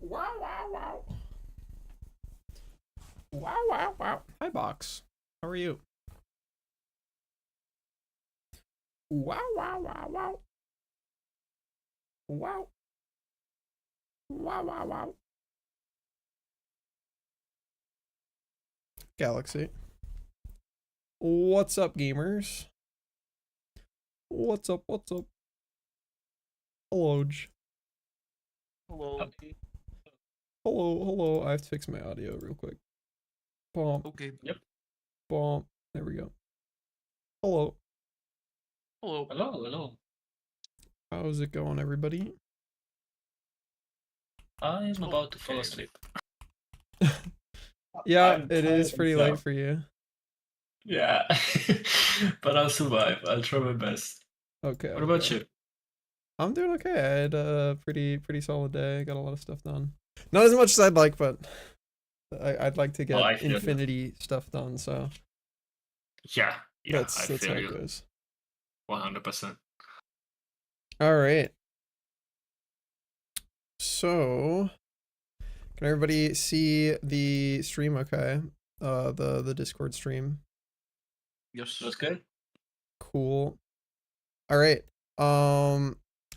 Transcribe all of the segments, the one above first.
Wow, wow, wow. Wow, wow, wow. Hi, Box. How are you? Wow, wow, wow, wow. Wow. Wow, wow, wow. Galaxy. What's up, gamers? What's up? What's up? Hello. Hello. Hello, hello. I have to fix my audio real quick. Bump, Okay. Yep. bump. There we go. Hello. Hello. Hello, hello. How's it going, everybody? I'm about to fall Okay. asleep. Yeah, I'm it tired is as pretty late hell. for you. Yeah. But I'll survive. I'll try my best. Okay, What about okay. you? I'm doing okay. I had a pretty solid day. Got a lot of stuff done. Not as much as I'd like, but I'd like to Oh, get I feel you. infinity stuff done. So Yeah, yeah, I that's how feel it you. goes. 100%. All right. So can everybody see the stream? Okay. The Discord stream. Yes. That's good? Cool. All right.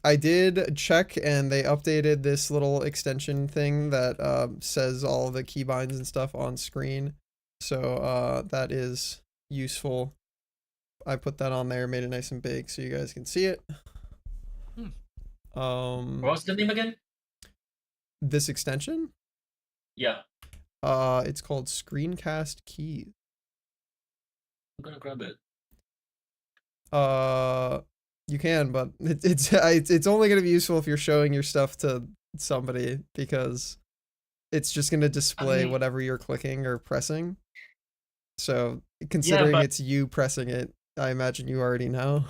I did check and they updated this little extension thing that says all the keybinds and stuff on screen. So that is useful. I put that on there, made it nice and big so you guys can see it. What's the name again? This extension, Yeah, it's called Screencast Keys. I'm gonna grab it. Uh, you can, but it's only gonna be useful if you're showing your stuff to somebody because it's just gonna I display mean, whatever you're clicking or pressing. So yeah, considering but it's you pressing it, I imagine you already know.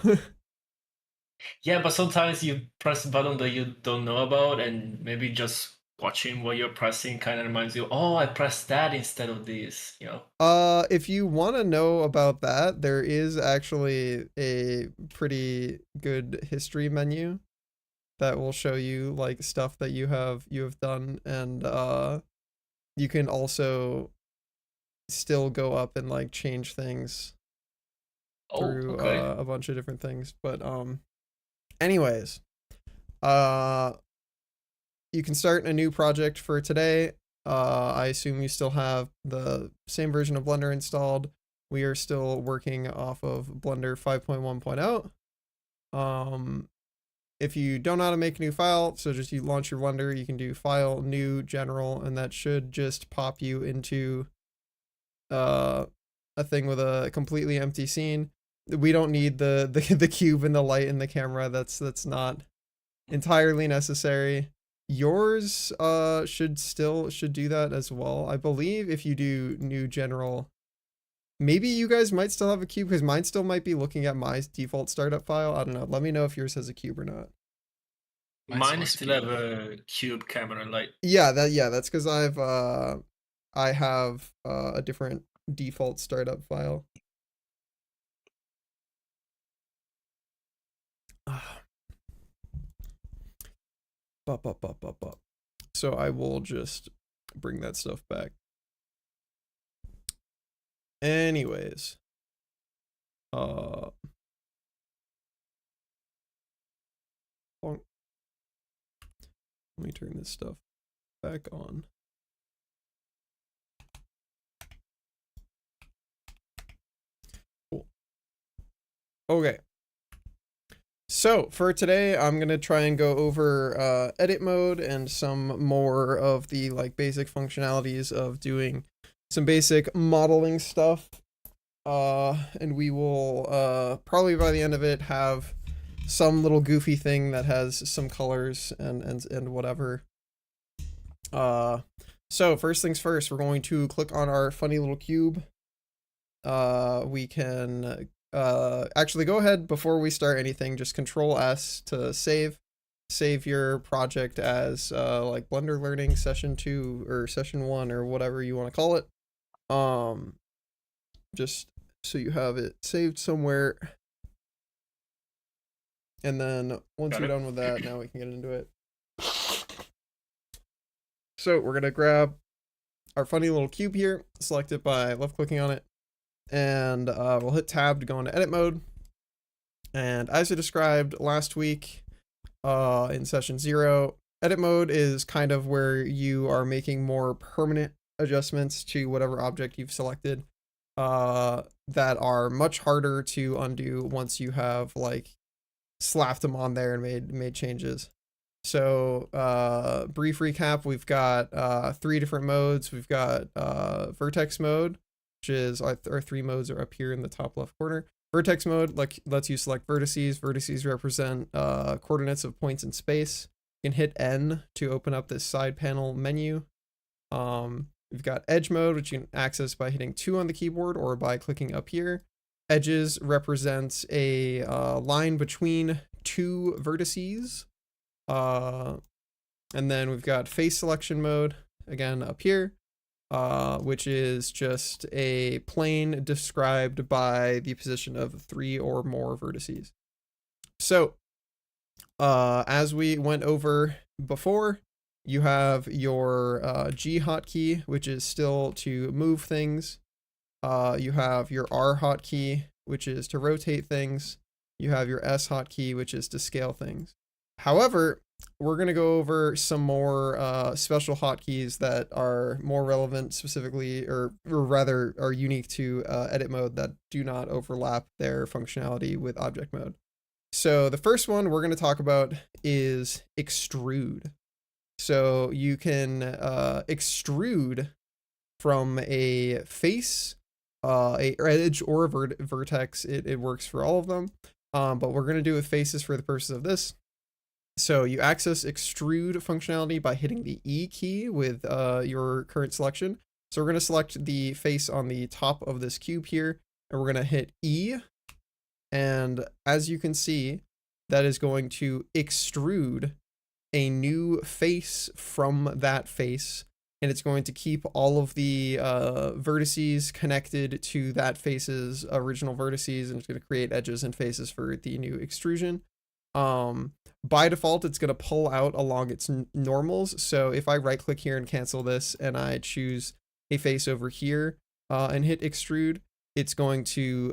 yeah, but sometimes you press a button that you don't know about, and maybe just watching what you're pressing kind of reminds you, oh, I pressed that instead of this, you know? If you want to know about that, there is actually a pretty good history menu that will show you like stuff that you have done, and you can also still go up and like change things Oh, through okay. a bunch of different things. But anyways, uh you can start a new project for today. I assume you still have the same version of Blender installed. We are still working off of Blender 5.1.0. Um, if you don't know how to make a new file, so just you launch your Blender, you can do File, New, General, and that should just pop you into uh, a thing with a completely empty scene. We don't need the cube and the light and the camera. That's not entirely necessary. Yours should do that as well. I believe if you do new general, maybe you guys might still have a cube because mine still might be looking at my default startup file. I don't know. Let me know if yours has a cube or not. Mine still have a cube camera light. That's because I have a different default startup file. So I will just bring that stuff back. Anyways, let me turn this stuff back on. Cool. Okay. So for today, I'm gonna try and go over edit mode and some more of the like basic functionalities of doing some basic modeling stuff. And we will probably by the end of it have some little goofy thing that has some colors and whatever. So first things first, we're going to click on our funny little cube. We can actually go ahead before we start anything, just Control S to save your project as like Blender Learning Session 2 or Session 1 or whatever you want to call it. Just so you have it saved somewhere. And then once Got you're it. done with that, now we can get into it. So we're gonna grab our funny little cube here, select it by left clicking on it, and we'll hit tab to go into edit mode. And as I described last week in session 0, edit mode is kind of where you are making more permanent adjustments to whatever object you've selected that are much harder to undo once you have like slapped them on there and made changes. So brief recap, we've got 3 different modes. We've got vertex mode, which is our 3 modes are up here in the top left corner. Vertex mode lets you select vertices. Vertices represent coordinates of points in space. You can hit N to open up this side panel menu. We've got edge mode, which you can access by hitting 2 on the keyboard or by clicking up here. Edges represents a line between 2 vertices. And then we've got face selection mode, again up here, which is just a plane described by the position of 3 or more vertices. So, as we went over before, you have your G hotkey, which is still to move things. You have your R hotkey, which is to rotate things. You have your S hotkey, which is to scale things. However, we're going to go over some more special hotkeys that are more relevant specifically, or rather are unique to edit mode that do not overlap their functionality with object mode. So the first one we're going to talk about is extrude. So you can extrude from a face, a edge, or a vertex. It works for all of them, but we're going to do with faces for the purpose of this. So you access extrude functionality by hitting the E key with your current selection. So we're going to select the face on the top of this cube here, and we're going to hit E. And as you can see, that is going to extrude a new face from that face. And it's going to keep all of the vertices connected to that face's original vertices, and it's going to create edges and faces for the new extrusion. By default, it's going to pull out along its normals. So if I right click here and cancel this and I choose a face over here and hit extrude, it's going to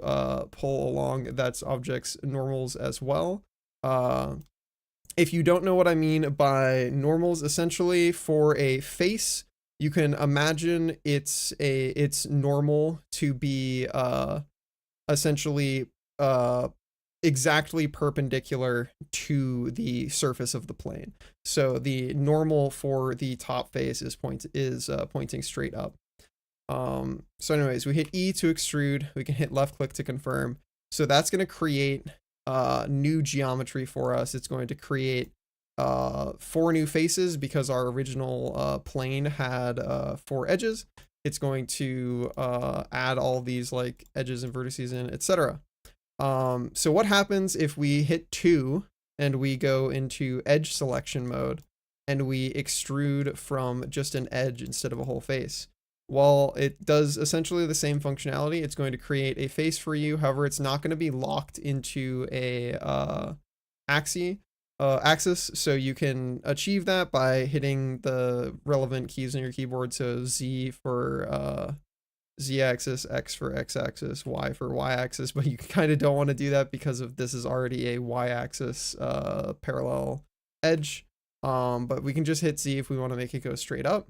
pull along that object's normals as well. If you don't know what I mean by normals, essentially for a face, you can imagine it's normal to be essentially exactly perpendicular to the surface of the plane. So the normal for the top face is pointing straight up. So anyways, we hit E to extrude. We can hit left click to confirm. So that's going to create new geometry for us. It's going to create 4 new faces because our original plane had 4 edges. It's going to add all these like edges and vertices in, etc. So what happens if we hit 2 and we go into edge selection mode and we extrude from just an edge instead of a whole face? Well, it does essentially the same functionality. It's going to create a face for you. However, it's not going to be locked into a axis. So you can achieve that by hitting the relevant keys on your keyboard. So Z for Z-axis, X for X-axis, Y for Y-axis, but you kind of don't want to do that because of this is already a Y-axis parallel edge. But we can just hit Z if we want to make it go straight up.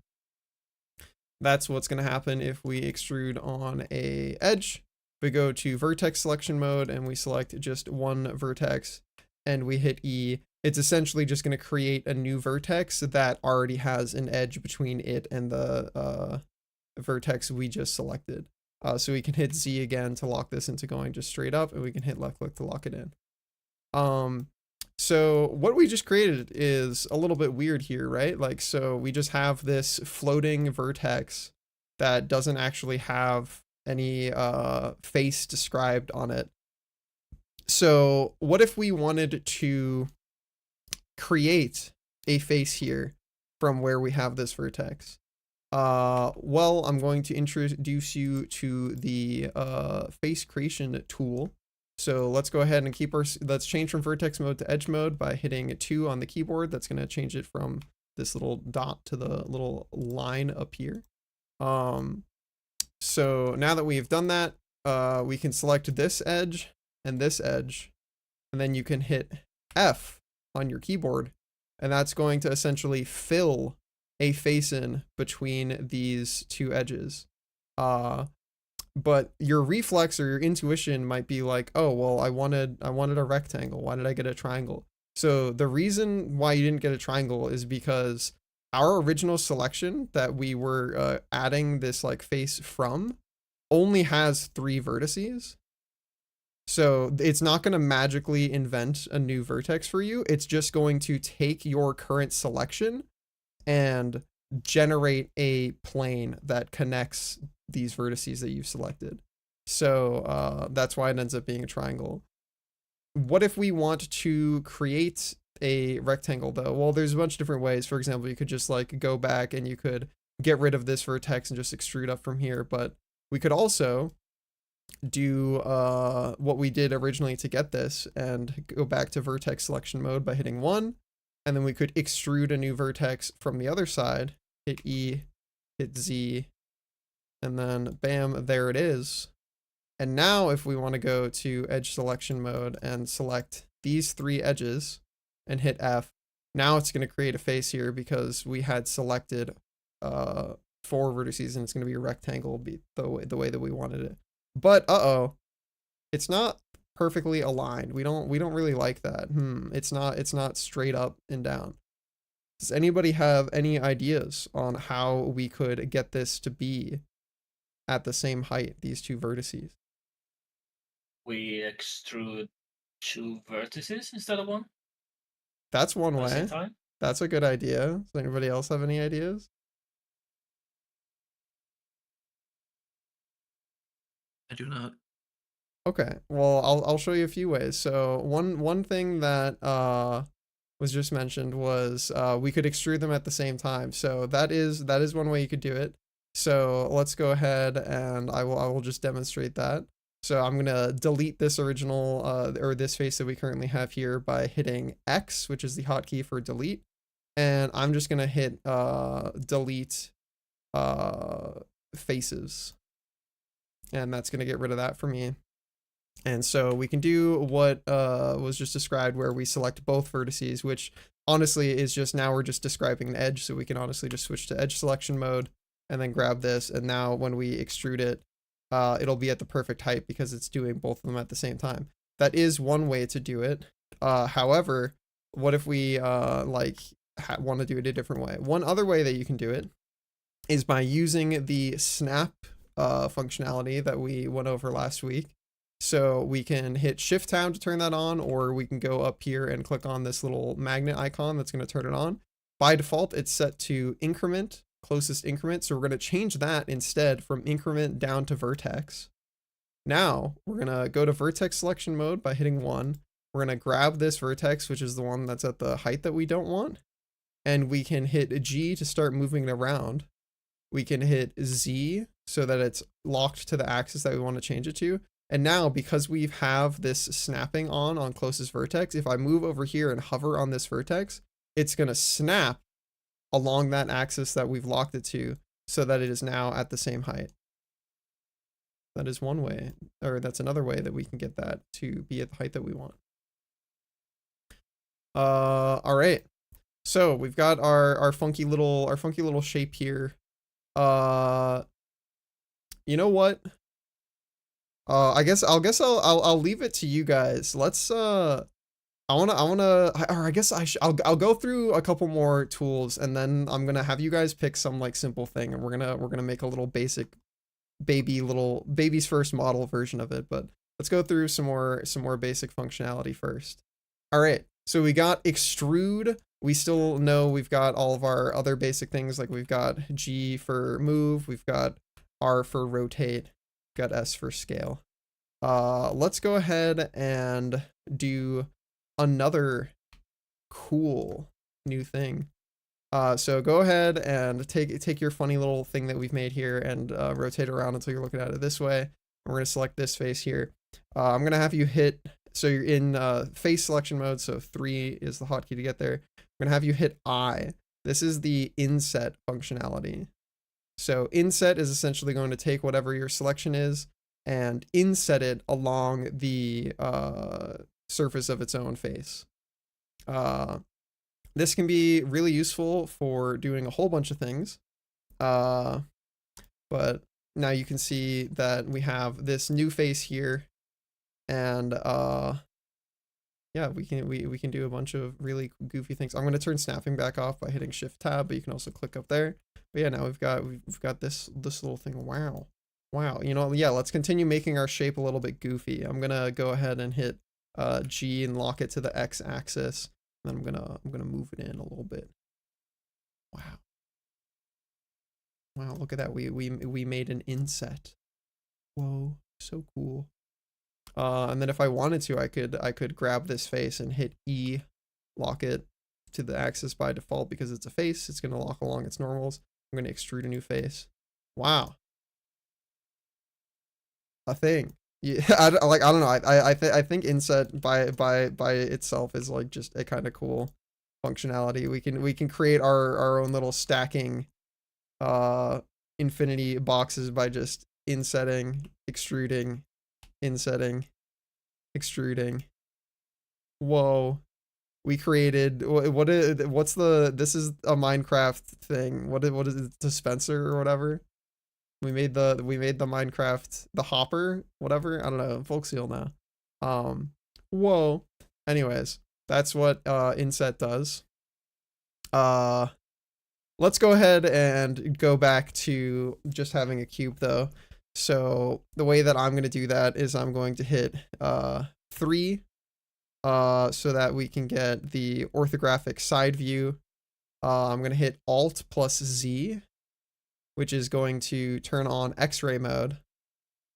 That's what's going to happen if we extrude on a edge. We go to vertex selection mode and we select just one vertex and we hit E. It's essentially just going to create a new vertex that already has an edge between it and the vertex we just selected. So we can hit Z again to lock this into going just straight up, and we can hit left click to lock it in. So what we just created is a little bit weird here, right? Like, so we just have this floating vertex that doesn't actually have any face described on it. So what if we wanted to create a face here from where we have this vertex? Well, I'm going to introduce you to the face creation tool. So let's go ahead and let's change from vertex mode to edge mode by hitting 2 on the keyboard. That's going to change it from this little dot to the little line up here. So now that we've done that, we can select this edge, and then you can hit F on your keyboard, and that's going to essentially fill a face in between these two edges. But your reflex or your intuition might be like, oh, well, I wanted a rectangle. Why did I get a triangle? So the reason why you didn't get a triangle is because our original selection that we were adding this like face from only has 3 vertices. So it's not going to magically invent a new vertex for you. It's just going to take your current selection and generate a plane that connects these vertices that you've selected. So that's why it ends up being a triangle. What if we want to create a rectangle though? Well, there's a bunch of different ways. For example, you could just like go back and you could get rid of this vertex and just extrude up from here. But we could also do what we did originally to get this and go back to vertex selection mode by hitting 1. And then we could extrude a new vertex from the other side, hit E, hit Z, and then bam, there it is. And now if we want to go to edge selection mode and select these 3 edges and hit F, now it's going to create a face here because we had selected 4 vertices, and it's going to be a rectangle the way that we wanted it. But it's not perfectly aligned. We don't really like that. It's not straight up and down. Does anybody have any ideas on how we could get this to be at the same height, these 2 vertices? We extrude 2 vertices instead of 1 That's one at the way. same time. That's a good idea. Does anybody else have any ideas? I do not. Okay, well, I'll show you a few ways. So one thing that was just mentioned was we could extrude them at the same time. So that is one way you could do it. So let's go ahead and I will just demonstrate that. So I'm gonna delete this original or this face that we currently have here by hitting X, which is the hotkey for delete, and I'm just gonna hit delete faces, and that's gonna get rid of that for me. And so we can do what was just described, where we select both vertices, which honestly is just, now we're just describing an edge, so we can honestly just switch to edge selection mode and then grab this, and now when we extrude it, it'll be at the perfect height because it's doing both of them at the same time. That is one way to do it. However, what if we want to do it a different way? One other way that you can do it is by using the snap functionality that we went over last week. So we can hit Shift Tab to turn that on, or we can go up here and click on this little magnet icon that's going to turn it on. By default, it's set to increment, closest increment. So we're going to change that instead from increment down to vertex. Now we're going to go to vertex selection mode by hitting 1. We're going to grab this vertex, which is the one that's at the height that we don't want. And we can hit G to start moving it around. We can hit Z so that it's locked to the axis that we want to change it to. And now, because we have this snapping on closest vertex, if I move over here and hover on this vertex, it's going to snap along that axis that we've locked it to, so that it is now at the same height. That is one way, or that's another way that we can get that to be at the height that we want. All right. So we've got our funky little shape here. You know what? I guess I'll leave it to you guys. Let's I'll go through a couple more tools, and then I'm gonna have you guys pick some like simple thing, and we're gonna make a little basic baby's first model version of it. But let's go through some more basic functionality first. All right, so we got extrude. We still know we've got all of our other basic things, like we've got G for move, we've got R for rotate, got S for scale. Let's go ahead and do another cool new thing. So go ahead and take your funny little thing that we've made here and rotate around until you're looking at it this way. We're going to select this face here. I'm going to have you hit, so you're in face selection mode, so 3 is the hotkey to get there. I'm going to have you hit I, This is the inset functionality. So inset is essentially going to take whatever your selection is and inset it along the surface of its own face. This can be really useful for doing a whole bunch of things. But now you can see that we have this new face here, and yeah, we can do a bunch of really goofy things. I'm going to turn snapping back off by hitting Shift Tab, but you can also click up there. But yeah, now we've got this little thing. Wow. You know, yeah, let's continue making our shape a little bit goofy. I'm going to go ahead and hit G and lock it to the X axis. And then I'm gonna move it in a little bit. Wow. Wow, look at that. We made an inset. Whoa, so cool. And then if I wanted to, I could grab this face and hit E, lock it to the axis by default because it's a face. It's gonna lock along its normals. I'm gonna extrude a new face. Wow. A thing. Yeah, I don't know. I think inset by itself is like just a kind of cool functionality. We can create our own little stacking infinity boxes by just insetting, extruding, insetting, extruding. Whoa. We created what's this is a Minecraft thing. What is it, dispenser or whatever? We made the Minecraft, the hopper, whatever. I don't know. Folks you'll know. Whoa. Anyways, that's what inset does. Let's go ahead and go back to just having a cube though. So the way that I'm going to do that is I'm going to hit 3 so that we can get the orthographic side view. I'm going to hit Alt plus Z, which is going to turn on X-ray mode.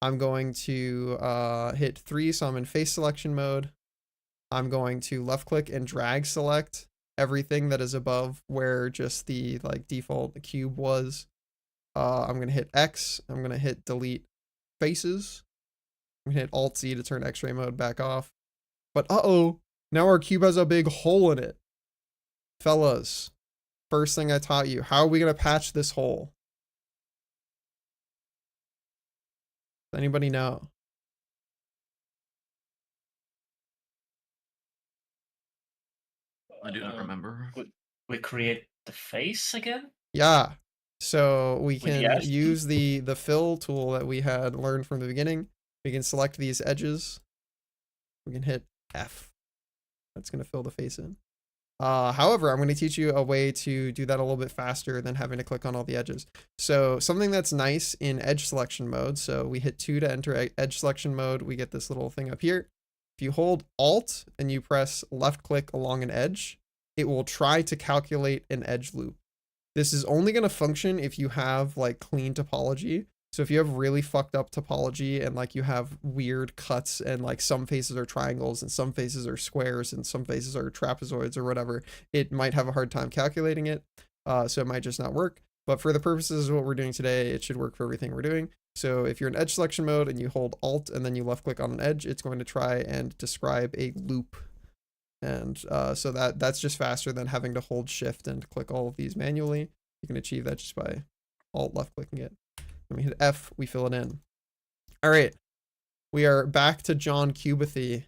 I'm going to hit 3, so I'm in face selection mode. I'm going to left click and drag select everything that is above where just the like default cube was. I'm going to hit X. I'm going to hit delete faces. I'm going to hit Alt Z to turn X-ray mode back off. But uh-oh, now our cube has a big hole in it. Fellas, first thing I taught you, how are we going to patch this hole? Does anybody know? I do not remember. We create the face again? Yeah. So we With can the S? use the fill tool that we had learned from the beginning. We can select these edges. We can hit F. That's going to fill the face in. However, I'm going to teach you a way to do that a little bit faster than having to click on all the edges. So something that's nice in edge selection mode. So we hit 2 to enter edge selection mode. We get this little thing up here. If you hold Alt and you press left click along an edge, it will try to calculate an edge loop. This is only going to function if you have like clean topology. So if you have really fucked up topology and like you have weird cuts and like some faces are triangles and some faces are squares and some faces are trapezoids or whatever, it might have a hard time calculating it. So it might just not work. But for the purposes of what we're doing today, it should work for everything we're doing. So if you're in edge selection mode and you hold Alt and then you left click on an edge, it's going to try and describe a loop. And so that's just faster than having to hold Shift and click all of these manually. You can achieve that just by Alt left clicking it. When we hit F, we fill it in. All right, we are back to John Cubathy.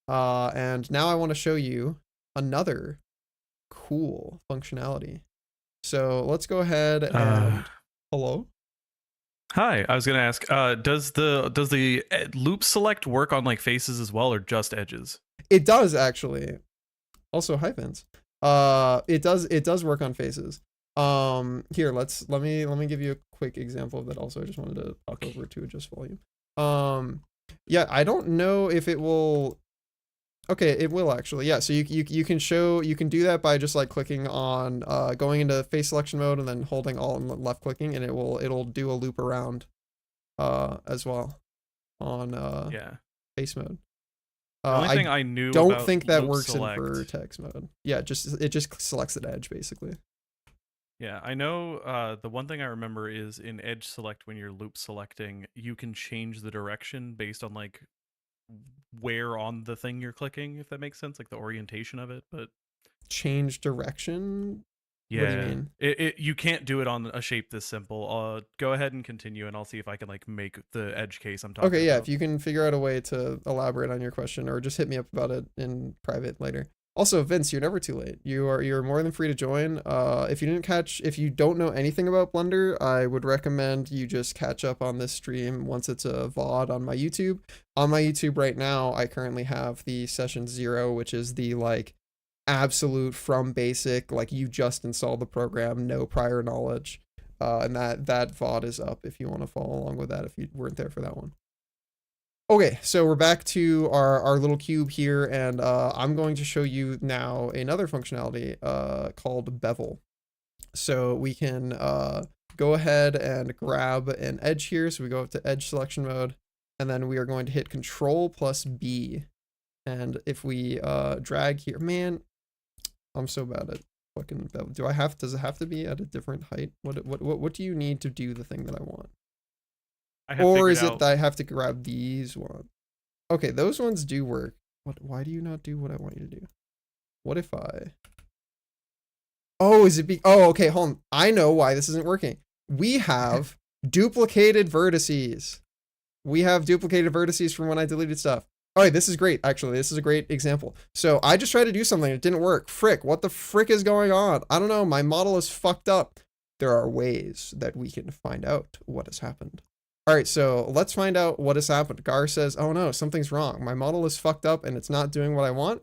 And now I want to show you another cool functionality. So let's go ahead and hello. Hi, I was gonna ask, does the loop select work on like faces as well, or just edges? It does actually. Also, hi Vince. It does work on faces. Here, let me give you a quick example of that. Also, I just wanted to talk over to adjust volume. Yeah, I don't know if it will. Okay, it will actually. Yeah, so you can do that by just like clicking on going into face selection mode and then holding Alt and left clicking, and it'll do a loop around as well on Yeah. face mode. The only thing I knew Don't about think that loop works select, in vertex mode. Yeah, it just selects an edge basically. Yeah, I know the one thing I remember is in edge select when you're loop selecting, you can change the direction based on like where on the thing you're clicking, if that makes sense, like the orientation of it. But Change direction? Yeah. What do you mean? You can't do it on a shape this simple. Go ahead and continue, and I'll see if I can like make the edge case I'm talking Okay, yeah, about. if you can figure out a way to elaborate on your question, or just hit me up about it in private later. Also, Vince, you're never too late. You're more than free to join. If you don't know anything about Blender, I would recommend you just catch up on this stream once it's a VOD on my YouTube. On my YouTube right now, I currently have the session 0, which is the like absolute from basic, like you just installed the program, no prior knowledge. And that VOD is up if you want to follow along with that if you weren't there for that one. Okay, so we're back to our little cube here, and I'm going to show you now another functionality called bevel. So we can go ahead and grab an edge here. So we go up to edge selection mode, and then we are going to hit Control plus B. And if we drag here, man, I'm so bad at fucking bevel. Does it have to be at a different height? What do you need to do the thing that I want? Or is it that I have to grab these ones? Okay, those ones do work. Why do you not do what I want you to do? What if I... Oh, okay, hold on. I know why this isn't working. We have duplicated vertices. We have duplicated vertices from when I deleted stuff. All right, this is great. Actually, this is a great example. So I just tried to do something. It didn't work. Frick, what the frick is going on? I don't know. My model is fucked up. There are ways that we can find out what has happened. All right, so let's find out what has happened. Gar says, oh no, something's wrong. My model is fucked up and it's not doing what I want.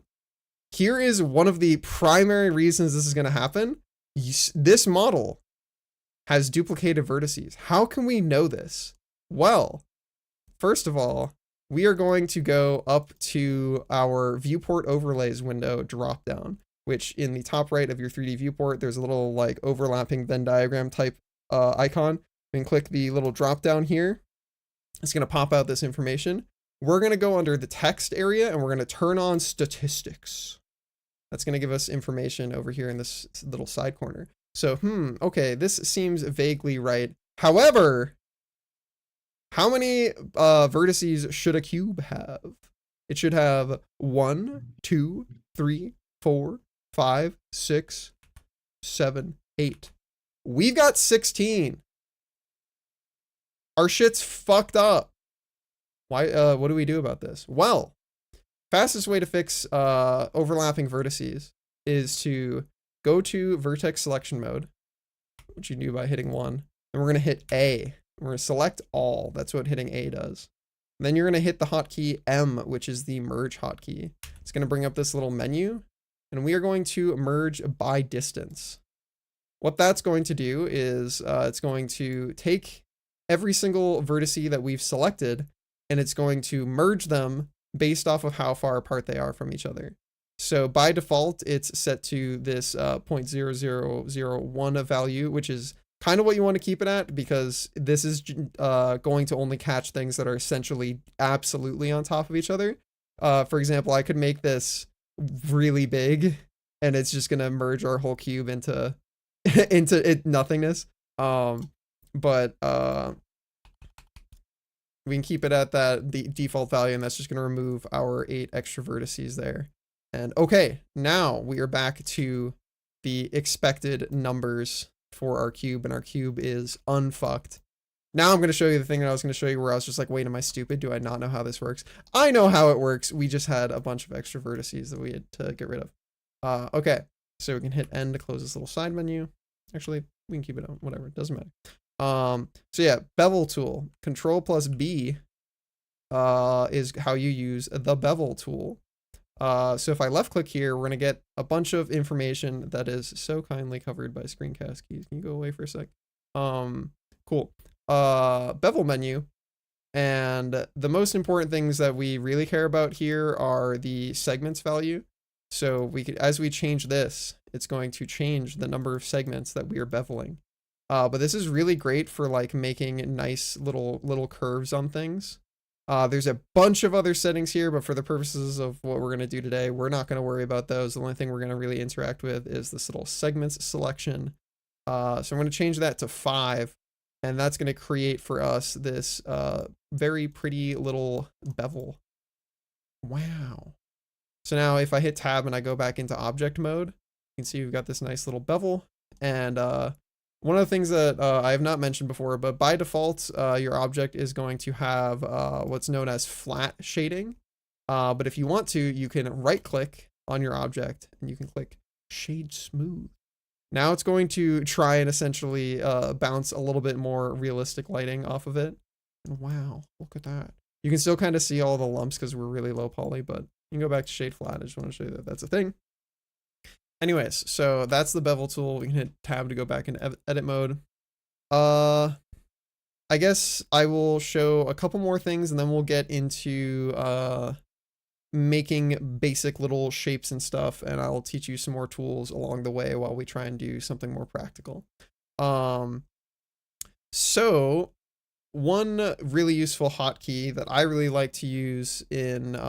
Here is one of the primary reasons this is going to happen. This model has duplicated vertices. How can we know this? Well, first of all, we are going to go up to our viewport overlays window drop down, which in the top right of your 3D viewport, there's a little like overlapping Venn diagram type icon. And click the little drop down here. It's going to pop out this information. We're going to go under the text area and we're going to turn on statistics. That's going to give us information over here in this little side corner. So, okay, this seems vaguely right. However, how many vertices should a cube have? It should have 1, 2, 3, 4, 5, 6, 7, 8. We've got 16. Our shit's fucked up. Why? What do we do about this? Well, fastest way to fix overlapping vertices is to go to vertex selection mode, which you do by hitting 1. And we're going to hit A. We're going to select all. That's what hitting A does. And then you're going to hit the hotkey M, which is the merge hotkey. It's going to bring up this little menu. And we are going to merge by distance. What that's going to do is it's going to take every single vertice that we've selected, and it's going to merge them based off of how far apart they are from each other. So by default, it's set to this 0.0001 value, which is kind of what you want to keep it at, because this is going to only catch things that are essentially absolutely on top of each other. For example, I could make this really big, and it's just going to merge our whole cube into nothingness. But we can keep it at the default value, and that's just going to remove our 8 extra vertices there. And okay, now we are back to the expected numbers for our cube, and our cube is unfucked. Now I'm going to show you the thing that I was going to show you where I was just like, wait, am I stupid? Do I not know how this works? I know how it works. We just had a bunch of extra vertices that we had to get rid of. Okay, so we can hit N to close this little side menu. Actually, we can keep it on, whatever, it doesn't matter. So yeah, bevel tool, Control plus B is how you use the bevel tool. So if I left click here, we're going to get a bunch of information that is so kindly covered by screencast keys. Can you go away for a sec? Cool. Bevel menu. And the most important things that we really care about here are the segments value. So we could, as we change this, it's going to change the number of segments that we are beveling. But this is really great for like making nice little curves on things. There's a bunch of other settings here, but for the purposes of what we're going to do today, we're not going to worry about those. The only thing we're going to really interact with is this little segments selection. So I'm going to change that to 5, and that's going to create for us this very pretty little bevel. Wow. So now if I hit tab and I go back into object mode, you can see we've got this nice little bevel. And one of the things that I have not mentioned before, but by default, your object is going to have what's known as flat shading. But if you want to, you can right click on your object and you can click shade smooth. Now it's going to try and essentially bounce a little bit more realistic lighting off of it. And wow, look at that. You can still kind of see all the lumps because we're really low poly, but you can go back to shade flat. I just want to show you that that's a thing. Anyways, so that's the bevel tool. We can hit tab to go back into edit mode. I guess I will show a couple more things and then we'll get into making basic little shapes and stuff, and I'll teach you some more tools along the way while we try and do something more practical. So one really useful hotkey that I really like to use in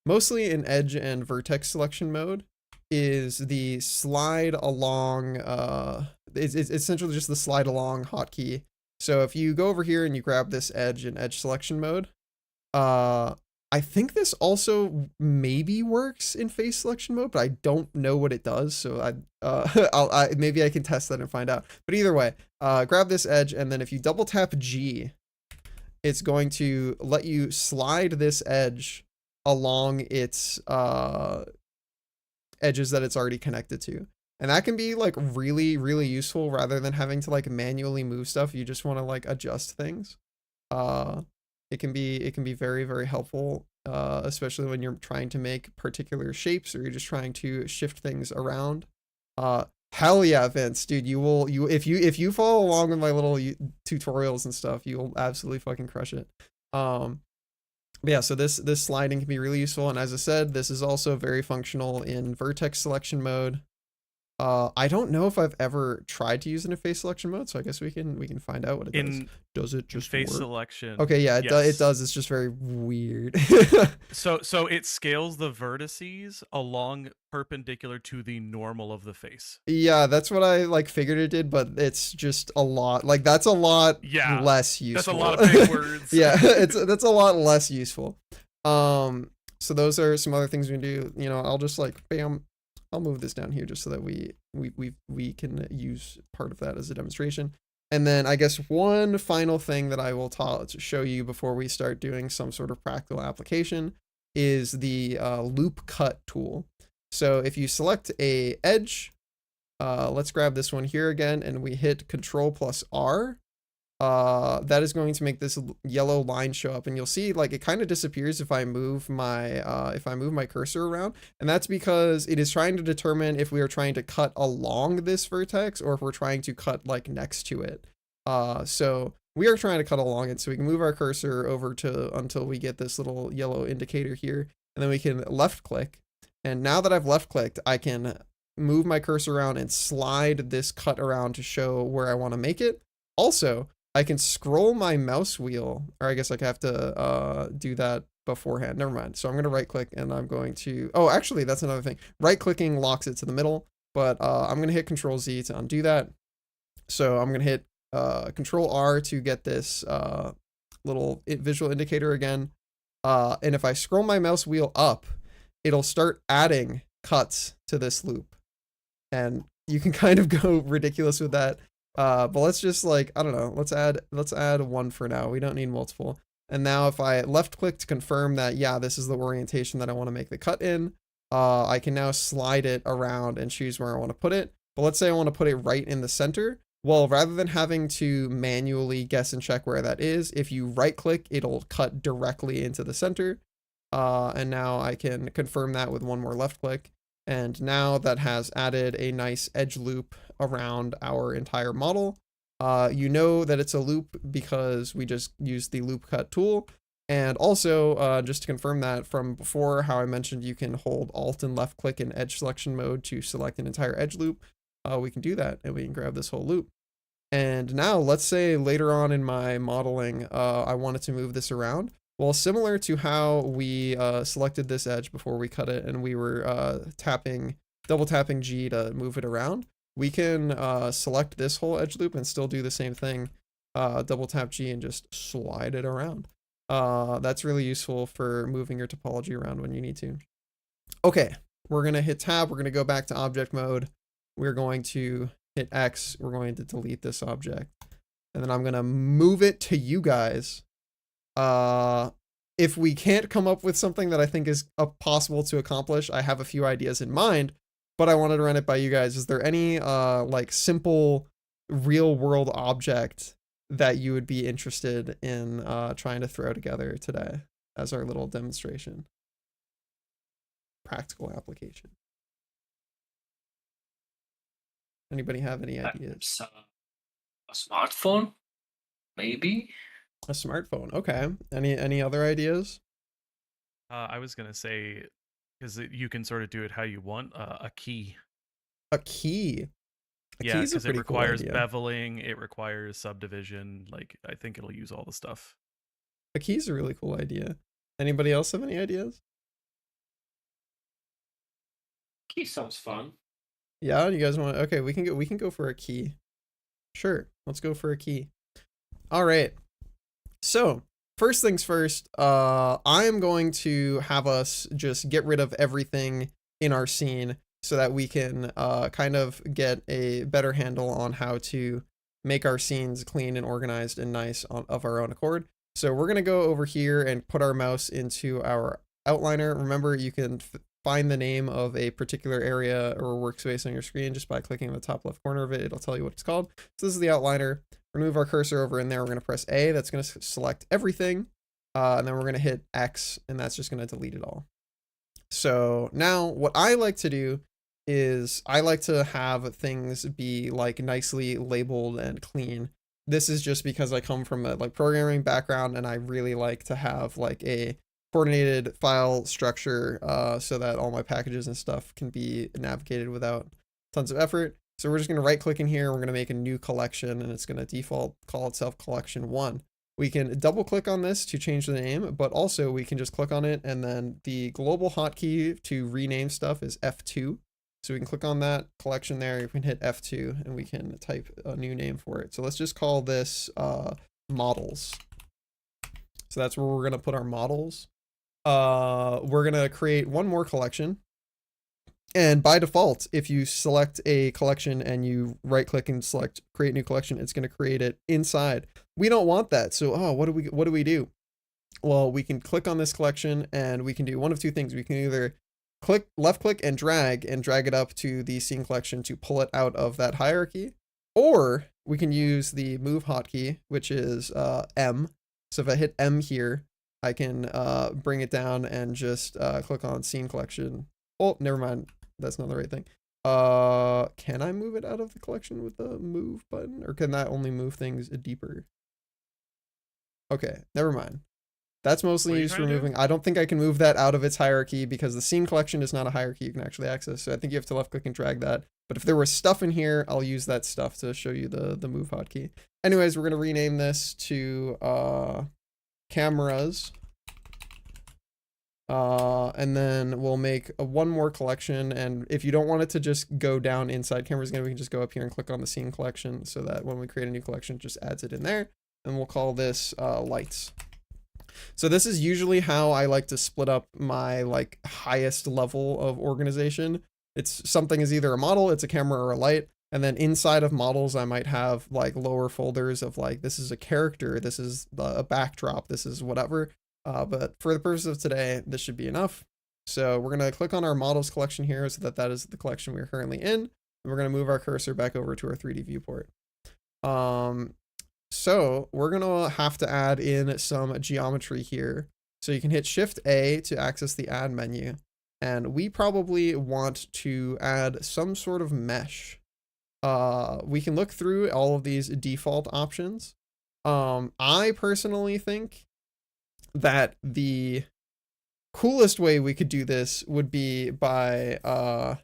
mostly in edge and vertex selection mode is the slide along. It's essentially just the slide along hotkey. So if you go over here and you grab this edge in edge selection mode, I think this also maybe works in face selection mode, but I don't know what it does. So maybe I can test that and find out. But either way, grab this edge, and then if you double tap G, it's going to let you slide this edge along its edges that it's already connected to. And that can be like really, really useful rather than having to like manually move stuff. You just want to like adjust things. It can be very, very helpful, especially when you're trying to make particular shapes or you're just trying to shift things around. Hell yeah, Vince, dude, if you follow along with my little tutorials and stuff, you'll absolutely fucking crush it. But yeah, so this sliding can be really useful, and as I said, this is also very functional in vertex selection mode. I don't know if I've ever tried to use it in face selection mode, so I guess we can find out what it does. Does it just face work? Selection? Okay, yeah, it yes. does. It's just very weird. So it scales the vertices along perpendicular to the normal of the face. Yeah, that's what I like figured it did, but it's just a lot. Like that's a lot less useful. That's a lot of big words. Yeah, that's a lot less useful. So those are some other things we can do. You know, I'll just like bam. I'll move this down here just so that we can use part of that as a demonstration. And then I guess one final thing that I will show you before we start doing some sort of practical application is the loop cut tool. So if you select a edge, let's grab this one here again, and we hit Control+R. That is going to make this yellow line show up, and you'll see like it kind of disappears if I move my cursor around, and that's because it is trying to determine if we are trying to cut along this vertex or if we're trying to cut like next to it. So we are trying to cut along it, so we can move our cursor over to until we get this little yellow indicator here, and then we can left click. And now that I've left clicked, I can move my cursor around and slide this cut around to show where I want to make it. Also, I can scroll my mouse wheel, or I guess I have to do that beforehand. Never mind. So I'm going to right click and I'm going to, oh, actually, that's another thing. Right clicking locks it to the middle, but I'm going to hit Control Z to undo that. So I'm going to hit Control R to get this little visual indicator again. And if I scroll my mouse wheel up, it'll start adding cuts to this loop. And you can kind of go ridiculous with that. But let's just like, I don't know, let's add one for now. We don't need multiple. And now if I left click to confirm that, yeah, this is the orientation that I want to make the cut in, I can now slide it around and choose where I want to put it. But let's say I want to put it right in the center. Well, rather than having to manually guess and check where that is, if you right click, it'll cut directly into the center. And now I can confirm that with one more left click. And now that has added a nice edge loop around our entire model. You know that it's a loop because we just used the loop cut tool. And also, just to confirm that from before, how I mentioned you can hold Alt and left click in edge selection mode to select an entire edge loop. We can do that and we can grab this whole loop. And now let's say later on in my modeling, I wanted to move this around. Well, similar to how we selected this edge before we cut it and we were double tapping G to move it around, we can select this whole edge loop and still do the same thing. Double tap G and just slide it around. That's really useful for moving your topology around when you need to. Okay, we're going to hit tab. We're going to go back to object mode. We're going to hit X, we're going to delete this object. And then I'm going to move it to you guys. If we can't come up with something that I think is possible to accomplish, I have a few ideas in mind, but I wanted to run it by you guys. Is there any like simple real world object that you would be interested in trying to throw together today as our little demonstration? Practical application. Anybody have any ideas? A smartphone, maybe. A smartphone. Okay. Any other ideas? I was gonna say, because you can sort of do it how you want. A key. A key. A Yeah, key's a because it pretty cool requires idea. beveling. It requires subdivision. Like, I think it'll use all the stuff. A key's a really cool idea. Anybody else have any ideas? Key sounds fun. Yeah, you guys want? Okay, we can go for a key. Sure, let's go for a key. All right. So first things first, I am going to have us just get rid of everything in our scene so that we can kind of get a better handle on how to make our scenes clean and organized and nice of our own accord. So we're going to go over here and put our mouse into our outliner. Remember, you can find the name of a particular area or workspace on your screen just by clicking the top left corner of it. It'll tell you what it's called. So this is the outliner. Remove our cursor over in there. We're going to press A. That's going to select everything. And then we're going to hit X, and that's just going to delete it all. So now what I like to do is I like to have things be like nicely labeled and clean. This is just because I come from a like programming background, and I really like to have like a coordinated file structure so that all my packages and stuff can be navigated without tons of effort. So we're just going to right click in here. We're going to make a new collection, and it's going to default call itself collection 1. We can double click on this to change the name, but also we can just click on it, and then the global hotkey to rename stuff is F2. So we can click on that collection there. You can hit F2 and we can type a new name for it. So let's just call this models. So that's where we're going to put our models. We're going to create one more collection. And by default, if you select a collection and you right click and select create new collection, it's going to create it inside. We don't want that. So, what do we do? Well, we can click on this collection and we can do one of two things. We can either left click and drag it up to the scene collection to pull it out of that hierarchy, or we can use the move hotkey, which is M. So if I hit M here, I can bring it down and just click on scene collection. Oh, never mind. That's not the right thing. Can I move it out of the collection with the move button, or can that only move things deeper? Okay, never mind. That's mostly used for moving. I don't think I can move that out of its hierarchy because the scene collection is not a hierarchy you can actually access. So I think you have to left click and drag that. But if there was stuff in here, I'll use that stuff to show you the move hotkey. Anyways, we're going to rename this to cameras. And then we'll make one more collection. And if you don't want it to just go down inside cameras again, we can just go up here and click on the scene collection so that when we create a new collection, it just adds it in there. And we'll call this lights. So this is usually how I like to split up my like highest level of organization. It's something is either a model, it's a camera, or a light. And then inside of models, I might have like lower folders of like, this is a character, this is a backdrop, this is whatever. But for the purpose of today, this should be enough. So we're going to click on our models collection here so that is the collection we're currently in. And we're going to move our cursor back over to our 3D viewport. So we're going to have to add in some geometry here. So you can hit Shift A to access the add menu. And we probably want to add some sort of mesh. We can look through all of these default options. I personally think that the coolest way we could do this would be by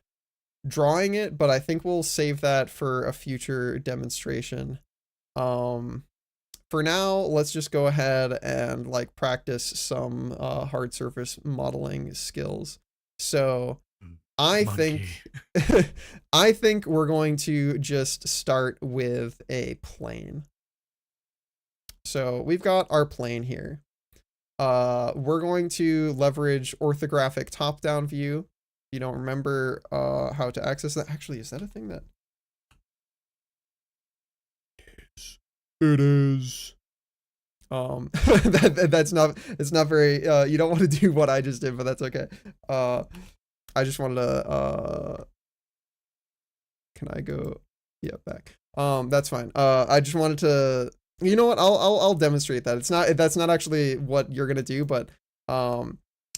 drawing it, but I think we'll save that for a future demonstration. For now, let's just go ahead and like practice some hard surface modeling skills. So I think we're going to just start with a plane. So we've got our plane here. We're going to leverage orthographic top-down view. If you don't remember how to access that, actually, is that a thing that It is. That's not, it's not very, you don't want to do what I just did, but that's okay. I just wanted to, can I go, yeah, back. That's fine. I just wanted to, you know what, I'll demonstrate that. That's not actually what you're gonna do, but,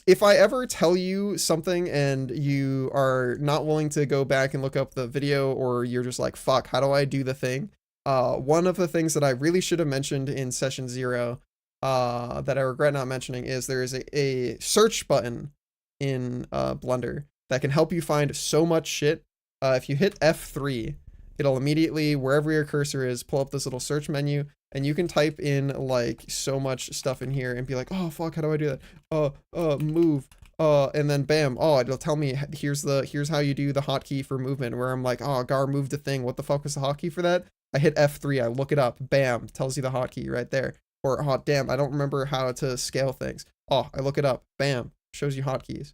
if I ever tell you something and you are not willing to go back and look up the video, or you're just like, fuck, how do I do the thing? One of the things that I really should have mentioned in session 0, that I regret not mentioning, is there is a search button in Blender that can help you find so much shit. If you hit F3, it'll immediately, wherever your cursor is, pull up this little search menu, and you can type in like so much stuff in here and be like, oh fuck, how do I do that? Move. And then bam, oh, it'll tell me here's how you do the hotkey for movement, where I'm like, oh, Gar moved a thing. What the fuck was the hotkey for that? I hit F3, I look it up, bam, tells you the hotkey right there. Or, oh damn, I don't remember how to scale things. Oh, I look it up, bam, shows you hotkeys.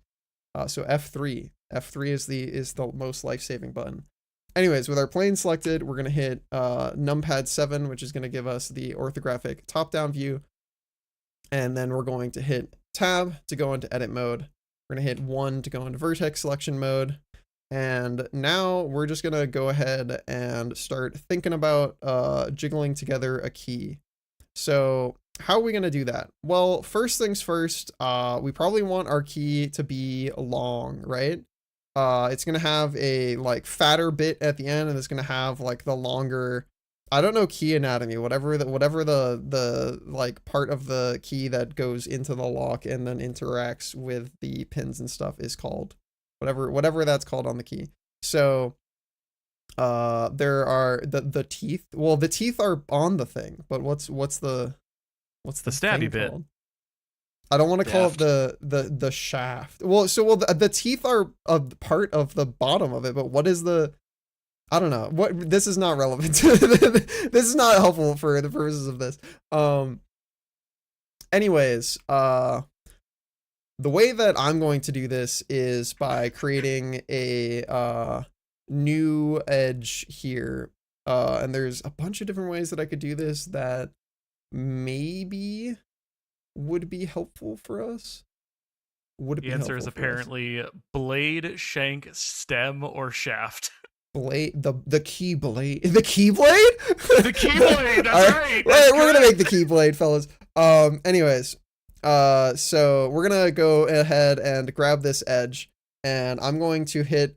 So F3 is the most life-saving button. Anyways, with our plane selected, we're gonna hit numpad 7, which is gonna give us the orthographic top-down view. And then we're going to hit tab to go into edit mode. We're gonna hit 1 to go into vertex selection mode. And now we're just gonna go ahead and start thinking about jiggling together a key. So how are we gonna do that? Well, first things first, we probably want our key to be long, right? It's gonna have a like fatter bit at the end, and it's gonna have like the longer, I don't know, key anatomy, whatever the like part of the key that goes into the lock and then interacts with the pins and stuff is called. Whatever that's called on the key. So there are the teeth. Well, the teeth are on the thing, but what's the stabby thing bit. called? I don't want to call it the shaft. Well, the teeth are a part of the bottom of it, but what is the, I don't know. What, this is not relevant. This is not helpful for the purposes of this. Anyways, the way that I'm going to do this is by creating a new edge here. And there's a bunch of different ways that I could do this that maybe would be helpful for us. Would it be The answer is helpful for us? apparently blade, shank, stem, or shaft. Blade, the key blade, the key blade. The key blade. That's All right. We're gonna make the key blade, fellas. Anyways, so we're gonna go ahead and grab this edge, and I'm going to hit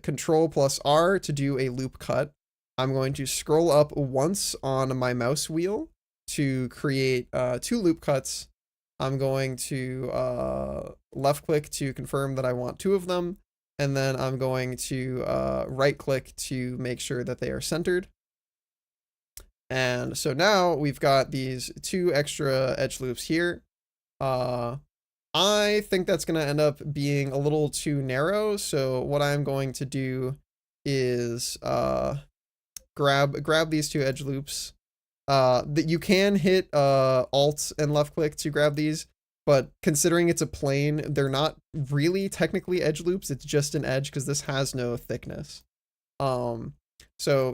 Control plus R to do a loop cut. I'm going to scroll up once on my mouse wheel to create 2 loop cuts. I'm going to left click to confirm that I want 2 of them, and then I'm going to right click to make sure that they are centered. And so now we've got these 2 extra edge loops here. I think that's going to end up being a little too narrow, so what I'm going to do is grab these 2 edge loops. That you can hit Alt and left click to grab these, but considering it's a plane, they're not really technically edge loops. It's just an edge because this has no thickness. So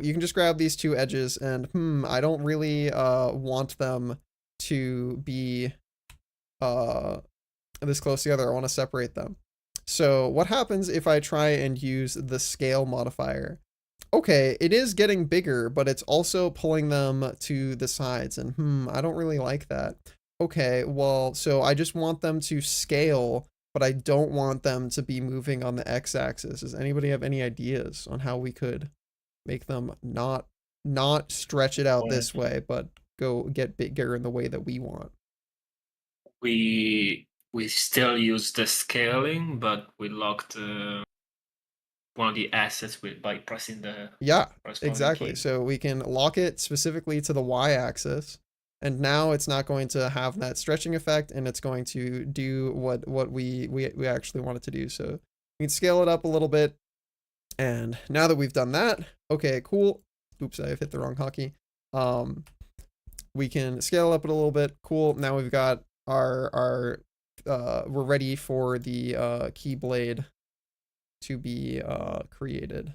you can just grab these 2 edges, and I don't really want them to be this close together. I want to separate them. So what happens if I try and use the scale modifier? Okay, it is getting bigger, but it's also pulling them to the sides, and I don't really like that. Okay, well, so I just want them to scale, but I don't want them to be moving on the x-axis. Does anybody have any ideas on how we could make them not stretch it out this way, but go get bigger in the way that we want? We still use the scaling, but we locked one of the assets by pressing the Exactly. key. So we can lock it specifically to the y-axis, and now it's not going to have that stretching effect, and it's going to do what we actually want it to do. So we can scale it up a little bit, and now that we've done that, okay, cool. Oops, I've hit the wrong hotkey. We can scale up it a little bit. Cool. Now we've got our we're ready for the keyblade to be created.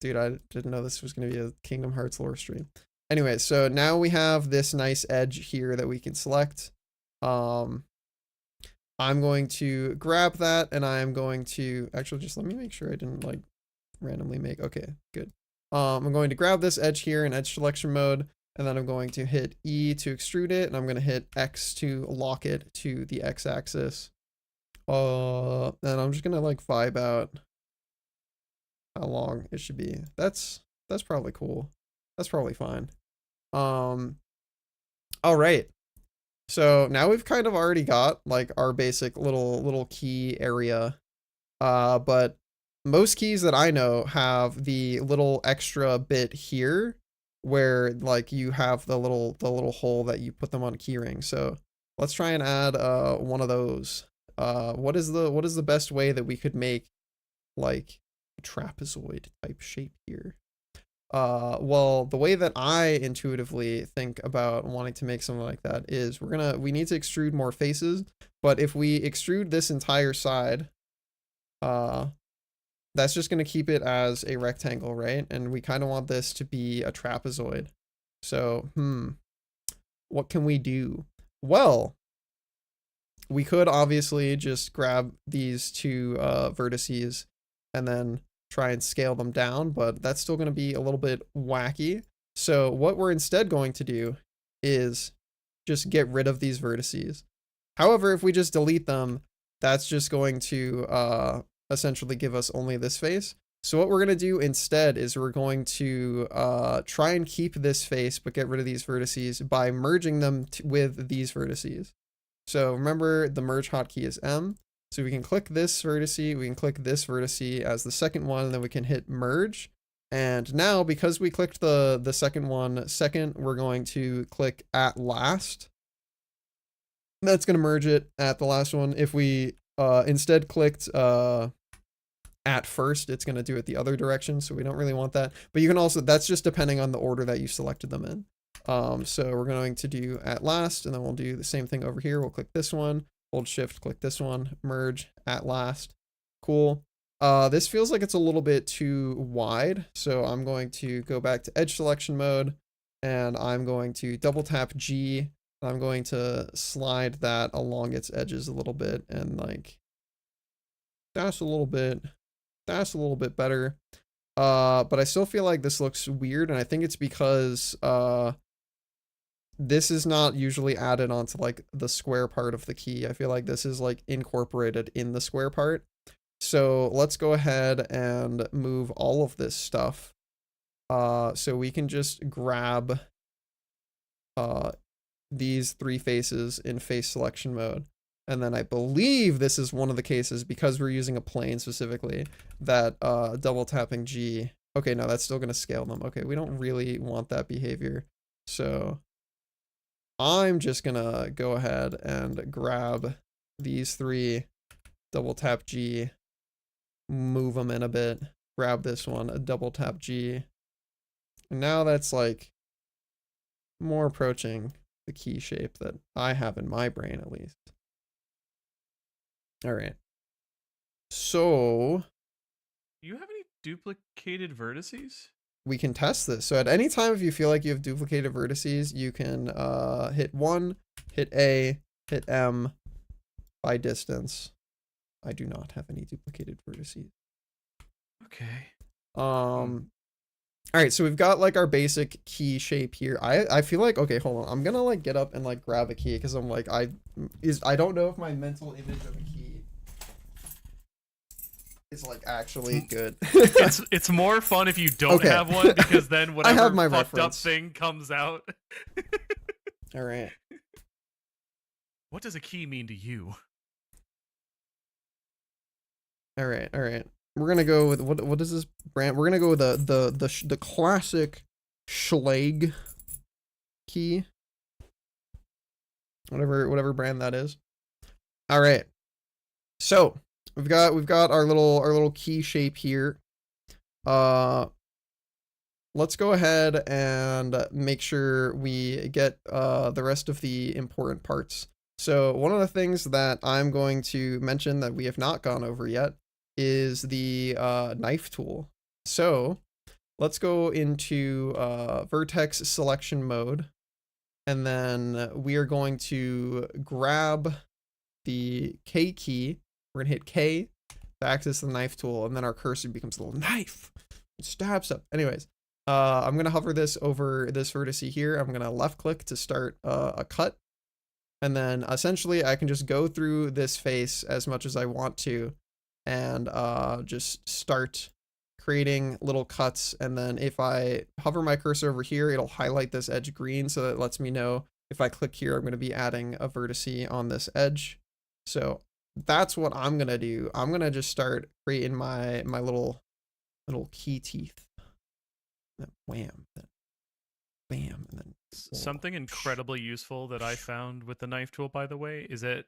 Dude, I didn't know this was going to be a Kingdom Hearts lore stream. Anyway, so now we have this nice edge here that we can select. I'm going to grab that and I'm going to actually just let me make sure I didn't like randomly make. Okay, good. I'm going to grab this edge here in edge selection mode, and then I'm going to hit E to extrude it, and I'm going to hit X to lock it to the X axis. And I'm just going to like vibe out how long it should be. That's probably cool. That's probably fine. All right. So now we've kind of already got like our basic little key area. But most keys that I know have the little extra bit here where like you have the little hole that you put them on a key ring. So let's try and add one of those. What is the best way that we could make like a trapezoid type shape here? Well, the way that I intuitively think about wanting to make something like that is we need to extrude more faces, but if we extrude this entire side, that's just going to keep it as a rectangle, right? And we kind of want this to be a trapezoid. So, what can we do? Well, we could obviously just grab these two vertices and then try and scale them down, but that's still going to be a little bit wacky. So what we're instead going to do is just get rid of these vertices. However, if we just delete them, that's just going to essentially give us only this face. So what we're going to do instead is we're going to try and keep this face, but get rid of these vertices by merging them with these vertices. So remember, the merge hotkey is M. So we can click this vertex, we can click this vertex as the second one, and then we can hit merge. And now, because we clicked the second one second, we're going to click at last. That's going to merge it at the last one. If we instead clicked at first, it's going to do it the other direction, so we don't really want that. But you can also, that's just depending on the order that you selected them in. So we're going to do at last, and then we'll do the same thing over here. We'll click this one, hold shift, click this one, merge, at last. Cool. This feels like it's a little bit too wide, so I'm going to go back to edge selection mode, and I'm going to double tap G. I'm going to slide that along its edges a little bit, and like that's a little bit better. But I still feel like this looks weird, and I think it's because this is not usually added onto like the square part of the key. I feel like this is like incorporated in the square part. So let's go ahead and move all of this stuff. So we can just grab these three faces in face selection mode. And then I believe this is one of the cases, because we're using a plane specifically, that double tapping G. Okay, no, that's still going to scale them. Okay, we don't really want that behavior. So I'm just going to go ahead and grab these three, double tap G, move them in a bit, grab this one, a double tap G. And now that's like more approaching the key shape that I have in my brain, at least. All right. So Do you have any duplicated vertices? we can test this. So at any time, if you feel like you have duplicated vertices, you can hit 1, hit A, hit M by distance. I do not have any duplicated vertices. Okay. All right, so we've got like our basic key shape here. I feel like, okay, hold on. I'm gonna like get up and like grab a key, because I'm like, I don't know if my mental image of a key is like actually good. It's more fun if you don't Okay. have one, because then I whatever have my fucked up reference. thing comes out. All right. What does a key mean to you? All right. We're gonna go with what is this brand? We're gonna go with the classic Schlage key. Whatever brand that is. All right. So we've got our little key shape here. Let's go ahead and make sure we get the rest of the important parts. So one of the things that I'm going to mention that we have not gone over yet is the knife tool. So let's go into vertex selection mode. And then we are going to grab the K key. We're gonna hit K to access the knife tool, and then our cursor becomes a little knife. It stabs stuff. Anyways, I'm gonna hover this over this vertex here. I'm gonna left click to start a cut. And then essentially I can just go through this face as much as I want to and just start creating little cuts. And then if I hover my cursor over here, it'll highlight this edge green, so that it lets me know if I click here, I'm going to be adding a vertex on this edge. So that's what I'm going to do. I'm going to just start creating my little key teeth. Then wham, then bam, and then Something incredibly useful that I found with the knife tool, by the way, is that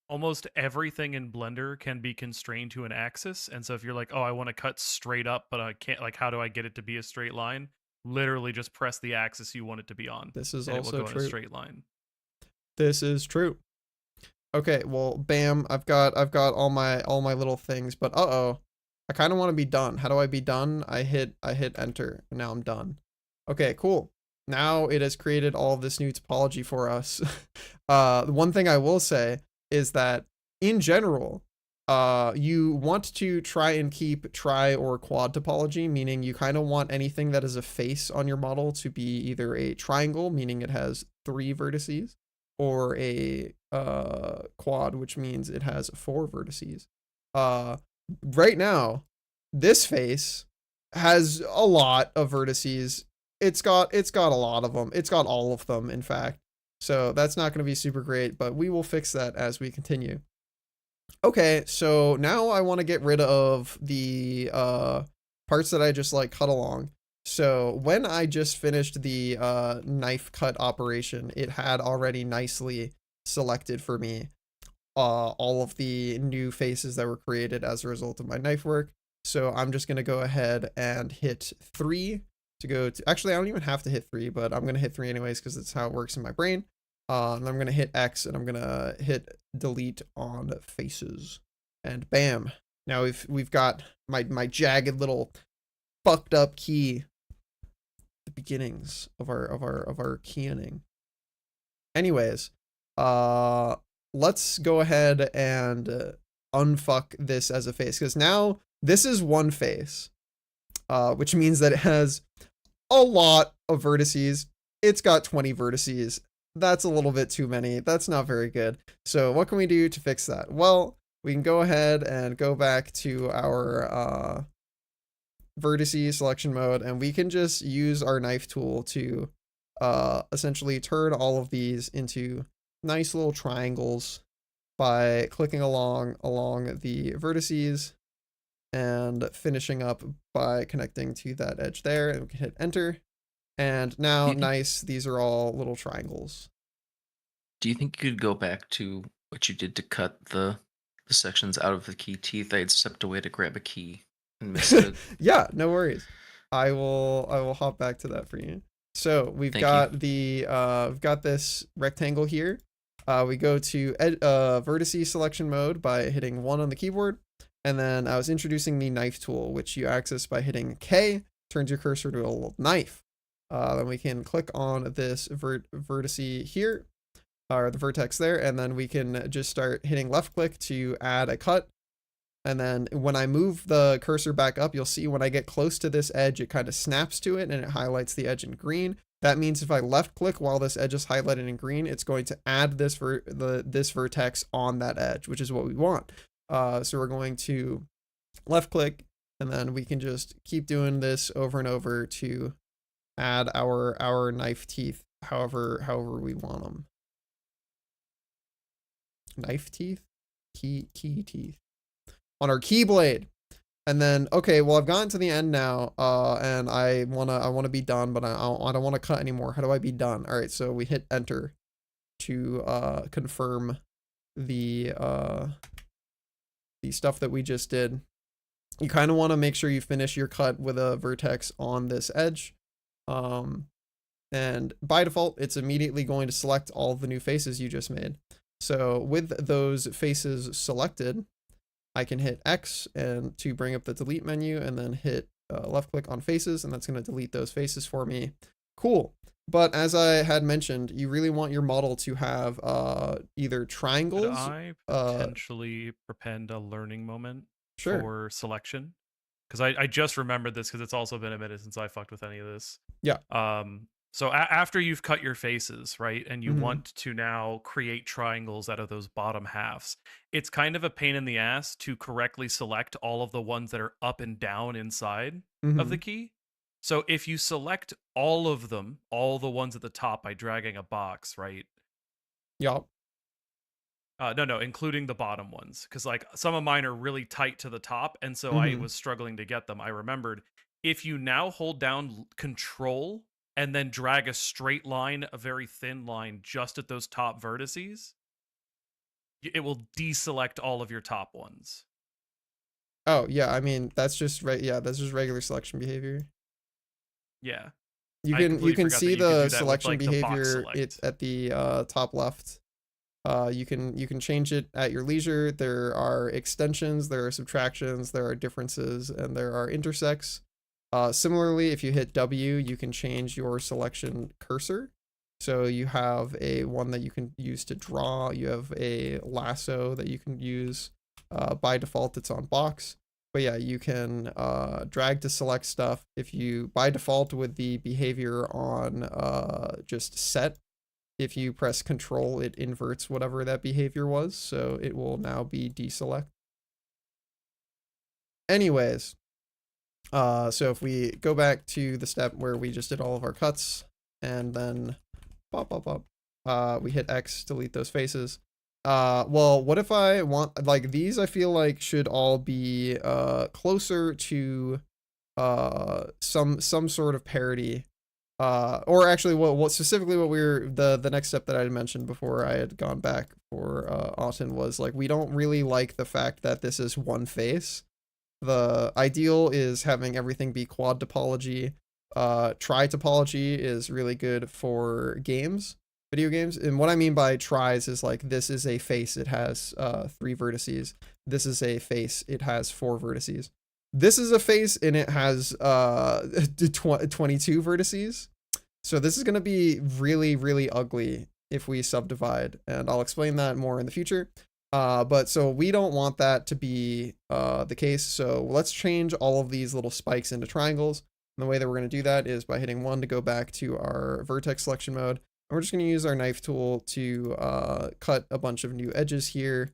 almost everything in Blender can be constrained to an axis. And so if you're like, oh, I want to cut straight up, but I can't, like, how do I get it to be a straight line? Literally just press the axis you want it to be on. This is and it will also go in true. a straight line. This is true. Okay, well, bam, I've got all my little things, but I kind of want to be done. How do I be done? I hit enter, and now I'm done. Okay, cool. Now it has created all of this new topology for us. The one thing I will say is that in general, you want to try and keep tri or quad topology, meaning you kind of want anything that is a face on your model to be either a triangle, meaning it has 3 vertices, or a quad, which means it has 4 vertices. Right now, this face has a lot of vertices. It's got a lot of them. It's got all of them, in fact. So that's not going to be super great, but we will fix that as we continue. Okay, so now I want to get rid of the parts that I just like cut along. So when I just finished the knife cut operation, it had already nicely selected for me all of the new faces that were created as a result of my knife work. So I'm just going to go ahead and hit 3 to go to, actually I don't even have to hit 3, but I'm going to hit 3 anyways because that's how it works in my brain. And I'm going to hit X, and I'm going to hit delete on faces, and bam. Now we've got my jagged little fucked up key, the beginnings of our keying. Anyways, let's go ahead and unfuck this as a face, because now this is one face, which means that it has a lot of vertices. It's got 20 vertices. That's a little bit too many. That's not very good. So what can we do to fix that? Well, we can go ahead and go back to our vertices selection mode, and we can just use our knife tool to essentially turn all of these into nice little triangles by clicking along the vertices and finishing up by connecting to that edge there, and we can hit enter. And now, nice, these are all little triangles. Do you think you could go back to what you did to cut the sections out of the key teeth? I had stepped away to grab a key and missed it. Yeah, no worries. I will hop back to that for you. So we've got this rectangle here. We go to vertices selection mode by hitting 1 on the keyboard, and then I was introducing the knife tool, which you access by hitting K. Turns your cursor to a little knife. Then we can click on this vertex here, or the vertex there, and then we can just start hitting left click to add a cut. And then when I move the cursor back up, you'll see when I get close to this edge, it kind of snaps to it and it highlights the edge in green. That means if I left click while this edge is highlighted in green, it's going to add this this vertex on that edge, which is what we want. So we're going to left click, and then we can just keep doing this over and over to add our knife teeth however we want them. Knife teeth, key teeth on our keyblade. And then, okay, well, I've gotten to the end now, and I wanna be done, but I don't want to cut anymore. How do I be done? All right, so we hit enter to confirm the stuff that we just did. You kind of want to make sure you finish your cut with a vertex on this edge. And by default, it's immediately going to select all of the new faces you just made. So with those faces selected, I can hit X and to bring up the delete menu, and then hit left click on faces, and that's going to delete those faces for me. Cool. But as I had mentioned, you really want your model to have either Could triangles. I potentially prepend a learning moment Sure. for selection? Because I just remembered this because it's also been a minute since I fucked with any of this. Yeah. So after you've cut your faces, right, and you Mhm. want to now create triangles out of those bottom halves, it's kind of a pain in the ass to correctly select all of the ones that are up and down inside of the Mhm. key. So if you select all of them, all the ones at the top by dragging a box, right? Yup. No, including the bottom ones, because like some of mine are really tight to the top, and so I Mhm. was struggling to get them. I remembered if you now hold down Control and then drag a straight line, a very thin line, just at those top vertices, it will deselect all of your top ones. Oh yeah, I mean that's just right. Yeah, that's just regular selection behavior. Yeah, You I can completely forgot that see you could do the that with, selection like, the box behavior select. at the top left. You can change it at your leisure. There are extensions, there are subtractions, there are differences, and there are intersects. Similarly, if you hit W, you can change your selection cursor. So you have a one that you can use to draw. You have a lasso that you can use. By default, it's on box. But yeah, you can drag to select stuff. If you, by default with the behavior on just set, if you press Control, it inverts whatever that behavior was, so it will now be deselect. Anyways, so if we go back to the step where we just did all of our cuts, and then we hit X, delete those faces. Well, what if I want, like, these I feel like should all be closer to some sort of parity. Or actually what specifically what we were, the next step that I had mentioned before I had gone back for Autumn was like, we don't really like the fact that this is one face. The ideal is having everything be quad topology. Tri topology is really good for games, video games. And what I mean by tris is like, this is a face, it has 3 vertices. This is a face, it has 4 vertices. This is a face and it has 22 vertices. So this is going to be really, really ugly if we subdivide, and I'll explain that more in the future. But so we don't want that to be the case. So let's change all of these little spikes into triangles. And the way that we're going to do that is by hitting 1 to go back to our vertex selection mode. And we're just going to use our knife tool to cut a bunch of new edges here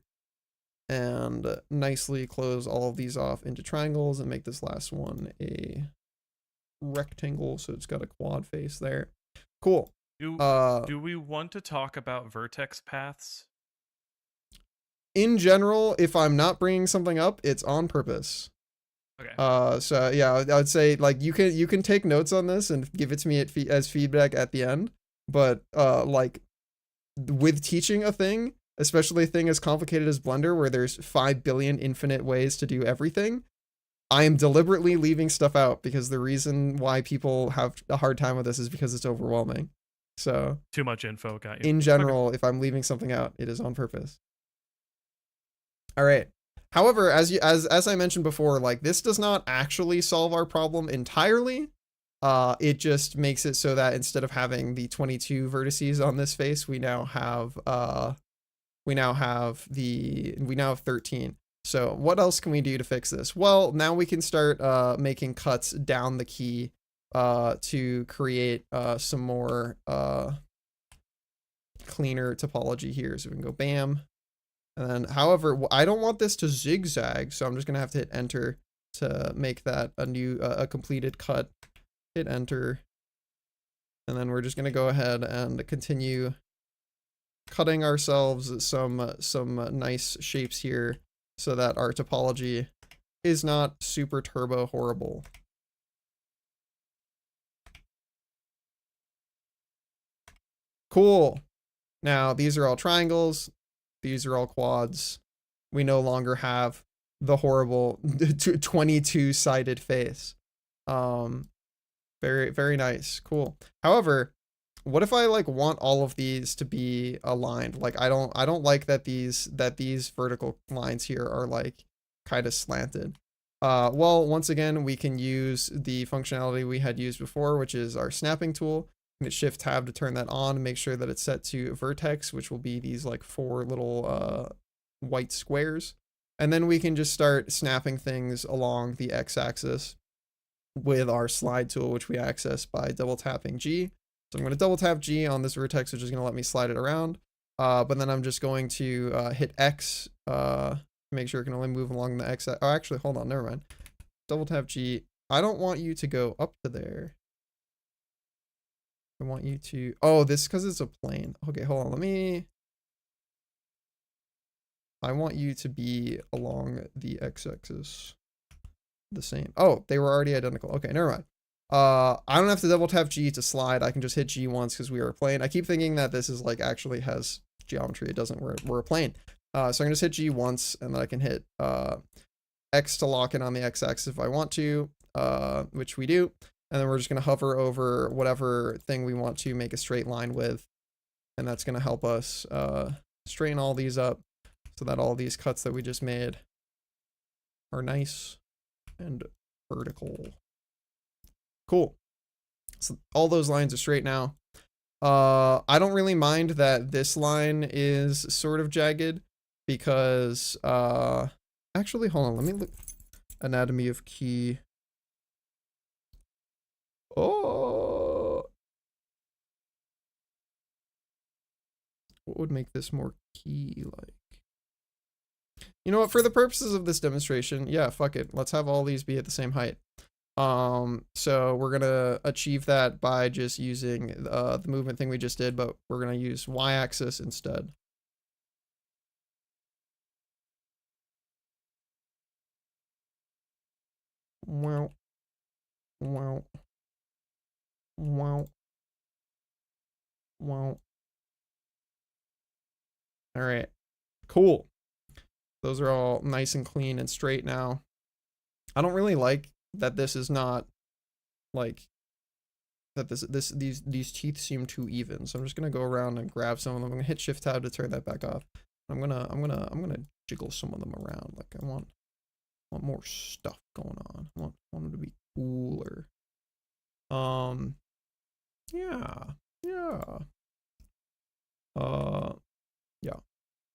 and nicely close all of these off into triangles and make this last one a rectangle, so it's got a quad face there. Cool. Do we want to talk about vertex paths? In general, if I'm not bringing something up, it's on purpose. Okay. So yeah, I would say like you can take notes on this and give it to me as feedback at the end. But like with teaching a thing, especially a thing as complicated as Blender, where there's 5 billion infinite ways to do everything, I am deliberately leaving stuff out because the reason why people have a hard time with this is because it's overwhelming. So Too much info, got you. in general, if I'm leaving something out, it is on purpose. All right. However, as I mentioned before, like this does not actually solve our problem entirely. It just makes it so that instead of having the 22 vertices on this face, we now have 13. So what else can we do to fix this? Well, now we can start making cuts down the key to create some more cleaner topology here. So we can go bam. And then, however, I don't want this to zigzag, so I'm just gonna have to hit enter to make that a new a completed cut. Hit enter, and then we're just gonna go ahead and continue cutting ourselves some nice shapes here, so that our topology is not super turbo horrible. Cool. Now these are all triangles. These are all quads. We no longer have the horrible 22-sided face. Very, very nice. Cool. However, what if I like want all of these to be aligned? Like I don't like that these vertical lines here are like kind of slanted. Well, once again, we can use the functionality we had used before, which is our snapping tool. And hit Shift Tab to turn that on and make sure that it's set to vertex, which will be these like 4 little white squares. And then we can just start snapping things along the x-axis with our slide tool, which we access by double tapping G. So I'm going to double tap G on this vertex, which is going to let me slide it around. But then I'm just going to hit X, make sure it can only move along the X. Oh, actually, hold on, never mind. Double tap G. I don't want you to go up to there. I want you to, oh, this because it's a plane. Okay, hold on, I want you to be along the x-axis the same. Oh, they were already identical. Okay, never mind. I don't have to double tap G to slide. I can just hit G once because we are a plane. I keep thinking that this is like actually has geometry. It doesn't. We're a plane. So I'm gonna just hit G once, and then I can hit X to lock in on the x-axis if I want to, which we do. And then we're just gonna hover over whatever thing we want to make a straight line with, and that's gonna help us straighten all these up so that all these cuts that we just made are nice and vertical. Cool. So all those lines are straight now. I don't really mind that this line is sort of jagged because actually hold on, let me look. Anatomy of key. Oh, what would make this more key like? You know what, for the purposes of this demonstration, yeah, fuck it, let's have all these be at the same height. So we're gonna achieve that by just using the movement thing we just did, but we're gonna use y-axis instead. Wow. Wow. Wow. Wow. All right, cool. Those are all nice and clean and straight now. I don't really like that this is not like that these teeth seem too even. So I'm just gonna go around and grab some of them. I'm gonna hit Shift Tab to turn that back off. I'm gonna jiggle some of them around. Like I want more stuff going on. I want them to be cooler. Yeah. Yeah. Yeah.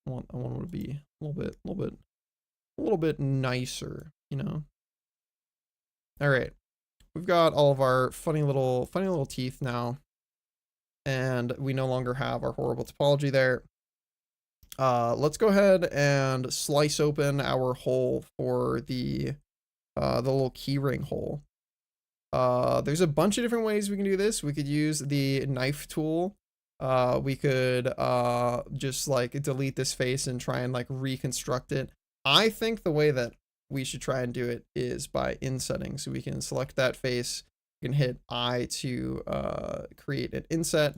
I want them to be a little bit nicer, you know. All right, we've got all of our funny little teeth now, and we no longer have our horrible topology there. Let's go ahead and slice open our hole for the little keyring hole. There's a bunch of different ways we can do this. We could use the knife tool. We could just like delete this face and try and like reconstruct it. I think the way that we should try and do it is by insetting. So we can select that face, we can hit I to create an inset,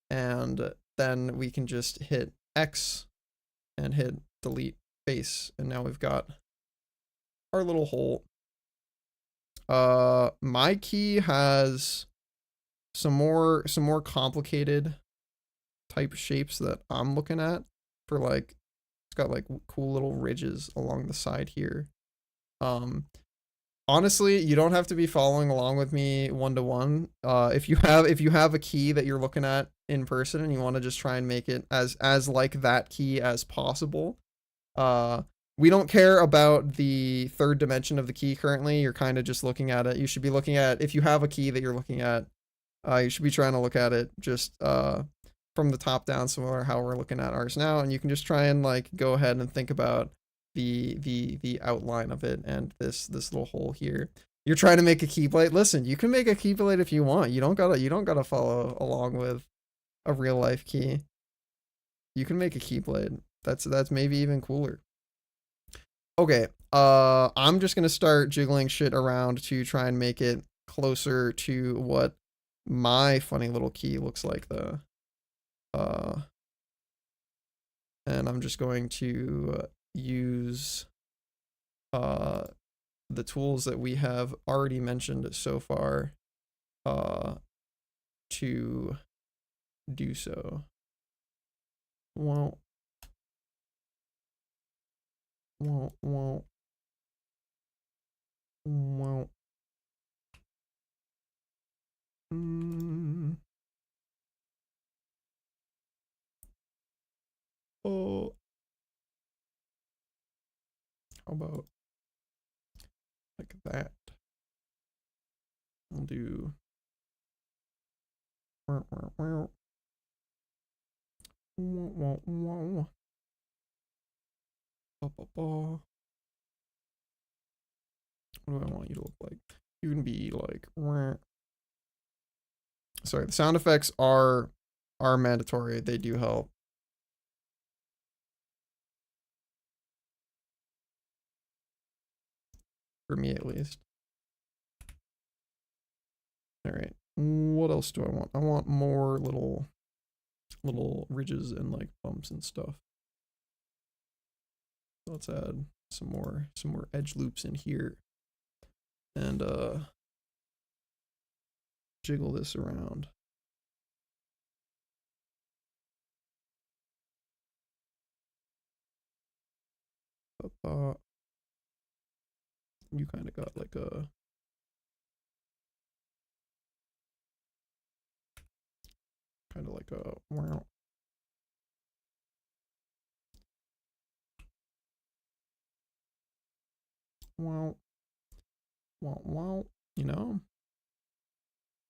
and then we can just hit X and hit delete face, and now we've got our little hole. My key has some more complicated type shapes that I'm looking at for like, it's got like cool little ridges along the side here. Honestly, you don't have to be following along with me one-to-one. If you have a key that you're looking at in person and you want to just try and make it as like that key as possible, we don't care about the third dimension of the key currently. You're kind of just looking at it. You should be looking at, if you have a key that you're looking at, you should be trying to look at it just from the top down, similar to how we're looking at ours now, and you can just try and like go ahead and think about the outline of it and this little hole here. You're trying to make a keyblade. Listen, you can make a keyblade if you want. You don't gotta follow along with a real life key. You can make a keyblade. That's maybe even cooler. Okay, I'm just gonna start jiggling shit around to try and make it closer to what my funny little key looks like, though. And I'm just going to use the tools that we have already mentioned so far to do so. Well, Wow. Mm. Oh. How about like that? I'll do. Wow, wow, wow. Wow, wow, wow. Ba, ba, ba. What do I want you to look like? You can be like. Sorry, the sound effects are mandatory. They do help. For me at least. All right. What else do I want? I want more little ridges and like bumps and stuff. Let's add some more edge loops in here. And jiggle this around. You kind of got like a wow. Wow. Wow, wow. You know?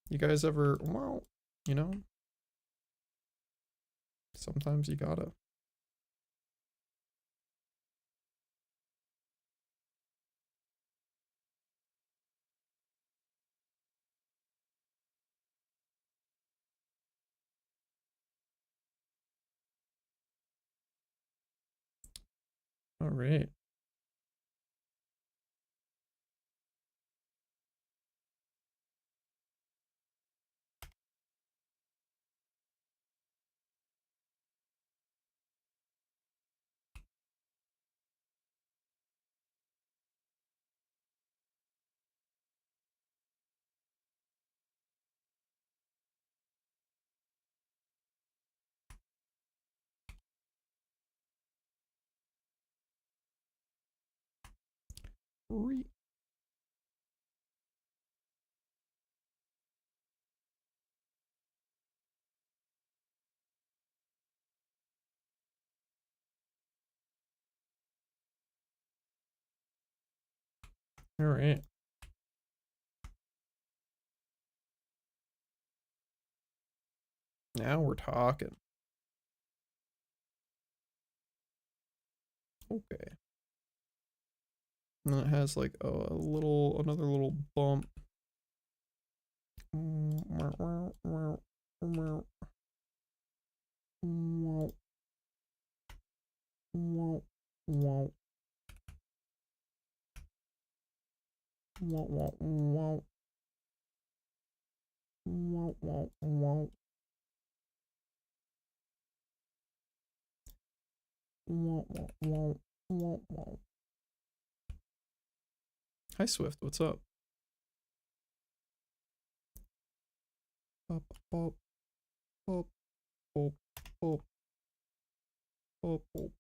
You guys ever wow, you know? Sometimes you gotta. All right. All right. Now we're talking. Okay. And then it has like another little bump. Hi Swift, what's up? Pop, pop, pop, pop, pop, pop, pop.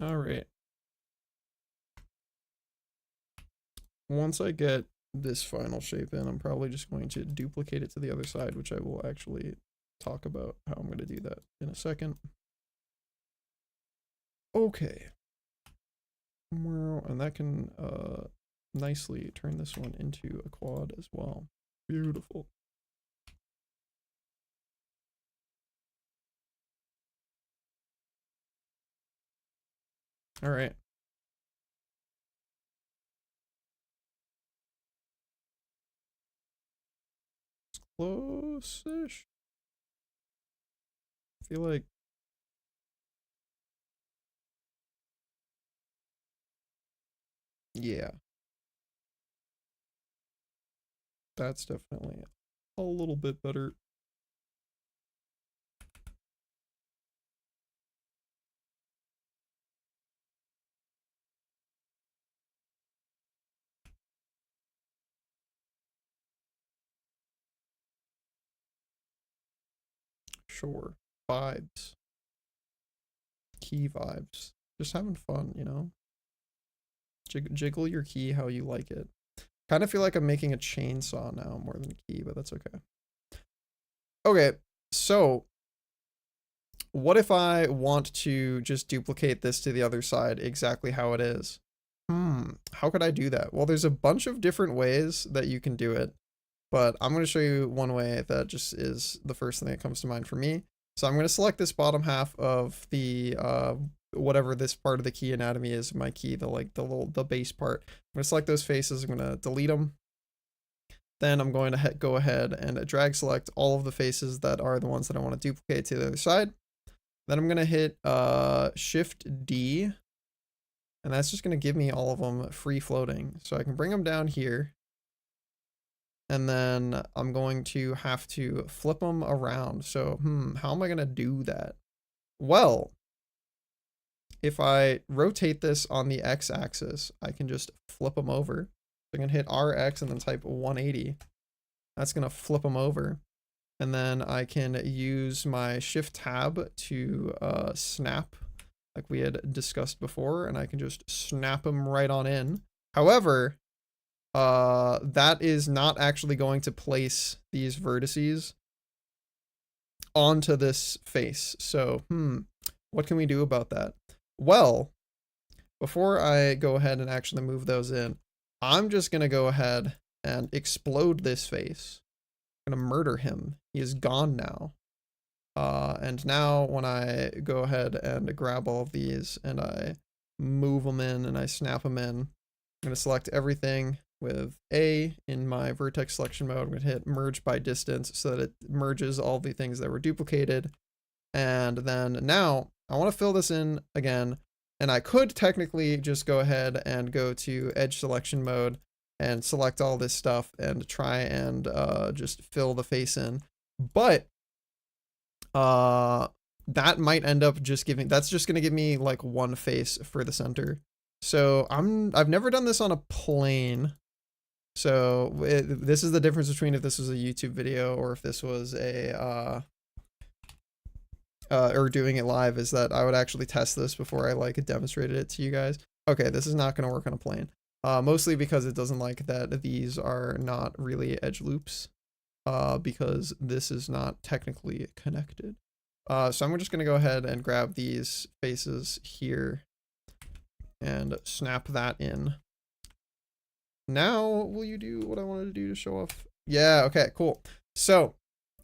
All right. Once I get this final shape in, I'm probably just going to duplicate it to the other side, which I will actually talk about how I'm going to do that in a second. Okay. And that can nicely turn this one into a quad as well. Beautiful. All right. Close-ish. I feel like yeah. That's definitely a little bit better. Sure. Vibes. Key vibes. Just having fun, you know? Jiggle your key how you like it. Kind of feel like I'm making a chainsaw now more than key, but that's okay. Okay, so what if I want to just duplicate this to the other side exactly how it is? How could I do that? Well, there's a bunch of different ways that you can do it, but I'm going to show you one way that just is the first thing that comes to mind for me. So I'm going to select this bottom half of the whatever this part of the key anatomy is, my key, the base part. I'm going to select those faces. I'm going to delete them. Then I'm going to go ahead and drag select all of the faces that are the ones that I want to duplicate to the other side. Then I'm going to hit Shift D, and that's just going to give me all of them free floating. So I can bring them down here. And then I'm going to have to flip them around. So, how am I going to do that? Well, if I rotate this on the x-axis, I can just flip them over. So I can hit RX and then type 180. That's going to flip them over. And then I can use my Shift Tab to snap, like we had discussed before, and I can just snap them right on in. However, that is not actually going to place these vertices onto this face. So, what can we do about that? Well, before I go ahead and actually move those in, I'm just going to go ahead and explode this face. I'm going to murder him. He is gone now. And now when I go ahead and grab all of these and I move them in and I snap them in, I'm going to select everything with A in my vertex selection mode. I'm going to hit merge by distance so that it merges all the things that were duplicated. And then now I want to fill this in again. And I could technically just go ahead and go to edge selection mode and select all this stuff and try and just fill the face in. But that might end up just giving, that's just going to give me like one face for the center. So I've never done this on a plane. So this is the difference between if this was a YouTube video or if this was a or doing it live, is that I would actually test this before I like demonstrated it to you guys. Okay, this is not going to work on a plane. Mostly because it doesn't like that these are not really edge loops, because this is not technically connected. So I'm just going to go ahead and grab these faces here and snap that in. Now, will you do what I wanted to do to show off? Yeah, okay, cool. So,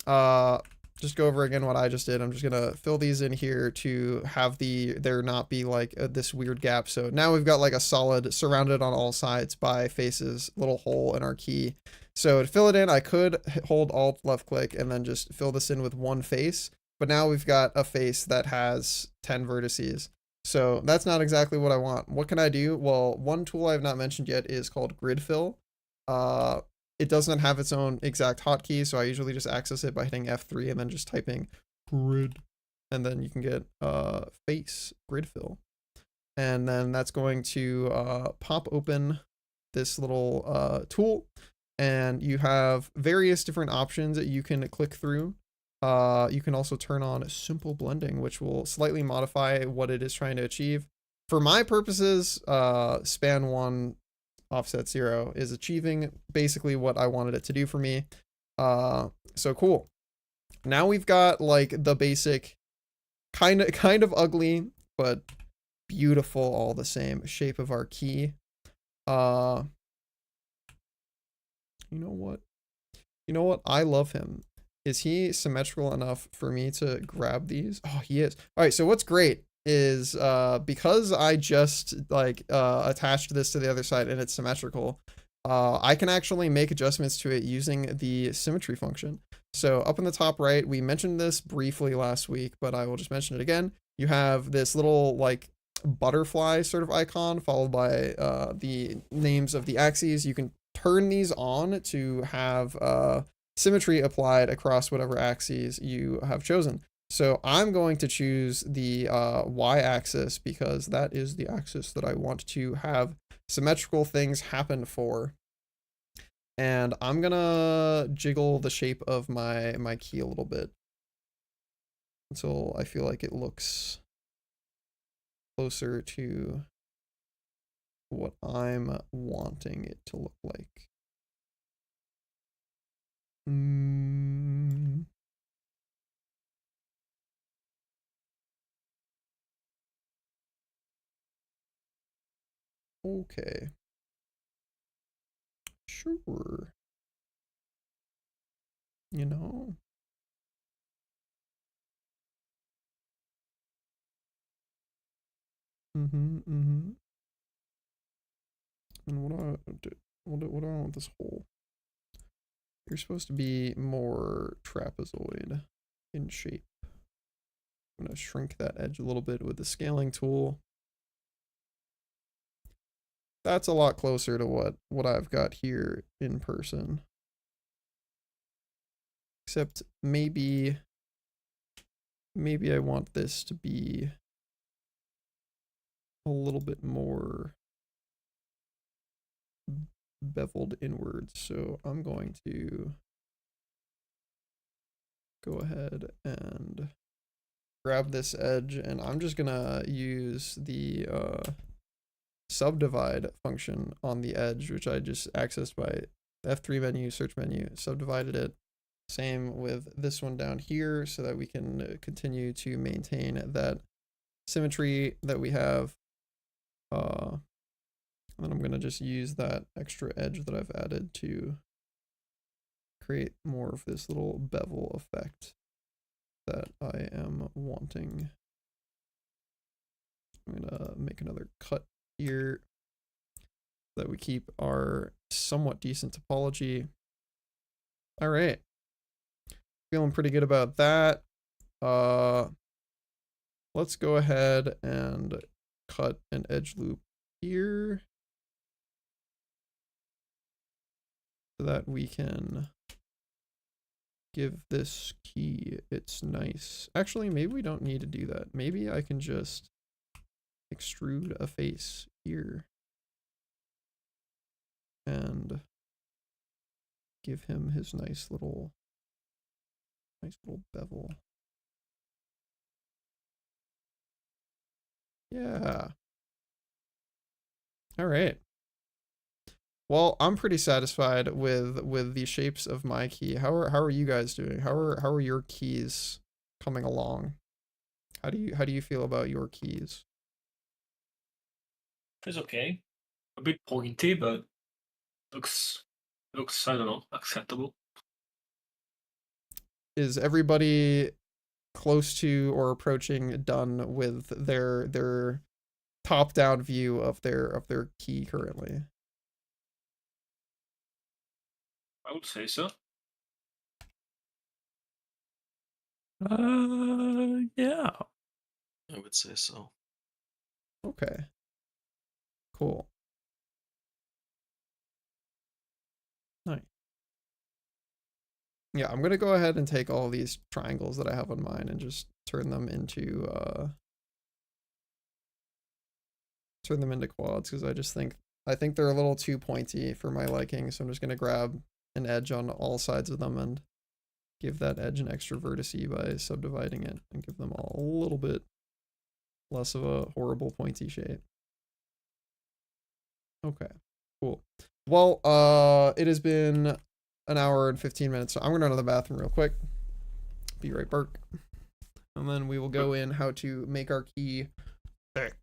just go over again what I just did. I'm just gonna fill these in here to have there not be like this weird gap. So now we've got like a solid surrounded on all sides by faces, little hole in our key. So to fill it in, I could hold Alt left click and then just fill this in with one face. But now we've got a face that has 10 vertices. So that's not exactly what I want. What can I do? Well, one tool I have not mentioned yet is called Grid Fill. It doesn't have its own exact hotkey, so I usually just access it by hitting F3 and then just typing grid. And then you can get face Grid Fill. And then that's going to pop open this little tool. And you have various different options that you can click through. You can also turn on simple blending, which will slightly modify what it is trying to achieve. For my purposes, span 1 offset 0 is achieving basically what I wanted it to do for me. So cool. Now we've got like the basic kind of ugly but beautiful all the same shape of our key. You know what? I love him. Is he symmetrical enough for me to grab these? Oh, he is. All right, so what's great is because I just like attached this to the other side and it's symmetrical, I can actually make adjustments to it using the symmetry function. So up in the top right, we mentioned this briefly last week, but I will just mention it again. You have this little like butterfly sort of icon followed by the names of the axes. You can turn these on to have symmetry applied across whatever axes you have chosen. So I'm going to choose the y-axis because that is the axis that I want to have symmetrical things happen for. And I'm gonna jiggle the shape of my key a little bit. until I feel like it looks closer to what I'm wanting it to look like. Okay. Sure. You know. And what do I do? What do I want with this hole? You're supposed to be more trapezoid in shape. I'm gonna shrink that edge a little bit with the scaling tool. That's a lot closer to what I've got here in person. Except maybe I want this to be a little bit more beveled inwards. So I'm going to go ahead and grab this edge, and I'm just gonna use the subdivide function on the edge, which I just accessed by F3 menu, search menu, subdivided it. Same with this one down here, so that we can continue to maintain that symmetry that we have. And then I'm gonna just use that extra edge that I've added to create more of this little bevel effect that I am wanting. I'm gonna make another cut here so that we keep our somewhat decent topology. All right. Feeling pretty good about that. Let's go ahead and cut an edge loop here so that we can give this key its nice. Actually, maybe we don't need to do that. Maybe I can just extrude a face here and give him his nice little bevel. Yeah. All right. Well, I'm pretty satisfied with the shapes of my key. How are you guys doing? How are your keys coming along? How do you feel about your keys? It's okay. A bit pointy, but looks I don't know, acceptable. Is everybody close to or approaching done with their top-down view of their key currently? I would say so. Yeah. I would say so. Okay. Cool. Nice. Yeah, I'm gonna go ahead and take all these triangles that I have on mine and just turn them into quads, because I think they're a little too pointy for my liking, so I'm just gonna grab an edge on all sides of them and give that edge an extra vertice by subdividing it and give them all a little bit less of a horrible pointy shape. Okay, cool. Well, it has been an hour and 15 minutes, so I'm gonna run to the bathroom real quick. Be right back. And then we will go in how to make our key thick.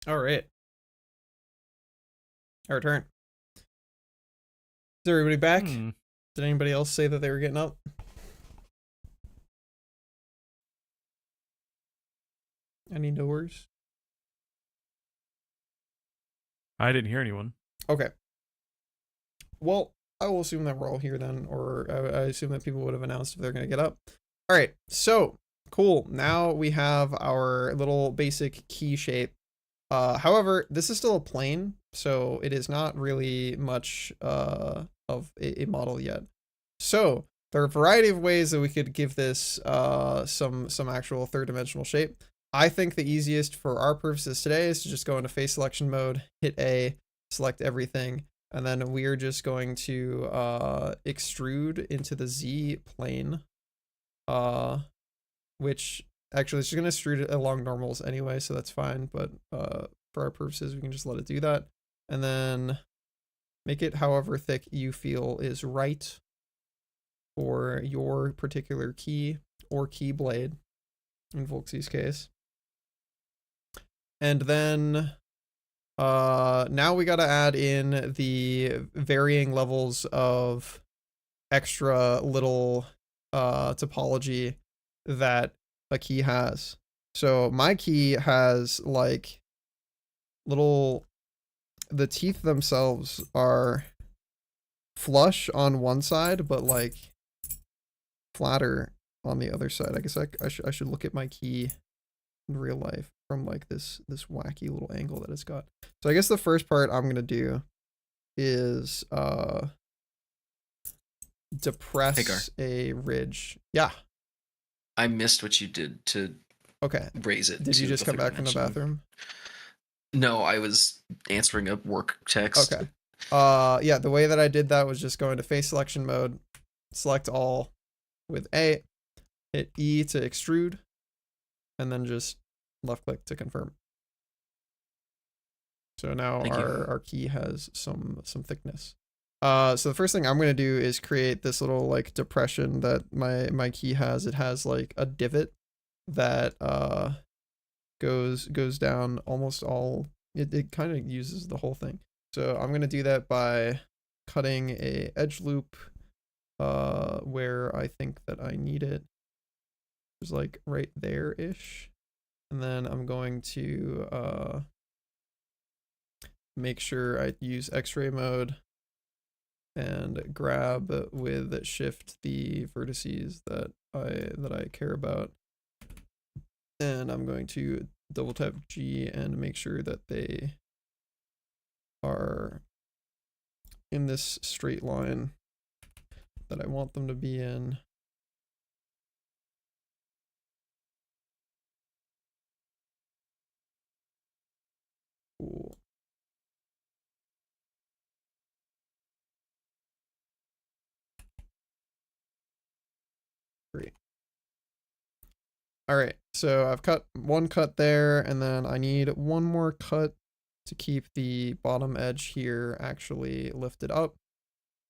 All right. Our turn. Is everybody back? Hmm. Did anybody else say that they were getting up? Any doors? I didn't hear anyone. Okay. Well, I will assume that we're all here then, or I assume that people would have announced if they're going to get up. All right. So, cool. Now we have our little basic key shape. However, this is still a plane, so it is not really much of a model yet. So there are a variety of ways that we could give this some actual third-dimensional shape. I think the easiest for our purposes today is to just go into face selection mode, hit A, select everything, and then we are just going to extrude into the Z plane, which actually it's just going to extrude it along normals anyway, so that's fine, but for our purposes we can just let it do that, and then make it however thick you feel is right for your particular key or key blade in Volksy's case. And then now we got to add in the varying levels of extra little topology that a key has. So my key has like little, the teeth themselves are flush on one side, but like flatter on the other side. I guess I should look at my key in real life from like this wacky little angle that it's got. So I guess the first part I'm gonna do is depress a ridge. Yeah. I missed what you did to Okay. raise it. Did you to just the come third back from the dimension. bathroom? No, I was answering a work text. Okay. Yeah, the way that I did that was just go into face selection mode, select all with A, hit E to extrude, and then just left click to confirm. So now Thank you. our key has some thickness. So the first thing I'm gonna do is create this little like depression that my key has. It has like a divot that goes down almost all. It kind of uses the whole thing. So I'm gonna do that by cutting a edge loop where I think that I need it. It's like right there ish, and then I'm going to make sure I use X-ray mode and grab with shift the vertices that I care about, and I'm going to double tap G and make sure that they are in this straight line that I want them to be in. Cool. Great. All right, so I've cut one cut there, and then I need one more cut to keep the bottom edge here actually lifted up.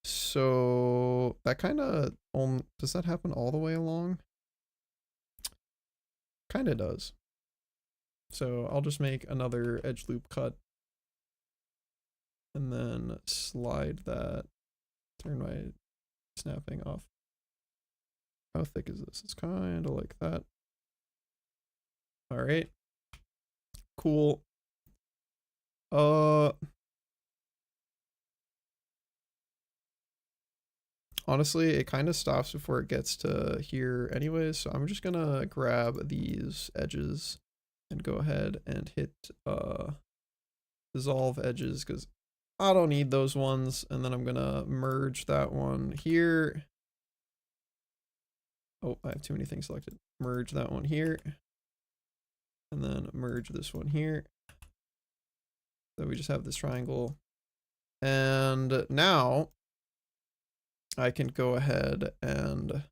So that kind of, does that happen all the way along? Kind of does. So I'll just make another edge loop cut and then slide that, turn my snapping off. How thick is this? It's kind of like that. All right. Cool. Honestly, it kind of stops before it gets to here anyways, so I'm just gonna grab these edges and go ahead and hit dissolve edges because I don't need those ones, and then I'm gonna merge that one here. Oh, I have too many things selected. Merge that one here, and then merge this one here. So we just have this triangle, and now I can go ahead and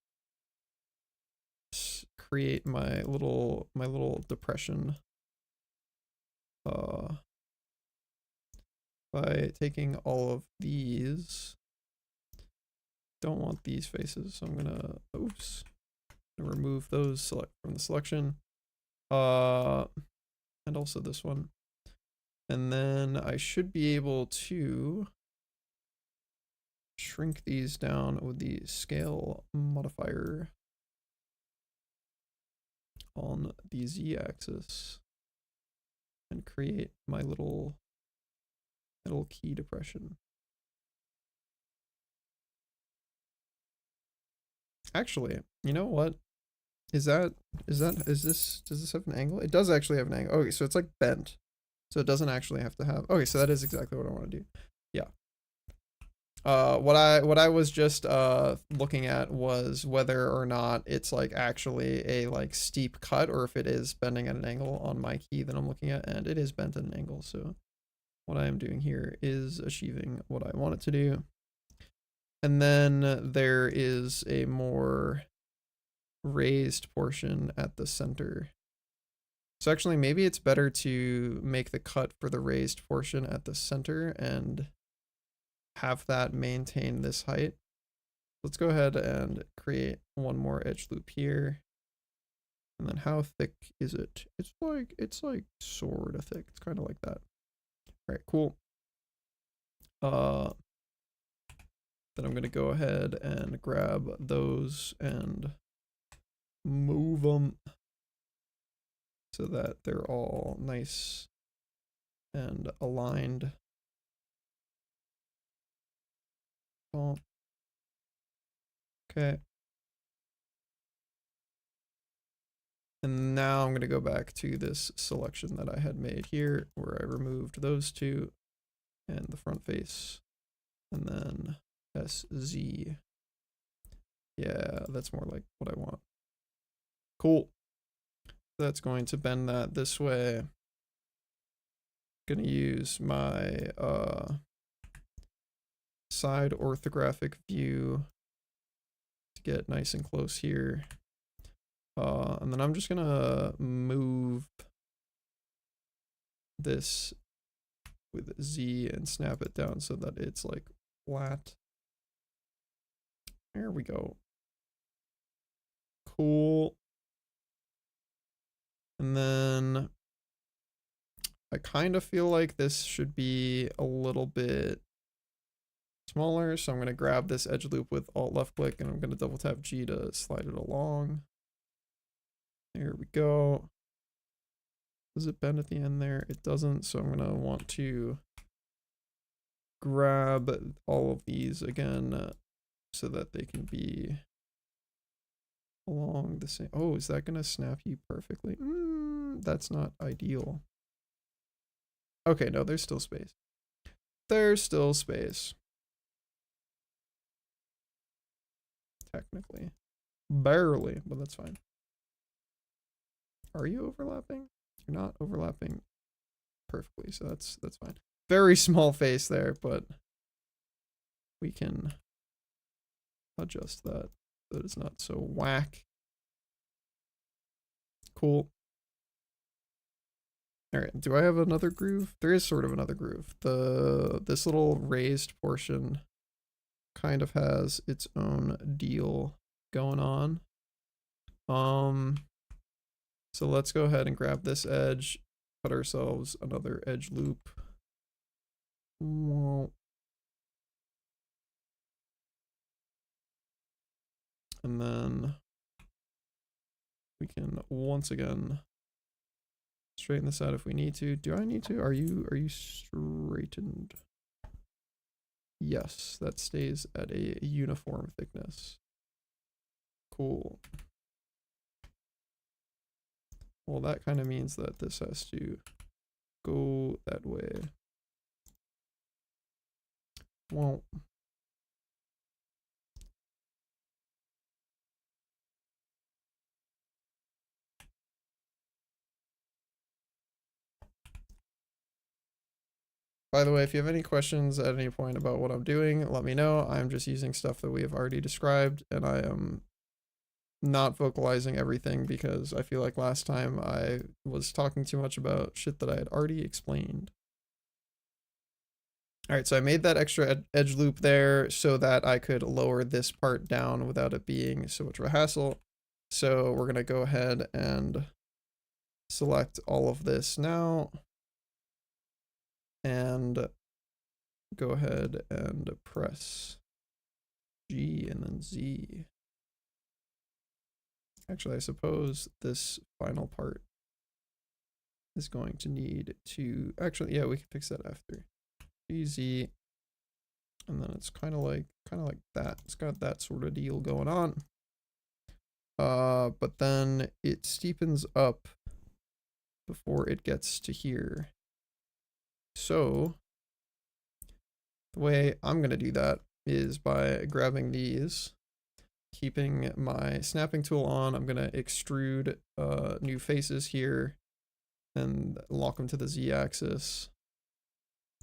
create my little depression by taking all of these. Don't want these faces, so I'm gonna remove those from the selection, and also this one. And then I should be able to shrink these down with the scale modifier on the z-axis and create my little key depression. Actually, you know what? Does this have an angle? It does actually have an angle. Okay, so it's like bent. So it doesn't actually have to have. Okay, so that is exactly what I want to do. Yeah. What I was just looking at was whether or not it's like actually a like steep cut, or if it is bending at an angle on my key that I'm looking at, and it is bent at an angle. So what I am doing here is achieving what I want it to do. And then there is a more raised portion at the center. So actually maybe it's better to make the cut for the raised portion at the center and have that maintain this height. Let's go ahead and create one more edge loop here. And then how thick is it? It's like sort of thick. It's kind of like that. All right, cool. Then I'm going to go ahead and grab those and move them so that they're all nice and aligned. Oh. Okay. And now I'm going to go back to this selection that I had made here where I removed those two and the front face, and then SZ. Yeah, that's more like what I want. Cool. That's going to bend that this way. Gonna use my side orthographic view to get nice and close here. And then I'm just gonna move this with Z and snap it down so that it's like flat. There we go. Cool. And then I kind of feel like this should be a little bit smaller, so I'm going to grab this edge loop with Alt left click and I'm going to double tap G to slide it along. There we go. Does it bend at the end there? It doesn't, so I'm going to want to grab all of these again so that they can be along the same. Oh, is that going to snap you perfectly? That's not ideal. Okay, no, there's still space. There's still space. Technically. Barely, but that's fine. Are you overlapping? You're not overlapping perfectly, so that's fine. Very small face there, but we can adjust that so that it's not so whack. Cool. All right, do I have another groove? There is sort of another groove. This little raised portion kind of has its own deal going on. So let's go ahead and grab this edge, cut ourselves another edge loop. And then we can once again straighten this out if we need to. Do I need to? Are you straightened? Yes, that stays at a uniform thickness. Cool. Well, that kind of means that this has to go that way. Well, by the way, if you have any questions at any point about what I'm doing, let me know. I'm just using stuff that we have already described, and I am not vocalizing everything because I feel like last time I was talking too much about shit that I had already explained. All right, so I made that extra edge loop there so that I could lower this part down without it being so much of a hassle. So we're gonna go ahead and select all of this now. and go ahead and press G and then Z. Actually, I suppose this final part is going to need to, actually, yeah, we can fix that after. G, Z, and then it's kind of like that. It's got that sort of deal going on. But then it steepens up before it gets to here. So the way I'm going to do that is by grabbing these, keeping my snapping tool on. I'm going to extrude new faces here and lock them to the Z axis.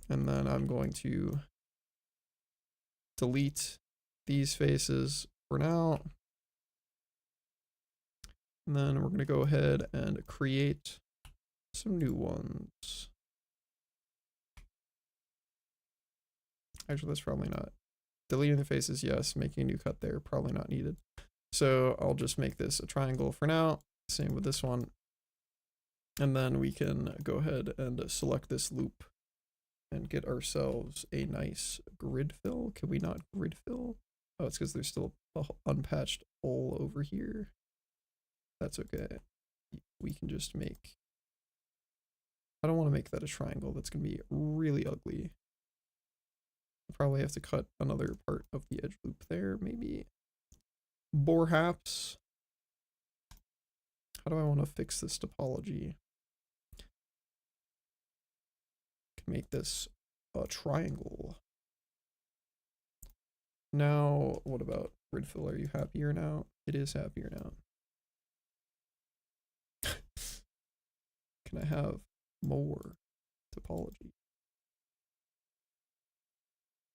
And then I'm going to delete these faces for now. And then we're going to go ahead and create some new ones. Actually, that's probably not. Deleting the faces, yes. Making a new cut there, probably not needed. So I'll just make this a triangle for now. Same with this one. And then we can go ahead and select this loop and get ourselves a nice grid fill. Can we not grid fill? Oh, it's because there's still a unpatched hole over here. That's okay. We can just make... I don't want to make that a triangle. That's going to be really ugly. I'll probably have to cut another part of the edge loop there, maybe. Perhaps. How do I want to fix this topology? Can make this a triangle. Now, what about grid fill? Are you happier now? It is happier now. Can I have more topology?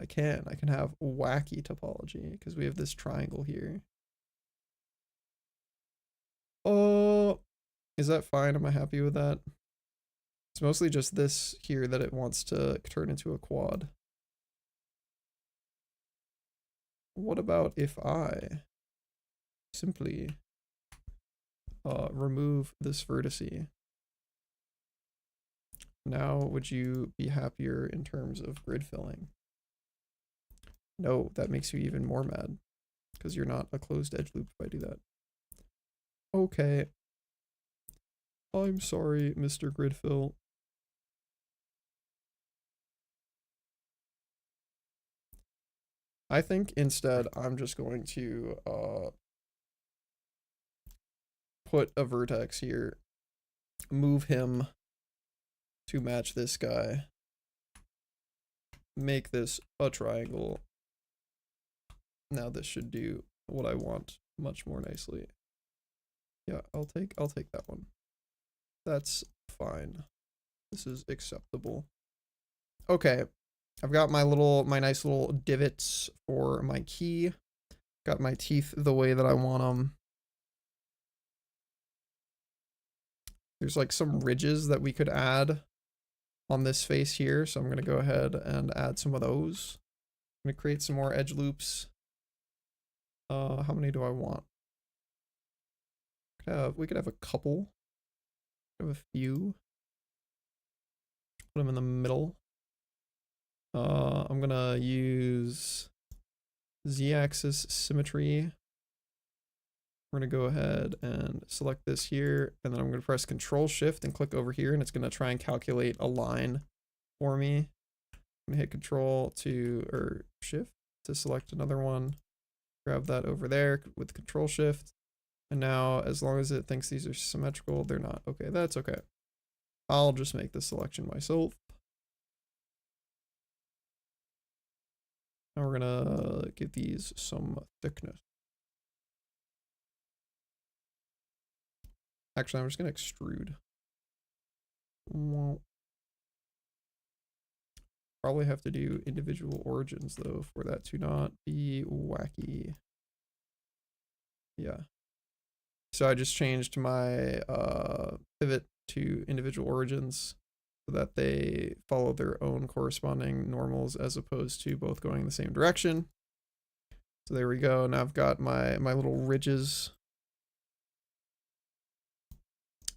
I can have wacky topology because we have this triangle here. Oh, is that fine? Am I happy with that? It's mostly just this here that it wants to turn into a quad. What about if I simply remove this vertice? Now, would you be happier in terms of grid filling? No, that makes you even more mad because you're not a closed edge loop if I do that. Okay. I'm sorry, Mr. Gridfill. I think instead I'm just going to put a vertex here, move him to match this guy, make this a triangle. Now this should do what I want much more nicely. Yeah, I'll take that one. That's fine. This is acceptable. Okay. I've got my nice little divots for my key. Got my teeth the way that I want them. There's like some ridges that we could add on this face here, so I'm going to go ahead and add some of those. I'm going to create some more edge loops. How many do I want? We could have a couple. Have a few. Put them in the middle. I'm gonna use Z-axis symmetry. We're gonna go ahead and select this here, and then I'm gonna press Control Shift and click over here, and it's gonna try and calculate a line for me. I'm gonna hit Control or Shift to select another one. Grab that over there with Control Shift. And now, as long as it thinks these are symmetrical, they're not. Okay, that's okay. I'll just make the selection myself. Now we're gonna give these some thickness. Actually, I'm just gonna extrude. Probably have to do individual origins though for that to not be wacky. Yeah. So I just changed my pivot to individual origins so that they follow their own corresponding normals as opposed to both going in the same direction. So there we go. Now I've got my little ridges.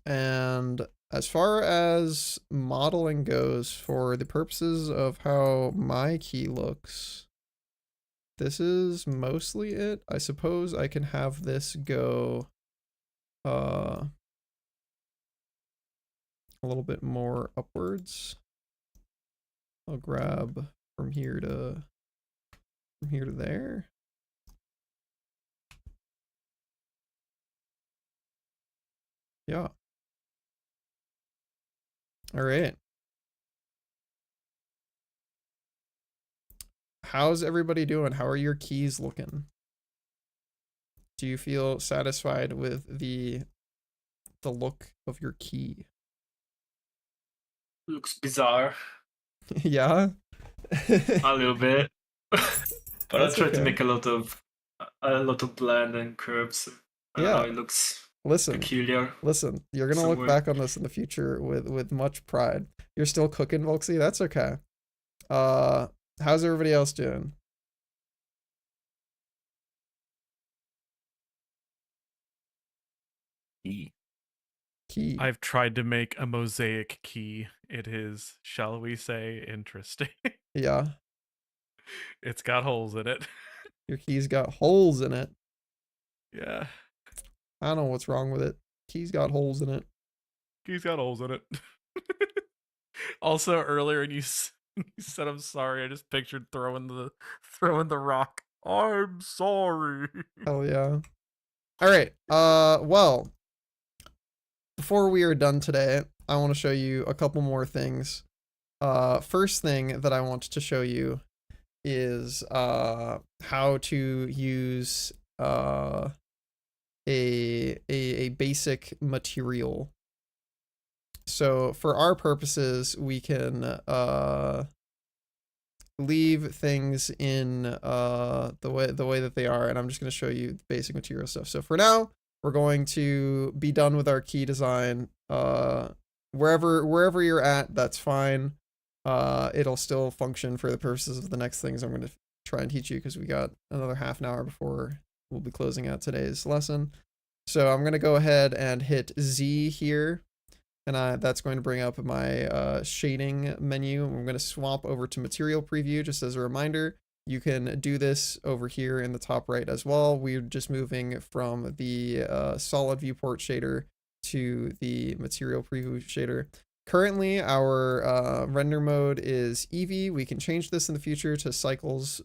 And as far as modeling goes, for the purposes of how my key looks, this is mostly it. I suppose I can have this go a little bit more upwards. I'll grab from here to there. Yeah. All right. How's everybody doing? How are your keys looking? Do you feel satisfied with the look of your key? Looks bizarre Yeah. a little bit, but I That's try to okay. make a lot of blend and curves. I don't Yeah. know, it looks Listen, peculiar. you're gonna look somewhere. back on this in the future with much pride. You're still cooking, Volksy? That's okay. How's everybody else doing? Key. I've tried to make a mosaic key. It is, shall we say, interesting. Yeah. It's got holes in it. Your key's got holes in it. Yeah. I don't know what's wrong with it. Key's got holes in it. Key's got holes in it. Also, earlier when you said I'm sorry, I just pictured throwing the rock. I'm sorry. Hell yeah. All right. Well, before we are done today, I want to show you a couple more things. First thing that I want to show you is how to use a basic material. So for our purposes, we can leave things in the way that they are, and I'm just going to show you the basic material stuff. So for now, we're going to be done with our key design. Wherever you're at, that's fine. It'll still function for the purposes of the next things I'm going to try and teach you, because we got another half an hour before we'll be closing out today's lesson. So I'm going to go ahead and hit Z here, and that's going to bring up my shading menu. I'm going to swap over to material preview just as a reminder. You can do this over here in the top right as well. We're just moving from the solid viewport shader to the material preview shader. Currently, our render mode is Eevee. We can change this in the future to cycles.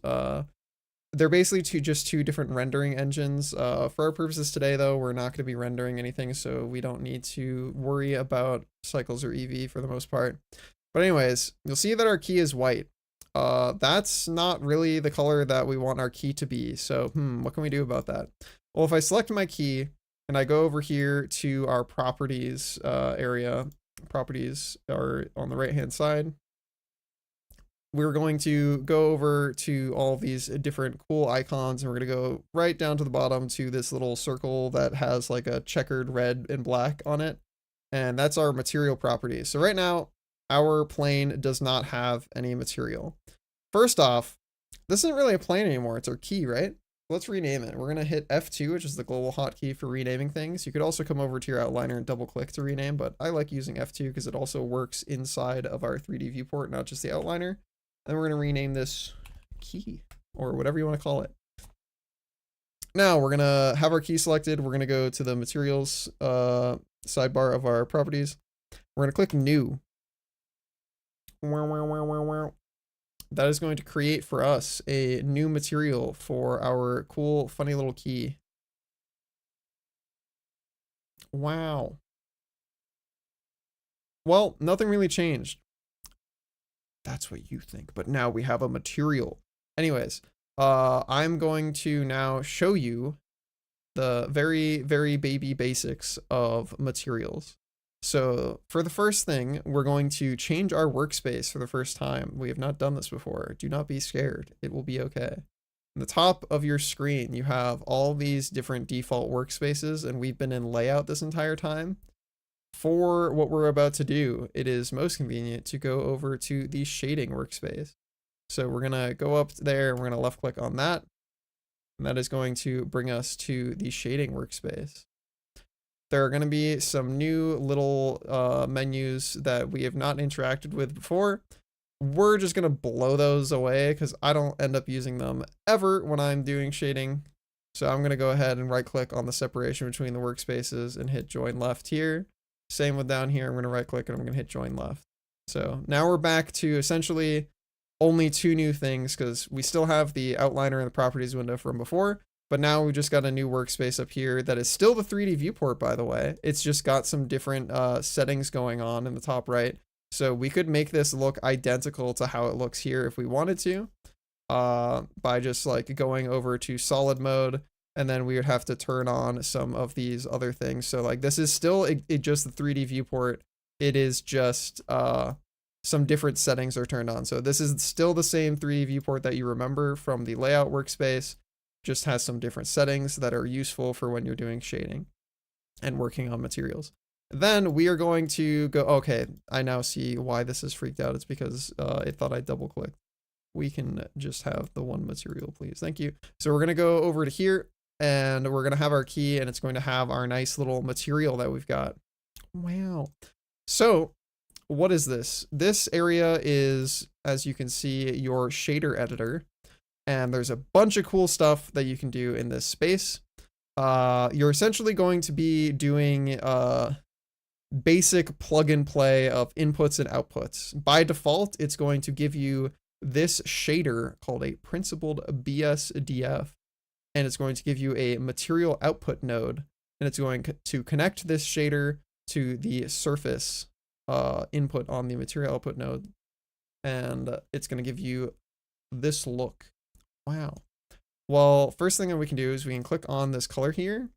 They're basically just two different rendering engines. For our purposes today, though, we're not going to be rendering anything, so we don't need to worry about cycles or Eevee for the most part. But anyways, you'll see that our key is white. That's not really the color that we want our key to be. So, what can we do about that? Well, if I select my key and I go over here to our properties area, properties are on the right-hand side. We're going to go over to all of these different cool icons, and we're going to go right down to the bottom to this little circle that has like a checkered red and black on it. And that's our material properties. So right now, our plane does not have any material. First off, this isn't really a plane anymore. It's our key, right? Let's rename it. We're going to hit F2, which is the global hotkey for renaming things. You could also come over to your outliner and double click to rename, but I like using F2 because it also works inside of our 3D viewport, not just the outliner. And we're going to rename this key, or whatever you want to call it. Now we're going to have our key selected. We're going to go to the materials sidebar of our properties. We're going to click new. That is going to create for us a new material for our cool, funny little key. Wow. Well, nothing really changed. That's what you think, but now we have a material. Anyways, I'm going to now show you the very, very baby basics of materials. So for the first thing, we're going to change our workspace for the first time. We have not done this before. Do not be scared. It will be okay. In the top of your screen, you have all these different default workspaces, and we've been in layout this entire time. For what we're about to do, it is most convenient to go over to the shading workspace. So we're going to go up there, and we're going to left click on that. And that is going to bring us to the shading workspace. there are going to be some new little menus that we have not interacted with before. We're just going to blow those away because I don't end up using them ever when I'm doing shading. So I'm going to go ahead and right click on the separation between the workspaces and hit join left here. Same with down here. I'm going to right click and I'm going to hit join left. So now we're back to essentially only two new things because we still have the outliner and the properties window from before. But now we just got a new workspace up here that is still the 3D viewport, by the way. It's just got some different settings going on in the top right. So we could make this look identical to how it looks here if we wanted to, by just like going over to solid mode, and then we would have to turn on some of these other things. So like this is still just the 3D viewport. It is just some different settings are turned on. So this is still the same 3D viewport that you remember from the layout workspace, just has some different settings that are useful for when you're doing shading and working on materials. Then we are going to go, okay, I now see why this is freaked out. It's because it thought I double clicked. We can just have the one material, please. Thank you. So we're going to go over to here and we're going to have our key and it's going to have our nice little material that we've got. Wow. So what is this? This area is, as you can see, your shader editor. And there's a bunch of cool stuff that you can do in this space. You're essentially going to be doing basic plug and play of inputs and outputs. By default, it's going to give you this shader called a principled BSDF, and it's going to give you a material output node, and it's going to connect this shader to the surface input on the material output node, and it's going to give you this look. Wow. Well, first thing that we can do is we can click on this color here,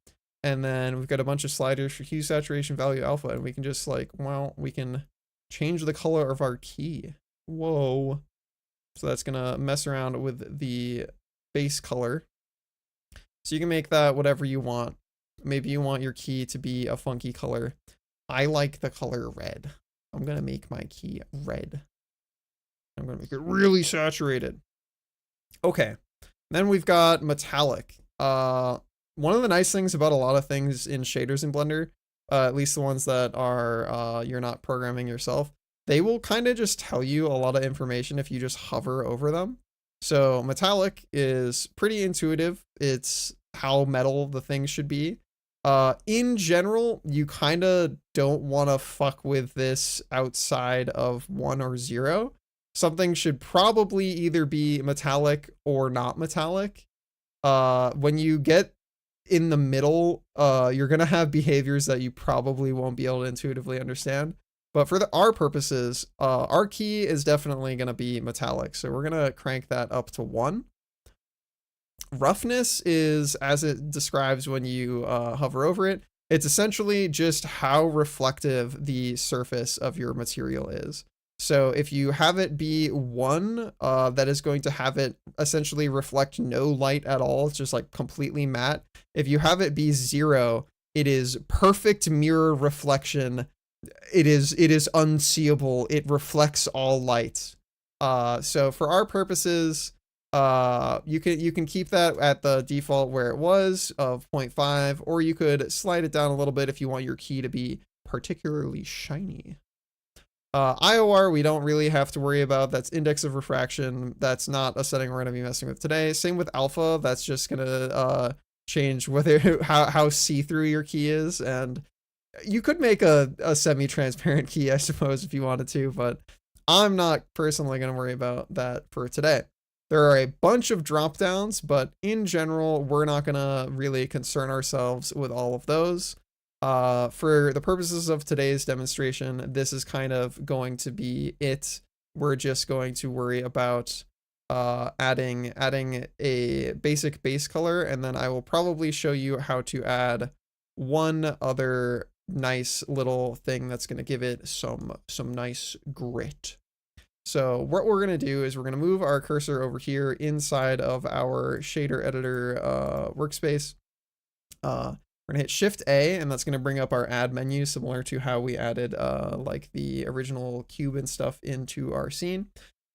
and then we've got a bunch of sliders for hue, saturation, value, alpha, and we can just like, well, we can change the color of our key. Whoa. So that's gonna mess around with the base color. So you can make that whatever you want. Maybe you want your key to be a funky color. I like the color red. I'm gonna make my key red. I'm gonna make it really saturated. Okay. Then we've got metallic. One of the nice things about a lot of things in shaders in Blender, at least the ones that are you're not programming yourself, they will kind of just tell you a lot of information if you just hover over them. So metallic is pretty intuitive. It's how metal the thing should be. In general, you kind of don't want to fuck with this outside of 1 or 0. Something should probably either be metallic or not metallic. When you get in the middle, you're going to have behaviors that you probably won't be able to intuitively understand. But for our purposes, our key is definitely going to be metallic. So we're going to crank that up to 1. Roughness is, as it describes when you hover over it, it's essentially just how reflective the surface of your material is. So if you have it be 1, that is going to have it essentially reflect no light at all. It's just like completely matte. If you have it be 0, it is perfect mirror reflection. It is unseeable. It reflects all light. So for our purposes, you can keep that at the default where it was of 0.5, or you could slide it down a little bit if you want your key to be particularly shiny. IOR, we don't really have to worry about. That's index of refraction. That's not a setting we're going to be messing with today. Same with alpha. That's just going to change whether how see-through your key is. And you could make a semi-transparent key, I suppose, if you wanted to, but I'm not personally going to worry about that for today. There are a bunch of drop downs, but in general, we're not going to really concern ourselves with all of those. For the purposes of today's demonstration, this is kind of going to be it. We're just going to worry about adding a basic base color, and then I will probably show you how to add one other nice little thing that's going to give it some nice grit. So what we're going to do is we're going to move our cursor over here inside of our shader editor workspace. We're gonna hit Shift A, and that's gonna bring up our add menu, similar to how we added like the original cube and stuff into our scene.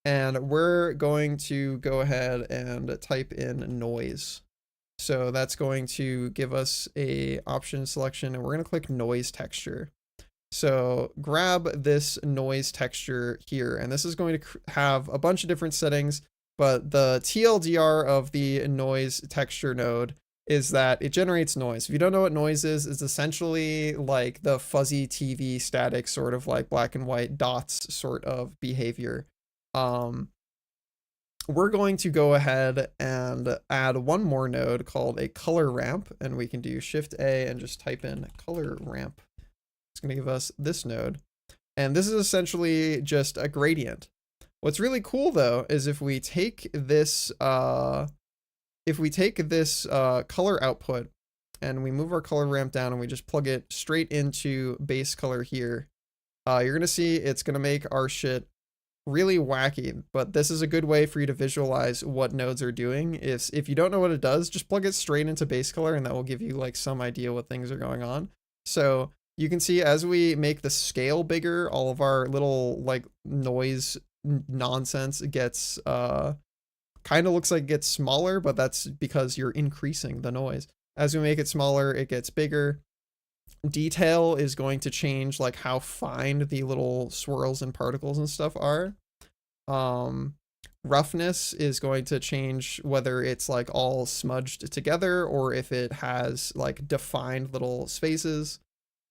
And we're going to go ahead and type in noise. So that's going to give us a option selection, and we're going to click noise texture. So grab this noise texture here, and this is going to have a bunch of different settings, but the TLDR of the noise texture node is that it generates noise. If you don't know what noise is, it's essentially like the fuzzy TV static sort of like black and white dots sort of behavior. We're going to go ahead and add one more node called a color ramp, and we can do Shift A and just type in color ramp. It's going to give us this node, and this is essentially just a gradient. What's really cool though is if we take this color output and we move our color ramp down and we just plug it straight into base color here, you're going to see it's going to make our shit really wacky. But this is a good way for you to visualize what nodes are doing. If you don't know what it does, just plug it straight into base color and that will give you like some idea what things are going on. So you can see as we make the scale bigger, all of our little like noise nonsense gets kind of looks like it gets smaller, but that's because you're increasing the noise. As we make it smaller, it gets bigger. Detail is going to change like how fine the little swirls and particles and stuff are. Roughness is going to change whether it's like all smudged together or if it has like defined little spaces.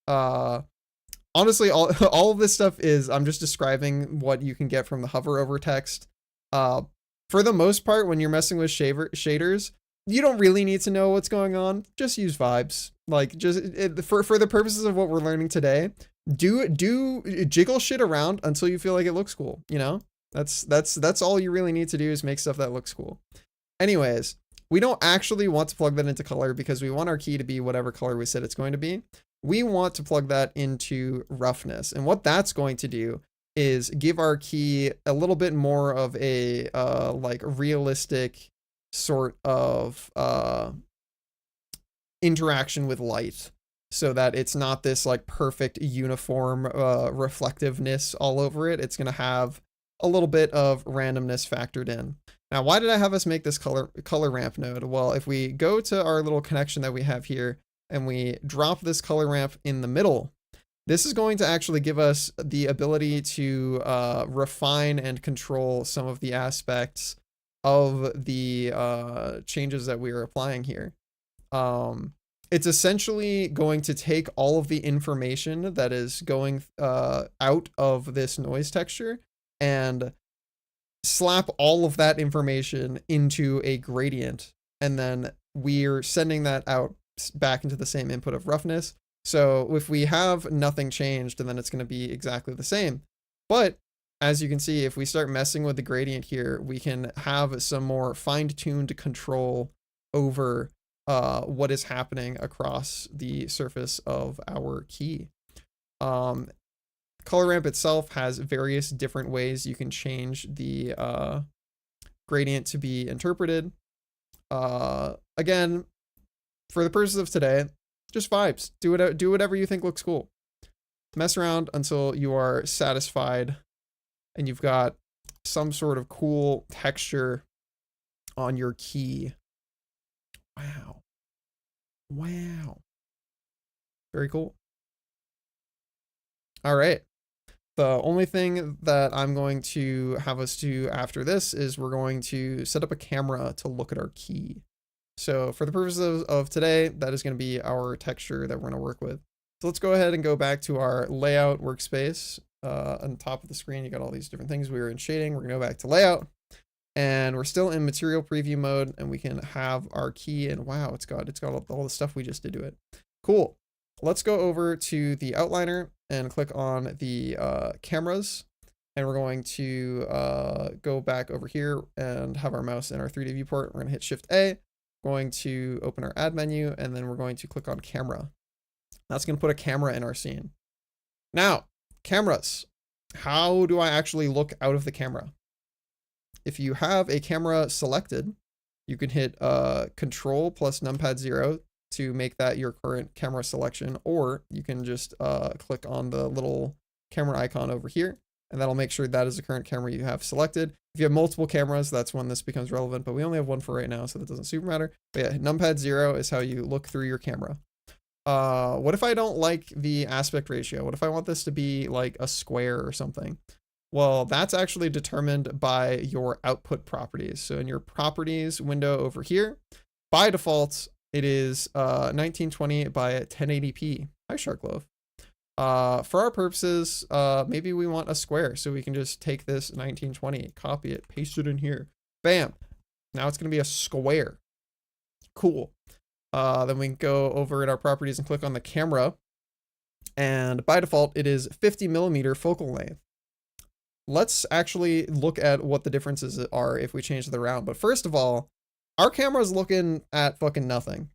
Honestly, all of this stuff is, I'm just describing what you can get from the hover over text. For the most part, when you're messing with shaders, you don't really need to know what's going on. Just use vibes. Like for the purposes of what we're learning today, do jiggle shit around until you feel like it looks cool. You know, that's all you really need to do is make stuff that looks cool. Anyways, we don't actually want to plug that into color because we want our key to be whatever color we said it's going to be. We want to plug that into roughness. And what that's going to do is give our key a little bit more of a like realistic sort of interaction with light, so that it's not this like perfect uniform reflectiveness all over it. It's going to have a little bit of randomness factored in. Now, why did I have us make this color ramp node? Well, if we go to our little connection that we have here, and we drop this color ramp in the middle, this is going to actually give us the ability to refine and control some of the aspects of the changes that we are applying here. It's essentially going to take all of the information that is going out of this noise texture and slap all of that information into a gradient, and then we're sending that out back into the same input of roughness. So if we have nothing changed, and then it's going to be exactly the same. But as you can see, if we start messing with the gradient here, we can have some more fine-tuned control over what is happening across the surface of our key. Color ramp itself has various different ways you can change the gradient to be interpreted. Again, for the purposes of today, just vibes. Do whatever you think looks cool. Mess around until you are satisfied and you've got some sort of cool texture on your key. Wow. Wow. Very cool. All right. The only thing that I'm going to have us do after this is we're going to set up a camera to look at our key. So for the purposes of today, that is going to be our texture that we're going to work with. So let's go ahead and go back to our layout workspace. On the top of the screen, you got all these different things. We were in shading. We're going to go back to layout, and we're still in material preview mode, and we can have our key, and wow, it's got all the stuff we just did to it. Cool. Let's go over to the outliner and click on the cameras, and we're going to go back over here and have our mouse in our 3D viewport. We're going to hit Shift A, going to open our add menu, and then we're going to click on camera. That's going to put a camera in our scene. Now, cameras. How do I actually look out of the camera? If you have a camera selected, you can hit Control plus numpad 0 to make that your current camera selection, or you can just click on the little camera icon over here and that'll make sure that is the current camera you have selected. If you have multiple cameras, that's when this becomes relevant, but we only have one for right now, so that doesn't super matter. But yeah, numpad 0 is how you look through your camera. What if I don't like the aspect ratio? What if I want this to be like a square or something? Well, that's actually determined by your output properties. So in your properties window over here, by default, it is 1920 by 1080p. Hi, Sharkloaf. For our purposes, maybe we want a square, so we can just take this 1920, copy it, paste it in here. Bam. Now it's going to be a square. Cool. Then we can go over in our properties and click on the camera. And by default, it is 50 millimeter focal length. Let's actually look at what the differences are if we change it around. But first of all, our camera's looking at fucking nothing.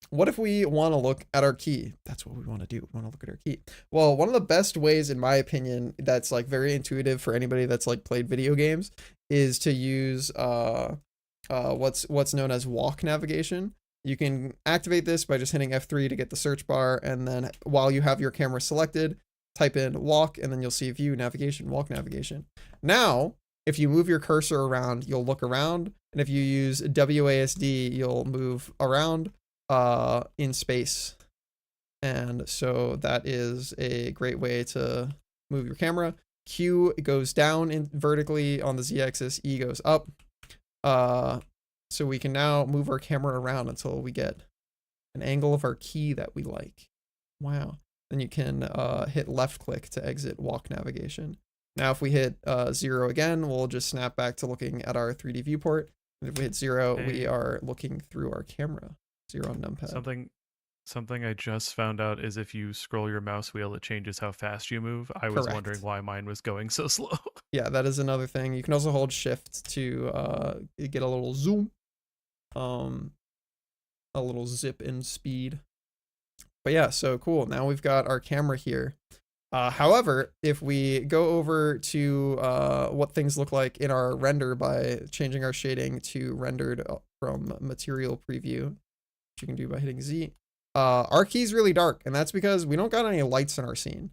What if we want to look at our key? That's what we want to do. We want to look at our key. Well, one of the best ways, in my opinion, that's like very intuitive for anybody that's like played video games, is to use what's known as walk navigation. You can activate this by just hitting F3 to get the search bar, and then while you have your camera selected, type in walk, and then you'll see view navigation, walk navigation. Now, if you move your cursor around, you'll look around, and if you use WASD, you'll move around in space. And so that is a great way to move your camera. Q goes down vertically on the Z-axis, E goes up. So we can now move our camera around until we get an angle of our key that we like. Wow. Then you can hit left click to exit walk navigation. Now if we hit 0 again, we'll just snap back to looking at our 3D viewport. And if we hit 0, we are looking through our camera. 0 on numpad. Something I just found out is if you scroll your mouse wheel, it changes how fast you move. I was wondering why mine was going so slow. Yeah, that is another thing. You can also hold shift to get a little zoom. A little zip in speed. But yeah, so cool. Now we've got our camera here. However, if we go over to what things look like in our render by changing our shading to rendered from material preview, which you can do by hitting Z, our key's really dark, and that's because we don't got any lights in our scene.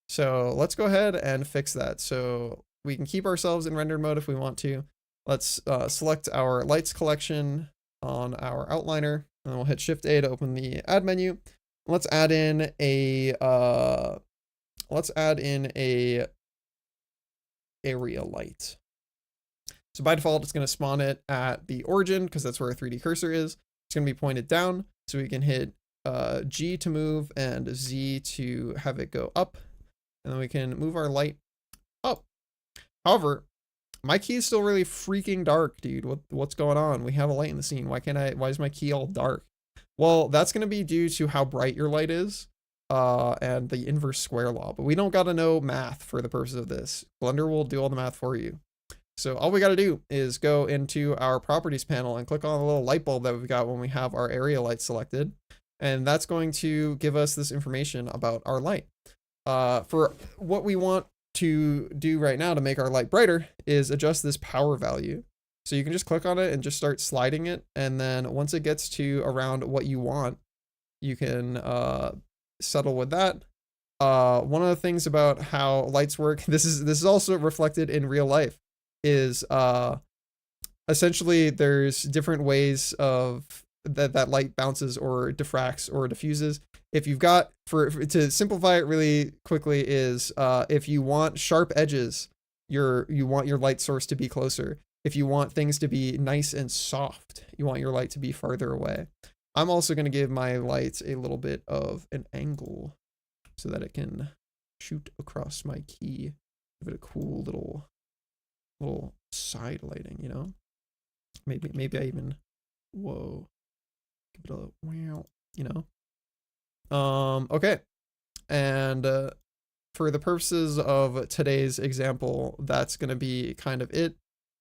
So let's go ahead and fix that. So we can keep ourselves in rendered mode if we want to. Let's select our lights collection on our outliner, and then we'll hit Shift A to open the add menu. Let's add in a area light. So by default, it's going to spawn it at the origin because that's where our 3D cursor is. It's going to be pointed down, so we can hit G to move and Z to have it go up, and then we can move our light up. However, my key is still really freaking dark, dude. What's going on? We have a light in the scene. Why is my key all dark? Well, that's going to be due to how bright your light is and the inverse square law, but we don't got to know math for the purpose of this. Blender will do all the math for you. So all we got to do is go into our properties panel and click on the little light bulb that we've got when we have our area light selected. And that's going to give us this information about our light. For what we want to do right now to make our light brighter is adjust this power value. So you can just click on it and just start sliding it. And then once it gets to around what you want, you can settle with that. One of the things about how lights work, this is also reflected in real life, is essentially there's different ways of that light bounces or diffracts or diffuses. If you've got, to simplify it really quickly, is if you want sharp edges, you want your light source to be closer. If you want things to be nice and soft, you want your light to be farther away. I'm also going to give my light a little bit of an angle so that it can shoot across my key. Give it a cool little side lighting, you know? Maybe I even, whoa, give it a wow, you know? Okay. And for the purposes of today's example, that's going to be kind of it.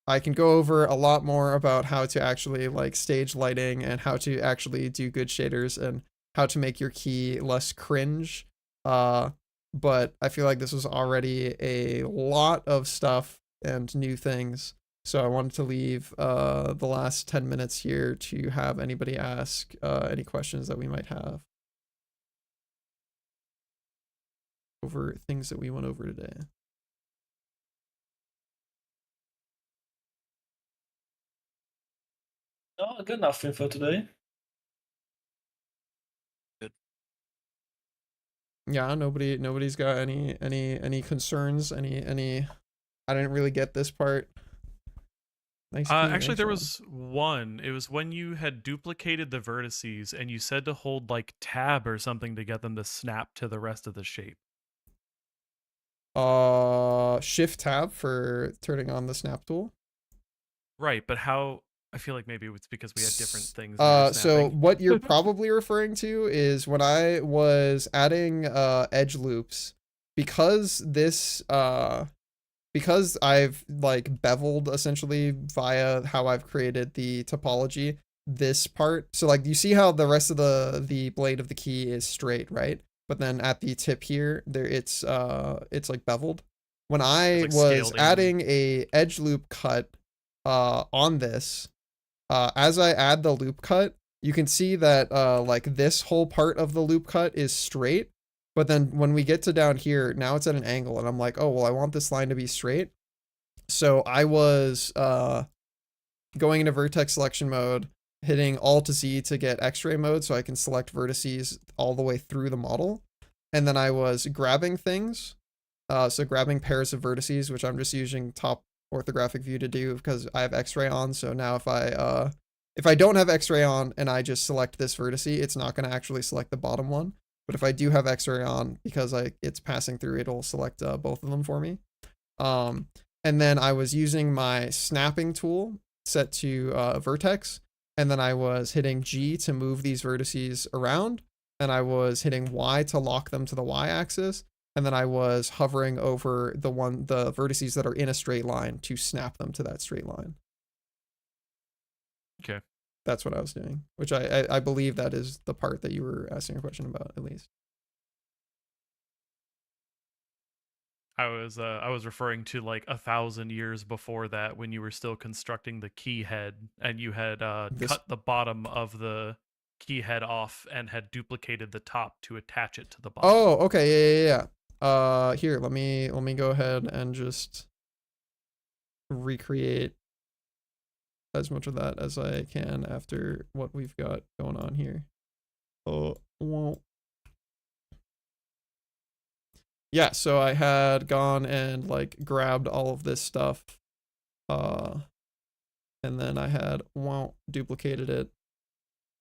I can go over a lot more about how to actually like stage lighting and how to actually do good shaders and how to make your key less cringe. But I feel like this was already a lot of stuff and new things. So I wanted to leave the last 10 minutes here to have anybody ask any questions that we might have over things that we went over today. No, I got nothing for today. Yeah, nobody's got any concerns, any I didn't really get this part. Nice key, Actually, thanks, there Ron. was one. It was when you had duplicated the vertices and you said to hold like tab or something to get them to snap to the rest of the shape. Shift tab for turning on the snap tool. Right, but how? I feel like maybe it's because we had different things. So snapping. what you're probably referring to is when I was adding edge loops, because this because I've like beveled essentially via how I've created the topology, this part. So like you see how the rest of the blade of the key is straight, right? But then at the tip here, there it's like beveled. When I like, was scaled in. adding a edge loop cut on this, as I add the loop cut, you can see that like this whole part of the loop cut is straight, but then when we get to down here, now it's at an angle, and I'm like, oh well, I want this line to be straight. So I was going into vertex selection mode, hitting Alt Z to get X-ray mode, so I can select vertices all the way through the model, and then I was grabbing things, so grabbing pairs of vertices, which I'm just using top orthographic view to do because I have X-ray on. So now if I don't have X-ray on and I just select this vertice, it's not going to actually select the bottom one. But if I do have X-ray on, because it's passing through, it'll select both of them for me. And then I was using my snapping tool set to vertex, and then I was hitting G to move these vertices around, and I was hitting Y to lock them to the Y-axis, and then I was hovering over the vertices that are in a straight line to snap them to that straight line. Okay. That's what I was doing, which I believe that is the part that you were asking a question about, at least. I was referring to like 1,000 years before that, when you were still constructing the key head and you had cut the bottom of the key head off and had duplicated the top to attach it to the bottom. Oh, okay, yeah. Here, let me go ahead and just recreate as much of that as I can after what we've got going on here. Oh, well. Yeah, so I had gone and like grabbed all of this stuff, and then I had duplicated it.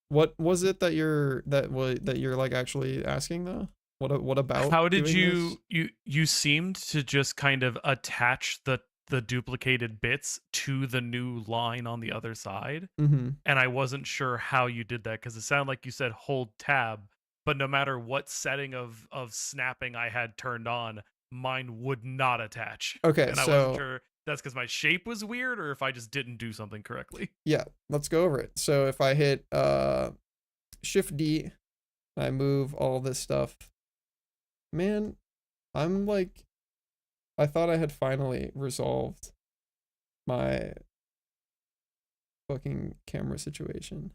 What was it that you're like actually asking though? What about? How did doing you seemed to just kind of attach the duplicated bits to the new line on the other side, and I wasn't sure how you did that because it sounded like you said hold tab, but no matter what setting of snapping I had turned on, mine would not attach. Okay, and I wasn't sure that's because my shape was weird or if I just didn't do something correctly. Yeah, let's go over it. So if I hit Shift D, I move all this stuff. Man, I'm like, I thought I had finally resolved my fucking camera situation.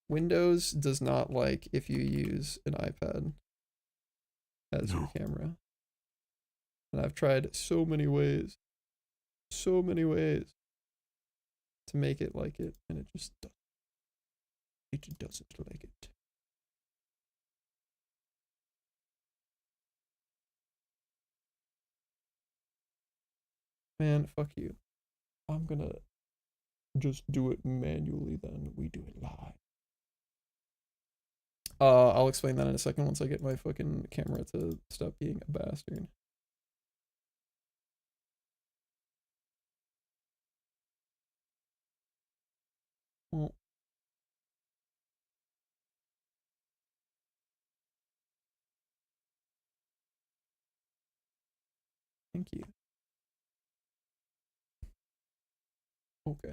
Windows does not like if you use an iPad as your camera. And I've tried so many ways to make it like it, and it just doesn't like it. Man, fuck you. I'm gonna just do it manually then. We do it live. I'll explain that in a second once I get my fucking camera to stop being a bastard. Well, thank you. Okay.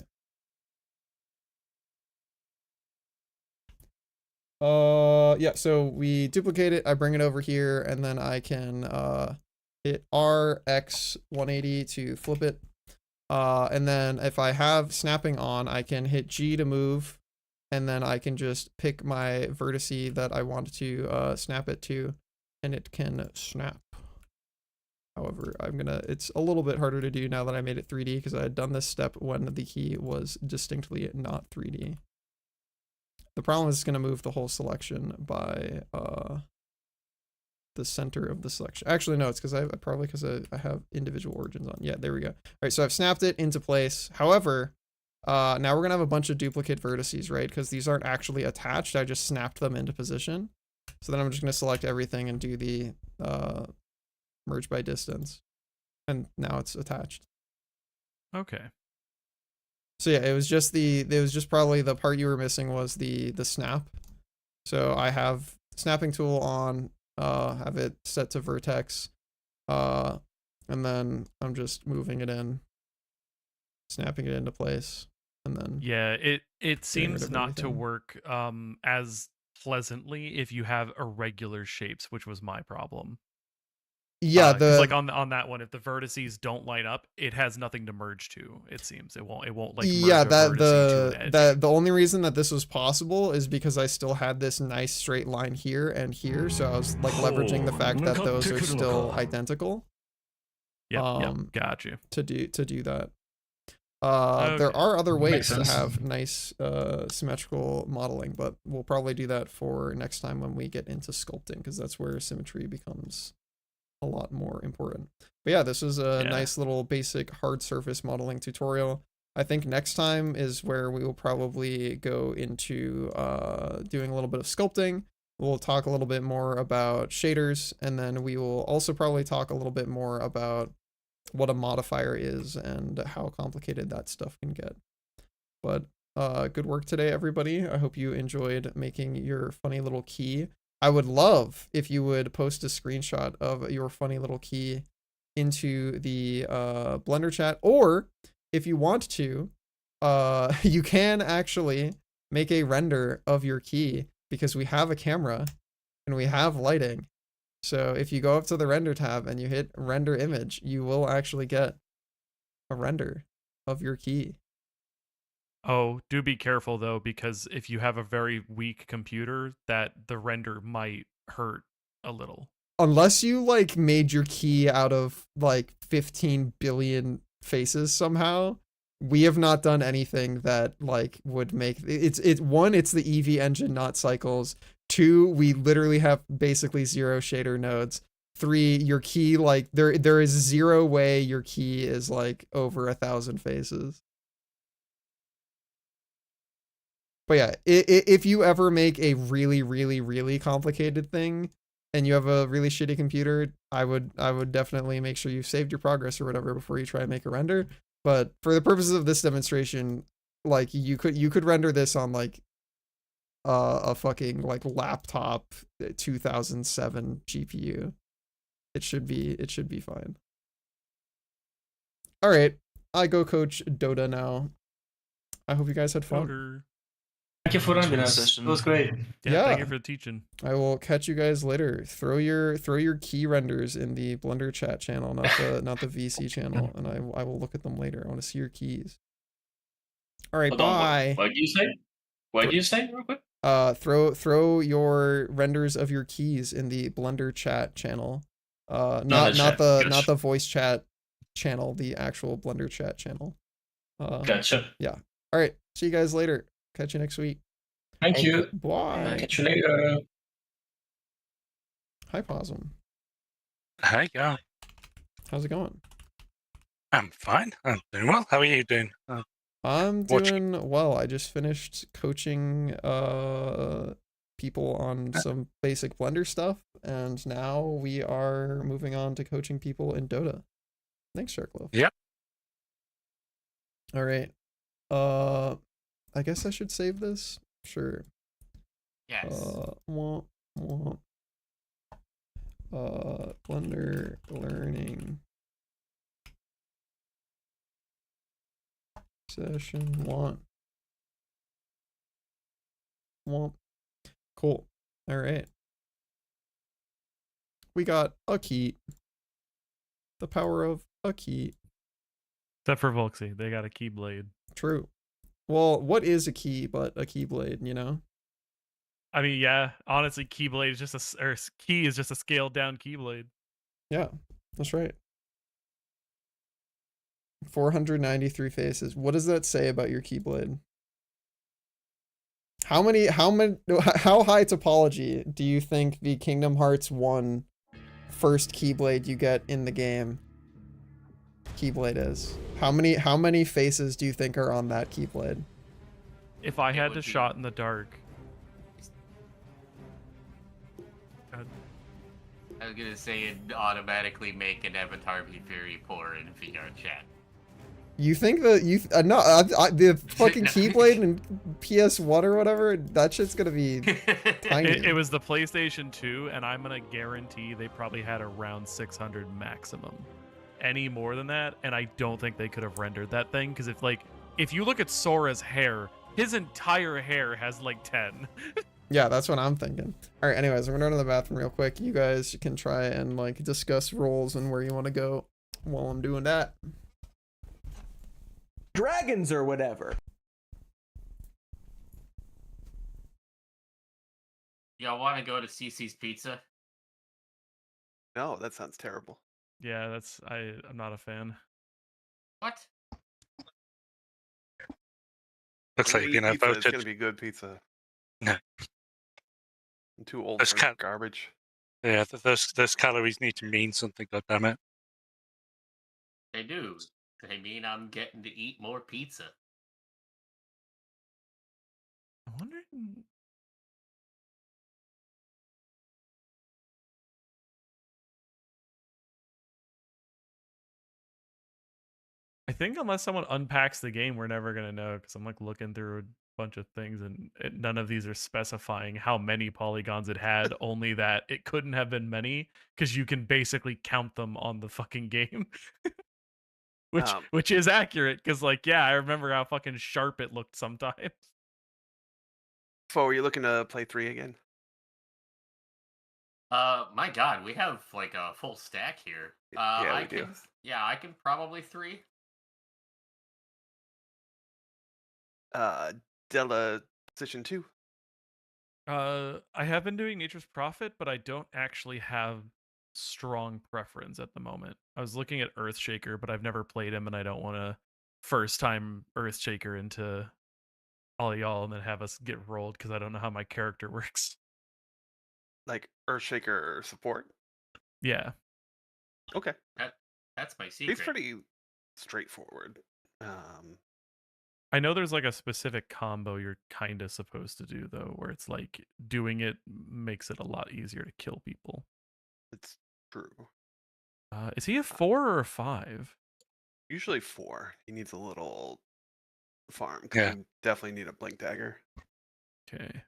Yeah, so we duplicate it, I bring it over here, and then I can hit RX 180 to flip it. And then if I have snapping on, I can hit G to move, and then I can just pick my vertice that I want to snap it to, and it can snap. However, it's a little bit harder to do now that I made it 3D because I had done this step when the key was distinctly not 3D. The problem is it's going to move the whole selection by the center of the selection. Actually, no, it's because I have individual origins on. Yeah, there we go. All right, so I've snapped it into place. However, now we're going to have a bunch of duplicate vertices, right? Because these aren't actually attached. I just snapped them into position. So then I'm just going to select everything and do the merge by distance. And now it's attached. Okay. So yeah, it was just probably the part you were missing was the snap. So I have snapping tool on, have it set to vertex, and then I'm just moving it in, snapping it into place, and then Yeah, it seems of not to everything. work as pleasantly if you have irregular shapes, which was my problem. yeah, 'Cause like on that one, if the vertices don't line up, it has nothing to merge to. It seems it won't like merge yeah, a vertice to an edge. the only reason that this was possible is because I still had this nice straight line here and here, so I was like leveraging the fact that those are still identical. Yep, got you. To do that. There Okay. are other ways Makes to sense. have nice symmetrical modeling, but we'll probably do that for next time when we get into sculpting, because that's where symmetry becomes a lot more important. But yeah, this is a Yeah. nice little basic hard surface modeling tutorial. I think next time is where we will probably go into doing a little bit of sculpting. We'll talk a little bit more about shaders, and then we will also probably talk a little bit more about what a modifier is and how complicated that stuff can get. But good work today, everybody. I hope you enjoyed making your funny little key. I would love if you would post a screenshot of your funny little key into the Blender chat, or if you want to, you can actually make a render of your key because we have a camera and we have lighting. So if you go up to the render tab and you hit render image, you will actually get a render of your key. Oh, do be careful though, because if you have a very weak computer, that the render might hurt a little. Unless you like made your key out of like 15 billion faces somehow, we have not done anything that like would make it's one, it's the Eevee engine, not Cycles. 2, we literally have basically 0 shader nodes. 3, your key, like there is 0 way your key is like over 1,000 faces. But yeah, if you ever make a really, really, really complicated thing and you have a really shitty computer, I would definitely make sure you've saved your progress or whatever before you try and make a render. But for the purposes of this demonstration, like you could render this on like a fucking like laptop 2007 GPU. It should be fine. All right, I go coach Dota now. I hope you guys had fun. Coder. Thank you for Thanks for running the us. session. It was great. Yeah, thank you Yeah. for teaching. I will catch you guys later. Throw your key renders in the Blender chat channel, not the VC channel, and I will look at them later. I want to see your keys. All right, Hold on, bye. what did you say? What did you say, real quick? Throw your renders of your keys in the Blender chat channel. Not the chat, not gotcha. the voice chat channel, the actual Blender chat channel. Gotcha. All right, see you guys later. Catch you next week. Thank you. Bye. Catch you later. Hi, Possum. Hi, yeah. How's it going? I'm fine. I'm doing well. How are you doing? I'm Watching. doing well. I just finished coaching people on some basic Blender stuff, and now we are moving on to coaching people in Dota. Thanks, Sharkloaf. Yep. All right. I guess I should save this. Sure. Yes. Blender learning session 1. Cool. All right. We got a key. The power of a key. Except for Volksy, they got a keyblade. True. Well, what is a key but a keyblade, you know? I mean, yeah, honestly, keyblade is just key is just a scaled down keyblade. Yeah, that's right. 493 faces. What does that say about your Keyblade? How high topology do you think the Kingdom Hearts 1 first Keyblade you get in the game Keyblade is? How many faces do you think are on that Keyblade? If I It had would to be- shot in the dark, I was gonna say it'd automatically make an Avatar be very poor in VR chat. You think that the fucking Keyblade in PS1 or whatever, that shit's gonna be tiny. it was the PlayStation 2, and I'm gonna guarantee they probably had around 600 maximum. Any more than that, and I don't think they could have rendered that thing, because if you look at Sora's hair, his entire hair has like 10. Yeah, that's what I'm thinking. All right, anyways, I'm gonna run to the bathroom real quick. You guys can try and like discuss roles and where you want to go while I'm doing that. Dragons or whatever. Y'all want to go to CC's Pizza? No, that sounds terrible. Yeah, I'm not a fan. What? Looks When like we you eat know pizza, it's voted. gonna be good pizza. No. I'm too old Those for cal- garbage. Yeah, those calories need to mean something. God damn it! They do. They mean I'm getting to eat more pizza. I wonder. I think unless someone unpacks the game, we're never gonna know, because I'm like looking through a bunch of things, and none of these are specifying how many polygons it had. Only that it couldn't have been many, because you can basically count them on the fucking game. Which is accurate, because like, yeah, I remember how fucking sharp it looked sometimes. So, are you looking to play 3 again? My God, we have like a full stack here. Yeah, I we do. can, yeah, I can probably 3. Della Position 2. I have been doing Nature's Prophet, but I don't actually have strong preference at the moment. I was looking at Earthshaker, but I've never played him, and I don't want to first time Earthshaker into all y'all and then have us get rolled, because I don't know how my character works. Like Earthshaker support. Yeah. Okay. That's my secret. He's pretty straightforward. I know there's like a specific combo you're kind of supposed to do, though, where it's like doing it makes it a lot easier to kill people. It's true. Is he a 4 or a 5? Usually 4. He needs a little farm. 'Cause Yeah. you definitely need a blink dagger. Okay.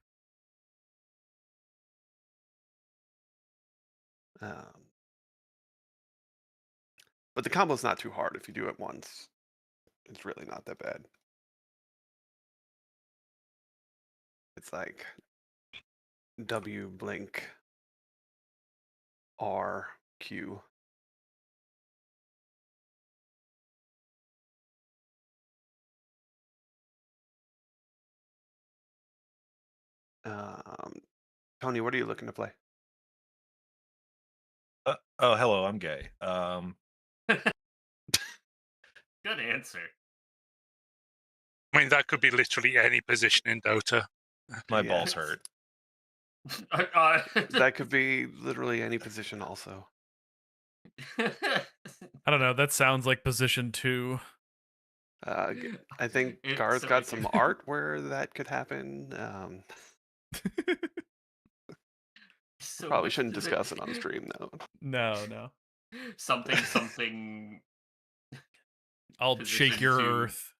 But the combo's not too hard if you do it once. It's really not that bad. It's like W, blink, R, Q. Tony, what are you looking to play? Oh, hello, I'm gay. Good answer. I mean, that could be literally any position in Dota. My Yeah. balls hurt. That could be literally any position also. I don't know. That sounds like position 2. I think It's Gar's so got weird. some art where that could happen. So Probably much shouldn't does discuss it on stream though. No. Something. I'll Position shake your 2. earth.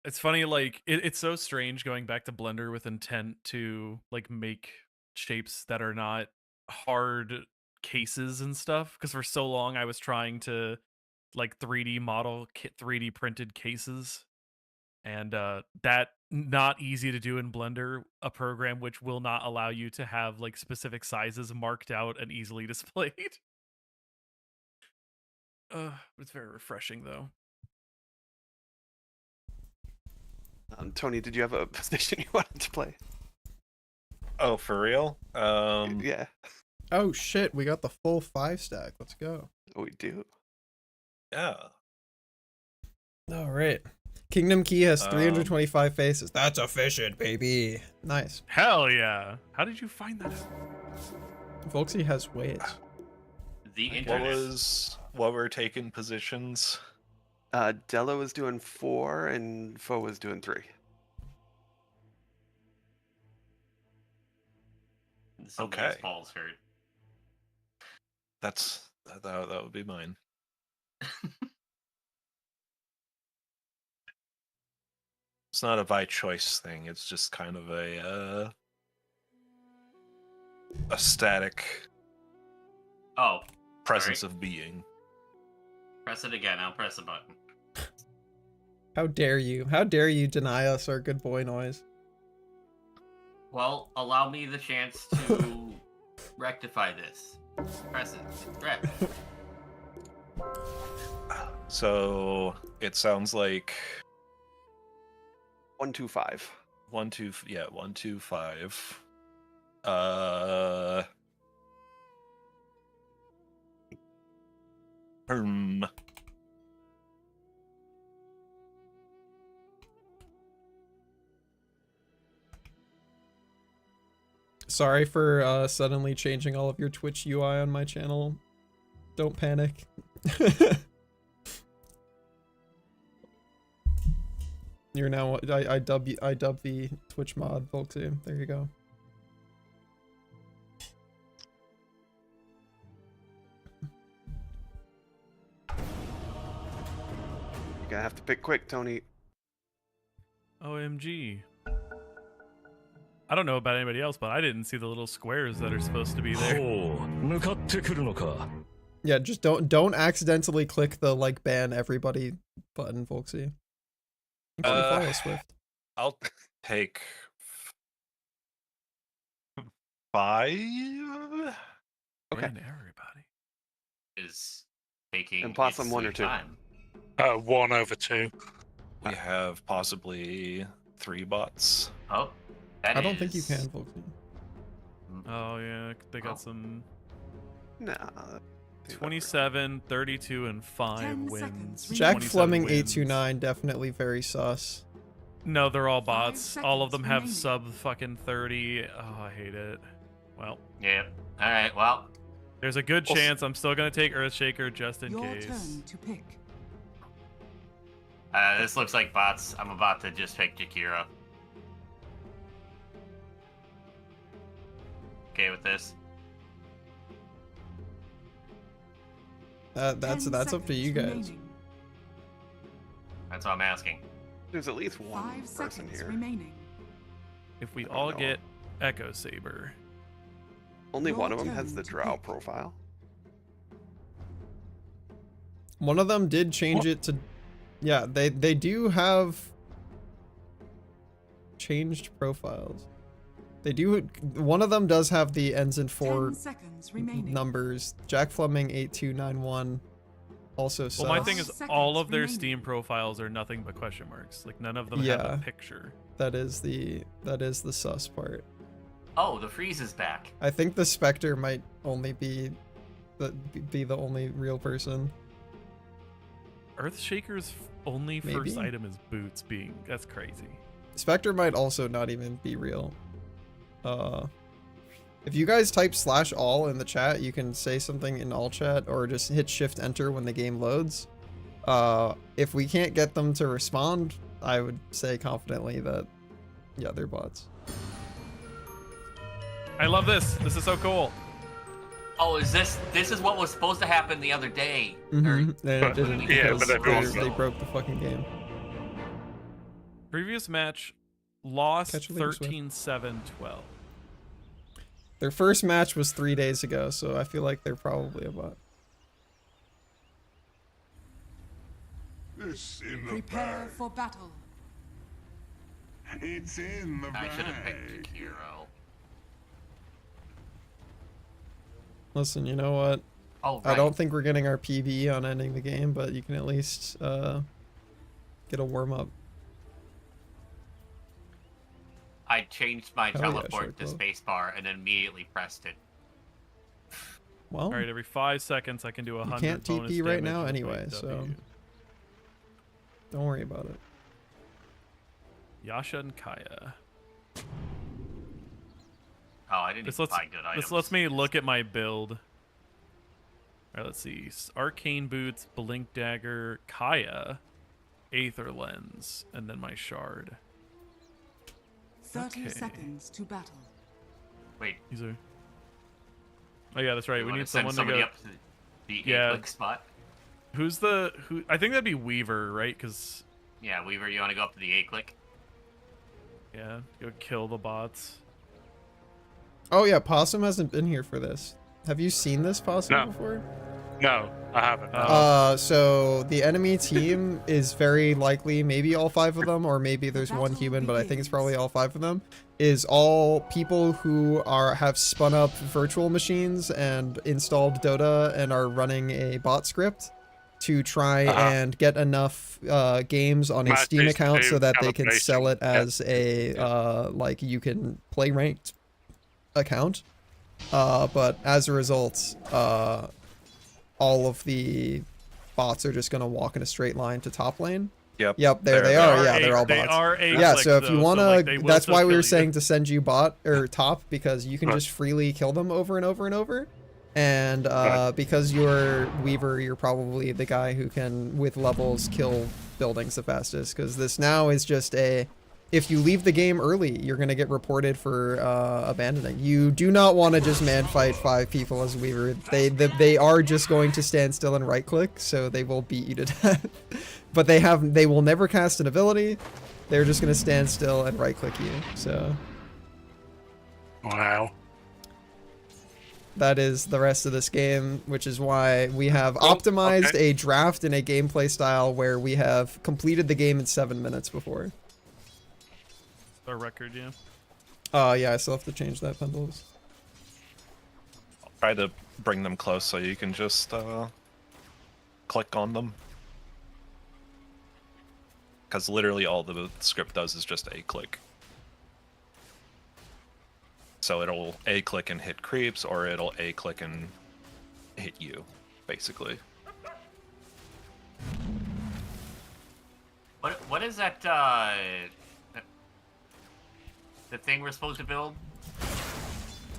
It's funny, like it's so strange going back to Blender with intent to like make shapes that are not hard cases and stuff. Because for so long I was trying to like 3D model 3D printed cases, and that not easy to do in Blender, a program which will not allow you to have like specific sizes marked out and easily displayed. It's very refreshing though. Tony, did you have a position you wanted to play? Oh, for real? Yeah. Oh shit, we got the full 5 stack. Let's go. Oh, we do. Yeah. All right. Kingdom Key has Um, 325 faces. That's efficient, baby. Nice. Hell yeah! How did you find that out? Volksy has ways. The What internet. what were taking positions? Della was doing 4 and Foe was doing 3. Somebody's Okay. balls hurt. That would be mine. It's not a by choice thing. It's just kind of a static Oh, presence of being. press it again. I'll press a button. How dare you? How dare you deny us our good boy noise? Well, allow me the chance to rectify this. Press it. It's red. So it sounds like 125. 125. Hmm. Sorry for suddenly changing all of your Twitch UI on my channel. Don't panic. You're now I dub the Twitch mod, Volksy. There you go. You're gonna have to pick quick, Tony. OMG. I don't know about anybody else, but I didn't see the little squares that are supposed to be there. Yeah, just don't accidentally click the like ban everybody button, Volksy. Make sure you follow Swift. I'll take 5. Okay. And everybody. Is taking And Possum its 1 or sweet 2. time. 1/2. We have possibly 3 bots. Oh, that I don't think you is- can, Volksy. Oh yeah, they got Oh. some Nah. 27, 32, and 5 10 wins. seconds Jack 27 Fleming wins. 829 definitely very sus. No, they're all 5 bots. All of them seconds have remaining. sub fucking 30. Oh, I hate it. Well, Yep. All right. Well, there's a good Well, chance I'm still gonna take Earthshaker just in Your case. turn to pick. this looks like bots. I'm about to just pick Jakira. Okay with this? That's 10 up to you seconds guys. remaining. That's what I'm asking. There's at least one 5 person seconds here. remaining. If we I don't all know. get Echo Saber, Only Your one of them has turn the to drow pick. profile. One of them did change it to, yeah, they do have changed profiles. They do. One of them does have the ends in 4 10 seconds remaining. numbers. Jack Fleming 8291 also sus. well, my thing is Seconds all of their remaining. Steam profiles are nothing but question marks. Like none of them have Yeah. a picture. that is the sus part. Oh, the freeze is back. I think the Spectre might only be the only real person. Earthshaker's only first Maybe. item is boots. That's crazy. Spectre might also not even be real. If you guys type /all in the chat, you can say something in all chat or just hit shift enter when the game loads. If we can't get them to respond, I would say confidently that, yeah, they're bots. I love this. This is so cool. Oh, is this is what was supposed to happen the other day? Mm-hmm. Or- And it didn't Yeah, because but everyone's they not. broke the fucking game. Previous match lost Catch a leader, Swift. 13-7-12. Their first match was 3 days ago, so I feel like they're probably a bot. It's in the Prepare bag. for battle. It's in the I bag. should have picked Jakiro. Listen, you know what? Oh, right. I don't think we're getting our PB on ending the game, but you can at least get a warm up. I changed my Hell yeah, teleport to Shark Love. spacebar and then immediately pressed it. Well, All right, every 5 seconds I can do 100 can't bonus TP right damage now with my anyway, so W. don't worry about it. Yasha and Kaya. Oh, I didn't This even lets, buy good items. this lets me look at my build. All right, let's see. Arcane Boots, Blink Dagger, Kaya, Aether Lens, and then my Shard. 30 Okay. seconds to battle. Wait, These are... Oh yeah, that's right. you We wanna need send someone to somebody go... up to the Yeah. A-click spot? Who's the... who? I think that'd be Weaver, right? Because, Yeah, Weaver, you want to go up to the A-click? yeah, go kill the bots. Oh yeah, Possum hasn't been here for this. Have you seen this Possum No. before? No, I haven't. So the enemy team is very likely, maybe all 5 of them, or maybe there's one human, but I think it's probably all 5 of them, is all people who have spun up virtual machines and installed Dota and are running a bot script to try and get enough games on a Match Steam these account so two that they can sell it calibration. as a like you can play ranked account. But as a result, all of the bots are just gonna walk in a straight line to top lane. Yep. Yep, there they are. Yeah, they're all They bots. are Yeah, A-click, so if you though, wanna, like, they will that's still why we kill were you. saying to send you bot or top, because you can just freely kill them over and over and over. And because you're Weaver, you're probably the guy who can, with levels, kill buildings the fastest. Because this now is just a, if you leave the game early, you're gonna get reported for abandoning. You do not want to just man fight 5 people as Weaver. They are just going to stand still and right click, so they will beat you to death. But they will never cast an ability. They're just gonna stand still and right click you. So Wow. that is the rest of this game, which is why we have optimized a draft and a gameplay style where we have completed the game in 7 minutes before. Our record, yeah. Yeah, I still have to change that, Pendles. Try to bring them close so you can just click on them. Because literally all the script does is just A-click. So it'll A-click and hit creeps, or it'll A-click and hit you, basically. What is that, the thing we're supposed to build?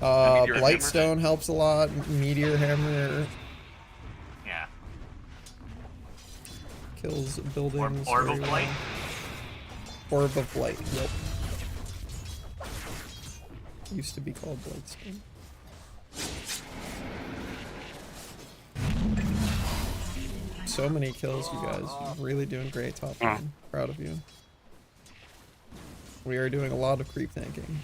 Meteor Blightstone helps a lot. Meteor Hammer Yeah. kills buildings. Orb very of Blight? well. Orb of Blight, yep. Used to be called Blightstone. So many kills, you guys. Really doing great top lane. Proud of you. We are doing a lot of creep tanking.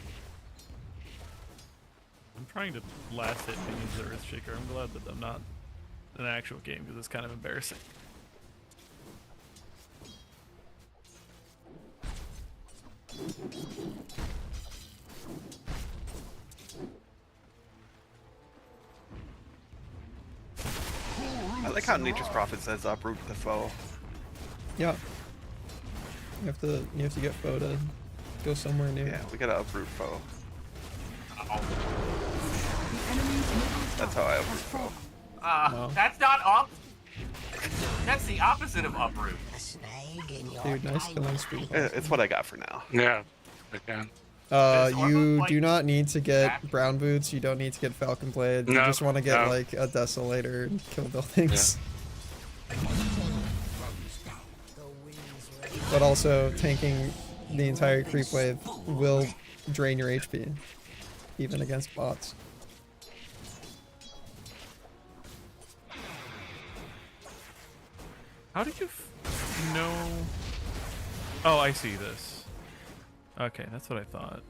I'm trying to last hit minions of Earthshaker. I'm glad that I'm not in an actual game because it's kind of embarrassing. I like how Nature's Prophet says uproot the foe. Yeah. You have to get foe to go somewhere new. Yeah, we gotta uproot foe. The enemy's middle That's tower how I has uproot foe. fallen. Wow. That's not up. That's the opposite of uproot. Dude, nice killing spree. It's what I got for now. Yeah, again. You like do not need to get brown boots. You don't need to get falcon blade. You No, just want to get no. like a desolator and kill buildings. But also tanking the entire creep wave will drain your HP, even against bots. How did you know? Oh, I see this. Okay, that's what I thought.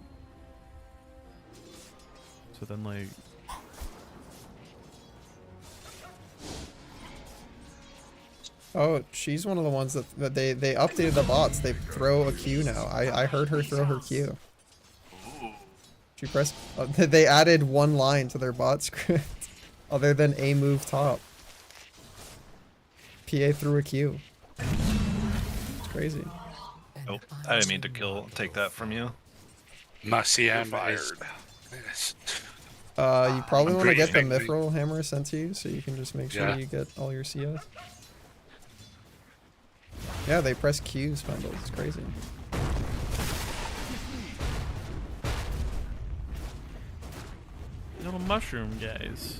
So then, like, Oh, she's one of the ones that they updated the bots. They throw a Q now. I heard her throw her Q. She pressed. They added one line to their bot script, other than a move top. PA threw a Q. It's crazy. Oh, I didn't mean to take that from you. My CM Fired. is You probably I'm want to get the breathing. Mithril Hammer sent to you, so you can just make sure Yeah. you get all your CS. Yeah, they press Q, Spindles. It's crazy. Little mushroom guys.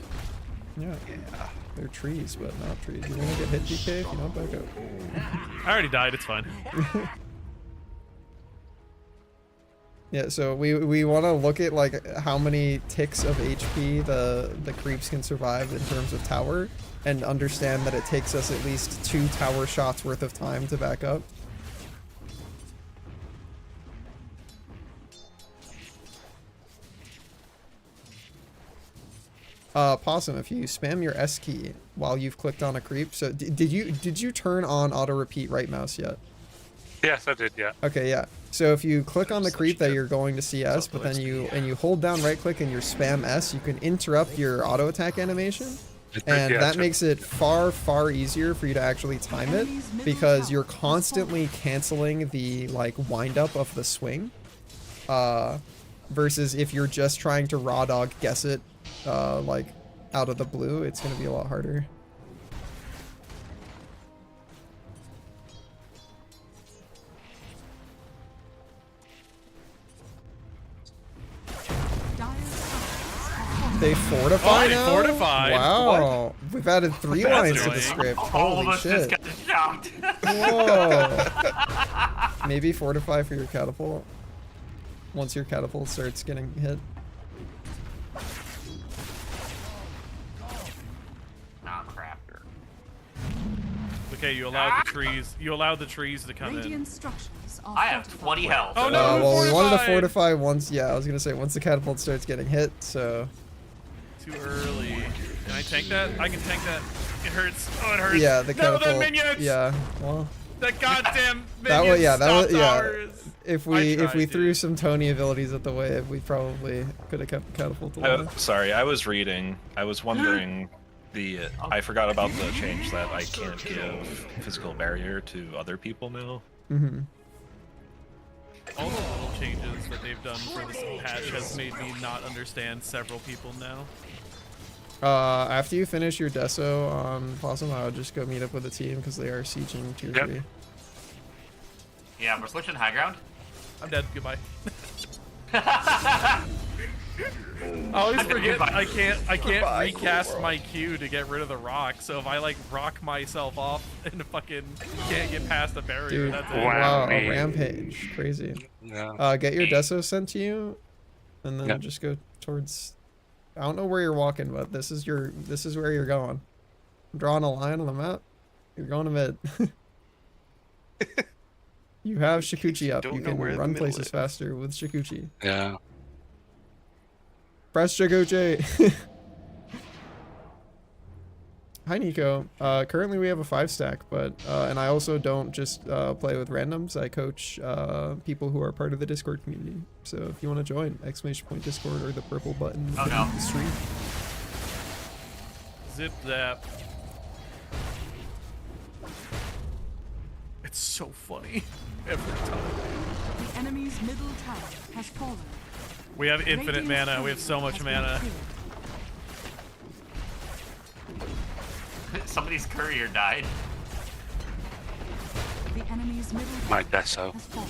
Yeah. They're trees, but not trees. You're gonna get hit, DK, if you don't back up. I already died. It's fine. Yeah, so we want to look at like how many ticks of HP the creeps can survive in terms of tower, and understand that it takes us at least 2 tower shots worth of time to back up. Possum, if you spam your S key while you've clicked on a creep, so did you turn on auto repeat right mouse yet? Yes, I did. Yeah. Okay, yeah. So if you click on the creep that you're going to CS, but then you hold down right click and you spam S, you can interrupt your auto attack animation, and that makes it far easier for you to actually time it, because you're constantly canceling the like wind up of the swing, versus if you're just trying to raw dog guess it like out of the blue, it's gonna be a lot harder. They fortify now? Fortified. Wow. We've added 3 That's lines to the annoying. script. All of Holy us shit. just got shocked. Whoa. Maybe fortify for your catapult. Once your catapult starts getting hit. Oh crap. Okay, you allowed the trees. You allowed the trees to come in. Radiant structures are I have fortified. 20 health. Oh no! Well, we wanted to fortified! fortify once. Yeah, I was gonna say once the catapult starts getting hit. So Too early. Can I tank that? I can tank that. It hurts. Oh, it hurts. yeah, the No, catapult. the minions! Yeah. Well, The goddamn minions! that was yeah. That was stopped yeah. ours. If I we tried, threw dude. some Tony abilities at the wave, we probably could have kept the catapult alive. Sorry, I was reading. I was wondering I forgot about the change that I can't give physical barrier to other people now. Mm-hmm. All the little changes that they've done for this patch has made me not understand several people now. After you finish your deso on Possum, I would just go meet up with the team because they are sieging tier 3. Yeah, we're switching high ground. I'm dead. Goodbye. I always forget I can't recast my Q to get rid of the rock. So if I like rock myself off and fucking can't get past the barrier, Dude, that's it. wow, a man. rampage. Crazy. Yeah. Get your deso sent to you, and then Yep. just go towards... I don't know where you're walking, but this is where you're going. I'm drawing a line on the map. You're going to mid. You have Shikuchi up. don't You know can where the run middle places is. faster with Shikuchi. Yeah. Press Shikuchi! Hi Nico. Currently we have a 5-stack, but and I also don't just play with randoms. I coach people who are part of the Discord community. So if you want to join, !Discord or the purple button Oh, in no. the stream. Zip zap. It's so funny every time. The enemy's middle tower has fallen. We have infinite Radiant's mana. We have so much turret has mana. been killed. Somebody's courier died. The enemy's middle My tower deso. has fallen.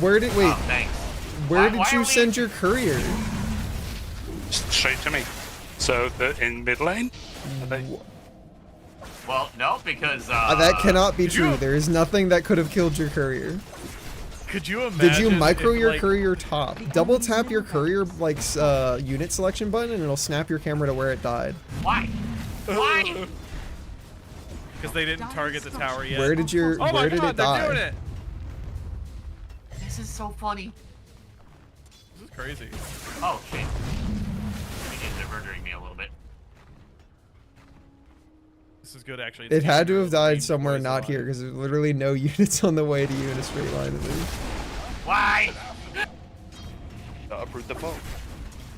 Wait, Oh, thanks. where Why- did why you are we- send your courier? Straight to me. So in mid lane. Are they? Well, no, because That cannot be did you- true. There is nothing that could have killed your courier. Could you imagine? Did you micro if, your like, courier top? Double tap your courier like unit selection button and it'll snap your camera to where it died. Why? Why? Because they didn't target the tower yet. Where did your Oh my where did god, it they're die? doing it! This is so funny. This is crazy. Oh shit. They're murdering me a little bit. This is good, actually. It had to have died It's somewhere always not alive. here because there's literally no units on the way to you in a straight line at least. Why? Uproot the foe.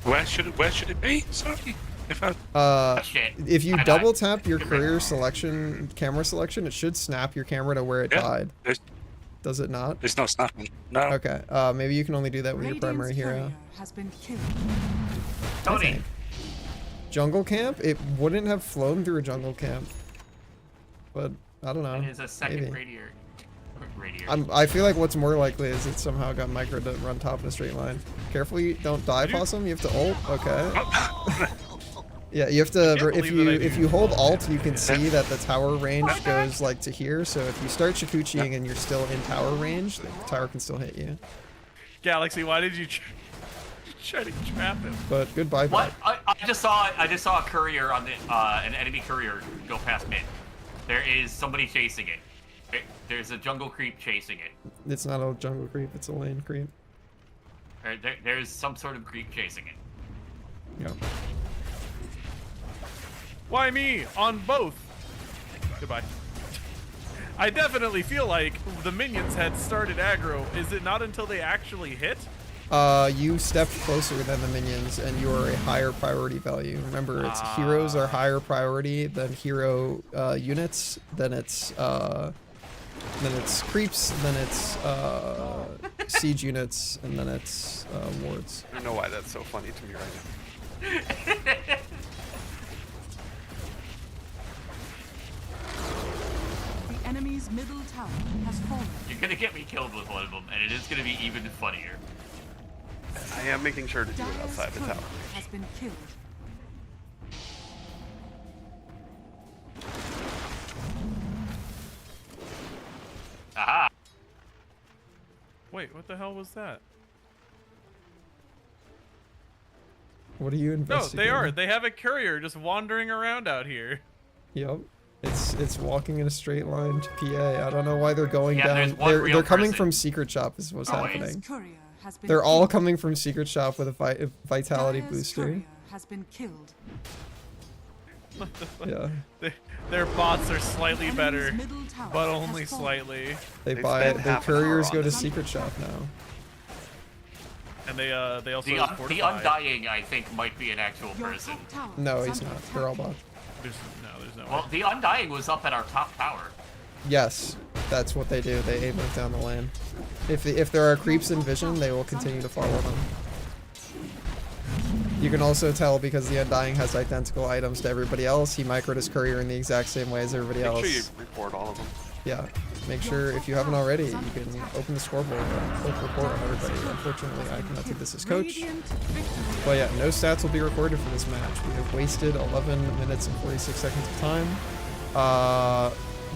Where should it be? Sorry. If I Shit. If you I died. double tap your courier selection, camera selection, it should snap your camera to where it Yeah. died. there's Does it not? It's not snapping. No. Okay. Maybe you can only do that with your Radiant's primary hero. courier has been killed. I Tony, think. Jungle camp? It wouldn't have flown through a jungle camp. But I don't know. that is a second maybe. radiator. I feel like what's more likely is it somehow got micro to run top in a straight line. Carefully, don't die, Possum. You have to ult. Okay. Yeah, you have to. If you hold alt, you can see that the tower range goes like to here. So if you start Shikuchiing and you're still in tower range, the tower can still hit you. Galaxy, why did you try to trap him? But goodbye. What? I just saw a courier on the an enemy courier go past mid. There is somebody chasing it. There's a jungle creep chasing it. It's not a jungle creep. It's a lane creep. There's some sort of creep chasing it. Yeah. Why me? On both. Goodbye. I definitely feel like the minions had started aggro. Is it not until they actually hit? You stepped closer than the minions, and you are a higher priority value. Remember, it's heroes are higher priority than hero units. Then it's creeps. Then it's siege units, and then it's wards. I don't know why that's so funny to me right now. The enemy's middle tower has fallen. You're gonna get me killed with one of them, and it is gonna be even funnier. I am making sure to do it Dire's outside the courier tower. has been killed. Aha! Wait, what the hell was that? What are you No, investigating? they are. They have a courier just wandering around out here. Yep. It's walking in a straight line to PA. I don't know why they're going Yeah, there's down. one real They're coming person. from Secret Shop is what's Oh, wait. happening. Courier has been They're all killed. coming from Secret Shop with a vitality Dire's booster. courier has been killed. Yeah. Their bots are slightly Enemy's better, middle tower but has only fallen. slightly. They They buy spent the half an hour couriers on go to this. Secret Shop now. And they also The fortify. Undying, I think, might be an actual Your person. top tower No, is he's under not. They're all attack. bots. There's no Well, way. the Undying was up at our top tower. Yes, that's what they do. They aim it down the lane. If there are creeps in vision, they will continue to follow them. You can also tell because the Undying has identical items to everybody else. He microed his courier in the exact same way as everybody Make else. sure you report all of them. Yeah. Make sure if you haven't already, you can open the scoreboard and click report on everybody. Unfortunately, I cannot do this as coach. Radiant victory. But yeah, no stats will be recorded for this match. We have wasted 11 minutes and 46 seconds of time.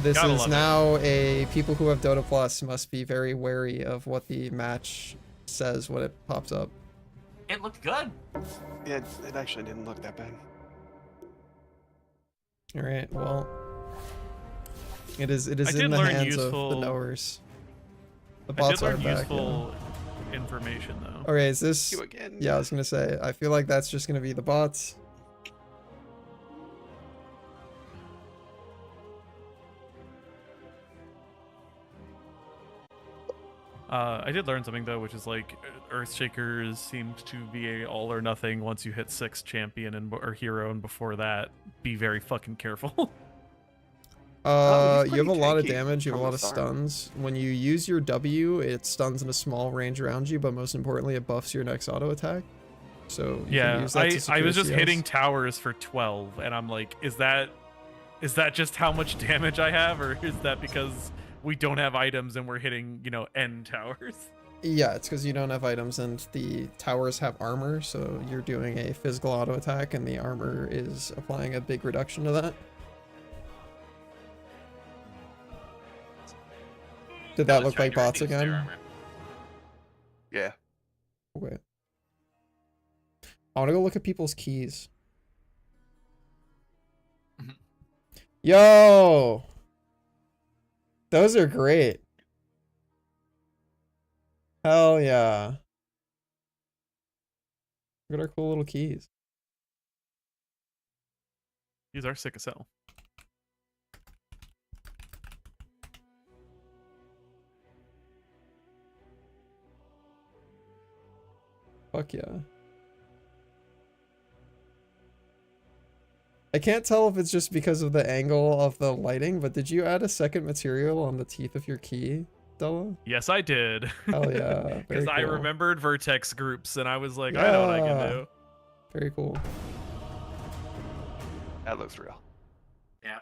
This Gotta is love it. now a people who have Dota Plus must be very wary of what the match says when it pops up. It looked good. Yeah, it actually didn't look that bad. All right, well, it is I in did the learn hands of the useful- knowers. The I did bots are learn back. Yeah. useful information though. Okay, is this? You again. Yeah, I was gonna say. I feel like that's just gonna be the bots. I did learn something though, which is like Earthshakers seems to be a all or nothing once you hit 6 champion and or hero, and before that, be very fucking careful. Oh, he's You have a pretty lot of tanky damage, you have a from lot the of start. stuns. When you use your W, it stuns in a small range around you, but most importantly, it buffs your next auto attack. So you can Yeah, use that to I secure was just CLs. hitting towers for 12, and I'm like, is that just how much damage I have, or is that because we don't have items and we're hitting, N towers? Yeah, it's because you don't have items and the towers have armor, so you're doing a physical auto attack and the armor is applying a big reduction to that. Did that look like bots again? Yeah. Okay. I want to go look at people's keys. Yo! Those are great. Hell yeah. Look at our cool little keys. These are sick as hell. Fuck yeah. I can't tell if it's just because of the angle of the lighting, but did you add a second material on the teeth of your key? Della? Yes, I did. Hell yeah. Very Because I cool. remembered vertex groups, and I was like, I know what I can Yeah. do. Very cool. That looks real. Yeah.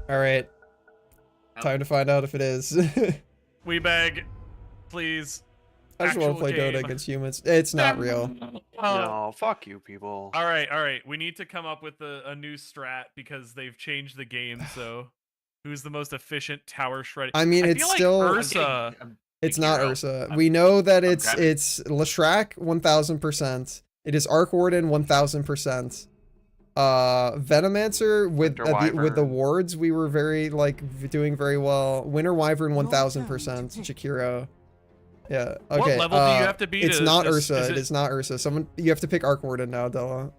All right. Oh. Time to find out if it is. We beg, please. I just want to Actual play Dota game. against humans. It's not real. No, fuck you, people. All right. We need to come up with a new strat because they've changed the game. So, who's the most efficient tower shredding? I mean, it's feel like still- Ursa. It's not Hero. Ursa. I'm- We know that I'm it's grabbing- Leshrac 1000%. It is Arc Warden 1000%. Venomancer with Winter with the Wyvern. wards we were very doing very well. Winter Wyvern Your 1000%. turn to pick. Jakiro. Yeah. What Okay. level do you have to be It's to- not is Ursa. it- It is not Ursa. Someone you have to pick Arc Warden now, Della.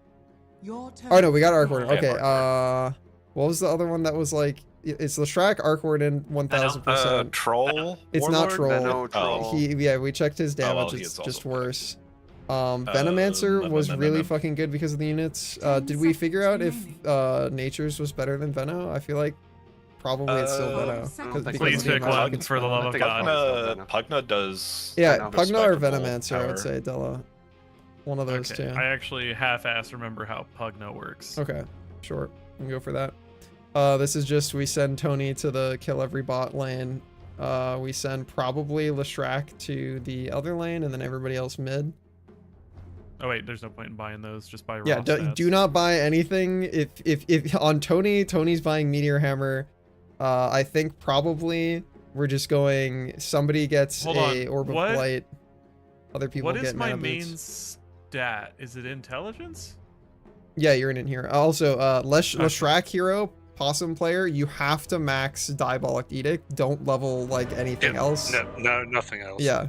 Your turn. Oh no, we got Arc to Warden. pick. Okay. Arc What was the other one that was like? It's Leshrac, Arc Warden 1000%. Troll. It's not Warlord? Troll. Veno Troll. Yeah, we checked his Oh, well, damage. he It's is also just pretty good. worse. Venomancer was really fucking good because of the units. Did we figure out if Nature's was better than Veno? I feel like probably it's still Veno. Please because of the pick amount one it can for the spell. love of think God. Pugna does. Yeah, Veno. Pugna or Respectable Venomancer, I would tower. say, Della. One of those Okay, two. I actually half-ass remember how Pugna works. Okay, sure. We can go for that. This is just we send Tony to the kill every bot lane. We send probably Leshrac to the other lane and then everybody else mid. Oh wait, there's no point in buying those. Just buy raw Yeah, stats. do not buy anything. If on Tony's buying Meteor Hammer. I think probably we're just going. Somebody gets Hold a on, Orb of what- Blight. Other people What get is my mana main boots. stat? Is it intelligence? Yeah, you're in here. Also, Okay. Leshrac hero, Possum player, you have to max Diabolic Edict. Don't level like anything else. No, nothing else. Yeah.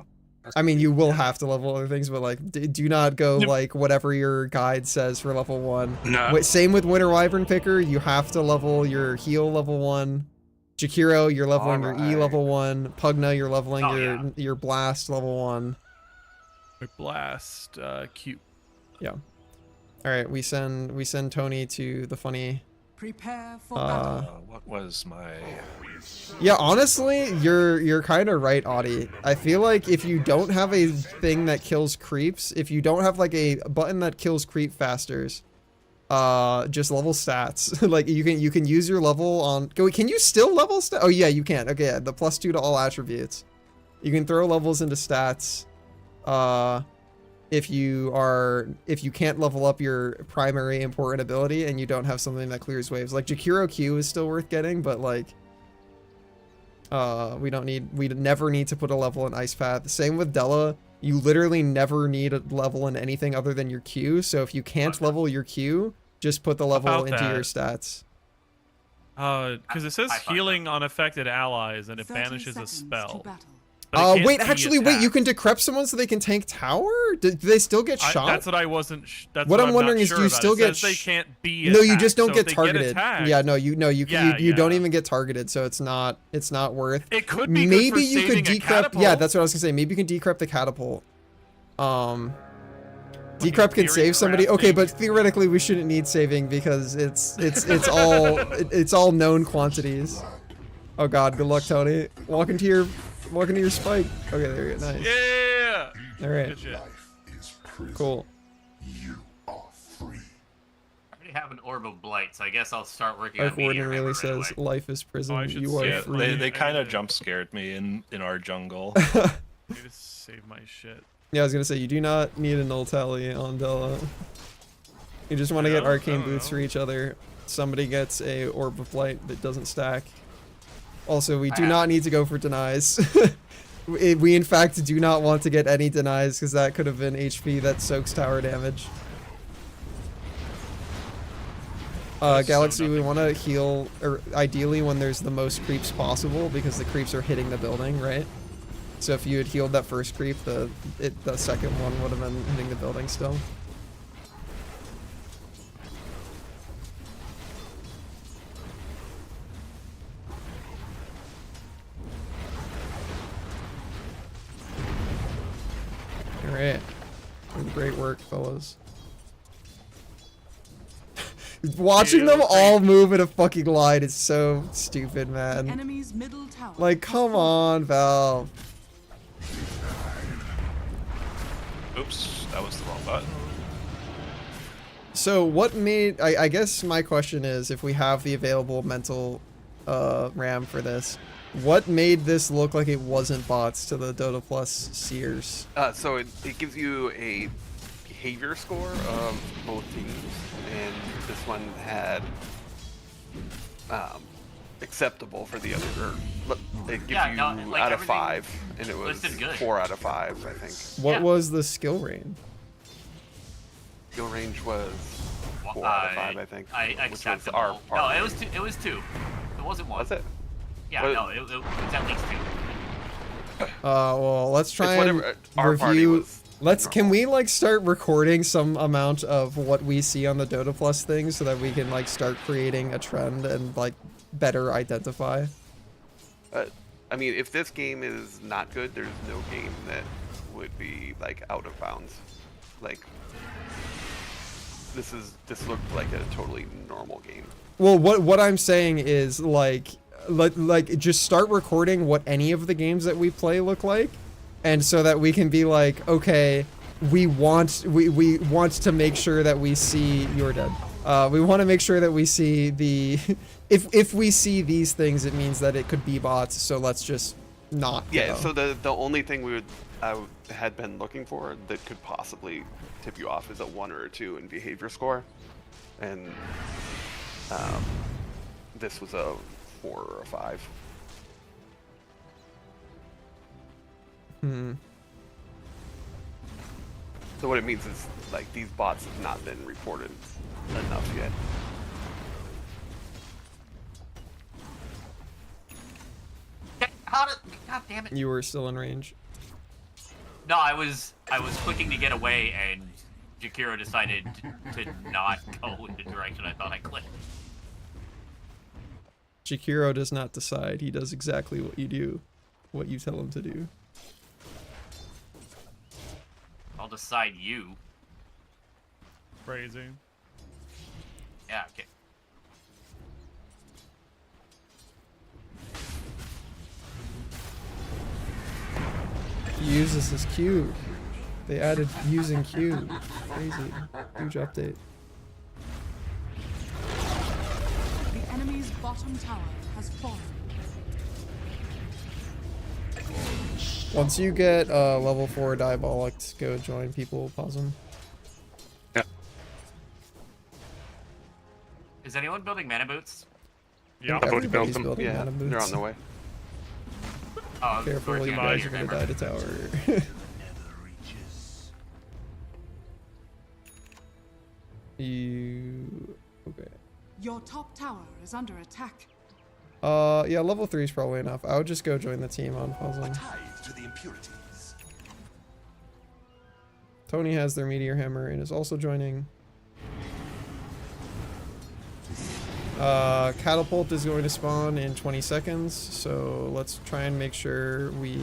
I mean, you will have to level other things, but like, do not go Yep. like whatever your guide says for level 1. No. Same with Winter Wyvern Picker, you have to level your heal level 1. Jakiro, you're leveling your E Alright. level 1. Pugna, you're leveling Oh, your yeah. your blast level 1. Blast, Q. All right, we send Tony to the funny. Prepare for Uh, battle. What was my? Yeah, honestly, you're kind of right, Audie. I feel like if you don't have a thing that kills creeps, if you don't have like a button that kills creep fasters, just level stats. Like you can use your level on. Can you still level stat? Oh yeah, you can. Okay, yeah, the +2 to all attributes. You can throw levels into stats. If you can't level up your primary important ability and you don't have something that clears waves, like Jakiro Q is still worth getting, but like we never need to put a level in Ice Path. Same with Della. You literally never need a level in anything other than your Q. So if you can't level your Q, just put the level About into your that? stats. Because it says I find healing on affected allies and it 30 banishes a seconds to spell. battle. but it can't Wait, be actually, wait. You attacked. can decrep someone so they can tank tower? Do they still get shot? That's what I wasn't. That's What I'm not wondering is, sure do you about. still It get says they sh- can't be. No, you attacked, just don't so get if they targeted. attacked, Yeah, no, you Yeah, don't yeah. even get targeted, so it's not worth. It could be. Maybe good for you could saving a decrep. catapult. Yeah, that's what I was gonna say. Maybe you can decrep the catapult. Decrep in can theory, save somebody. Okay, crafting- but theoretically we shouldn't need saving because it's all known quantities. Oh God, good luck, Tony. Walk into your spike. Okay, there you go. Nice. Yeah. All right, Good shit. cool. I already have an Orb of Blight, so I guess I'll start working Arc on Meteor Warden Hammer really right says, away. "Life is prison. I should You are see Yeah, it. free." they kind I- of jump scared me in our jungle. I need to save my shit. Yeah, I was gonna say you do not need a null tally on Della. You just want to Yeah, get arcane I don't boots know. for each other. Somebody gets a Orb of Light that doesn't stack. Also, we do not need to go for denies. we in fact do not want to get any denies because that could have been HP that soaks tower damage. That's so Galaxy, we nothing. want to heal, or ideally when there's the most creeps possible because the creeps are hitting the building, right? So if you had healed that first creep, the second one would have been hitting the building still. Alright. Great work, fellas. Watching them Feel free. all move in a fucking line is so stupid, The man. enemy's middle tower. Like, has come fallen. on, Valve. Oops, that was the wrong button. So what made, I guess my question is, if we have the available mental RAM for this, what made this look like it wasn't bots to the Dota Plus Seers? So it gives you a behavior score of both teams, and this one had acceptable for the other. It gives Yeah, you no, like out of everything 5, and it was listed good. 4 out of 5, I think. What Yeah. was the skill range? Skill range was Well, 4 out of 5, I think. I which was acceptable. our No, range. it was 2. It was 2. It wasn't 1. Was it? Yeah, What- no, it's at least 2. Well, let's try It's and whatever. Our party review. was Can normal. we like start recording some amount of what we see on the Dota Plus thing so that we can like start creating a trend and like better identify? I mean, if this game is not good, there's no game that would be like out of bounds. Like this looked like a totally normal game. Well, what I'm saying is like just start recording what any of the games that we play look like, and so that we can be like, okay, we want to make sure that we see you're dead. We want to make sure that we see the if we see these things, it means that it could be bots. So let's just not. Yeah. go. So the only thing I had been looking for that could possibly tip you off is a 1 or a 2 in behavior score, and this was a 4 or a 5. So what it means is like these bots have not been reported enough yet. God damn it. You were still in range. No, I was clicking to get away, and Jakiro decided to not go in the direction I thought I clicked. Jakiro does not decide. He does exactly what you do, what you tell him to do. I'll decide you. Crazy. Yeah, okay. He uses his Q. They added using Q. Crazy. Huge update. The enemy's bottom tower has fallen. Once you get level 4 Diabolic, go join people, pause them. Is anyone building mana boots? Yeah. I've already built Everybody's them. building Yeah, mana they're boots. on the way. Oh, Careful, you George, guys are your gonna die hammer. to tower. You... okay. Your top tower is under attack. Yeah, level 3 is probably enough. I would just go join the team on puzzling. To the impurities. Tony has their Meteor Hammer and is also joining. Catapult is going to spawn in 20 seconds, so let's try and make sure we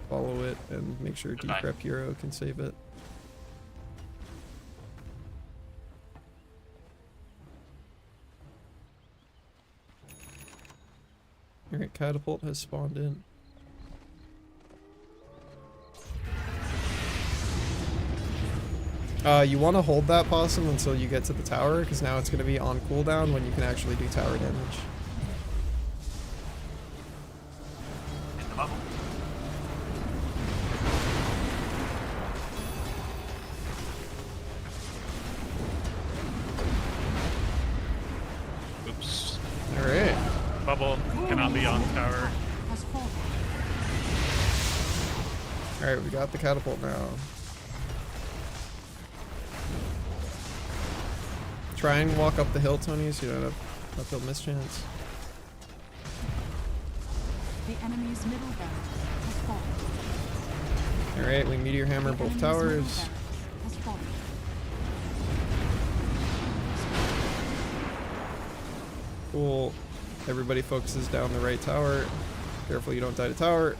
follow it and make sure Goodbye. Decrep Hero can save it. Alright, Catapult has spawned in. You want to hold that possum until you get to the tower, because now it's going to be on cooldown when you can actually do tower damage. Hit the bubble. Oops. Alright. Bubble cannot be on tower. Has fallen. Alright, we got the catapult now. Try and walk up the hill, Tony, so you don't have uphill mischance. The enemy's middle barracks has fallen. Alright, we Meteor Hammer The both enemy's towers. middle barracks has fallen. Cool. Everybody focuses down the right tower. Careful you don't die to tower.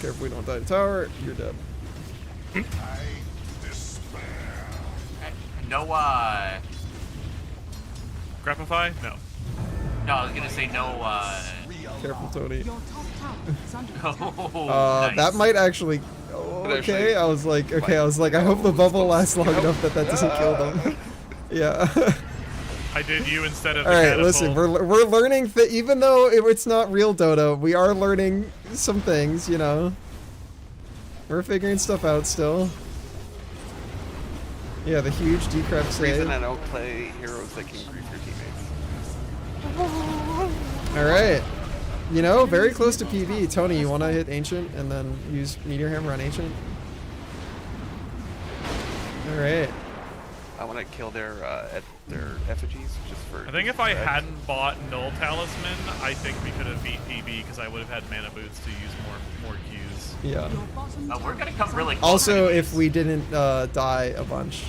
Careful we don't die to tower. You're dead. No, Grappify? No. no, I was gonna say no, Careful, Tony. Your top tower is under oh, nice. That might actually. Oh, okay, I was like, I hope the bubble lasts long enough that doesn't kill them. Yeah. I did you instead of All the right, catapult. listen, we're learning that even though it's not real Dota, we are learning some things, you know. We're figuring stuff out still. Yeah, the huge decrep The reason save. I don't play heroes that can grief your teammates. All right. You know, very close to PB. Tony, you want to hit Ancient and then use Meteor Hammer on Ancient? All right. I want to kill their effigies just for. I think if I spread. hadn't bought Null Talisman, I think we could have beat PB because I would have had mana boots to use more Qs. Yeah. Your bottom tower We're gonna come really close. Also, anyways. if we didn't die a bunch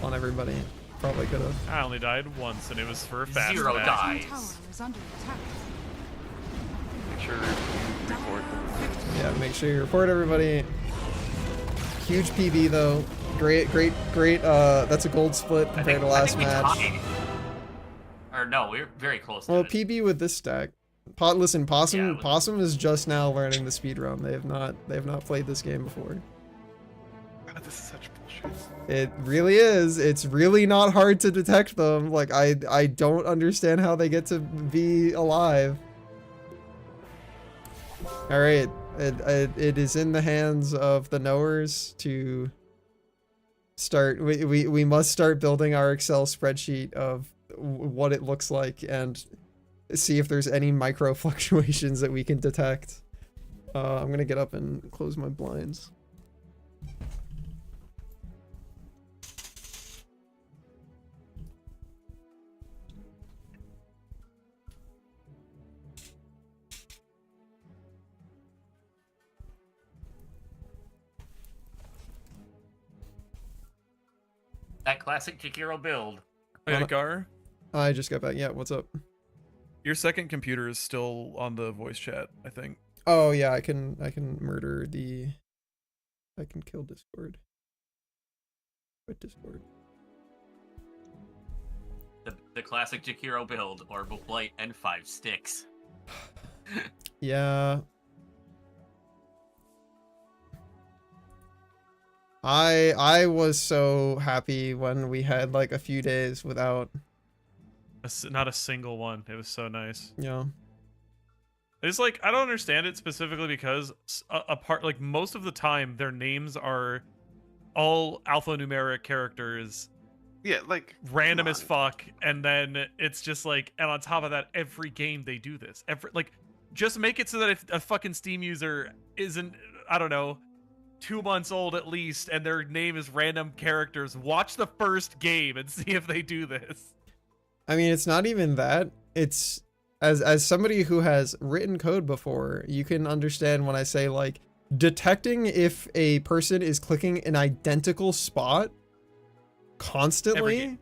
on everybody, probably could have. I only died once, and it was for a fast Zero match. die. tower is under attack. Make sure you report them. Yeah, make sure you report everybody. Huge PB though. Great. That's a gold split I compared think, to I last think we match. tied. Or no, we're very close to Well, it. PB with this stack. Listen, Possum. Yeah, Possum is just now learning the speed run. They have not played this game before. God, this is such bullshit. It really is. It's really not hard to detect them. Like I don't understand how they get to be alive. All right, it is in the hands of the knowers to start. We must start building our Excel spreadsheet of what it looks like and see if there's any micro fluctuations that we can detect. I'm gonna get up and close my blinds. That classic Jakiro build. Hey, Gar, I just got back. Yeah, what's up? your second computer is still on the voice chat, I think. Oh yeah, I can murder the. I can kill Discord. Quit Discord. The classic Jakiro build, Orbital Blight, and 5 sticks. Yeah. I was so happy when we had like a few days without, Not a single one. It was so nice. you know. It's like I don't understand it specifically because apart like most of the time their names are all alphanumeric characters, Yeah, like random come as on. fuck, and then it's just like, and on top of that, every game they do this. Just make it so that if a fucking Steam user isn't, I don't know, 2 months old at least, and their name is random characters, watch the first game and see if they do this. I mean, it's not even that. It's as somebody who has written code before, you can understand when I say like detecting if a person is clicking an identical spot constantly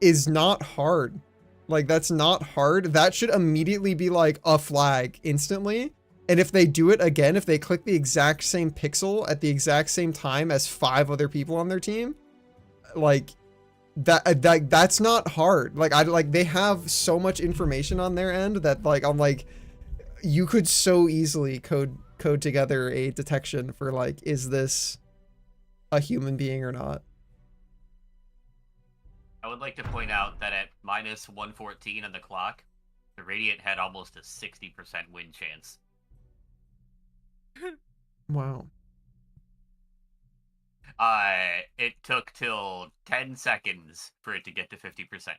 is not hard. Like that's not hard. That should immediately be like a flag instantly. And if they do it again, if they click the exact same pixel at the exact same time as 5 other people on their team, like that's not hard. Like they have so much information on their end that like I'm like, you could so easily code together a detection for like, is this a human being or not? I would like to point out that at minus 114 on the clock, the Radiant had almost a 60% win chance. Wow. It took till 10 seconds for it to get to 50%.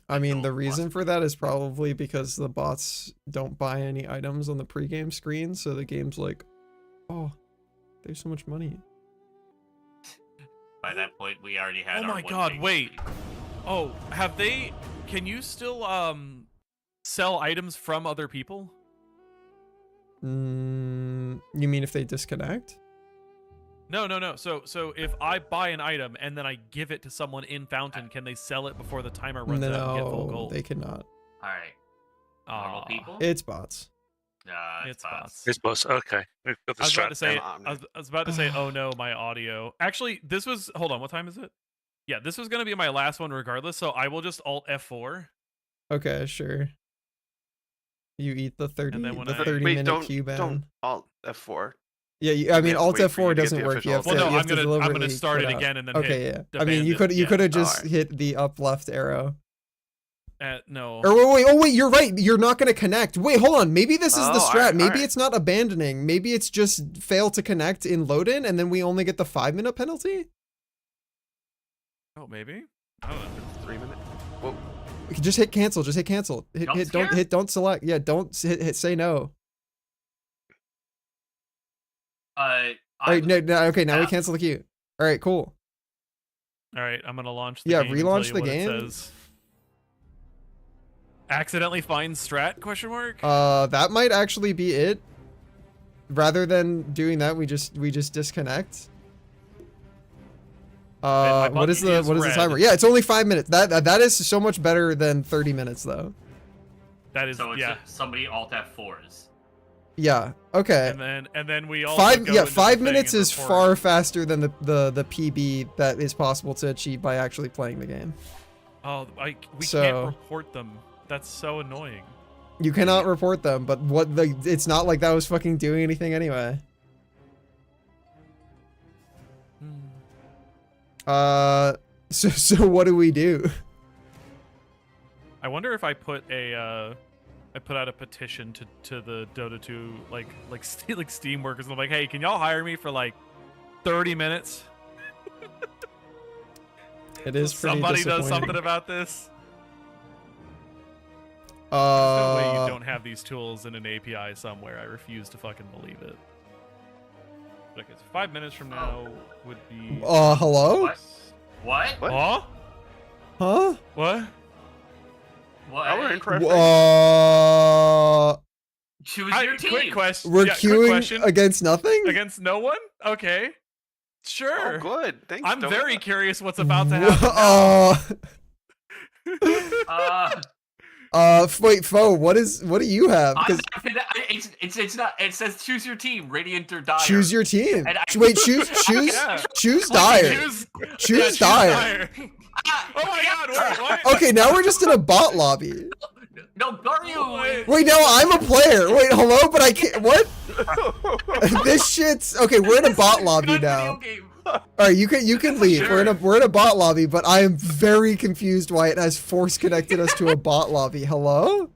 I mean, Until the reason for that is probably because the bots don't buy any items on the pregame screen, so the game's like, oh, there's so much money. By that point, we already had Oh our my one god, big wait. streak. Oh, have they... Can you still, sell items from other people? You mean if they disconnect? No. So if I buy an item and then I give it to someone in Fountain, can they sell it before the timer runs out and get full No, gold? they cannot. Alright. Normal Aw. people? It's bots. It's bots. It's bots. Okay, we've got the I was about strat to say. down. I was about to say. Oh no, my audio. Actually, this was. Hold on. What time is it? Yeah, this was gonna be my last one regardless. So I will just Alt F4. Okay, sure. You eat the 30 And then when the I- 30-minute Q ban. Don't Alt F4. Yeah, I We mean have to Alt wait for you F4 to get doesn't the work. You have official- to, Well, no, you I'm have to gonna deliberately start it quit out. again and then Okay, hit yeah. I mean, you abandon. could have Yeah. just Alright. hit the up left arrow. No. Or wait, oh wait, you're right. You're not gonna connect. Wait, hold on. Maybe this is the Oh, strat. alright, Maybe alright. it's not abandoning. Maybe it's just fail to connect in load in, and then we only get the 5-minute penalty. Oh, maybe. I don't know. 3 minutes. Whoa. We can just hit cancel. Just hit cancel. Jump Don't scare? don't select. Yeah, don't hit say no. All right, no, okay, now we cancel the queue. All right, cool. All right, I'm gonna launch the Yeah, game and relaunch tell you the what it game. says. Accidentally find strat? Question mark. That might actually be it. Rather than doing that, we just disconnect. my What is button the is red. timer? Yeah, it's only 5 minutes. That is so much better than 30 minutes though. That is So it's yeah. somebody Alt F4s. Yeah. Okay. And then we all 5 minutes is far faster than the PB that is possible to achieve by actually playing the game. Oh, we So- can't report them. That's so annoying. You cannot report them, but it's not like that was fucking doing anything anyway. So what do we do? I wonder if I put a I put out a petition to the Dota 2 like Steam workers. I'm like, hey, can y'all hire me for like 30 minutes? It is pretty Somebody does disappointing. something about this. There's no way you Uh, don't have these tools in an API somewhere. I refuse to fucking believe it. But okay, so 5 minutes from now would be. hello? What? What? What? Huh? Huh? What? What? Oh, we're interesting. Choose your team. Quick question. We're yeah, quick queuing question. against nothing? Against no one? Okay. Sure. Oh, good. Thanks. I'm Dota. very curious what's about to happen. Wait, Fo, what do you have? I'm Because not gonna- it's not. It says choose your team, Radiant or Dire. choose your team. And I- Wait, choose Yeah. choose Dire. Choose Dire. Oh my god, wait, what? Okay, now we're just in a bot lobby. No, Garyu. Wait, no, I'm a player. Wait, hello, but I can't. What? This shit's okay. We're in a bot lobby now. All right, you can leave. Sure. We're in a bot lobby, but I am very confused why it has force connected us to a bot lobby. Hello?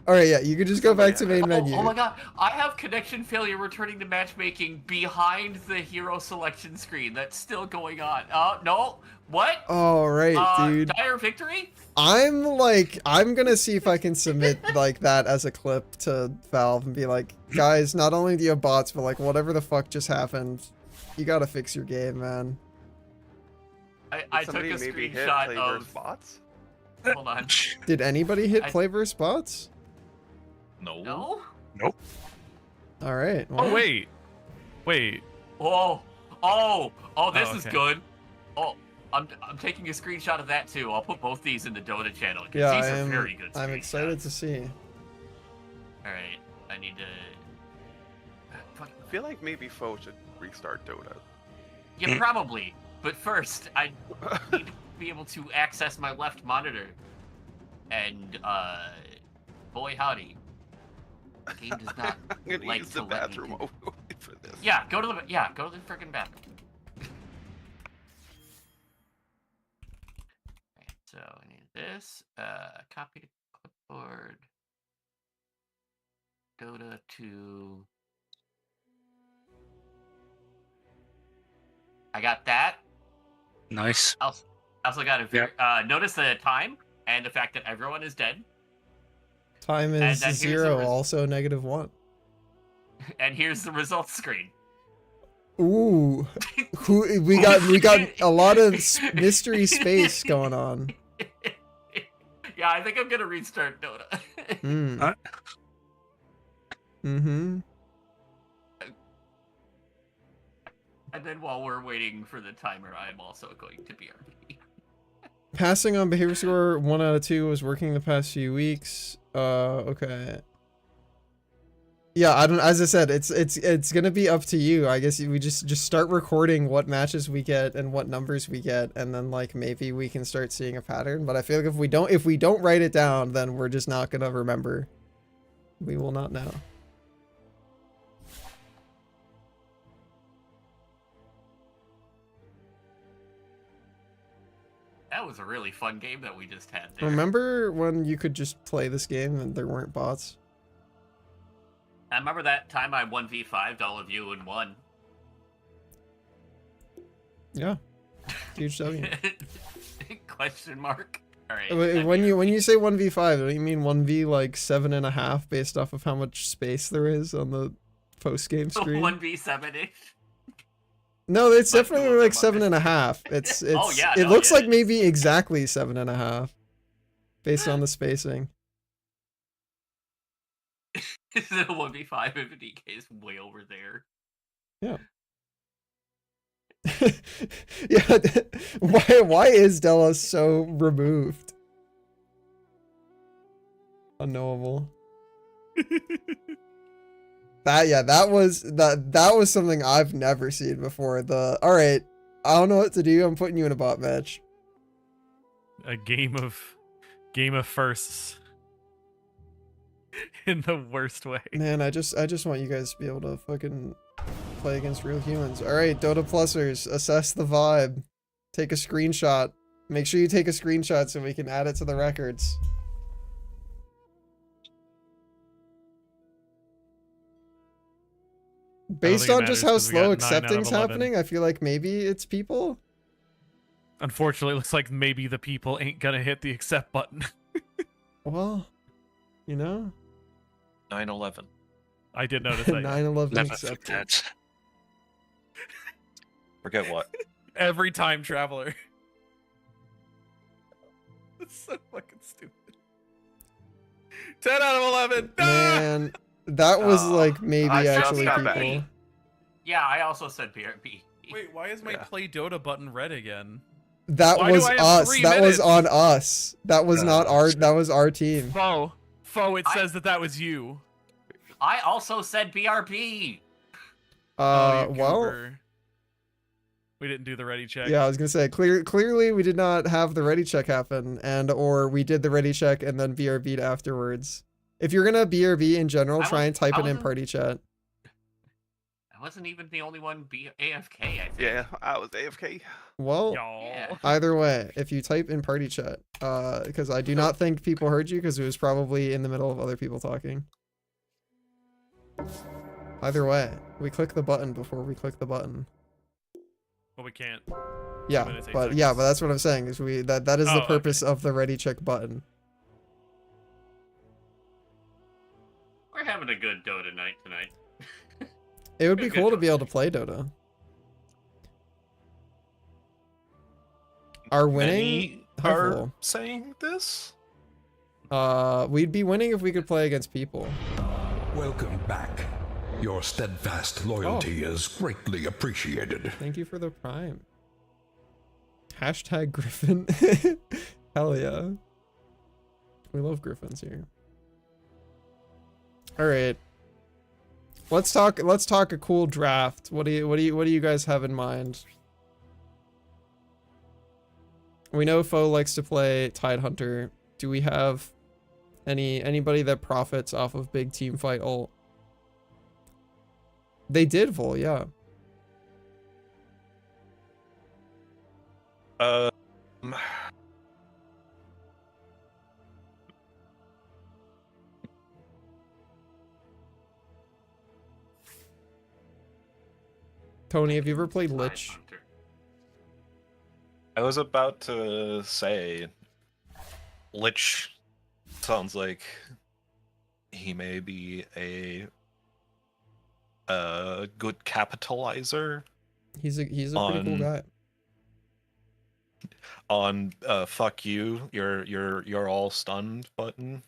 All right, yeah, you can just go back to main menu. Oh my god, I have connection failure returning to matchmaking behind the hero selection screen. That's still going on. No. What? All right, dude. Dire victory? I'm gonna see if I can submit like that as a clip to Valve and be like, guys, not only do you have bots, but like whatever the fuck just happened, you gotta fix your game, man. I took a Somebody maybe hit screenshot Playverse of. bots? Hold on. Did anybody hit I- Playverse bots? No. No? Nope. All right. Oh well, wait. Oh, this is okay. good. Oh, I'm taking a screenshot of that too. I'll put both these in the Dota channel because Yeah, these are very good. I'm excited screenshots. to see. All right, I need to. I feel like maybe Foe should restart Dota. Yeah, probably. But first, I need to be able to access my left monitor. And boy howdy, the game does not I'm gonna like use to the let me bathroom do- for this. Yeah, go to the freaking bathroom. Right, so I need this. Copy to clipboard. Dota to. I got that. Nice. I also got notice the time and the fact that everyone is dead. Time And is then here's the 0, also -1. And here's the results screen. Ooh, we got a lot of mystery space going on. Yeah, I think I'm gonna restart Dota. Mm. Mm-hmm. And then while we're waiting for the timer, I'm also going to BRB. Passing on behavior score 1 out of 2 was working the past few weeks. Okay. Yeah, I don't. As I said, it's gonna be up to you. I guess we just start recording what matches we get and what numbers we get, and then like maybe we can start seeing a pattern. But I feel like if we don't write it down, then we're just not gonna remember. We will not know. That was a really fun game that we just had there. Remember when you could just play this game and there weren't bots? I remember that time I 1v5'd all of you and won. Yeah. Huge W. Question mark. All right. When you say 1v5, don't you mean 1v like 7.5 based off of how much space there is on the post game screen? 1v7-ish. No, it's Let's definitely go with like the 7.5. It's Oh, yeah, it no, looks yeah, like maybe exactly 7.5 based on the spacing. Is it a 1v5 if DK is way over there? Yeah. Yeah. Why is Della so removed? Unknowable. That was something I've never seen before. All right, I don't know what to do. I'm putting you in a bot match. A game of firsts. In the worst way. Man, I just want you guys to be able to fucking play against real humans. All right, Dota Plusers, assess the vibe. Take a screenshot. Make sure you take a screenshot so we can add it to the records. Based on just how slow accepting's happening, I feel like maybe it's people. Unfortunately, it looks like maybe the people ain't gonna hit the accept button. Well, you know. 9/11. I did notice that. 9/11 Never accepted. forget. Forget what? Every time traveler. That's so fucking stupid. 10 out of 11. Man, that was like maybe I just actually got people. back. Yeah, I also said BRB. Wait, why is my Yeah. play Dota button red again? That Why do was I have us. 3 That was minutes? on us. That was not our. That was our team. Foe, it says that was you. I also said BRB. Oh, you Well, goober. We didn't do the ready check. yeah, I was gonna say clearly we did not have the ready check happen, or we did the ready check and then BRB'd afterwards. If you're gonna BRB in general, try and type it in wasn't- party chat. I wasn't even the only one AFK, I think. Yeah, I was AFK. Well, Y'all. Yeah. either way, if you type in party chat, because I do not think people heard you because it was probably in the middle of other people talking. Either way, we click the button before we click the button. Well, we can't. Yeah, minutes, 8 but seconds. that's what I'm saying is that is the Oh, purpose of the ready check button. We're having a good Dota night tonight. It would be Good cool to Dota be able to night. play Dota. Are winning Many helpful? are saying this. We'd be winning if we could play against people. Welcome back. Your steadfast loyalty is greatly appreciated. Thank you for the prime. Hashtag Griffin. Hell yeah. We love Griffins here. All right. Let's talk a cool draft. What do you guys have in mind? We know Foe likes to play Tidehunter. Do we have anybody that profits off of big team fight ult? They did Vol, yeah. Tony, have you ever played Lich? Tidehunter. I was about to say, Lich sounds like he may be a good capitalizer He's a pretty cool On- guy. on fuck you, you're all stunned button.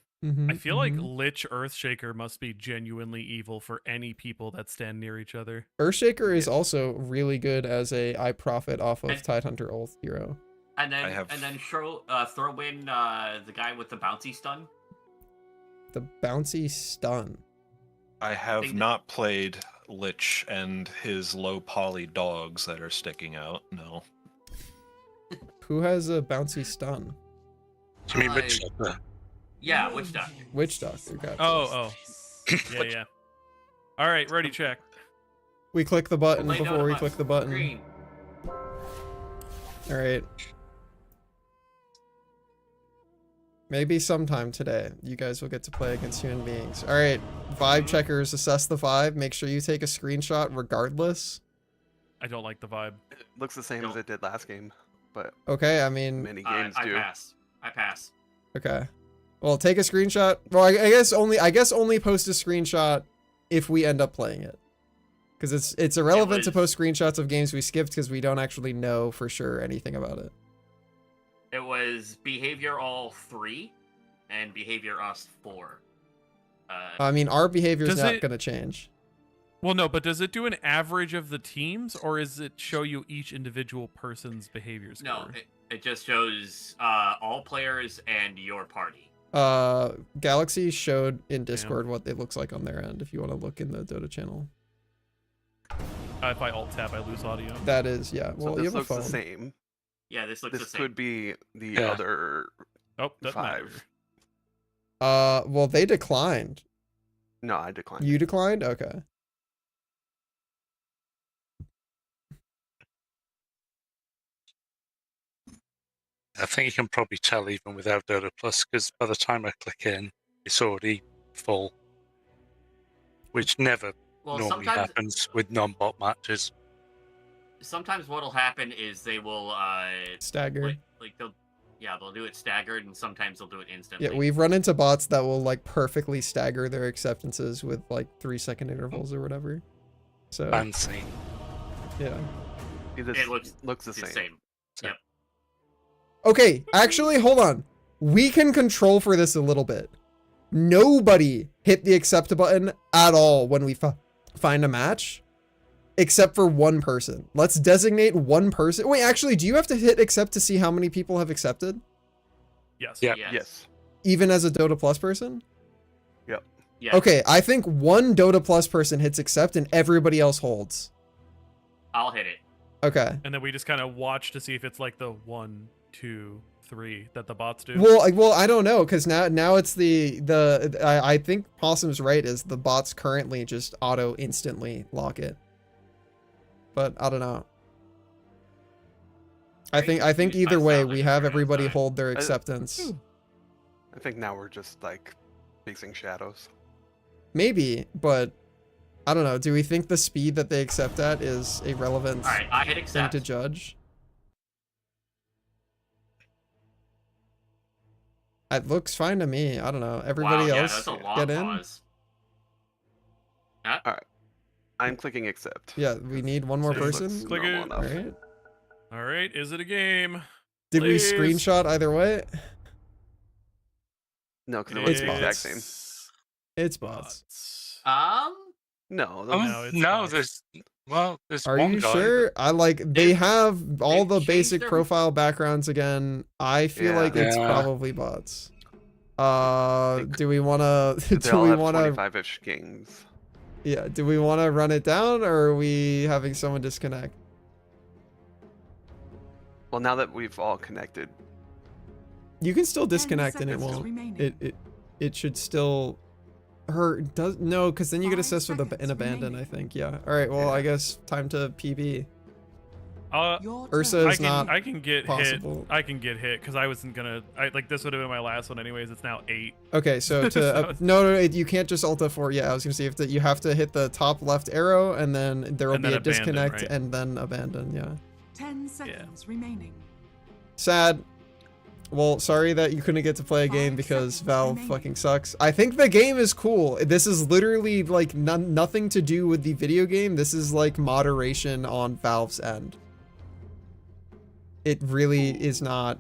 I feel like mhm. Lich Earthshaker must be genuinely evil for any people that stand near each other. Earthshaker is also really good as a I profit off of And- Tidehunter ult hero. And then I have- throw in the guy with the bouncy stun. The bouncy stun. I have think that- not played Lich and his low poly dogs that are sticking out. No. Who has a bouncy stun? Do you mean Uh, Witch Doctor? Yeah, Witch Doctor. Witch Doctor. Gotcha. Oh. Yeah, yeah. All right, ready, check. We click the button Lay down before a we button. click the button. Green. All right. Maybe sometime today, you guys will get to play against human beings. All right, vibe checkers, assess the vibe. Make sure you take a screenshot regardless. I don't like the vibe. It looks the same as it did last game, but Okay, I mean, many games I do. pass. I pass. okay. Well, take a screenshot. Well, I guess only post a screenshot if we end up playing it. Because it's irrelevant to was- post screenshots of games we skipped because we don't actually know for sure anything about it. It was behavior all 3 and behavior us 4. I mean, our behavior is Does not it- going to change. Well, no, but does it do an average of the teams, or is it show you each individual person's behavior score? No, it just shows all players and your party. Galaxy showed in Discord what it looks like on their end if you want to look in the Dota channel. If I alt tab, I lose audio. That is, yeah. Well, So you this have a looks phone. the same. Yeah, this looks This the same. could be the Yeah. other Oh, doesn't matter. 5. Well, they declined. No, I declined. You declined? Okay. I think you can probably tell even without Dota Plus, because by the time I click in, it's already full. Which never Well, normally sometimes happens with non-bot matches. sometimes what'll happen is they will Staggered. like they'll do it staggered, and sometimes they'll do it instantly. Yeah, we've run into bots that will like perfectly stagger their acceptances with like 3-second intervals or whatever. So Fancy. yeah. This It looks the the same. same. Yep. Okay, actually, hold on. We can control for this a little bit. Nobody hit the accept button at all when we find a match, except for one person. Let's designate one person. Wait, actually, do you have to hit accept to see how many people have accepted? Yes. Yeah. Yes. Even as a Dota Plus person? Yep. Yeah. Okay, I think one Dota Plus person hits accept and everybody else holds. I'll hit it. Okay. And then we just kind of watch to see if it's like the 1, 2, 3 that the bots do. Well, I don't know, because now it's I think Possum's right, is the bots currently just auto instantly lock it. But I don't know. I think either way we have everybody hold their acceptance. I think now we're just like chasing shadows. Maybe, but I don't know. Do we think the speed that they accept at is a relevant All right, I hit thing accept. to judge? It looks fine to me. I don't know. Everybody wow, yeah, else that's a long get in? pause. I'm clicking accept. Yeah, we need one more This looks person. Click normal it. enough. All right. All right, is it a game? Did Please. we screenshot either way? No, because it looks the exact It's same. It's bots. No, No, it's no, bots. there's Are one you guy. sure? I like they have all the changed basic their- profile backgrounds again. I feel like it's Yeah. probably bots. Do we wanna They do all we have wanna 25-ish games. yeah, do we wanna run it down, or are we having someone disconnect? Well, now that we've all connected, You can still disconnect and it seconds won't. remaining. It should still hurt. Does no, because then you get 5 assessed with an seconds abandon, I remaining. think. Yeah. All right. Well, Yeah. I guess time to PB. Your Ursa turn. is not I can get possible. hit. I can get hit because I wasn't gonna. Like this would have been my last one anyways. It's now 8. Okay, so to So- no, you can't just alt F4. Yeah, I was gonna say you have to hit the top left arrow, and then there will And be then a abandon, disconnect, right? and then abandon. Yeah. 10 seconds remaining. Sad. Well, sorry that you couldn't get to play a game 5 because seconds Valve remaining. fucking sucks. I think the game is cool. This is literally like nothing to do with the video game. This is like moderation on Valve's end. It really is not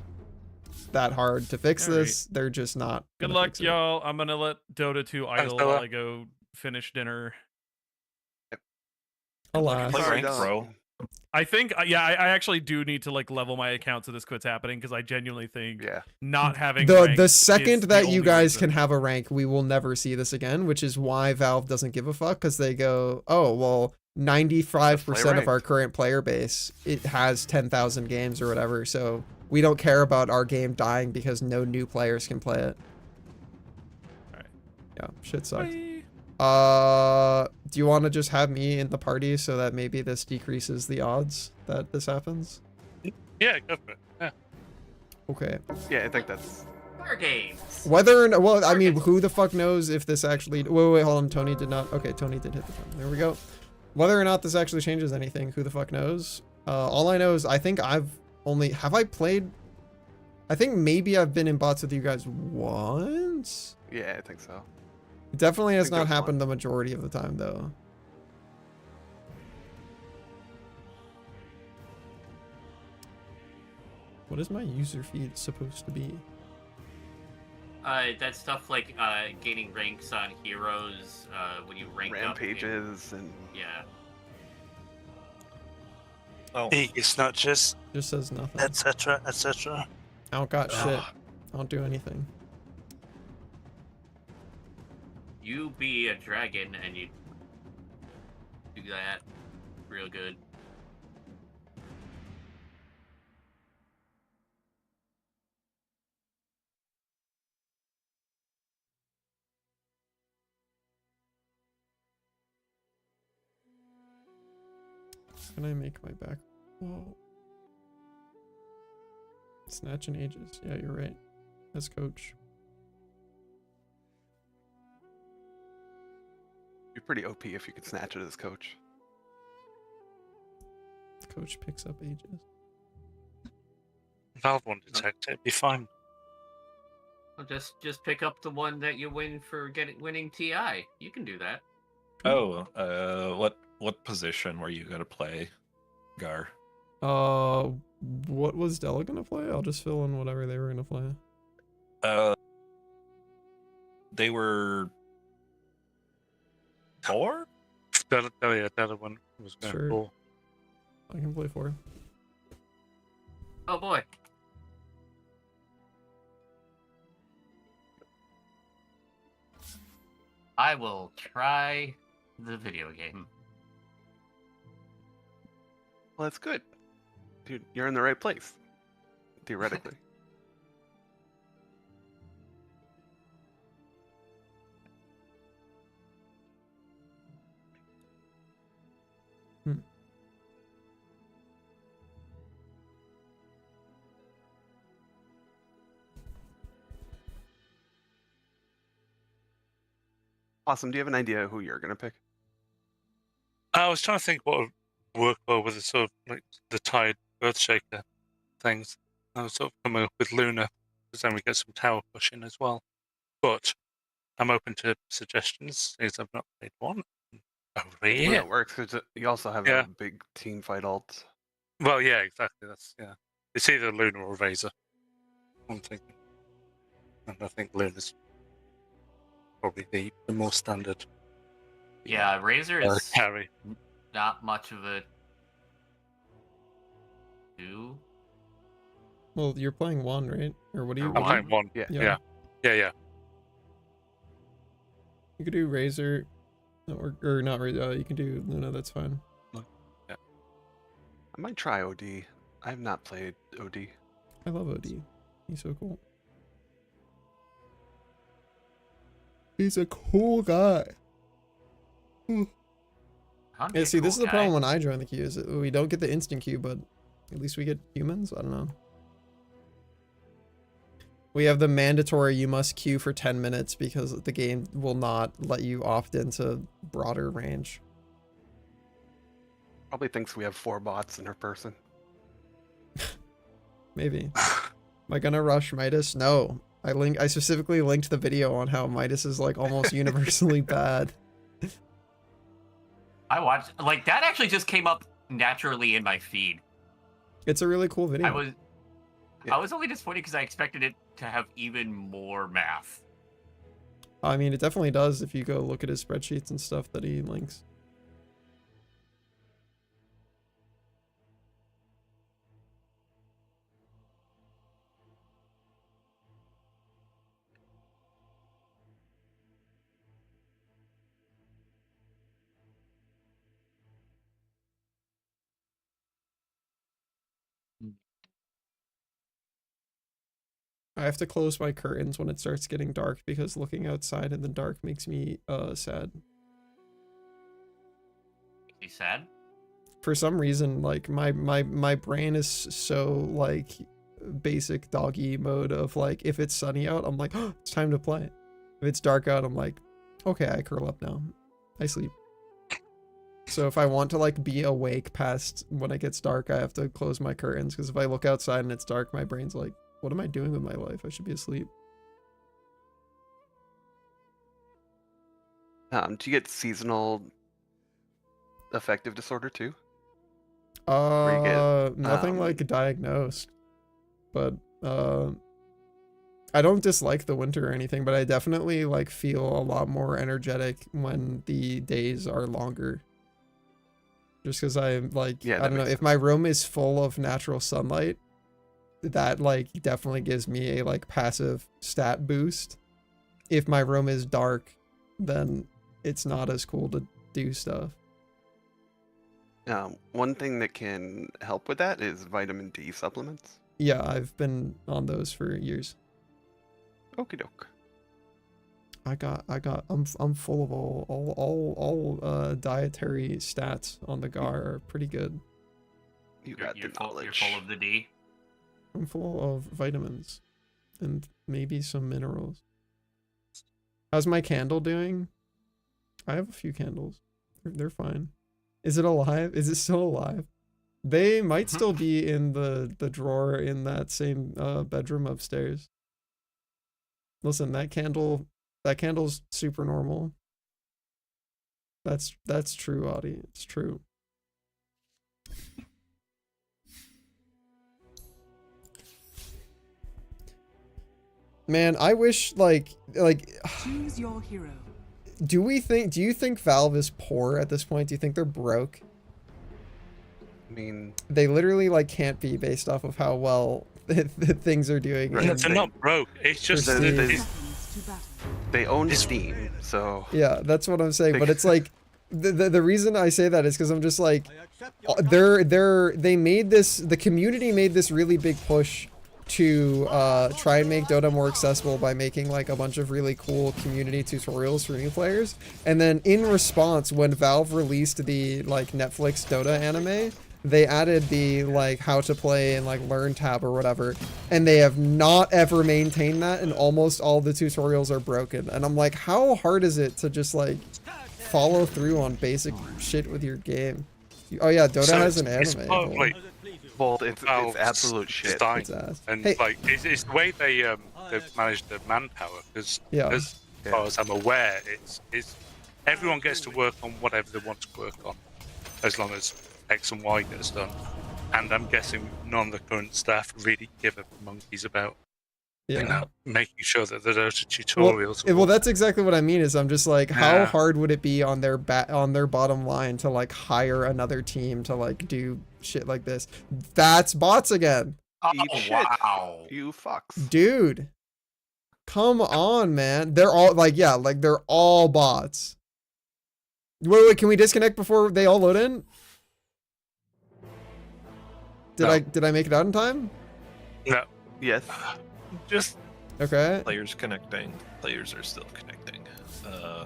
that hard to fix All right. this. They're just not. Good gonna luck, fix it. y'all. I'm gonna let Dota 2 idle fella. while I go finish dinner. Alas. Play Sorry, ranked, Don. bro. I think, I actually do need to like level my account so this quits happening because I genuinely think not having the rank second is the that you only guys reason. can have a rank, we will never see this again, which is why Valve doesn't give a fuck, because they go, oh well, 95% of our current player base, it has 10,000 games or whatever, so we don't care about our game dying because no new players can play it. Alright. Yeah, shit sucks. Bye. Do you want to just have me in the party so that maybe this decreases the odds that this happens? Yeah, go for it. Yeah. Okay. Yeah, I think that's... War games. Whether or not, well, I mean, who the fuck knows if this actually, wait, hold on, Tony did not, okay, Tony did hit the button, there we go. Whether or not this actually changes anything, who the fuck knows? All I know is I think have I played, I think maybe I've been in bots with you guys once? Yeah, I think so. It definitely has think not that's happened the majority of the time, though. What is my user feed supposed to be? That stuff like gaining ranks on heroes when you rank Rampages up. and... Yeah. Oh. It's not just says nothing. etc. etc. I don't got shit. I don't do anything. You be a dragon and you do that real good. Can I make my back? Whoa. Snatch and ages. Yeah, you're right. As coach. Be pretty OP if you could snatch it as coach. Coach picks up ages. Valve won't detect it. It'd be fine. Well, just pick up the one that you win for winning TI. You can do that. Oh, what position were you gonna play, Gar? What was Della gonna play? I'll just fill in whatever they were gonna play. They were 4? The other one was going Sure. 4. I can play 4. Oh boy. I will try the video game. Well, that's good. Dude, you're in the right place. Theoretically. Awesome. Do you have an idea who you're gonna pick? I was trying to think what would work well with the sort of like the Tide Earthshaker things. I was sort of coming up with Luna, because then we get some tower pushing as well. But I'm open to suggestions, as I've not played one. Over Well, here. it works because you also have a big team fight alt. Well, yeah, exactly. That's It's either Luna or Razor. I'm thinking, and I think Luna's probably the more standard. Yeah, Razor is carry. not much of a do. Well, you're playing 1, right? Or what do you? I'm playing 1. Yeah. You could do Razor, or not Razor. You can do Luna. That's fine. I might try OD. I have not played OD. I love OD. He's so cool. He's a cool guy. Yeah, see, this is the problem when I join the queue, is that we don't get the instant queue, but at least we get humans? I don't know. We have the mandatory you must queue for 10 minutes because the game will not let you opt into broader range. Probably thinks we have 4 bots in her person. Maybe. Am I gonna rush Midas? No. I specifically linked the video on how Midas is like almost universally bad. I watched like that actually just came up naturally in my feed. It's a really cool video. I was only disappointed because I expected it to have even more math. I mean, it definitely does if you go look at his spreadsheets and stuff that he links. I have to close my curtains when it starts getting dark because looking outside in the dark makes me sad. You sad? For some reason, like my brain is so like basic doggy mode of like, if it's sunny out, I'm like, oh, it's time to play. If it's dark out, I'm like, okay, I curl up now. I sleep. So if I want to like be awake past when it gets dark, I have to close my curtains, because if I look outside and it's dark, my brain's like, what am I doing with my life? I should be asleep. Do you get seasonal affective disorder too? Nothing like diagnosed, but I don't dislike the winter or anything, but I definitely like feel a lot more energetic when the days are longer. Just because I'm like, I don't know, if my room is full of natural sunlight, that like definitely gives me a like passive stat boost. If my room is dark, then it's not as cool to do stuff. One thing that can help with that is vitamin D supplements. Yeah, I've been on those for years. Okie doke. I'm full of all dietary stats on the GAR are pretty good. You're full of the D. I'm full of vitamins and maybe some minerals. How's my candle doing? I have a few candles. They're fine. Is it alive? Is it still alive? They might still be in the drawer in that same bedroom upstairs. Listen, that candle's super normal. That's true, Audie. It's true. Man, I wish like choose your hero. Do you think Valve is poor at this point? Do you think they're broke? I mean, they literally like can't be based off of how well the things are doing. Right. They're not broke. It's just they own Steam, so yeah, that's what I'm saying. But it's like the reason I say that is because I'm just like the community made this really big push to try and make Dota more accessible by making like a bunch of really cool community tutorials for new players. And then in response, when Valve released the like Netflix Dota anime, they added the like how to play and like learn tab or whatever, and they have not ever maintained that, and almost all the tutorials are broken. And I'm like, how hard is it to just like follow through on basic shit with your game? Oh yeah, Dota has an anime. Well, it's absolute shit. And hey, like it's the way they've managed the manpower, because yeah, as far as I'm aware, it's everyone gets to work on whatever they want to work on, as long as X and Y gets done. And I'm guessing none of the current staff really give a monkeys about making sure that the Dota tutorials. Well, that's exactly what I mean. Is I'm just like, how hard would it be on their bottom line to like hire another team to like do shit like this? That's bots again. Oh wow, you fucks, dude! Come on, man. They're all like, yeah, like they're all bots. Wait, can we disconnect before they all load in? Did I make it out in time? No. Yes. Just okay. Players connecting. Players are still connecting.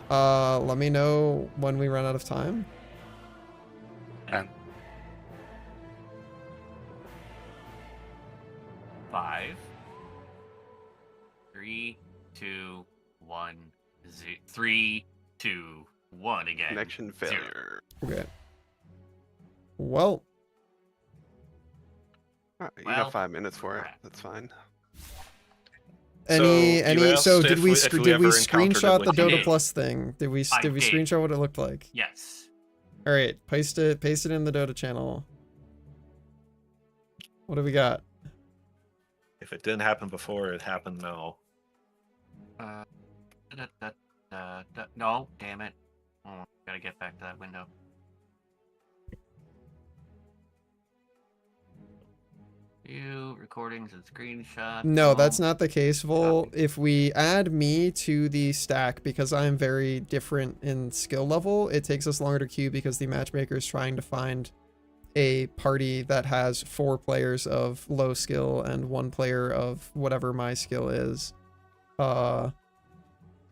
Let me know when we run out of time. And 5, 3, 2, 1, 3, 2, 1 again. Connection failure. Okay. Well. All right, you got 5 minutes for it. That's fine. So did we screenshot the Dota Plus thing? Did we screenshot what it looked like? Yes. All right, paste it in the Dota channel. What do we got? If it didn't happen before, it happened now. No, damn it. Oh, gotta get back to that window. View recordings and screenshots. No, that's not the case, Vol. If we add me to the stack, because I'm very different in skill level, it takes us longer to queue because the matchmaker is trying to find a party that has 4 players of low skill and 1 player of whatever my skill is. And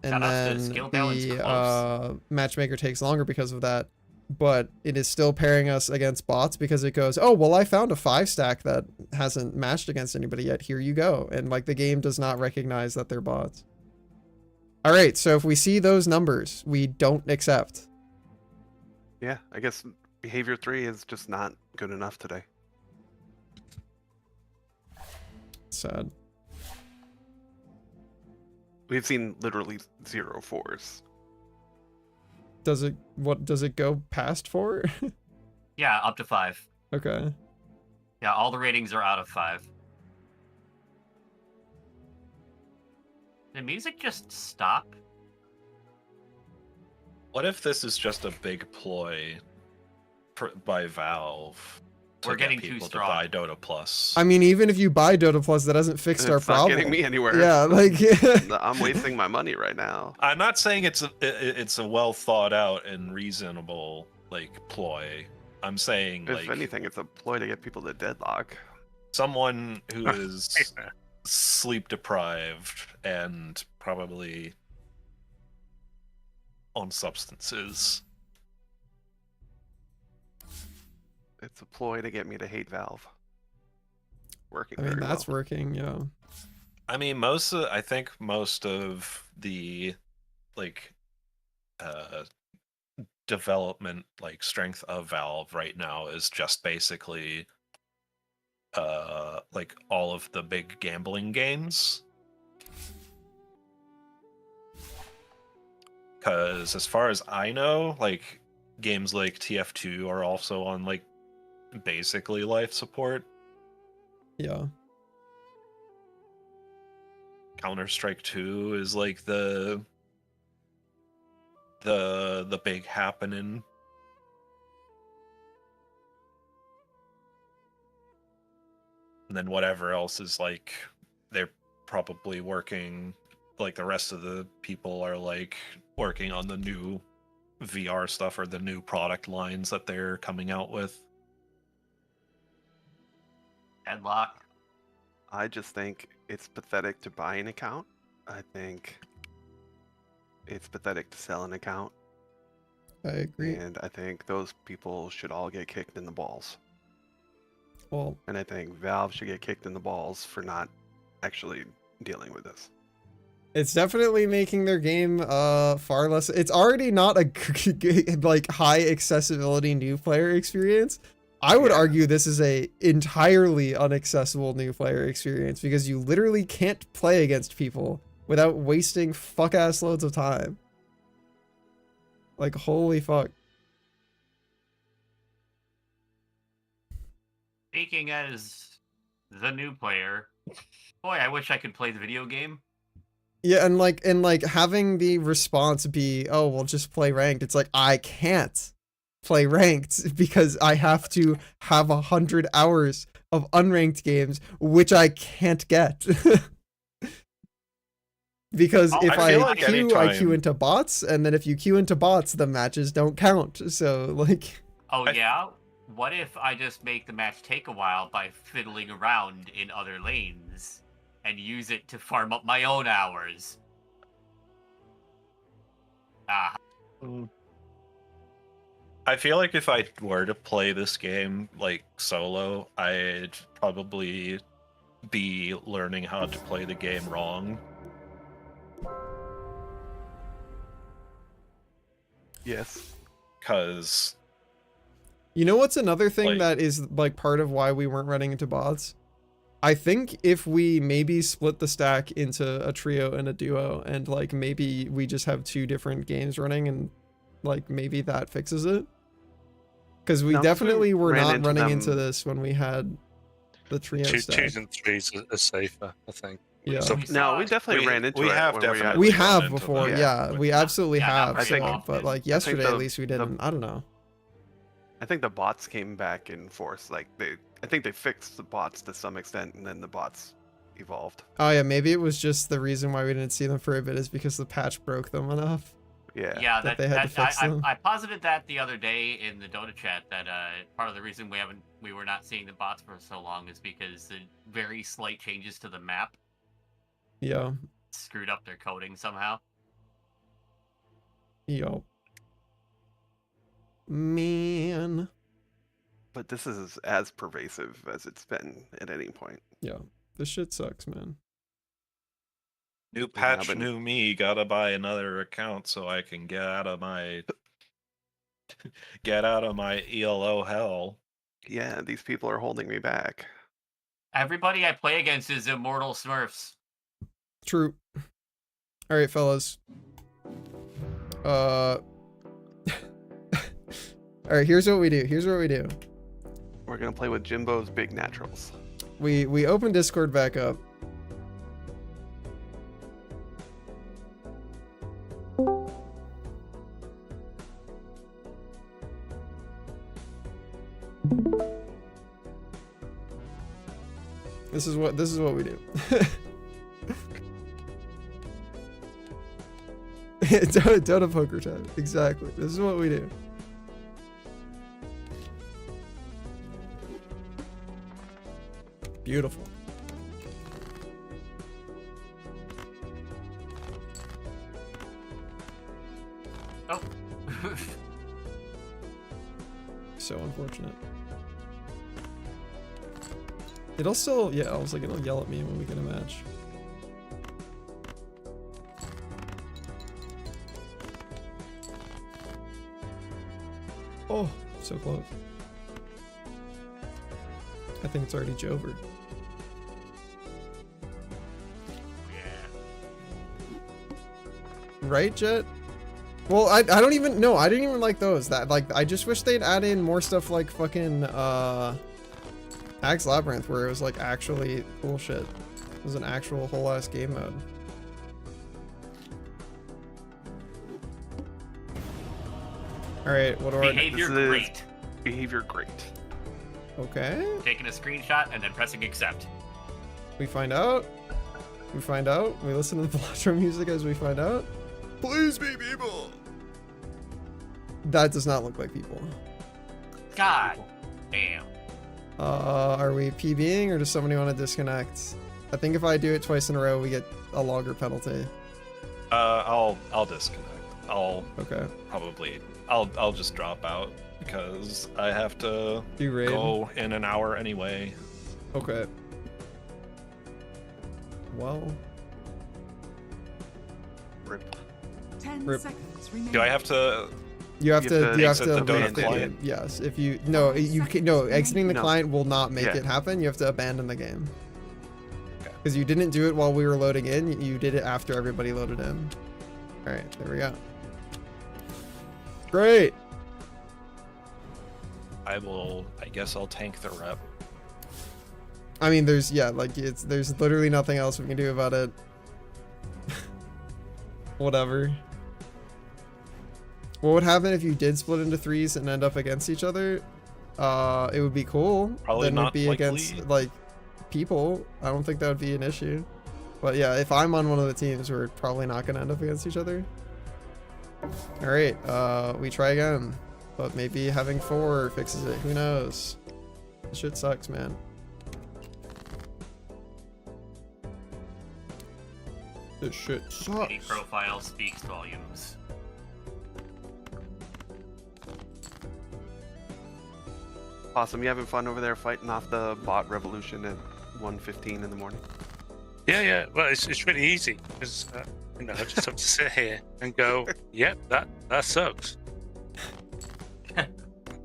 Shout out to then skill balance the close. matchmaker takes longer because of that, but it is still pairing us against bots because it goes, oh, well, I found a 5 stack that hasn't matched against anybody yet. Here you go. And like the game does not recognize that they're bots. All right, so if we see those numbers, we don't accept. Yeah, I guess behavior 3 is just not good enough today. Sad. We've seen literally 0 4s. Does it go past 4? Yeah, up to 5. Okay. Yeah, all the ratings are out of 5. Did music just stop? What if this is just a big ploy by Valve to We're get getting too people to strong. buy Dota Plus? I mean, even if you buy Dota Plus, that doesn't fix our It's not problem. getting me anywhere. Yeah, like I'm wasting my money right now. I'm not saying it's a well thought out and reasonable like ploy. I'm saying If like anything, it's a ploy to get people to deadlock. someone who is sleep deprived and probably on substances. It's a ploy to get me to hate Valve. Working. I mean, very that's well. working, yeah. I mean, I think most of the like development like strength of Valve right now is just basically like all of the big gambling games. Because as far as I know, like games like TF2 are also on like basically life support. Yeah. Counter-Strike 2 is like the big happening. And then whatever else is like they're probably working, like the rest of the people are like working on the new VR stuff or the new product lines that they're coming out with. Headlock. I just think it's pathetic to buy an account. I think it's pathetic to sell an account. I agree. And I think those people should all get kicked in the balls. Well, And I think Valve should get kicked in the balls for not actually dealing with this. it's definitely making their game far less. It's already not a like high accessibility new player experience. I would argue this is a entirely unaccessible new player experience because you literally can't play against people without wasting fuck ass loads of time. Like holy fuck. Speaking as the new player, boy, I wish I could play the video game. Yeah, and like having the response be, oh, well, just play ranked. It's like I can't play ranked because I have to have 100 hours of unranked games, which I can't get. Because Oh, if I feel I like queue, I queue anytime- into bots, and then if you queue into bots, the matches don't count. So like, Oh yeah? What if I just make the match take a while by fiddling around in other lanes and use it to farm up my own hours? Ah, I feel like if I were to play this game like solo, I'd probably be learning how to play the game wrong. Yes. Because you know what's another thing Like- that is like part of why we weren't running into bots? I think if we maybe split the stack into a trio and a duo, and like maybe we just have 2 different games running, and like maybe that fixes it. Because we No, 'cause we definitely were ran not into running into them- this when we had the trio stack. 2s and 3s are safer, I think. Yeah. So- No, we definitely ran into we it. have when we had- definitely We run have into before, them. yeah, we absolutely Yeah, have. I So, think- but like yesterday, the- at least we didn't. I don't know. I think the bots came back in force. Like I think they fixed the bots to some extent, and then the bots evolved. Oh yeah, maybe it was just the reason why we didn't see them for a bit is because the patch broke them enough. Yeah. Yeah, That that, they had to fix them. I posited that the other day in the Dota chat that part of the reason we were not seeing the bots for so long is because the very slight changes to the map Yeah. screwed up their coding somehow. Yo. Man. But this is as pervasive as it's been at any point. Yeah. This shit sucks, man. New Yeah, patch, but- new me. Gotta buy another account so I can get out of my ELO hell. Yeah, these people are holding me back. Everybody I play against is immortal Smurfs. True. All right, fellas. All right, here's what we do. We're gonna play with Jimbo's Big Naturals. We open Discord back up. This is what we do. Dota poker time. Exactly. This is what we do. Beautiful. Oh. So unfortunate. It'll still, yeah, I was like, it'll yell at me when we get a match. Oh, so close. I think it's already Jover. Right, Jet? Well, I don't even, no, I didn't even like those. That, like, I just wish they'd add in more stuff like fucking, Axe Labyrinth, where it was like actually cool shit. It was an actual whole ass game mode. Alright, what do I... Behavior This is- great. Behavior great. Okay. Taking a screenshot and then pressing accept. We find out. We find out. We listen to the Velatro music as we find out. Please be people. That does not look like people. God damn. Are we PBing or does somebody want to disconnect? I think if I do it twice in a row, we get a longer penalty. I'll disconnect. Okay. I'll just drop out because I have to Do raid. go in an hour anyway. Okay. Well. Rip. 10 Rip. seconds remaining. Do I have to? You have to exit the Dota leave the client? game. Yes. If you exiting the No. client will not make Yeah. it happen. You have to abandon the game. Okay. Because you didn't do it while we were loading in. You did it after everybody loaded in. All right, there we go. Great. I guess I'll tank the rep. I mean, there's literally nothing else we can do about it. Whatever. What would happen if you did split into threes and end up against each other? It would be cool. Probably then not it'd be likely. against like people. I don't think that would be an issue. But yeah, if I'm on one of the teams, we're probably not gonna end up against each other. All right, we try again. But maybe having 4 fixes it. Who knows? This shit sucks, man. This shit Any sucks. profile speaks volumes. Awesome. You having fun over there fighting off the bot revolution at 1:15 in the morning? Yeah. Well, it's really easy because I just have to sit here and go, yep, that sucks.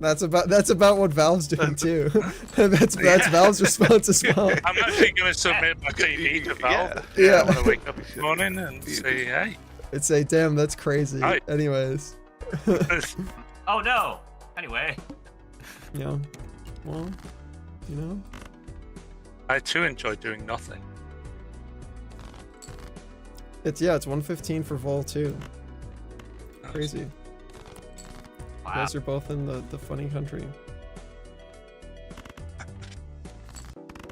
That's about what Valve's doing too. that's Valve's response as well. I'm actually going to submit my TV to Valve. Yeah. When I wake up this morning and say, hey. I'd say, damn, that's crazy. Hi. Anyways. Oh no! Anyway. Yeah. Well, you know. I too enjoy doing nothing. It's 1:15 for Vol too. Crazy. Wow. You guys are both in the funny country.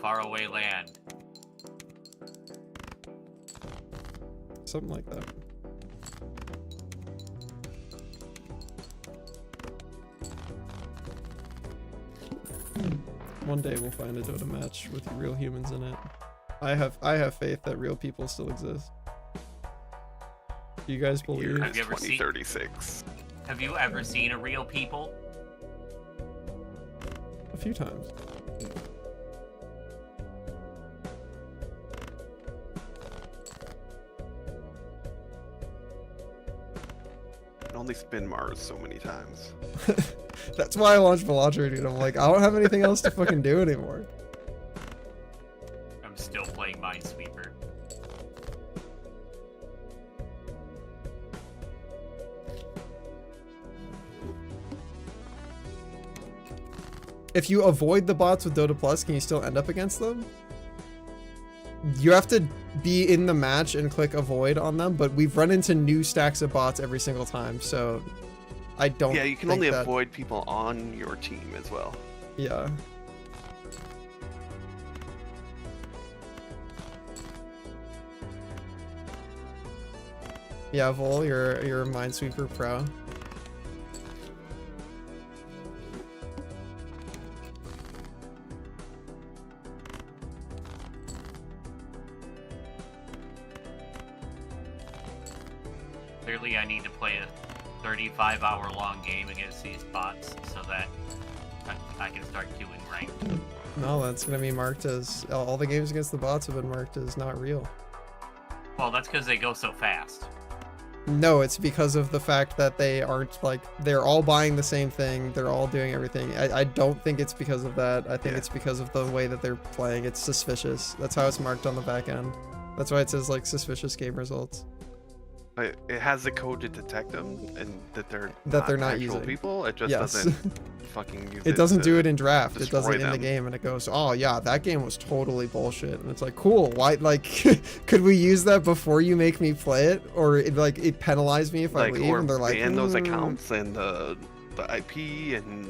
Faraway land. Something like that. One day we'll find a Dota match with real humans in it. I have faith that real people still exist. Do you guys believe? Have you ever seen- 2036. Have you ever seen a real people? A few times. I can only spin Mars so many times. That's why I launched Veloci, dude. I'm like, I don't have anything else to fucking do anymore. I'm still playing Minesweeper. If you avoid the bots with Dota Plus, can you still end up against them? You have to be in the match and click avoid on them, but we've run into new stacks of bots every single time, so I don't. Yeah, you can think only that- avoid people on your team as well. Yeah. Yeah, Vol, you're a Minesweeper pro. Clearly, I need to play a 35-hour-long game against these bots so that I can start doing ranked. No, that's gonna be marked as all the games against the bots have been marked as not real. Well, that's because they go so fast. No, it's because of the fact that they aren't like they're all buying the same thing. They're all doing everything. I don't think it's because of that. I think it's because of the way that they're playing. It's suspicious. That's how it's marked on the back end. That's why it says like suspicious game results. But it has the code to detect them and that they're That they're not actual using. people. It just Yes. doesn't fucking use it. It doesn't to do it in draft. It does destroy it in the them. game, and it goes, "Oh yeah, that game was totally bullshit." And it's like, "Cool. Why? Like, could we use that before you make me play it, or it penalize me if I Like, leave?" or And they're like, ban those "Mm." accounts and the IP and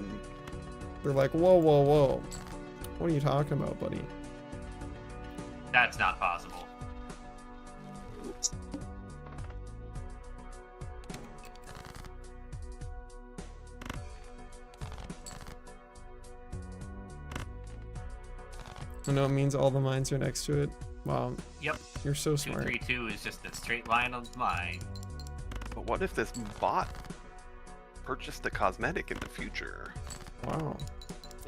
They're like, "Whoa, whoa, whoa. What are you talking about, buddy?" That's not possible. I know it means all the mines are next to it. Wow. Yep. You're so smart. 232 is just a straight line of mine. But what if this bot purchased the cosmetic in the future? Wow.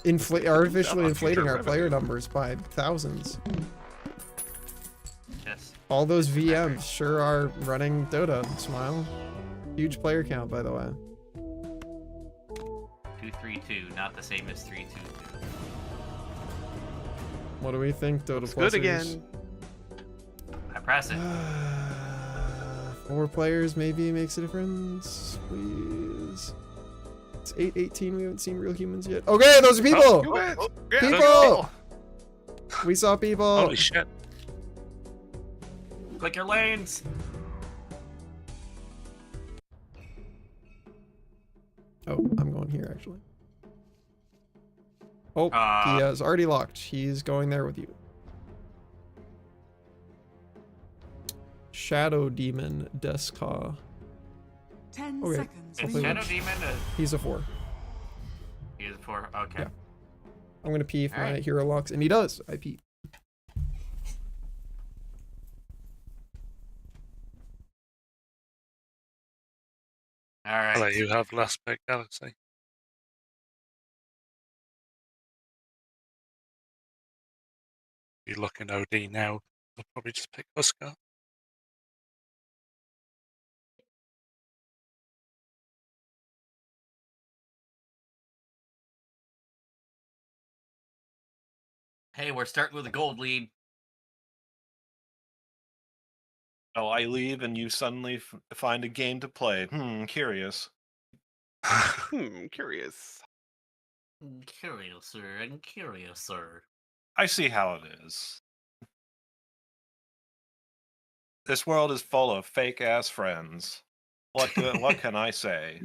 Artificially Yeah, inflating future our player revenue. numbers by thousands. Just All those VMs sure are running Dota. Smile. Huge player count, by the way. 232, not the same as 322. What do we think, Dota It's Plusers? good again. I press it. 4 players maybe makes a difference. Please. It's 8:18. We haven't seen real humans yet. Okay, those are people. People. We saw people. Holy shit. Click your lanes. Oh, I'm going here actually. Oh, Uh, he has already locked. He's going there with you. Shadow Demon Deska. 10 Okay. seconds. Is Hopefully Shadow we- Demon a... He's a 4. He is a 4? Okay. Yeah. I'm gonna pee if my Alright. hero locks, and he does. I pee. Alright. I'll let you have Last Big Galaxy. You're looking OD now. I'll probably just pick Huskar. Hey, we're starting with a gold lead. Oh, I leave and you suddenly find a game to play. Curious. Curious. Curiouser and curiouser. I see how it is. This world is full of fake ass friends. What can I say?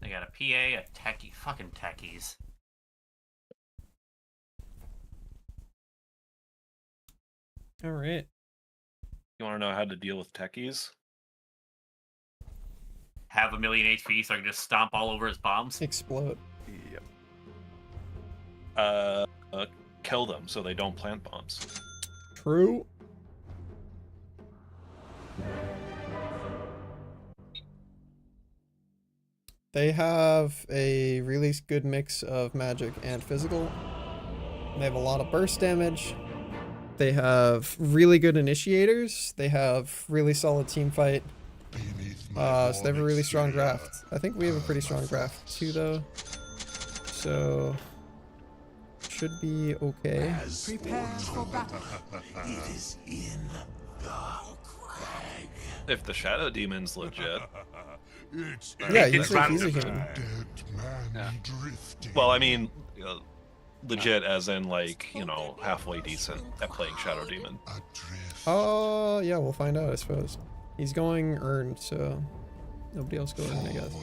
They got a PA, a techie, fucking techies. All right. You want to know how to deal with techies? Have a million HP so I can just stomp all over his bombs. Explode. Yep. Kill them so they don't plant bombs. True. They have a really good mix of magic and physical. They have a lot of burst damage. They have really good initiators. They have really solid team fight. So they have a really strong draft. I think we have a pretty strong draft too, though. So should be okay. Prepare for battle. It is in the crag. If the Shadow Demon's legit. Yeah, he's a human. Dead man drifting. Well, I mean, legit as in, like, you know, halfway decent at playing Shadow Demon. Oh, yeah, we'll find out, I suppose. He's going earned, so nobody else go earned, I guess.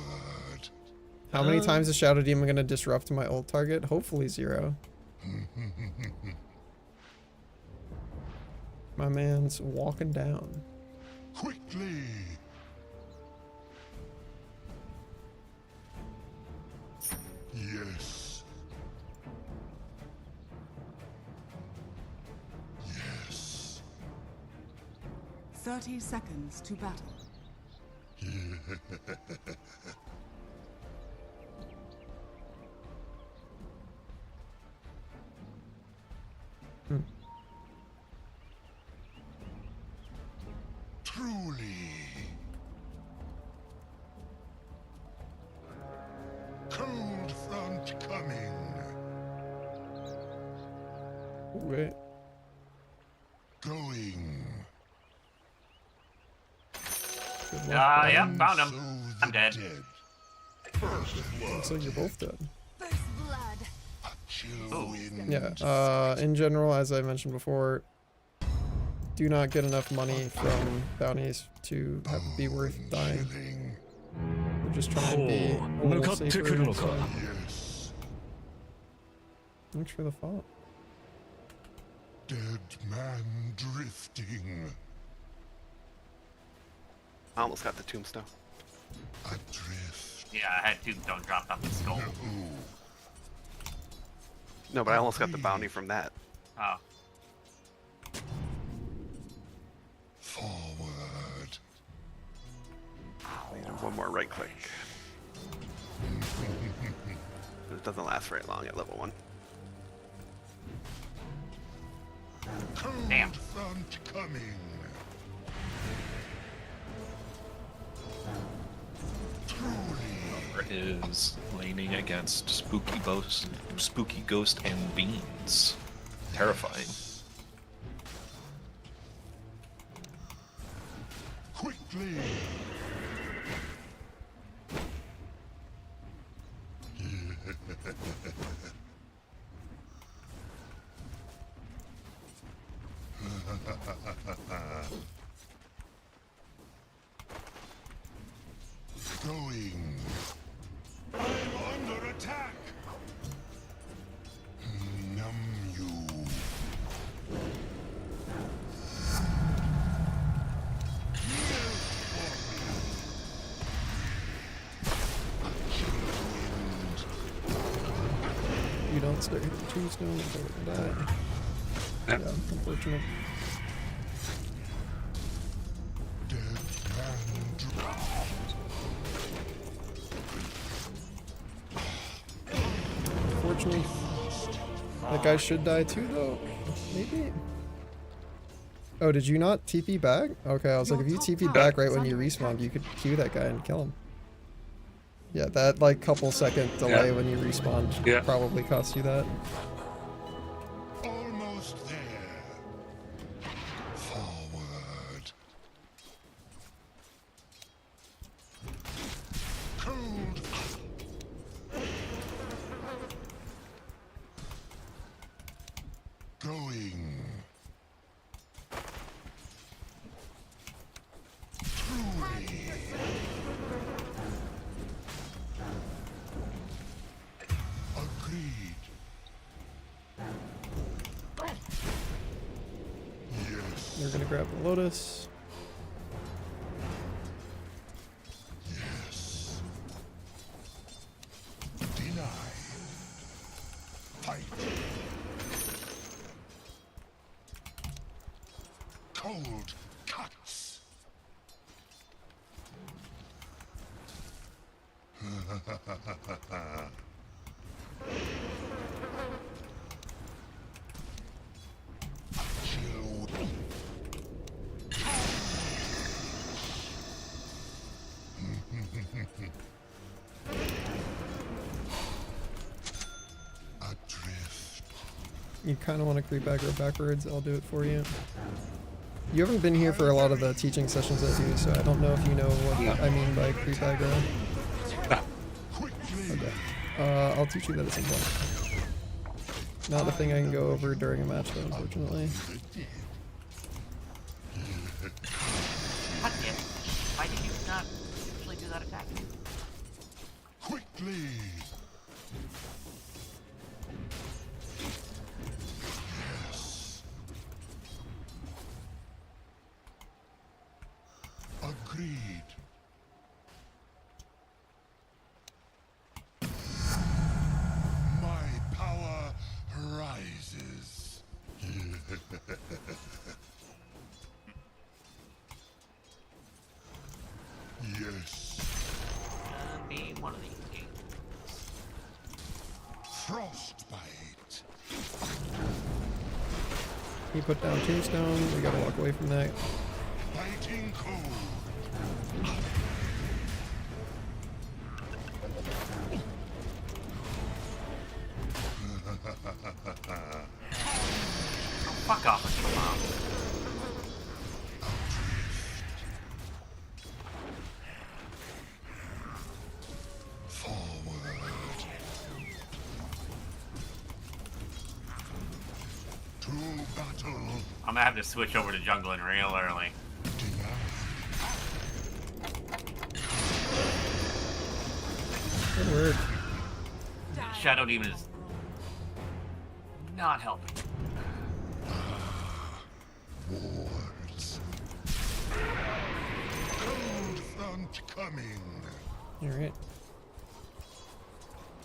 How many times is Shadow Demon gonna disrupt my ult target? Hopefully 0. My man's walking down. Quickly. Yes. Yes. 30 seconds to battle. Truly. Cold front coming. Wait. Going. Yeah, found him. I'm dead. Looks like you're both dead. First blood. Ooh. Yeah, in general, as I mentioned before, do not get enough money from bounties to have it be worth dying. We're just trying to be a little safer. So. Yes. Thanks for the follow. Dead man drifting. I almost got the tombstone. Adrift. Yeah, I had Tombstone dropped off the skull. No, but I almost got the bounty from that. Oh. Forward. Need one more right click. But it doesn't last very long at level 1. Damn. Front coming. Is leaning against Spooky Ghost and Beans. Terrifying. Quickly. Going. I'm under attack. Numb you. You don't start hitting tombstone until it can die. Yeah, unfortunate. Dead man Unfortunately, that guy should die too, though. Maybe. Oh, did you not TP back? Okay, I was like, if you TP back right when you respawned, you could Q that guy and kill him. Yeah, that like couple second delay when you respawned probably cost you that. almost there. Forward. Cold. Going. Truly. Agreed. Yes. They're gonna grab the Lotus. Yes. Denied. Fight. Cold cuts. Chill. Adrift. You kind of want to creep aggro backwards. I'll do it for you. You haven't been here for a lot of the teaching sessions I do, so I don't know if you know what I mean by creep aggro. Okay. I'll teach you that at some point. Not a thing I can go over during a match, though, unfortunately. God damn it. Why did you not usually do that attack? Quickly. Yes. Agreed. My power rises. Yes. Be one of these games. Frostbite. He put down Tombstone. We gotta walk away from that. Biting cold. Oh, fuck off with your mom. Forward. To battle. I'm gonna have to switch over to jungling real early. Good word. Shadow Demon is not helping. Wards. Cold front coming. Alright.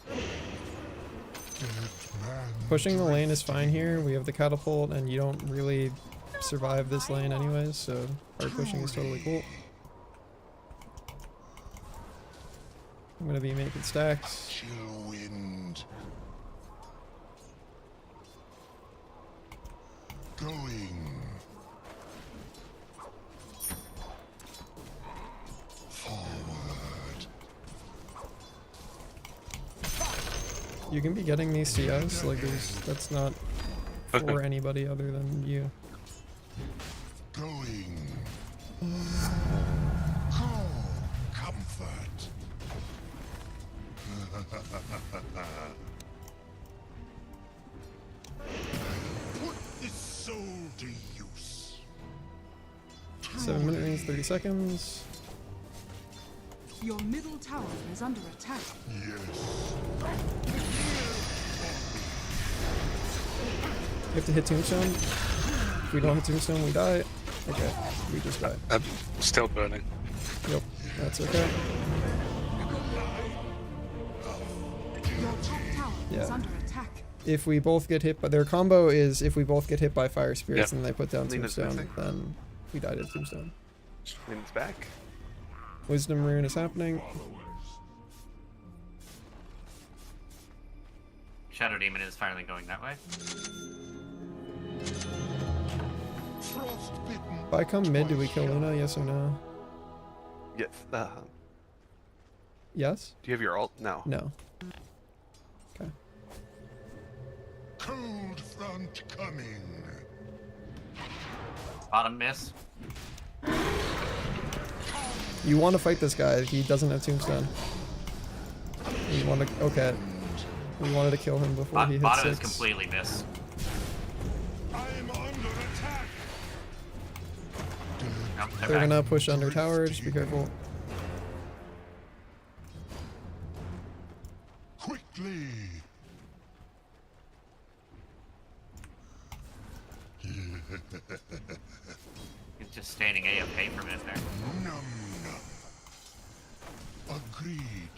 Dead man. Pushing the lane is fine here. We have the catapult, and you don't really survive this lane anyways, so hard pushing is totally cool. I'm gonna be making stacks. Chill wind. Going. Forward. You can be getting these CS, like that's not for anybody other than you. Going. Oh, comfort. Put this soul to use. 7 minutes, 30 seconds. Your middle tower is under attack. Yes. You have to hit Tombstone. If we don't hit Tombstone, we die. Okay, we just died. I'm still burning. Yep, that's okay. Your top tower is Yeah. under attack. If we both get hit, but their combo is if we both get hit by Fire Spirits Yeah. and they put down Lena's Tombstone, missing. then we died at Tombstone. Lena's back. Wisdom Rune is happening. Shadow Demon is finally going that way. Frostbitten. If I come mid, do we kill Luna? Yes or no? Yes. Yes? Do you have your ult? No. No. Okay. Cold front coming. Bottom miss. You want to fight this guy. He doesn't have Tombstone. You want to... Okay. We wanted to kill him before he hit Bottom is 6. completely miss. I'm under attack. Nope, They're back. gonna push under tower. Just be careful. Quickly. just standing AFK for a minute there. Num num. Agreed.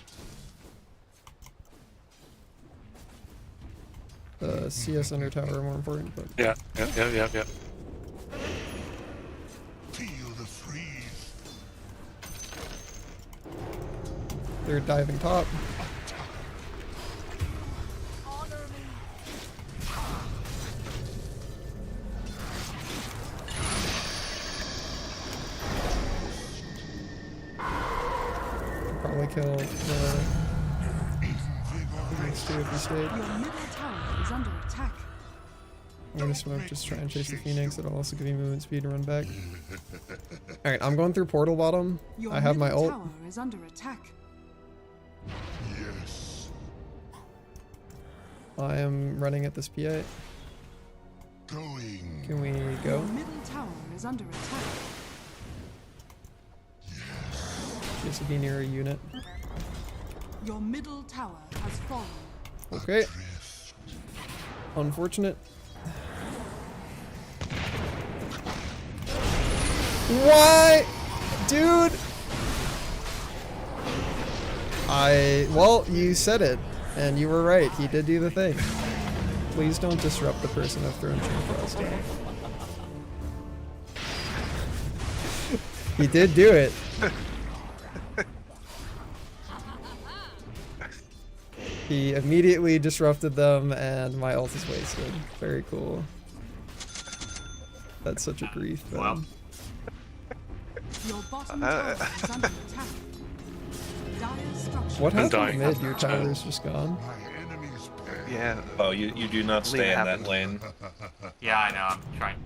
CS under tower are more important, but Yeah. Feel the freeze. they're diving top. Probably kill the Phoenix too if he stayed. Your middle tower is under attack. I'm gonna smoke, just try and chase the Phoenix. It'll also give you movement speed to run back. Alright, I'm going through portal bottom. Your I have my middle ult. tower is under attack. Yes. I am running at this PA. Going. Can we Your go? middle tower is under attack. She has to be near a unit. Your middle tower has fallen. Okay. Unfortunate. Why? Dude! Well, you said it, and you were right. He did do the thing. Please don't disrupt the person I've thrown Chain Frost at. He did do it. He immediately disrupted them, and my ult is wasted. Very cool. That's such a grief. Well. Your bottom tower is under attack. Dire structure. What happened dying. mid? Your tower's just gone. My enemy's path. Yeah. Oh, you do not stay in that happened. lane. Yeah, I know. I'm trying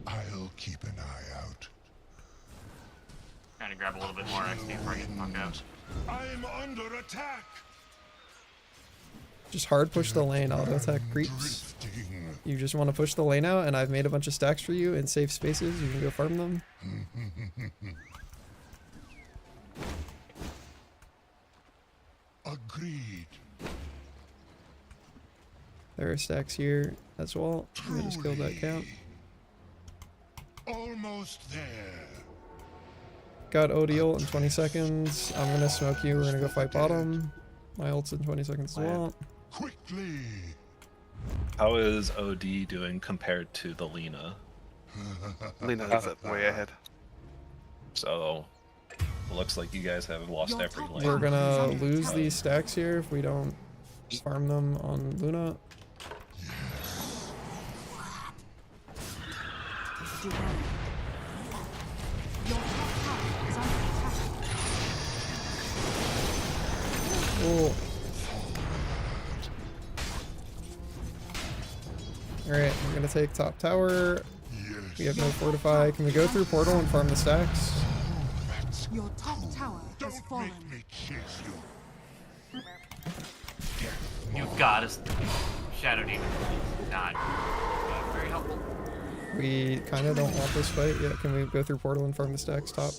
I'll keep an eye out. to grab a little bit more XP before I get the fuck out. I'm under attack. Just hard push the lane, auto attack creeps. Drifting. You just want to push the lane out, and I've made a bunch of stacks for you in safe spaces. You can go farm them. Agreed. There are stacks here as well. Let me just kill that count. Almost there. Got OD ult in 20 seconds. I'm gonna smoke you. We're gonna go fight bottom. My ult's in 20 seconds as well. Quickly. How is OD doing compared to the Lina? Lena is way ahead. So, it looks like you guys have lost Your every top lane. We're gonna Under lose attack. these stacks here if we don't farm them on Luna. Delay. Your top tower is under attack. Cool. Alright, we're gonna take top tower. Yes. We have no fortify. Can we go through portal and farm the stacks? Your top tower has Don't fallen. make me chase you. You've got us. Shadow Demon is not very helpful. We kind of don't want this fight yet. Can we go through portal and farm the stacks top?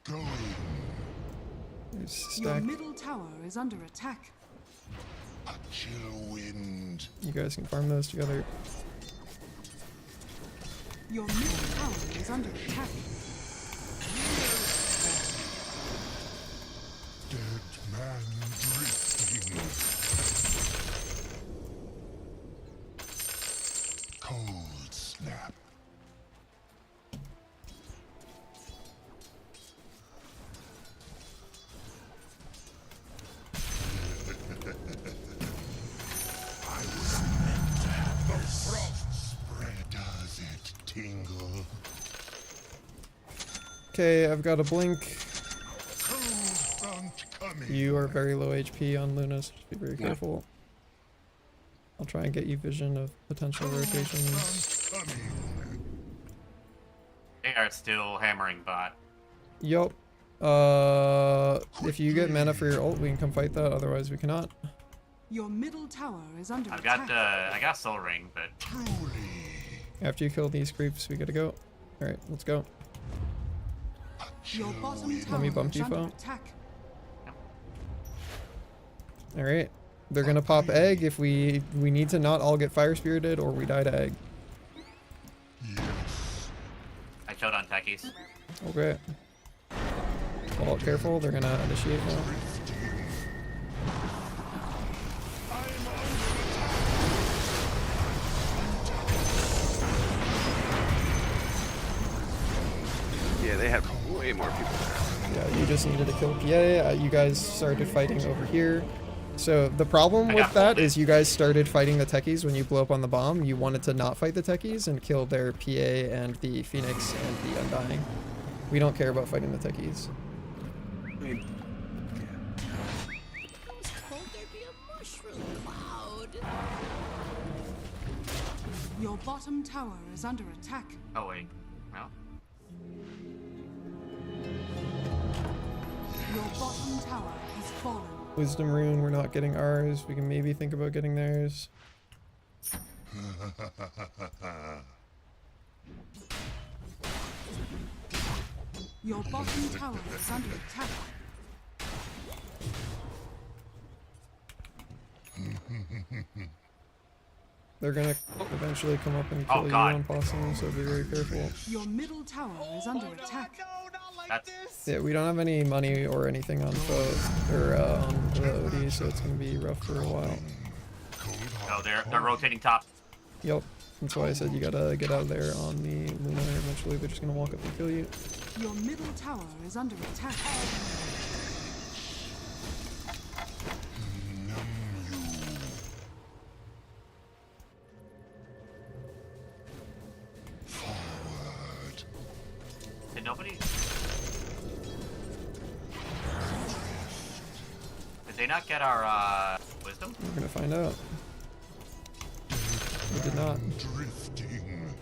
Going. There's a Your stack. middle tower is under attack. A chill wind. You guys can farm those together. Your middle tower is under attack. Dead man drifting. Cold snap. I was meant to have the frost spray. Does it tingle? Okay, I've got a blink. Cold front coming. You are very low HP on Luna, so just be very Yeah. careful. I'll try and get you vision of potential rotations. Front coming. They are still hammering bot. Yup. If you get mana for your ult, we can come fight that. Otherwise, we cannot. Your middle tower is under I've attack. got I got Soul Ring, but Truly. After you kill these creeps, we gotta go. Alright, let's go. A Your chill bottom wind. tower me bump is you, under phone. attack. Alright. They're gonna pop egg if we need to not all get fire spirited or we die to egg. Yes. techies. Okay. Well, careful, they're gonna initiate now. Yeah, they have way more people there. Yeah, you just needed to kill PA. You guys started fighting over here. So the problem with that is you guys started fighting the techies when you blew up on the bomb. You wanted to not fight the techies and kill their PA and the Phoenix and the Undying. We don't care about fighting the techies. I mean, Your bottom tower is under attack. Oh wait, well. Your bottom tower has fallen. Wisdom Rune, we're not getting ours. We can maybe think about getting theirs. Your bottom tower is under attack. They're gonna eventually come up and kill you on Possum, so be very careful. Your middle tower is under attack. Yeah, we don't have any money or anything on foe or on the OD, so it's gonna be rough for a while. Oh, they're rotating top. Yep, that's why I said you gotta get out of there on the Luna. Eventually, they're just gonna walk up and kill you. Your middle tower is under attack. Did nobody? Did they not get our wisdom? We're gonna find out. We did not. Drifting.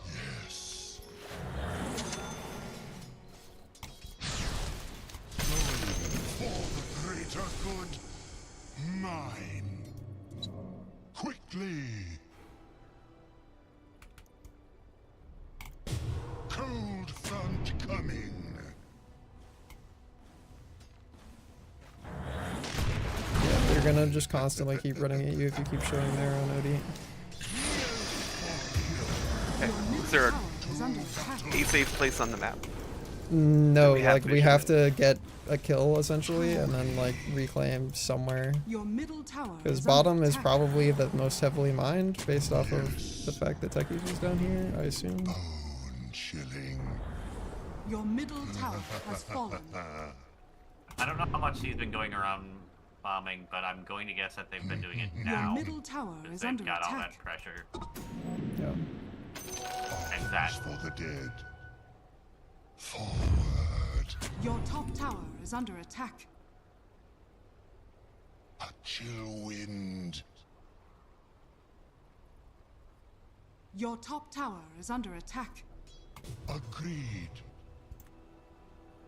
Yes. For the greater good. Mine. Quickly. Cold front coming. Yeah, they're gonna just constantly keep running at you if you keep showing their own OD. Okay. Is there a safe place on the map? No, we have like we vision. have to get a kill essentially, and then like reclaim somewhere. Your middle tower Because is bottom under is attack. probably the most heavily mined, based off of the fact that Techies was down here, I assume. Chilling. Your middle tower has fallen. I don't know how much he's been going around bombing, but I'm going to guess that they've been doing it Your now. middle tower because is they've under got all attack. that pressure. Yeah. And that. For the dead. Forward. Your top tower is under attack. A chill wind. Your top tower is under attack. Agreed.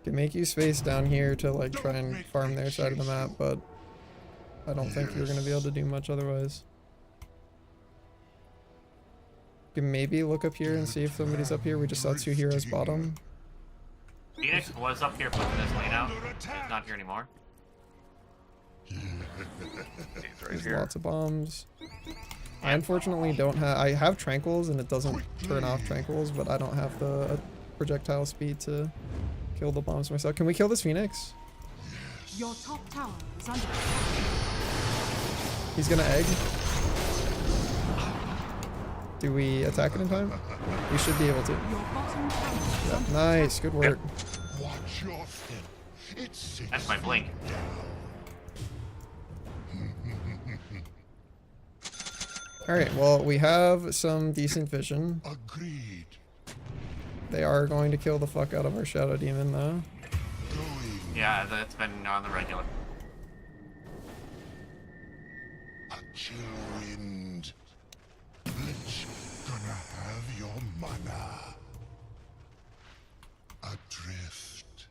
Can make you space down here to like try and farm their side of the map, but I don't think you're gonna be able to do much otherwise. You can maybe look up here and see if somebody's up here. We just saw 2 heroes bottom. Phoenix was up here putting this lane out. He's not here anymore. There's lots of bombs. I unfortunately don't have. I have tranquils and it doesn't turn off tranquils, but I don't have the projectile speed to kill the bombs myself. Can we kill this Phoenix? Your top tower is under attack. He's gonna egg. Do we attack it in time? We should be able to. Your bottom tower is Yeah, under nice, good work. Watch your step. It's That's my blink. Alright, well, we have some decent vision. Agreed. They are going to kill the fuck out of our Shadow Demon, though. Yeah, that's been on the regular. A chill wind. Lich gonna have your mana. Adrift.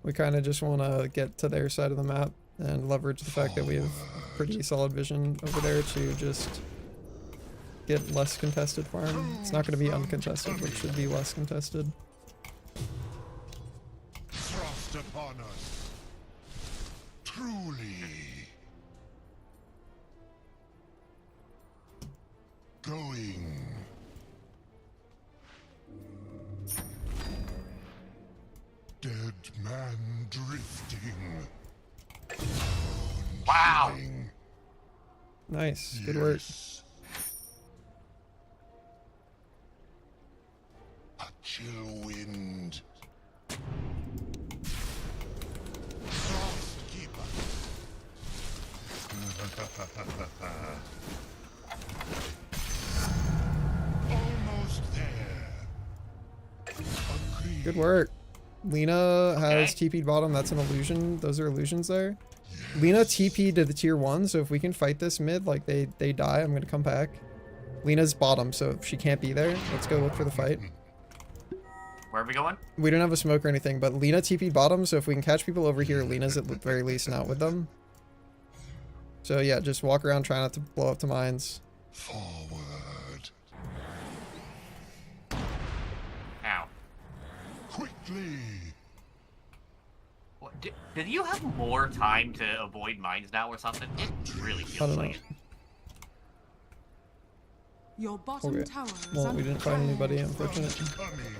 We kind of just want to get to their side of the map and leverage the fact that we have pretty solid vision over there to just get less contested farm. It's not going to be uncontested, but it should be less contested. Frost upon us. Truly. Going. Dead man drifting. Wow. Chilling. Nice. Good work. Yes. A chill wind. Frostkeeper. Almost there. Agreed. Good work. Lena has Okay. TP'd bottom. That's an illusion. Those are illusions there. Lena TP'd to the tier 1, so if we can fight this mid, like they die, I'm gonna come back. Lena's bottom, so if she can't be there, let's go look for the fight. Where are we going? We don't have a smoke or anything, but Lena TP'd bottom, so if we can catch people over here, Lena's at the very least not with them. So yeah, just walk around, try not to blow up the mines. Forward. Ow. Quickly. What, did you have more time to avoid mines now or something? It really I feels don't know. like it. Your bottom Okay. tower is Well, we under didn't find attack. anybody, unfortunate. Coming.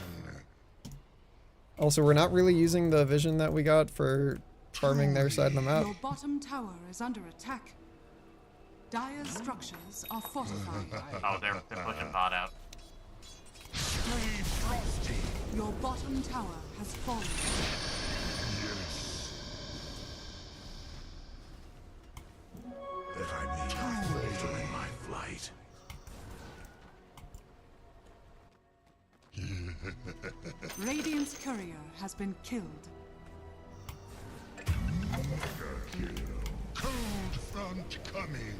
Also, we're not really using the vision that we got for farming their side of the map. Your bottom tower is under attack. Dire structures are fortified. Oh, they're pushing bot out. Stay frosty. Your bottom tower has fallen. Yes. That I may not falter in my flight. Radiant's courier has been killed. Cold front coming.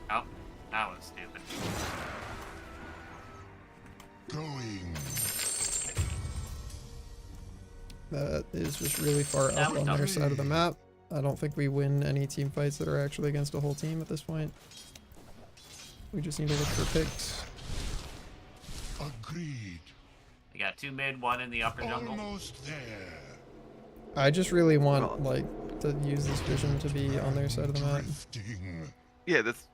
Oh, that was stupid. Going. That is just really far That up was on their dumb. side of the map. I don't think we win any team fights that are actually against a whole team at this point. We just need to look for picks. Agreed. We got 2 mid, 1 in the upper jungle. Almost there. I just really want, Well- like, to use this vision to be on their side of the map. Drifting. Yeah, that's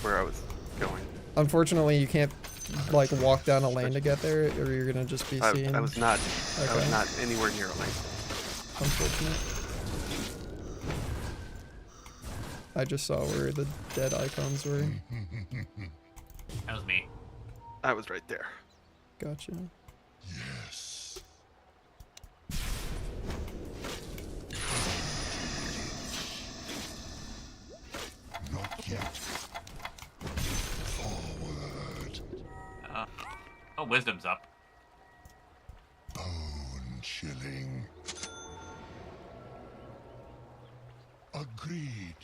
where I was going. Unfortunately, you can't, like, walk down a lane to get there, or you're gonna just be seeing... I was not. I was Okay. not anywhere near a lane. Unfortunate. I just saw where the dead icons were. That was me. I was right there. Gotcha. Yes. Not yet. Forward. Oh, wisdom's up. Bone chilling. Agreed.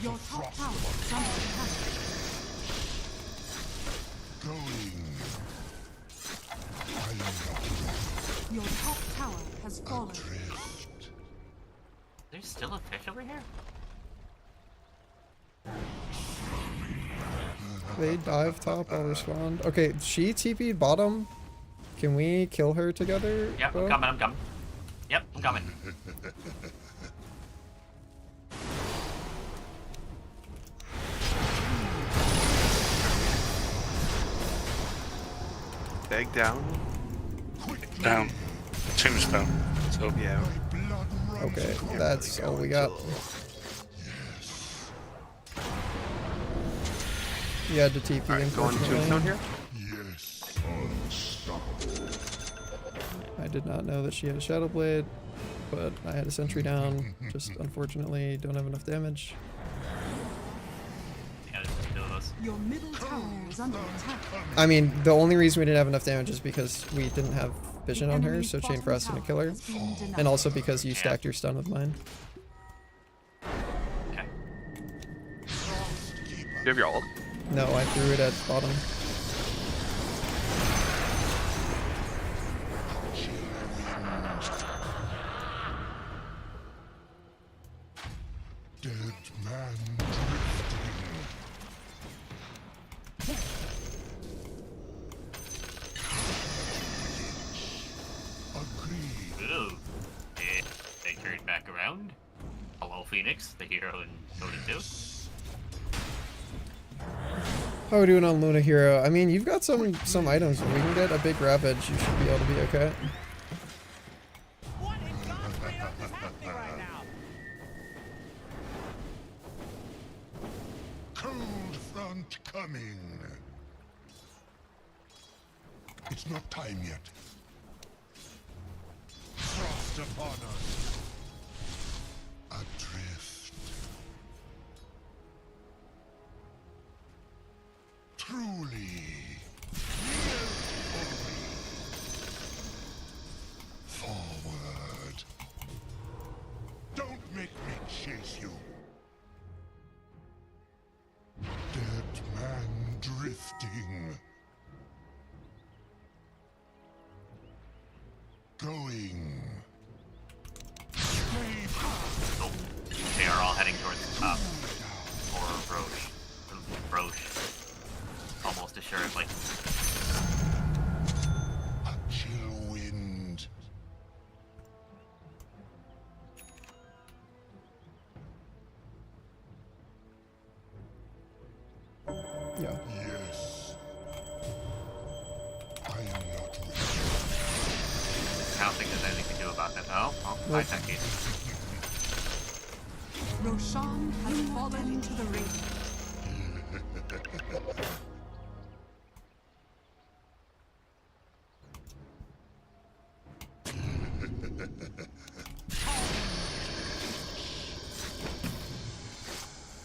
Your top tower is under attack. Going. I am not Your top tower has fallen. adrift. There's still a fish over here? They dive top, I'll respond. Okay, she TP'd bottom. Can we kill her together? Yep, Bo? I'm coming. Yep, I'm coming. Bag down. Down. Tombstone. So Yeah. My blood runs Okay, cold. that's all we got. You had to TP, Alright, going to Tombstone unfortunately. here. Yes. Unstoppable. I did not know that she had a Shadow Blade, but I had a sentry down. Just unfortunately don't have enough damage. Yeah, there's just 2 of us. Your middle tower is under attack. I mean, the only reason we didn't have enough damage is because we didn't have vision The on her, enemy's so Chain bottom Frost didn't tower kill her. has been denied. And also because you Yeah. stacked your stun with mine. Okay. Do you have your ult? No, I threw it at bottom. Dead man drifting. Agreed. Ooh. They turned back around. Hello, Phoenix, the hero in Dota 2. How are we doing on Luna Hero? I mean, you've got some items. If we can get a big Ravage, you should be able to be okay. Cold front coming. It's not time yet. Frost upon us. Adrift. Truly. Forward. Don't make me chase you. Dead man drifting. Going. Oh, they are all heading towards the top. Or Roche. Almost assuredly. A chill wind. Yeah. Yes. I am not ready. I don't think there's anything to do about that. Oh, Nope. high tech. Roshan has fallen to the ring.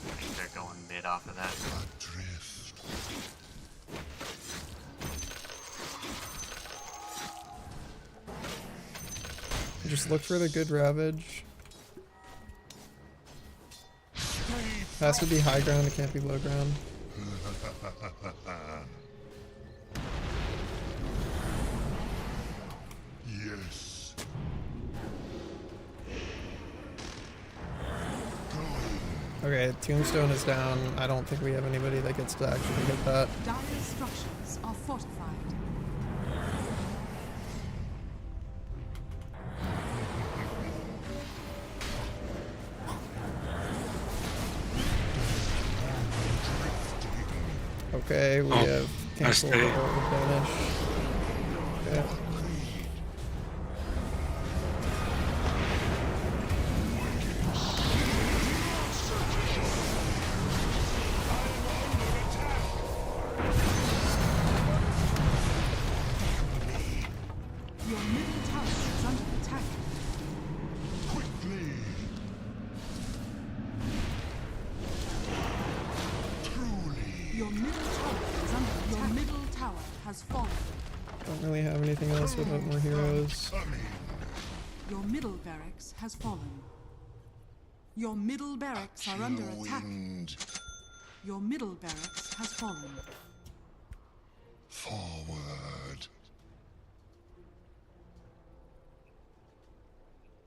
I think they're going mid off of that. Adrift. Just look for the good Ravage. Has to be high ground, it can't be low ground. Yes. Okay, Tombstone is down. I don't think we have anybody that gets to actually hit that. Dire structures are fortified. Okay, we have canceled the see. Orb Banish. Okay. Your middle tower is under attack. Quickly. Truly. Your middle tower is under attack. Your middle tower has fallen. Don't really have anything else without more heroes. Coming. Your middle barracks has fallen. Your middle barracks are under Chill attack. wind. Your middle barracks has fallen. Forward.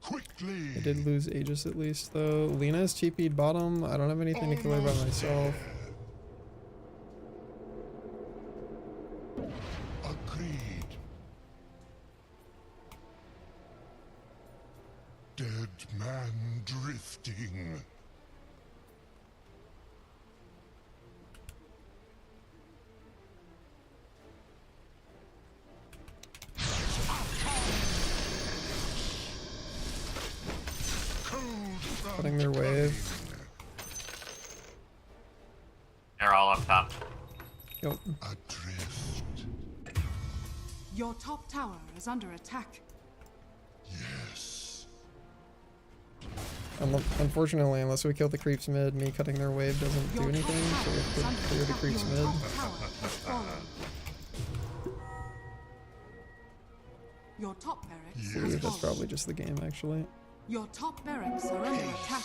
Quickly. I did lose Aegis at least though. Lena's TP'd bottom. I don't have anything to kill her by myself. Agreed. Dead man drifting. Cutting their wave. They're all up top. Yep. Adrift. Your top tower is under attack. Yes. Unfortunately, unless we kill the creeps mid, me cutting their wave doesn't do Your top anything, so tower we is have to under clear the attack. creeps Your mid. top tower has fallen. Your top barracks I has believe that's fallen. probably just the game actually. Your top barracks are under attack.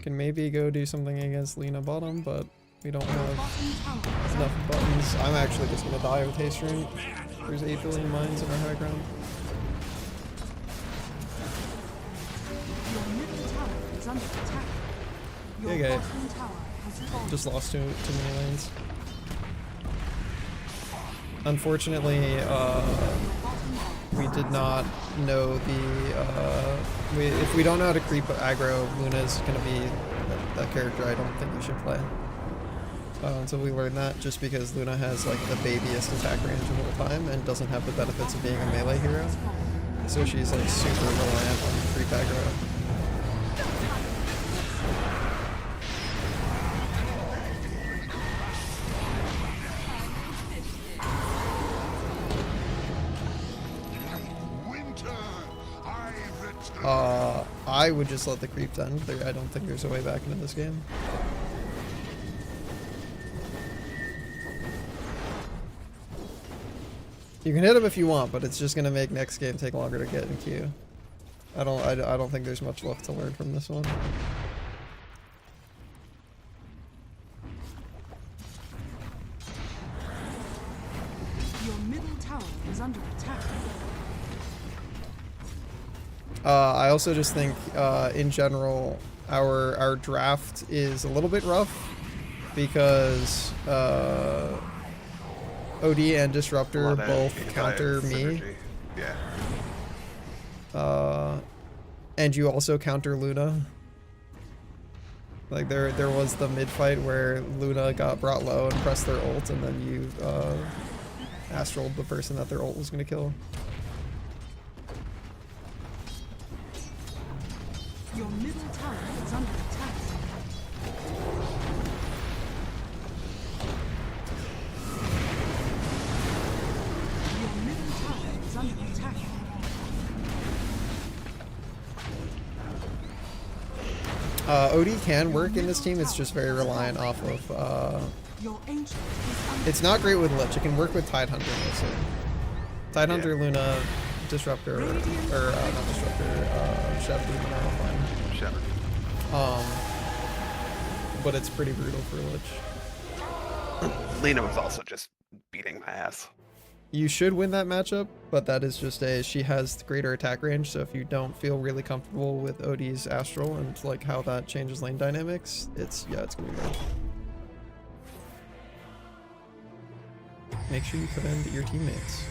Can maybe go do something against Lena bottom, but we don't have Bottom tower is enough under buttons. I'm actually just gonna die with haste rune. There's 8 billion mines in our high ground. Your middle tower is under attack. Your Big A. bottom tower has fallen. Just lost too many lanes. Unfortunately, we did not know the, if we don't know how to creep aggro, Luna is going to be that character I don't think we should play. until we learn that, just because Luna has like the babyest attack range of all time and doesn't have the benefits of being a melee hero. So she's like super reliant on creep aggro. I would just let the creeps end. I don't think there's a way back into this game. You can hit him if you want, but it's just gonna make next game take longer to get in queue. I don't think there's much left to learn from this one. Your middle tower is under attack. I also just think, in general, our draft is a little bit rough because OD and Disruptor both counter me. Yeah. And you also counter Luna. Like there was the mid fight where Luna got brought low and pressed their ult, and then you astraled the person that their ult was gonna kill. Your middle tower is under attack. Your middle tower is under attack. OD can work in this team, it's just very reliant off of, Your ancient is under it's not great with Lich, it can work with Tidehunter mostly. Tidehunter, Luna, Disruptor, or not Disruptor, Shadow Demon are all fine. Shadow. But it's pretty brutal for Lich. Lena was also just beating my ass. You should win that matchup, but that is just she has greater attack range, so if you don't feel really comfortable with OD's Astral and like how that changes lane dynamics, it's gonna be rough. Make sure you commend your teammates.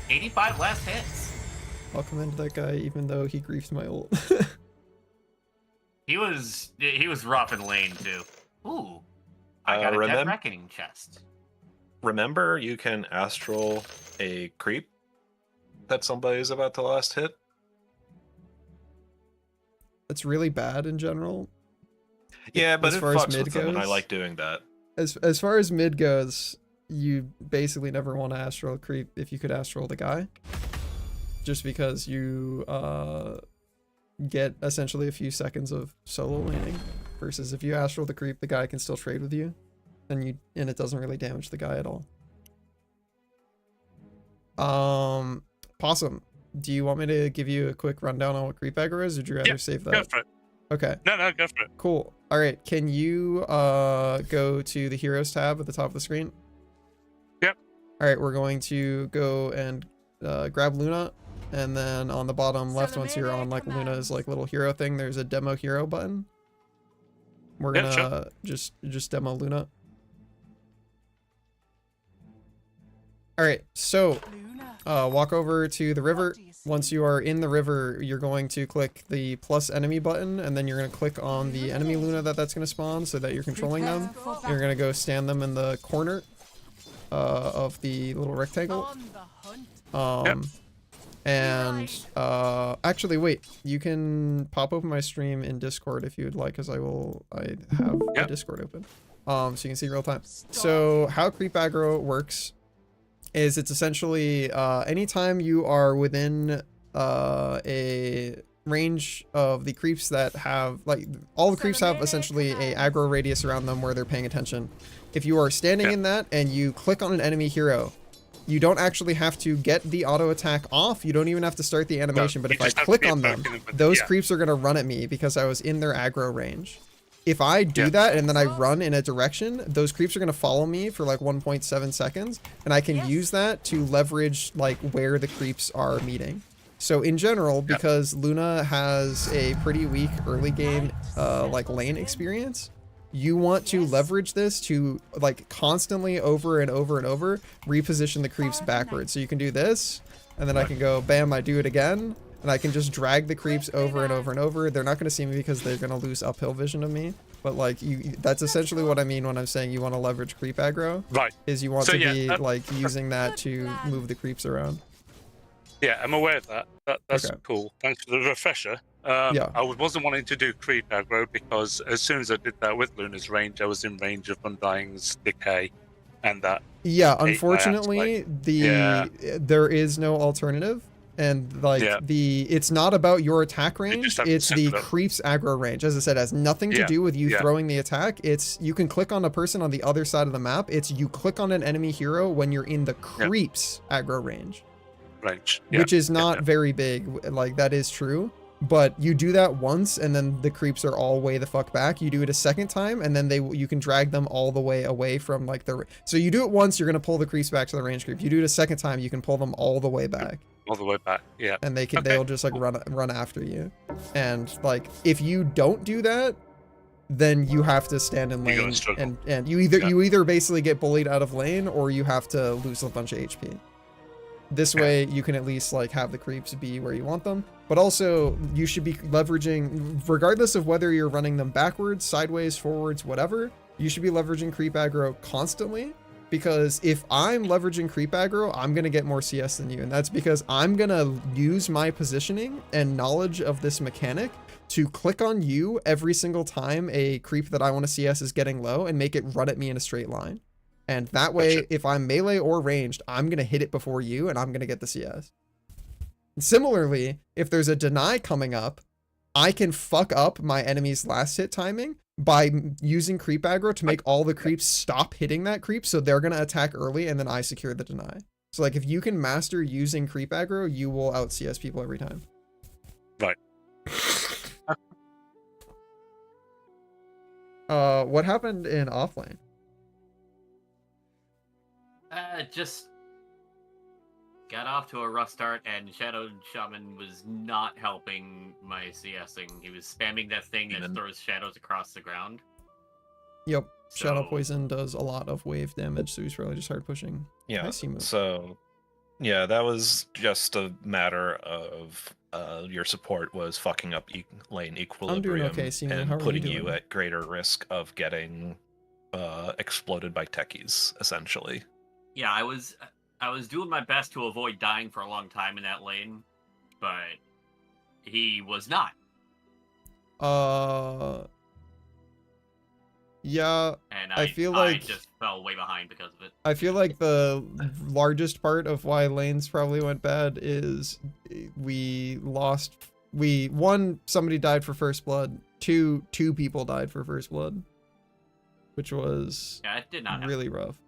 85 last hits. I'll commend that guy even though he griefed my ult. He was rough in lane too. Ooh, I got a Death Reckoning chest. Remember, you can astral a creep that somebody is about to last hit. It's really bad in general. Yeah, but as it far as fucks mid with them, and I goes- like doing that. As far as mid goes, you basically never want to astral creep if you could astral the guy. Just because you get essentially a few seconds of solo laning. Versus if you astral the creep, the guy can still trade with you. And it doesn't really damage the guy at all. Possum, do you want me to give you a quick rundown on what creep aggro is, or would you rather save that? Go for it. Okay. No, go for it. Cool. All right. Can you go to the heroes tab at the top of the screen? Yep. All right. We're going to go and grab Luna, and then on the bottom left, once you're on like Luna's like little hero thing, there's a demo hero button. We're gonna just demo Luna. All right. So walk over to the river. Once you are in the river, you're going to click the plus enemy button, and then you're going to click on the enemy Luna that's going to spawn so that you're controlling them. You're going to go stand them in the corner of the little rectangle. And actually, wait, you can pop open my stream in Discord if you would like, because I have my Discord open. So you can see real time. So how creep aggro works is it's essentially anytime you are within a range of the creeps that have, like, all the creeps have essentially a aggro radius around them where they're paying attention. If you are standing in that and you click on an enemy hero, you don't actually have to get the auto attack off. You don't even have to start the animation, but if I click on them, those creeps are going to run at me because I was in their aggro range. If I do that and then I run in a direction, those creeps are going to follow me for like 1.7 seconds, and I can use that to leverage like where the creeps are meeting. So in general, because Luna has a pretty weak early game like lane experience, you want to leverage this to like constantly over and over and over reposition the creeps backwards. So you can do this, and then I can go bam, I do it again, and I can just drag the creeps over and over and over. They're not going to see me because they're going to lose uphill vision of me. But like that's essentially what I mean when I'm saying you want to leverage creep aggro. Right. Is you want So, to yeah, be like using that to move the creeps around. Yeah, I'm aware of that. That's Okay. cool. Thanks for the refresher. Yeah. I wasn't wanting to do creep aggro because as soon as I did that with Luna's range, I was in range of Undying's decay, and that. Yeah, ate my ass, unfortunately, there is no alternative, and like it's not about your attack range. just have to It's set the it up. creeps aggro range. As I said, it has nothing to Yeah, do with you yeah. throwing the attack. It's you can click on a person on the other side of the map. It's you click on an enemy hero when you're in the creeps aggro range. Range. Which is not very big. Like that is true, but you do that once and then the creeps are all way the fuck back. You do it a second time and then you can drag them all the way away from like so you do it once, you're going to pull the creeps back to the range creep. You do it a second time, you can pull them all the way back. All the way back. Yeah. And they'll just like run after you. And like if you don't do that, then you have to stand in You're gonna lane struggle. and you either basically get bullied out of lane or you have to lose a bunch of HP. This way you can at least like have the creeps be where you want them, but also you should be leveraging, regardless of whether you're running them backwards, sideways, forwards, whatever, you should be leveraging creep aggro constantly, because if I'm leveraging creep aggro, I'm going to get more CS than you. And that's because I'm going to use my positioning and knowledge of this mechanic to click on you every single time a creep that I want to CS is getting low and make it run at me in a straight line. And that way, if I'm melee or ranged, I'm going to hit it before you and I'm going to get the CS. And similarly, if there's a deny coming up, I can fuck up my enemy's last hit timing by using creep aggro to make all the creeps stop hitting that creep, so they're going to attack early and then I secure the deny. So like if you can master using creep aggro, you will out CS people every time. Right. What happened in offlane? Just got off to a rough start, and Shadow Shaman was not helping my CSing. He was spamming that thing that throws shadows across the ground. Yep. Shadow Poison does a lot of wave damage, so he's probably just hard pushing. Yeah. Nice move. So, yeah, that was just a matter of your support was fucking up lane equilibrium okay, Seaman. and How are you putting doing? you at greater risk of getting exploded by techies, essentially. Yeah, I was doing my best to avoid dying for a long time in that lane, but he was not. Yeah, And I feel like I just fell way behind because of it. I feel like the largest part of why lanes probably went bad is one, somebody died for first blood, two people died for first blood, which was Yeah, it did not happen. really rough.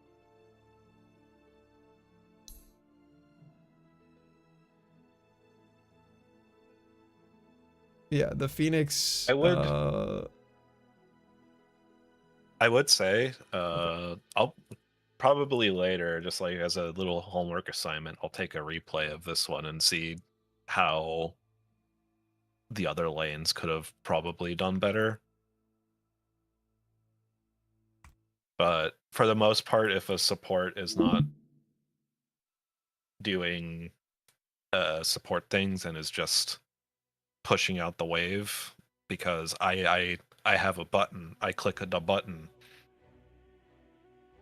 Yeah, the Phoenix. I would say, I'll probably later, just like as a little homework assignment, I'll take a replay of this one and see how the other lanes could have probably done better. But for the most part, if a support is not doing support things and is just pushing out the wave, because I have a button, I click the button,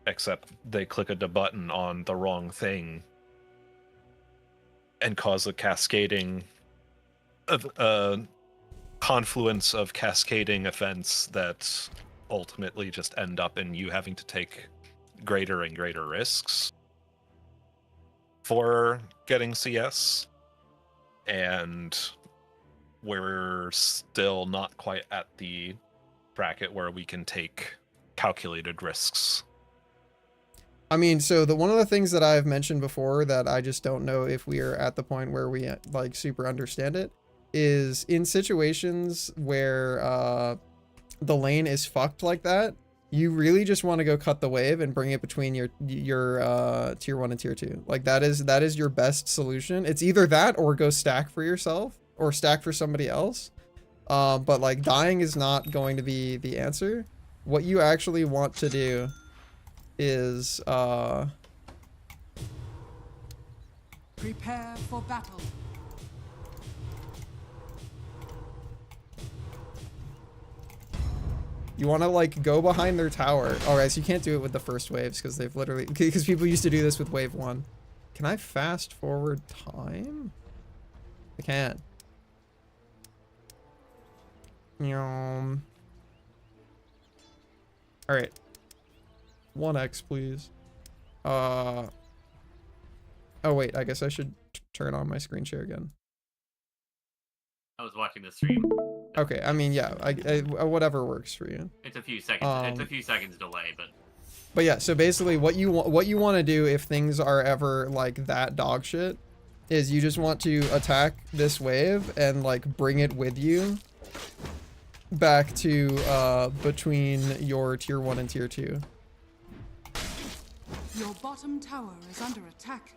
except they click the button on the wrong thing and cause a cascading confluence of cascading events that ultimately just end up in you having to take greater and greater risks for getting CS. And we're still not quite at the bracket where we can take calculated risks. I mean, so one of the things that I've mentioned before that I just don't know if we are at the point where we like super understand it is in situations where the lane is fucked like that, you really just want to go cut the wave and bring it between your tier 1 and tier 2. Like that is your best solution. It's either that or go stack for yourself or stack for somebody else. But like dying is not going to be the answer. What you actually want to do is Prepare for battle. You want to like go behind their tower. Alright, so you can't do it with the first waves because they've literally, because people used to do this with wave 1. Can I fast forward time? I can. Alright. 1x, please. Oh wait, I guess I should turn on my screen share again. I was watching the stream. Okay, I mean, yeah, whatever works for you. It's a few seconds. It's a few seconds delay, but. But yeah, so basically, what you want to do if things are ever like that dog shit, is you just want to attack this wave and like bring it with you back to between your tier 1 and tier 2. Your bottom tower is under attack.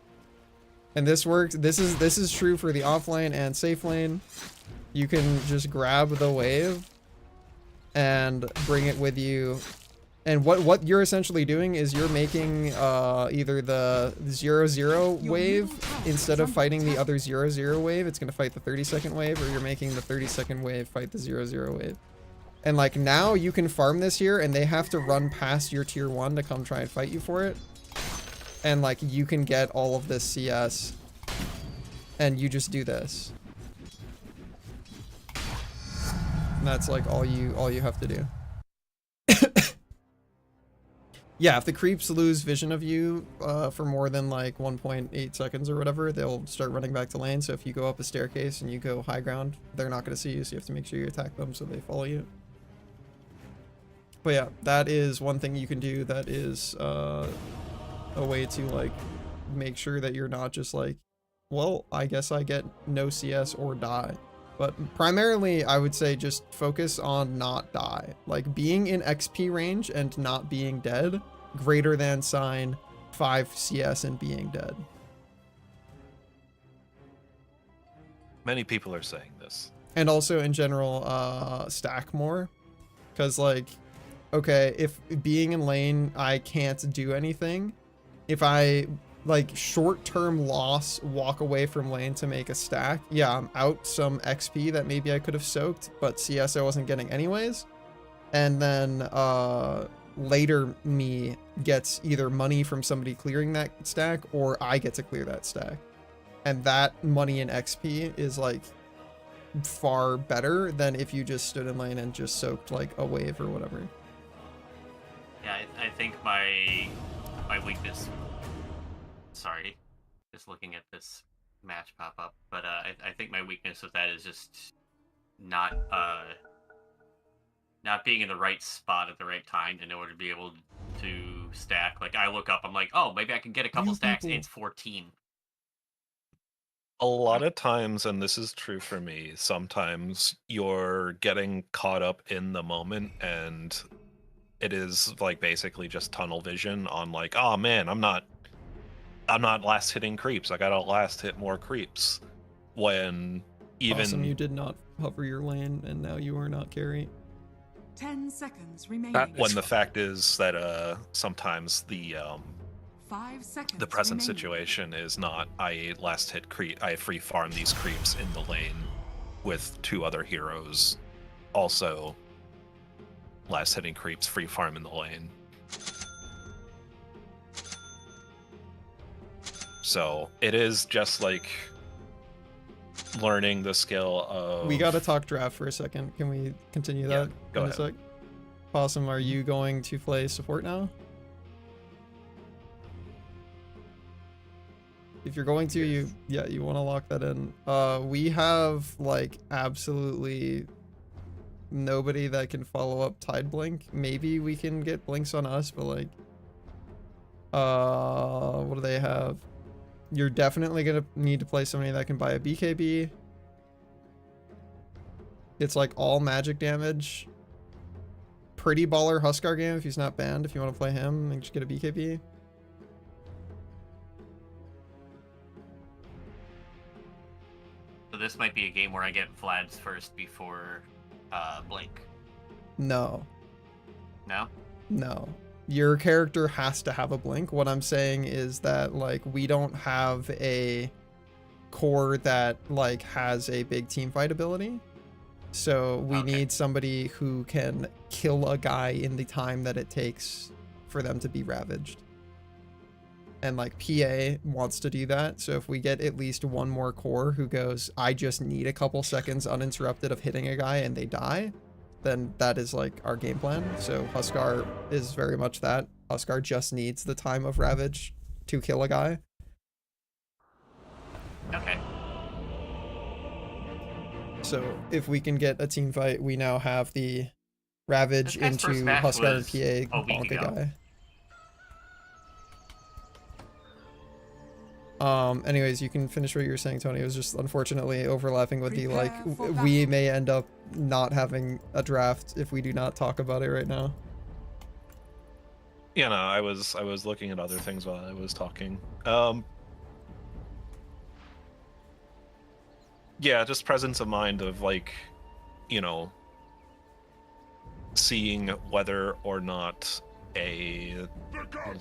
And this works. This is true for the offlane and safe lane. You can just grab the wave and bring it with you. And what you're essentially doing is you're making either the 0-0 wave instead of fighting the other 0-0 wave. It's gonna fight the 30-second wave, or you're making the 30-second wave fight the 0-0 wave. And like now you can farm this here, and they have to run past your tier 1 to come try and fight you for it. And like you can get all of this CS, and you just do this. And that's like all you have to do. Yeah, if the creeps lose vision of you for more than like 1.8 seconds or whatever, they'll start running back to lane. So if you go up a staircase and you go high ground, they're not going to see you, so you have to make sure you attack them so they follow you. But yeah, that is one thing you can do that is a way to like make sure that you're not just like, well, I guess I get no CS or die. But primarily, I would say just focus on not die. Like being in XP range and not being dead, greater than sign 5 CS and being dead. Many people are saying this. And also in general, stack more. Because like, okay, if being in lane, I can't do anything. If I like short-term loss, walk away from lane to make a stack, yeah, I'm out some XP that maybe I could have soaked, but CS I wasn't getting anyways. And then later me gets either money from somebody clearing that stack, or I get to clear that stack. And that money and XP is like far better than if you just stood in lane and just soaked like a wave or whatever. Yeah, I think my weakness. Sorry, just looking at this match pop up, but I think my weakness with that is just not being in the right spot at the right time in order to be able to stack. Like I look up, I'm like, oh, maybe I can get a couple stacks. And it's 14. A lot of times, and this is true for me, sometimes you're getting caught up in the moment, and it is like basically just tunnel vision on like, oh man, I'm not last hitting creeps. I gotta last hit more creeps. When even awesome, you did not hover your lane, and now you are not carry. 10 seconds remaining. when the fact is that sometimes the 5 seconds. the present remaining. situation is not I last hit creep. I free farm these creeps in the lane with 2 other heroes. Also, last hitting creeps free farm in the lane. So it is just like learning the skill of. We gotta talk draft for a second. Can we continue that go in ahead. a sec? Possum, are you going to play support now? If you're going to, you want to lock that in. We have like absolutely nobody that can follow up Tide Blink. Maybe we can get blinks on us, but like, what do they have? You're definitely gonna need to play somebody that can buy a BKB. It's like all magic damage. Pretty baller Huskar game if he's not banned. If you want to play him and just get a BKB. So this might be a game where I get Vlad's first before Blink. No. No? No. Your character has to have a blink. What I'm saying is that like we don't have a core that like has a big team fight ability. So we Okay. need somebody who can kill a guy in the time that it takes for them to be ravaged. And like PA wants to do that. So if we get at least one more core who goes, I just need a couple seconds uninterrupted of hitting a guy and they die, then that is like our game plan. So Huskar is very much that. Huskar just needs the time of ravage to kill a guy. Okay. So if we can get a team fight, we now have the ravage This guy's into first match Huskar and was PA a week bonk a ago. guy. Anyways, you can finish what you were saying, Tony. It was just unfortunately overlapping with the like Prepare for we battle. may end up not having a draft if we do not talk about it right now. Yeah, no, I was looking at other things while I was talking. Yeah, just presence of mind of like, you know, seeing whether or not a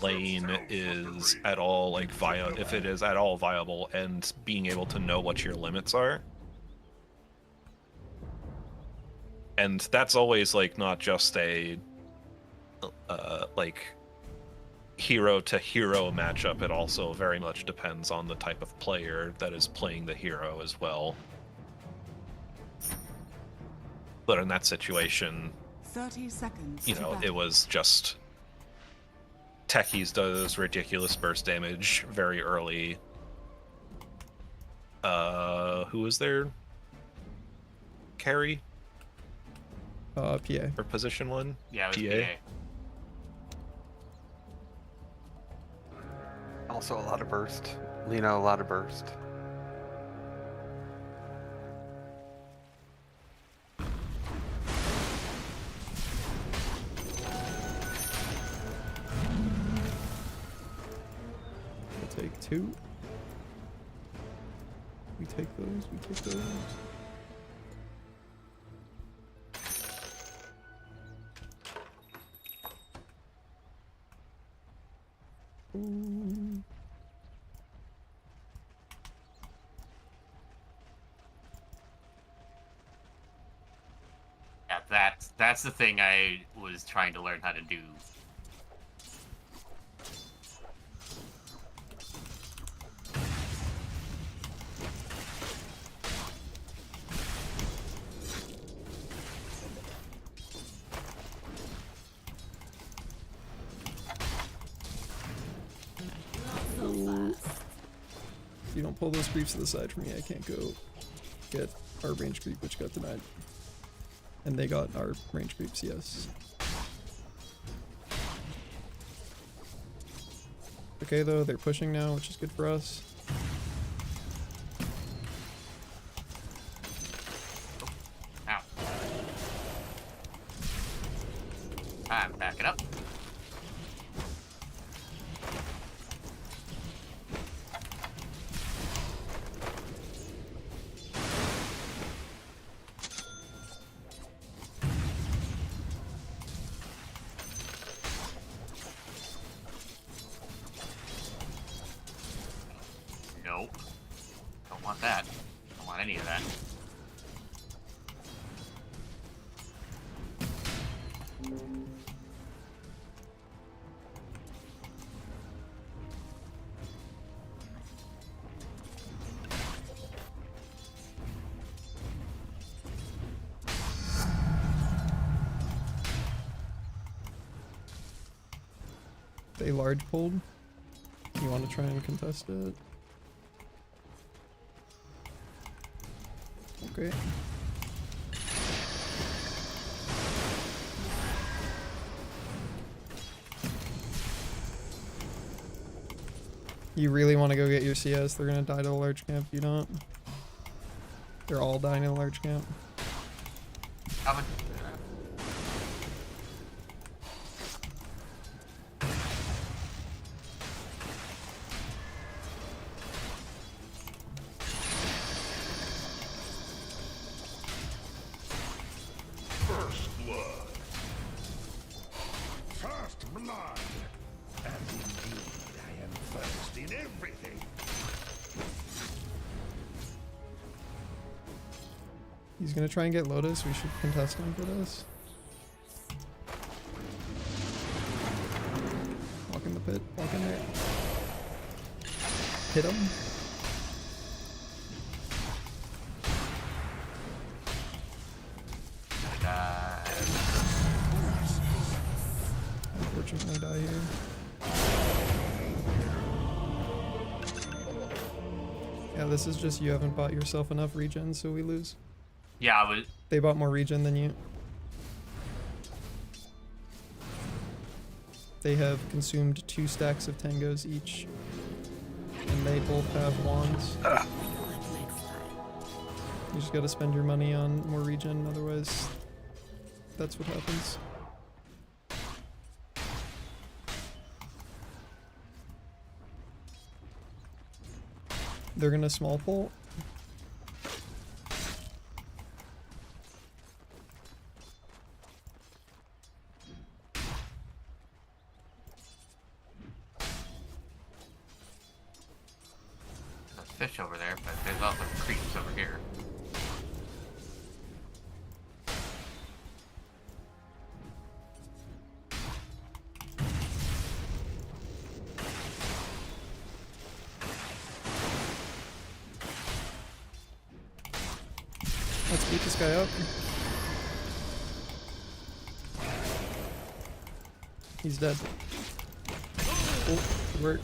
lane is at all like if it is at all viable, and being able to know what your limits are. And that's always like not just a like hero to hero matchup. It also very much depends on the type of player that is playing the hero as well. But in that situation, 30 seconds. you to know, it battle. was just Techies does ridiculous burst damage very early. Who is there? Carry PA. or position one? Yeah, it was PA. PA. Also a lot of burst. Lena, a lot of burst. We'll take 2. We take those. We take those. Ooh. Yeah, that's the thing I was trying to learn how to do. If you don't pull those creeps to the side for me, I can't go get our range creep, which got denied. And they got our range creeps, yes. Okay, though, they're pushing now, which is good for us. Ow. I'm backing up. Nope. Don't want that. Don't want any of that. They large pulled. You want to try and contest it? Okay. You really want to go get your CS? They're gonna die to a large camp. You don't. They're all dying in a large camp. Coming. First blood. First blood. And indeed, I am first in everything. He's gonna try and get Lotus. We should contest him for this. Walk in the pit. Walk in there. Hit him. Unfortunately, die here. Yeah, this is just you haven't bought yourself enough regen, so we lose. Yeah, I was. They bought more regen than you. They have consumed 2 stacks of tangos each, and they both have wands. You just gotta spend your money on more regen, otherwise that's what happens. They're gonna small pull. There's fish over there, but there's also creeps over here. Let's beat this guy up. He's dead. Oh, good work.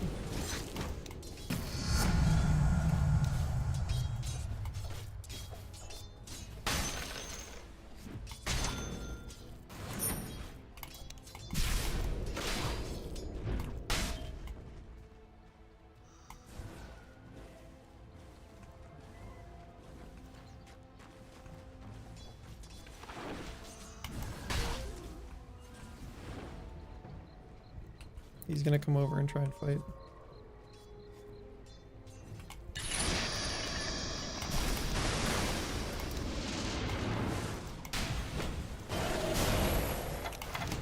He's gonna come over and try and fight.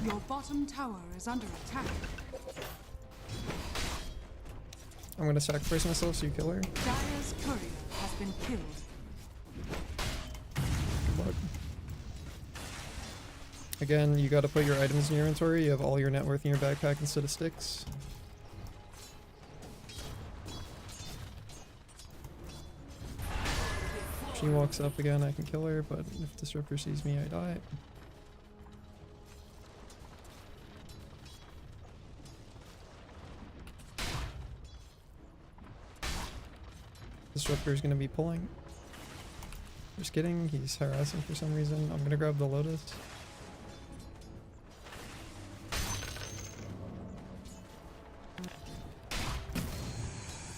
Your bottom tower is under attack. I'm gonna sacrifice myself so you kill her. Dire's courier has been killed. Good luck. Again, you gotta put your items in your inventory. You have all your net worth in your backpack instead of sticks. If she walks up again, I can kill her, but if Disruptor sees me, I die. Disruptor is gonna be pulling. Just kidding, he's harassing for some reason. I'm gonna grab the Lotus.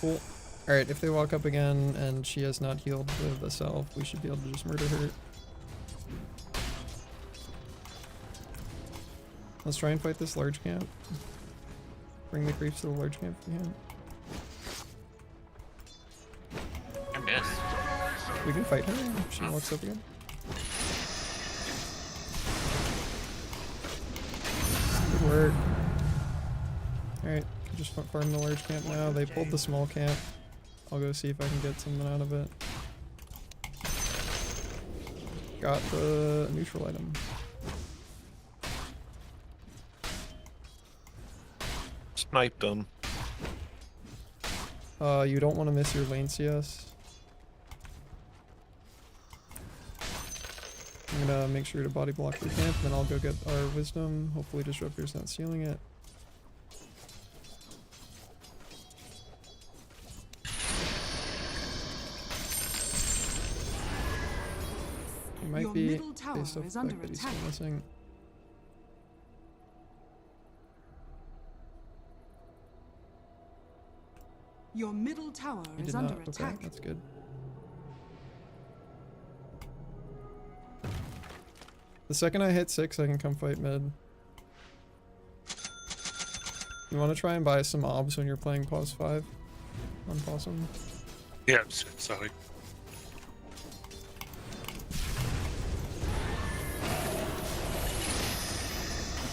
Cool. Alright, if they walk up again and she has not healed with the self, we should be able to just murder her. Let's try and fight this large camp. Bring the creeps to the large camp if we can. I missed. We can fight her if she walks up again. Good work. Alright, just farm the large camp now. They pulled the small camp. I'll go see if I can get something out of it. Got the neutral item. Sniped them. You don't want to miss your lane CS. I'm gonna make sure to body block the camp, then I'll go get our wisdom. Hopefully Disruptor's not stealing it. He might Your be middle tower based off is the under fact that he's still attack. missing. Your middle tower He is did under not. Okay, attack. that's good. The second I hit 6, I can come fight mid. You want to try and buy some mobs when you're playing Pause 5 on Possum? Yeah, sorry.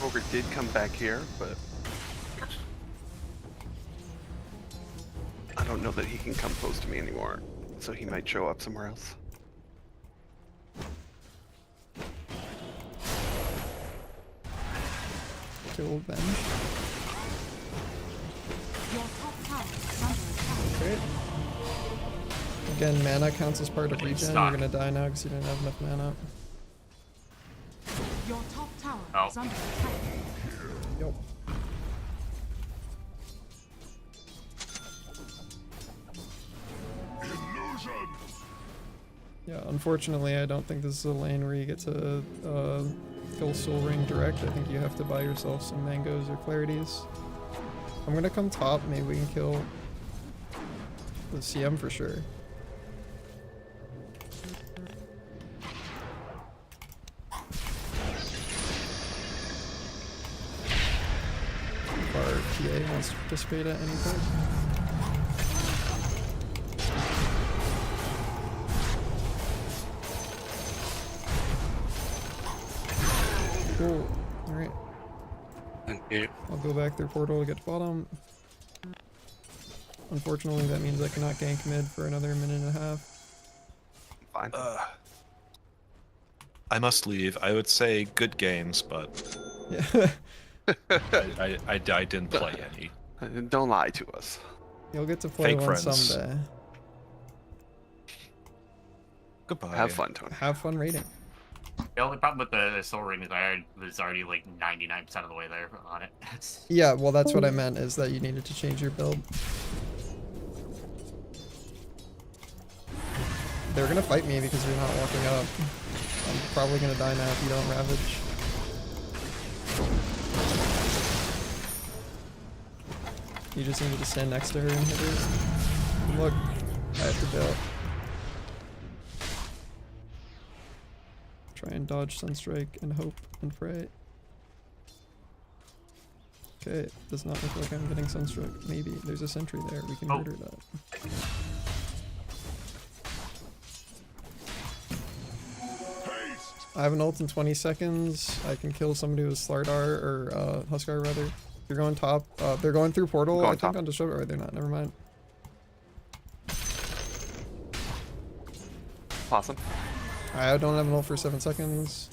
Ogre did come back here, but I don't know that he can come close to me anymore, so he might show up somewhere else. Kill Venge. Your top tower is under attack. Great. Again, mana counts as part of Wait, regen. stop. You're gonna die now because you didn't have enough mana. Your top tower Oh. is under attack. Yup. Yeah, unfortunately, I don't think this is a lane where you get to kill Soul Ring direct. I think you have to buy yourself some mangoes or clarities. I'm gonna come top. Maybe we can kill the CM for sure. If our PA wants to participate at any point. Cool. Alright. Thank you. I'll go back through portal to get to bottom. Unfortunately, that means I cannot gank mid for another minute and a half. Fine. I must leave. I would say good games, but Yeah. I didn't play any. Don't lie to us. You'll get to play Fake one friends. someday. Goodbye. Have fun, Tony. Have fun raiding. The only problem with the Soul Ring is I was already like 99% of the way there on it. Yeah, well, that's what I meant, is that you needed to change your build. They're gonna fight me because you're not walking up. I'm probably gonna die now if you don't Ravage. You just needed to stand next to her and hit her. Look, I have to bail. Try and dodge Sunstrike and hope and pray. Okay, does not look like I'm getting Sunstruck. Maybe there's a sentry there. We can murder that. I have an ult in 20 seconds. I can kill somebody with Slardar or Huskar rather. You're going top. They're going through portal. Going I think top. on Disrupt. Or they're not. Never mind. Awesome. I don't have an ult for 7 seconds.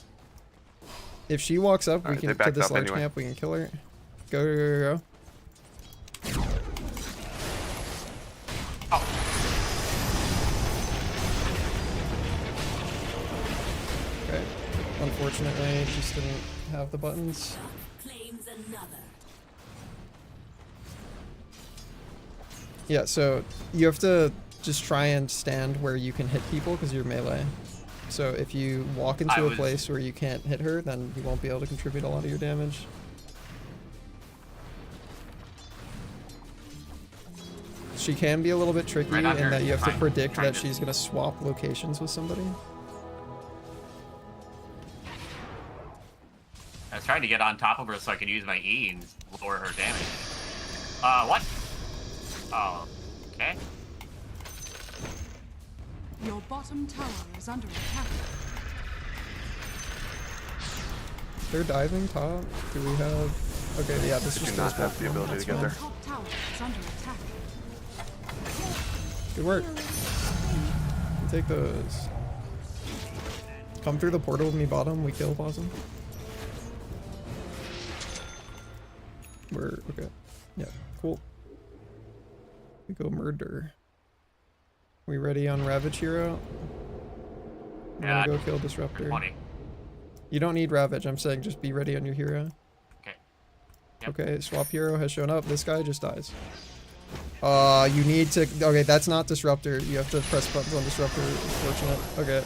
If she walks up, we Alright, can they to backed this up large anyway. camp. We can kill her. Go go go go. Okay. Unfortunately, just didn't have the buttons. Yeah, so you have to just try and stand where you can hit people because you're melee. So if you walk into a place where you can't hit her, then you won't be able to contribute a lot of your damage. She can be a little bit tricky Right in under, that you have to trying- predict trying that to- she's going to swap locations with somebody. I was trying to get on top of her so I could use my E and lower her damage. What? Oh, okay. Your bottom tower is under attack. They're diving top. Do we have... Okay, yeah, this Do just not goes have back the one. ability That's to get fine. there. Top tower is under attack. Good work. Take those. Come through the portal with me bottom, we kill Possum. We're okay. Yeah, cool. We go murder. We ready on Ravage Hero? I'm Yeah, gonna go kill Disruptor. 20. You don't need Ravage, I'm saying just be ready on your hero. Okay. Yep. Okay, swap hero has shown up. This guy just dies. You need to... Okay, that's not Disruptor. You have to press buttons on Disruptor. Fortunate. Okay.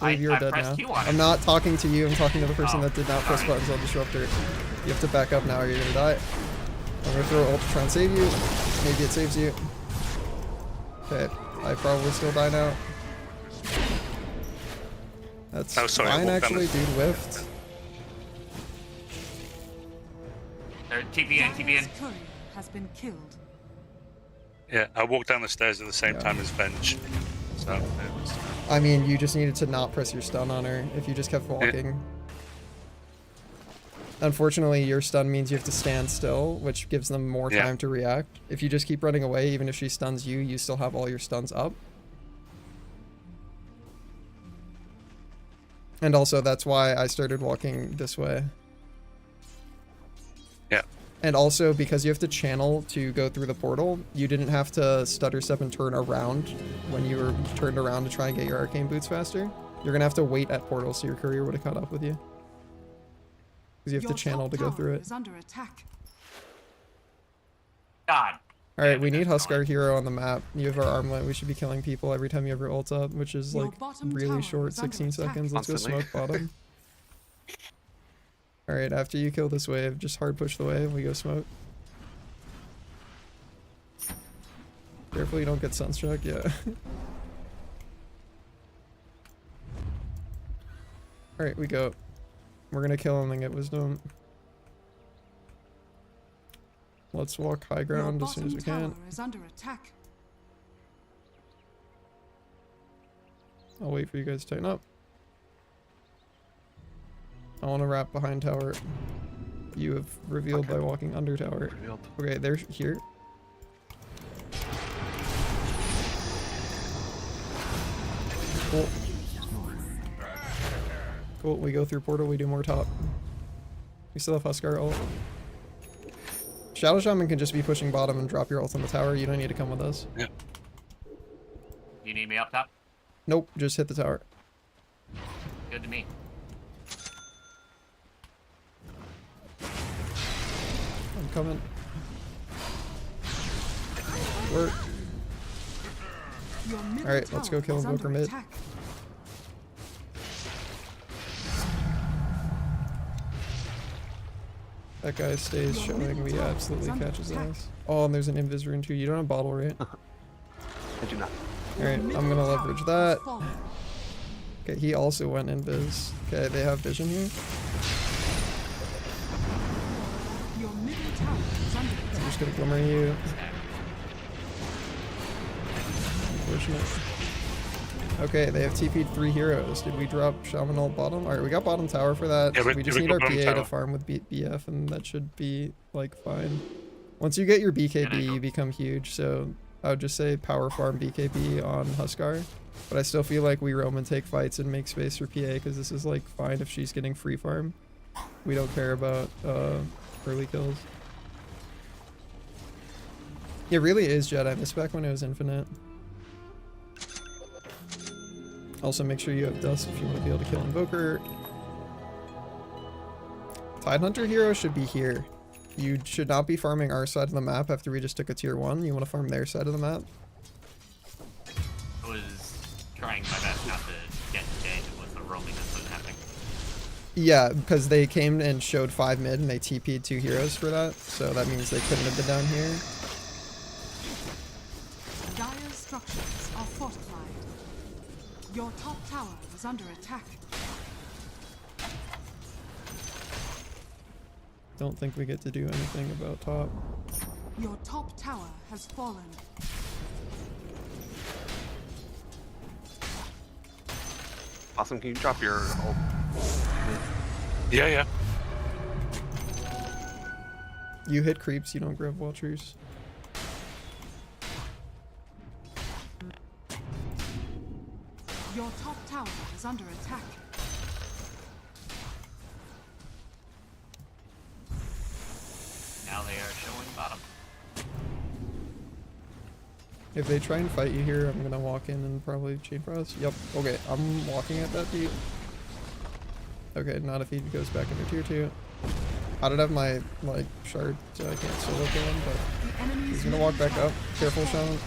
I believe you're I dead pressed now. Q on it. I'm not talking to you. I'm talking to the person Oh, that did not press sorry. buttons on Disruptor. You have to back up now or you're gonna die. I'm gonna throw ult to try and save you. Maybe it saves you. Okay. I probably still die now. That's Oh, sorry, I fine walked down actually, the- dude. Whiffed. There, TPN, TPN. Dire's courier has been killed. Yeah, I walked down the stairs at the same Yeah. time as Venge. So it was, I mean, you just needed to not press your stun on her if you just kept walking. Unfortunately, your stun means you have to stand still, which gives them more Yeah. time to react. If you just keep running away, even if she stuns you, you still have all your stuns up. And also, that's why I started walking this way. And also, because you have to channel to go through the portal, you didn't have to stutter step and turn around when you were turned around to try and get your arcane boots faster. You're gonna have to wait at portal, so your courier would have caught up with you. Because you have Your to channel top to go tower through it. is under attack. God. Alright, we need that's Huskar annoying. hero on the map. You have our armlet. We should be killing people every time you have your ult up, which is Your like bottom really tower short, is under 16 attack. seconds. Let's go Constantly. smoke bottom. Alright, after you kill this wave, just hard push the wave. We go smoke. Careful you don't get sunstruck, yeah. Alright, we go. We're gonna kill him and get wisdom. Let's walk high Your ground as soon as bottom we tower can. is under attack. I'll wait for you guys to tighten up. I want to wrap behind tower. You have revealed Okay. by walking under tower. Revealed. Okay, they're here. Cool. Cool, we go through portal, we do more top. We still have Huskar ult. Shadow Shaman can just be pushing bottom and drop your ult on the tower. You don't need to come with us. You need me up top? Nope, just hit the tower. Good to me. I'm coming. Work. Your middle Alright, let's go tower kill is Invoker under mid. attack. That guy stays Your showing, middle we tower absolutely is under catch his attack. ass. Oh, and there's an invis rune too. You don't have bottle, right? I do not. Alright, Your I'm middle gonna tower leverage has that. fallen. Okay, he also went invis. Okay, they have vision here. Your middle tower is under I'm attack. just gonna glimmer you. Unfortunate. Okay, they have TP'd 3 heroes. Did we drop Shaman ult bottom? Alright, we got bottom tower for that. Yeah, we just we need got our PA bottom to tower. farm with BF, and that should be, like, fine. Once you get your BKB, you become huge, so I would just say power farm BKB on Huskar. But I still feel like we roam and take fights and make space for PA, because this is, like, fine if she's getting free farm. We don't care about early kills. It really is Jedi. I miss back when it was infinite. Also, make sure you have dust if you want to be able to kill Invoker. Tidehunter hero should be here. You should not be farming our side of the map after we just took a tier 1. You want to farm their side of the map. I was trying my best not to get dead with the roaming that was happening. Yeah, because they came and showed 5 mid and they TP'd 2 heroes for that. So that means they couldn't have been down here. Dire structures are fortified. Your top tower is under attack. Don't think we get to do anything about top. Your top tower has fallen. Awesome, can you drop your ult? Yeah, yeah. You hit creeps, you don't grab Watchers. Your top tower is under attack. Now they are showing bottom. If they try and fight you here, I'm gonna walk in and probably chain frost. Yep. Okay, I'm walking at that deep. Okay, not if he goes back into tier 2. I don't have my like shard, so I can't solo kill him, but The enemy's he's gonna walk middle back tower up. has Careful, fallen. Shaman.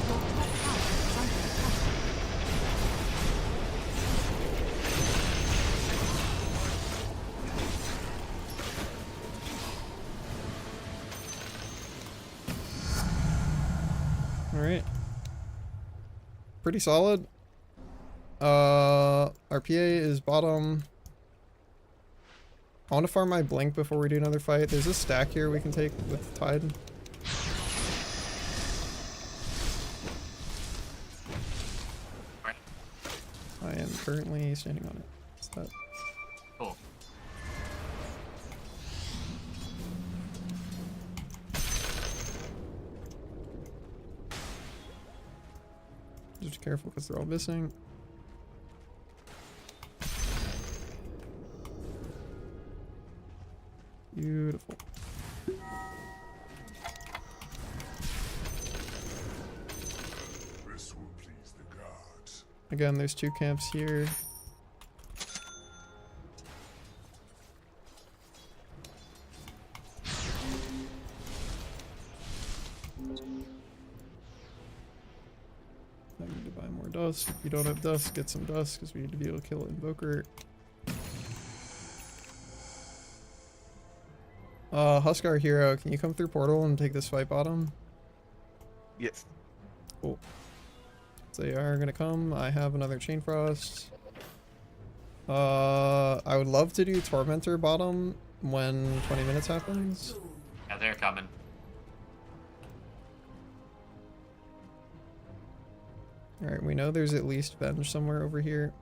Your top tower is under attack. Alright. Pretty solid. Our PA is bottom. I want to farm my blink before we do another fight. There's a stack here we can take with Tide. Right. I am currently standing on it. What's that? Cool. Just careful because they're all missing. Again, there's 2 camps here. I need to buy more dust. If you don't have dust, get some dust because we need to be able to kill Invoker. Huskar Hero, can you come through portal and take this fight bottom? Yes. Cool. So they are gonna come. I have another Chain Frost. I would love to do Tormentor bottom when 20 minutes happens. Yeah, they're coming. Alright, we know there's at least Venge somewhere over here.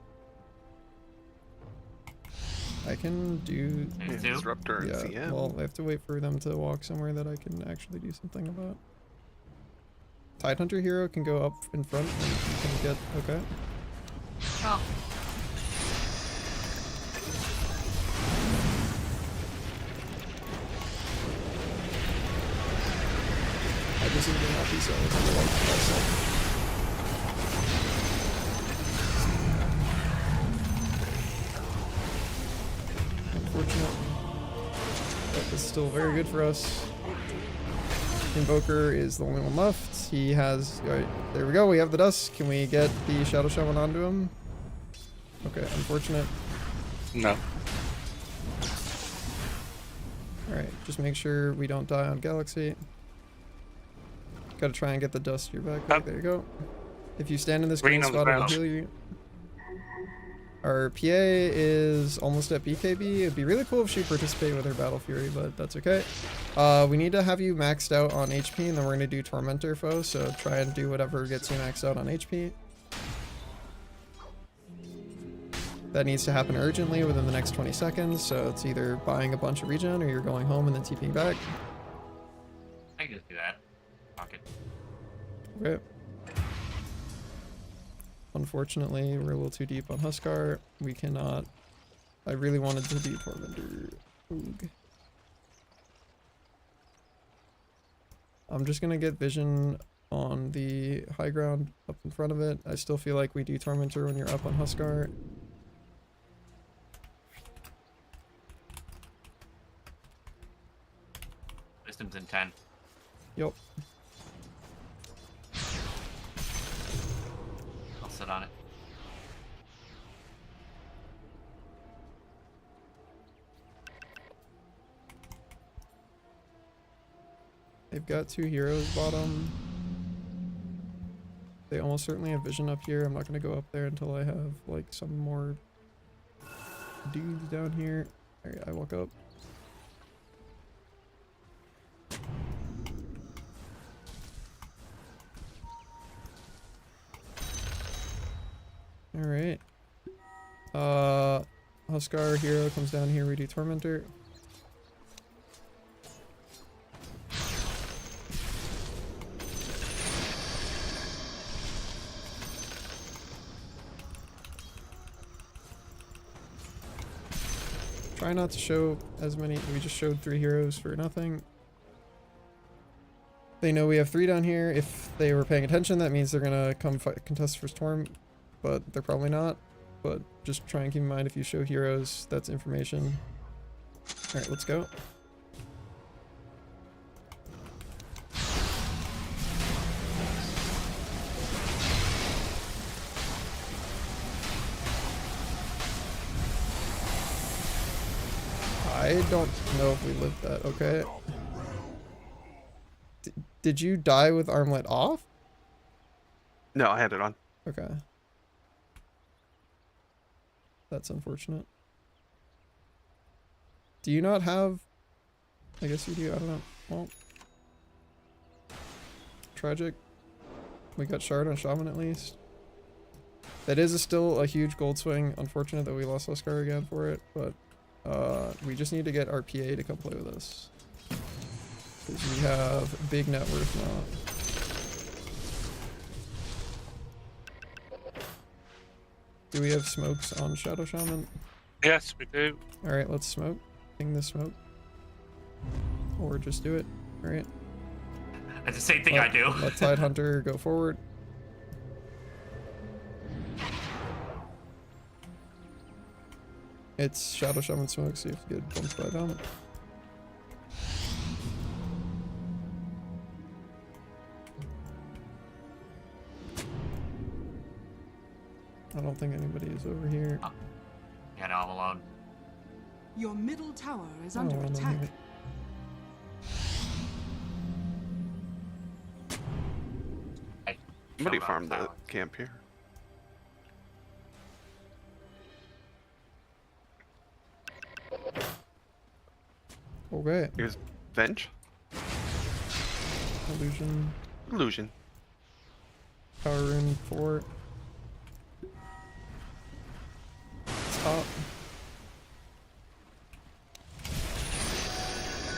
I can do... Yeah, Disruptor and Yeah, CM. well, I have to wait for them to walk somewhere that I can actually do something about. Tidehunter Hero can go up in front and you can get... Okay. Oh. I just need to not be so like unfortunate. That is still very good for us. Invoker is the only one left. He has... Alright, there we go. We have the dust. Can we get the Shadow Shaman onto him? Okay, unfortunate. No. Alright, just make sure we don't die on Galaxy. Gotta try and get the dust to your back. There you go. If you stand in this green Green on the spot, it'll ground. heal you. Our PA is almost at BKB. It'd be really cool if she participated with her Battle Fury, but that's okay. We need to have you maxed out on HP, and then we're gonna do Tormentor foe, so try and do whatever gets you maxed out on HP. That needs to happen urgently within the next 20 seconds, so it's either buying a bunch of regen or you're going home and then TPing back. I can just do that. Fuck it. Okay. Unfortunately, we're a little too deep on Huskar. We cannot... I really wanted to do Tormentor. Oog. I'm just gonna get vision on the high ground up in front of it. I still feel like we do Tormentor when you're up on Huskar. Wisdom's in 10. Yup. I'll sit on it. They've got 2 heroes bottom. They almost certainly have vision up here. I'm not gonna go up there until I have like some more dudes down here. Alright, I walk up. Alright. Huskar hero comes down here, we do Tormentor. Try not to show as many. We just showed 3 heroes for nothing. They know we have 3 down here. If they were paying attention, that means they're gonna come fight, contest for Storm, but they're probably not. But just try and keep in mind if you show heroes, that's information. Alright, let's go. I don't know if we lived that. Okay. Did you die with armlet off? No, I had it on. Okay. That's unfortunate. Do you not have... I guess you do, I don't know. Well... Tragic. We got Shard on Shaman at least. That is still a huge gold swing. Unfortunate that we lost Huskar again for it, but... we just need to get our PA to come play with us. Because we have big net worth now. Do we have smokes on Shadow Shaman? Yes, we do. Alright, let's smoke. Ping the smoke. Or just do it. Alright. That's the same thing I do. Let Tidehunter go forward. It's Shadow Shaman Smoke, so you have to get bumped by them. I don't think anybody is over here. Yeah, no, I'm alone. Your middle tower is Oh, under no, attack. no. Somebody Shove it farmed on the tower. camp here. Okay. Here's Venge. Illusion. Illusion. Power Rune 4. Top.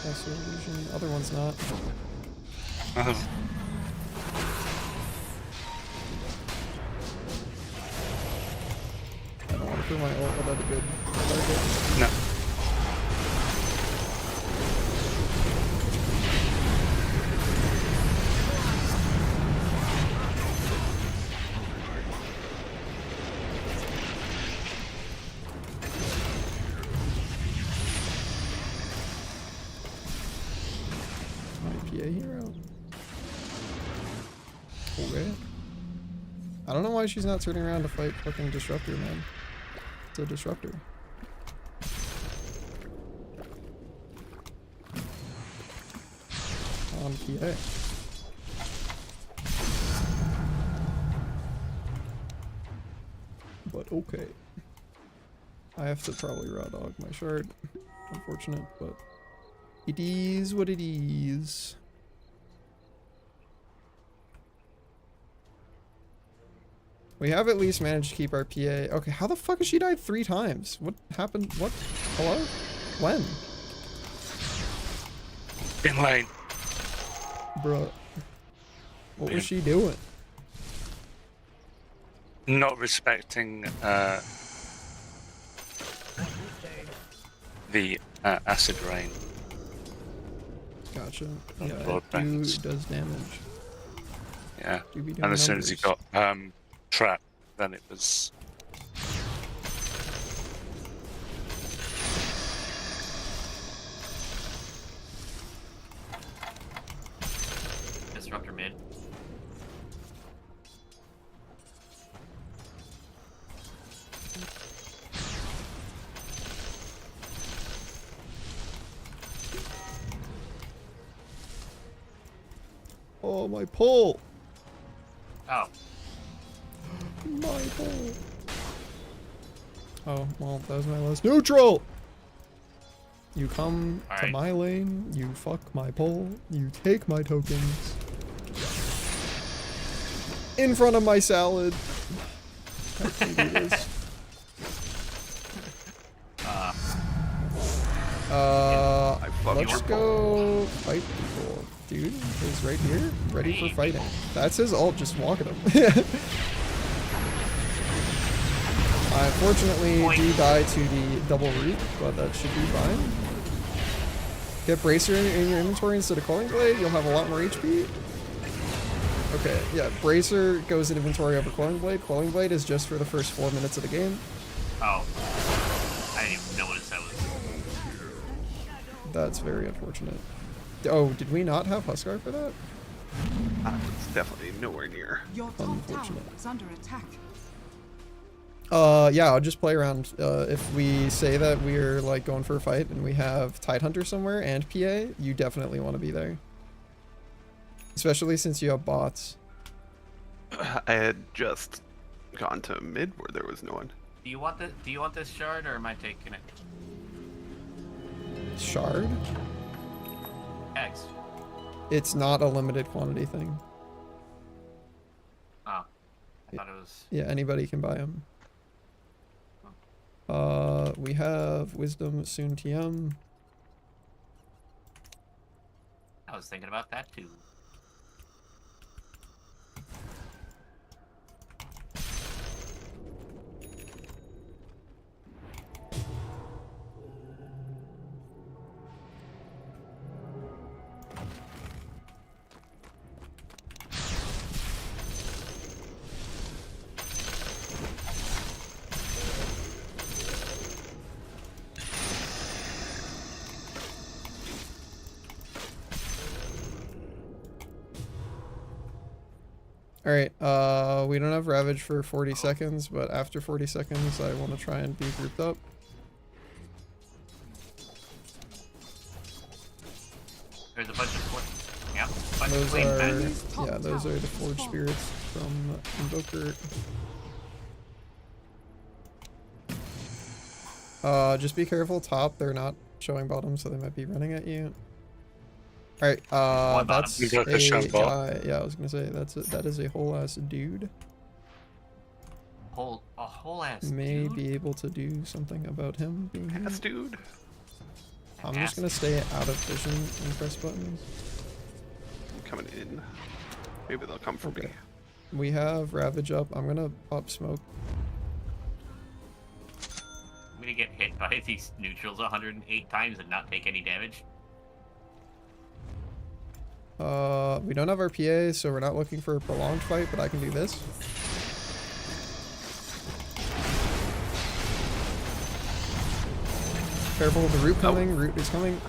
Also illusion. Other one's not. I don't want to put my ult without a good target. No. My PA hero. Okay. I don't know why she's not turning around to fight fucking Disruptor, man. It's a Disruptor. On PA. But okay. I have to probably raw dog my shard. Unfortunate, but it is what it is. We have at least managed to keep our PA. Okay, how the fuck has she died 3 times? What happened? What? Hello? When? In lane. Bruh. What Yeah. was she doing? Not respecting the acid rain. Gotcha. On Yeah, blood it banks. does damage. Yeah. Do be doing And as soon as he numbers. got trapped, then it was. Disruptor mid. Oh, my pole! Oh, My pole! Oh, well, that was my last neutral! You come to Alright. my lane, you fuck my pole, you take my tokens. In front of my salad. How can you do this? I fucked Let's your go fight people. Dude is right here, ready for fighting. That's his ult, just walk at him. I unfortunately do die to the double root, but that should be fine. Get Bracer in your inventory instead of Calling Blade, you'll have a lot more HP. Okay, yeah, Bracer goes in inventory over Calling Blade. Calling Blade is just for the first 4 minutes of the game. oh. I didn't even notice that was. That's very unfortunate. Oh, did we not have Huskar for that? It's definitely nowhere near. Your top tower Unfortunate. is under attack. Yeah, I'll just play around. If we say that we're like going for a fight and we have Tidehunter somewhere and PA, you definitely want to be there. Especially since you have bots. I had just gone to mid where there was no one. Do you want this shard or am I taking it? Shard? X. It's not a limited quantity thing. Oh. I thought it was. Yeah, anybody can buy them. We have Wisdom, soon TM. I was thinking about that too. Alright, we don't have Ravage for 40 seconds, but after 40 seconds I want to try and be grouped up. There's a bunch of yep, bunch of Those flame are, benders. yeah, those are the Forge Spirits from Invoker. Just be careful top, they're not showing bottom, so they might be running at you. Alright, that's You got the a shot bot. guy, yeah, I was gonna say, that is a whole ass dude. A whole ass May dude? be able to do something about him being here. Ass dude. I'm just gonna stay out of vision and press buttons. Coming in. Maybe they'll come for me. We have Ravage up, I'm gonna pop smoke. I'm gonna get hit by these neutrals 108 times and not take any damage. We don't have our PA, so we're not looking for a prolonged fight, but I can do this. Careful, the root coming, root is coming.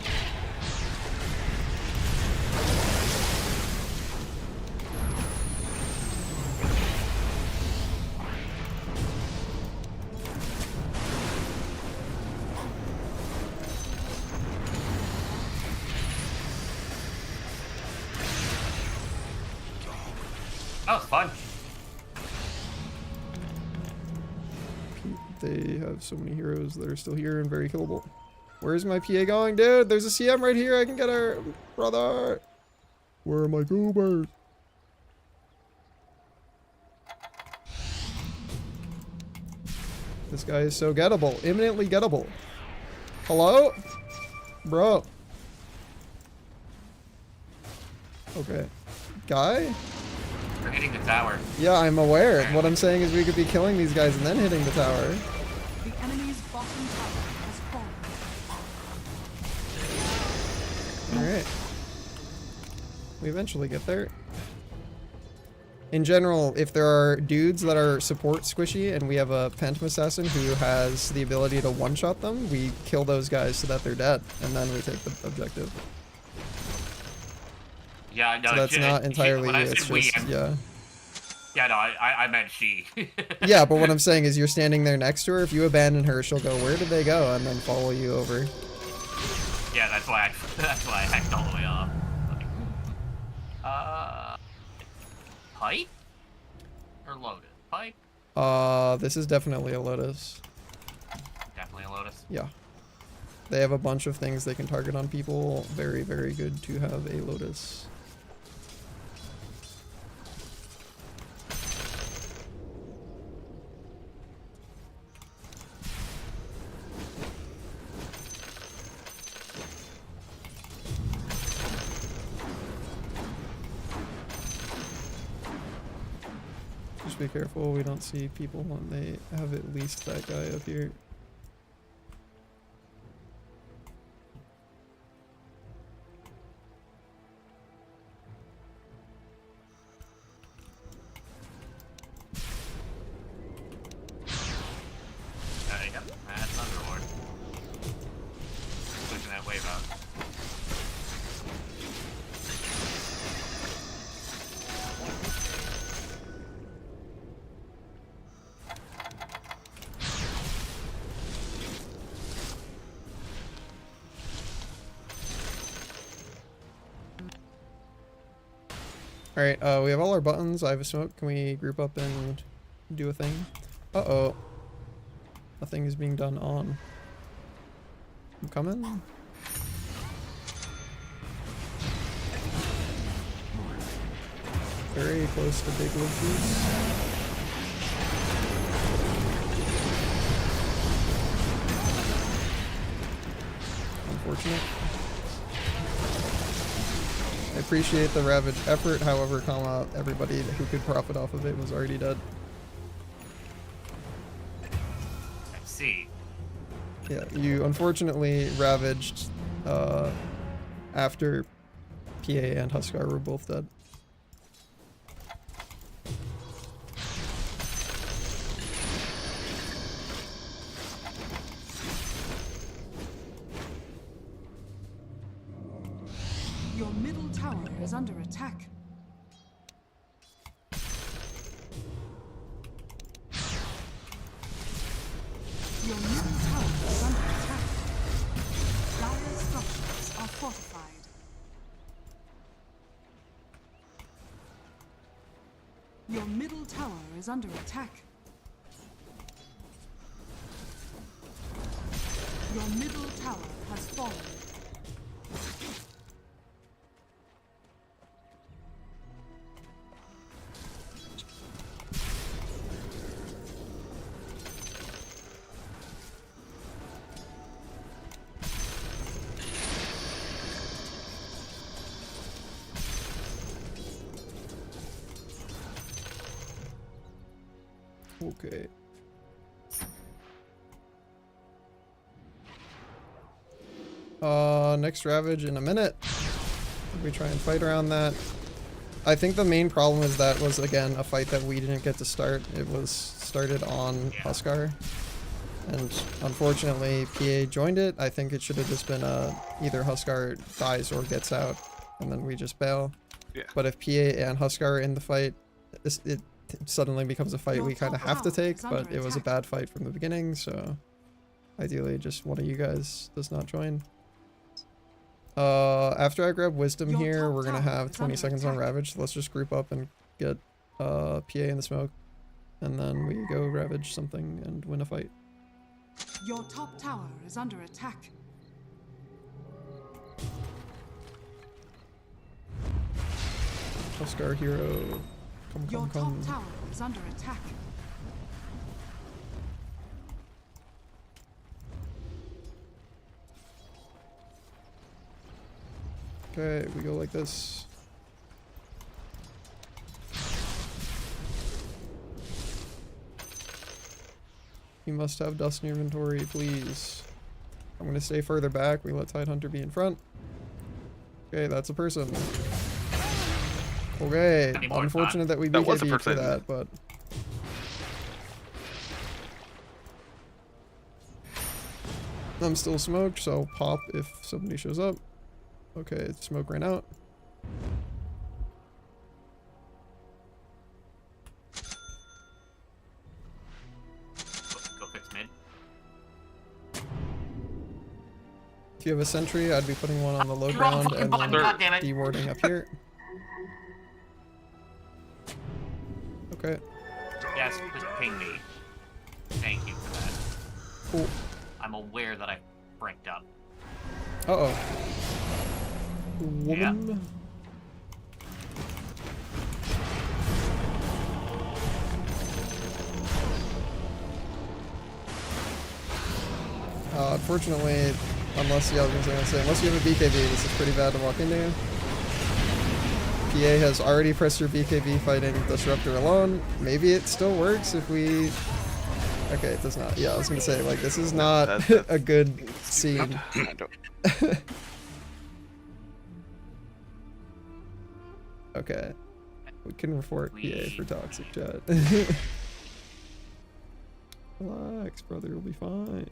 That was fun. They have so many heroes that are still here and very killable. Where's my PA going, dude? There's a CM right here. I can get her, brother. Where are my goobers? This guy is so gettable, imminently gettable. Hello, bro. Okay, guy. We're hitting the tower. Yeah, I'm aware. What I'm saying is we could be killing these guys and then hitting the tower. The enemy's bottom tower has fallen. Alright. We eventually get there. In general, if there are dudes that are support squishy and we have a Phantom Assassin who has the ability to one-shot them, we kill those guys so that they're dead, and then we take the objective. Yeah, no, So that's not entirely when I you, said it's we, just, yeah. Yeah, no, I meant she. Yeah, but what I'm saying is you're standing there next to her, if you abandon her, she'll go, where did they go? And then follow you over. Yeah, that's why I hacked all the way off. Pipe? Or Lotus? Pipe? This is definitely a Lotus. Definitely a Lotus. Yeah. They have a bunch of things they can target on people. Very, very good to have a Lotus. Just be careful we don't see people when they have at least that guy up here. There you go. That's Underlord. Pushing that wave out. Alright, we have all our buttons. I have a smoke. Can we group up and do a thing? Uh-oh. Nothing is being done on. I'm coming. Very close to big lift boost. Unfortunate. I appreciate the Ravage effort, however, everybody who could profit off of it was already dead. I see. Yeah, you unfortunately ravaged after PA and Huskar were both dead. Your middle tower is under attack. Your middle tower is under attack. Your middle tower has fallen. Okay. Next Ravage in a minute. We try and fight around that. I think the main problem is that was, again, a fight that we didn't get to start. It was started on Huskar. And unfortunately, PA joined it. I think it should have just been either Huskar dies or gets out, and then we just bail. Yeah. But if PA and Huskar are in the fight, it suddenly becomes a fight we kind of have to take, but it was a bad fight from the beginning, so ideally just one of you guys does not join. After I grab Wisdom here, we're gonna have 20 seconds on Ravage, so let's just group up and get PA in the smoke, and then we go Ravage something and win a fight. Your top tower is under attack. Huskar hero, Your come. top tower is under attack. Okay, we go like this. You must have dust in your inventory, please. I'm gonna stay further back. We let Tidehunter be in front. Okay, that's a person. Okay, unfortunate that we That was a BKB'd for person. that, but... I'm still smoked, so I'll pop if somebody shows up. Okay, smoke ran out. Go fix mid. If you have a sentry, I'd be putting one on the low You're on ground fucking and button, then goddammit. dewarding up here. Okay. Yes, just ping me. Thank you for that. Cool. I'm aware that I bricked up. Uh-oh. Woman. Unfortunately, unless you have a BKB, this is pretty bad to walk into. PA has already pressed your BKB fighting Disruptor alone. Maybe it still works if we... Okay, it does not. Yeah, I was gonna say, like, this is not a good scene. Okay. We can report PA for toxic chat. Relax, brother, you'll be fine.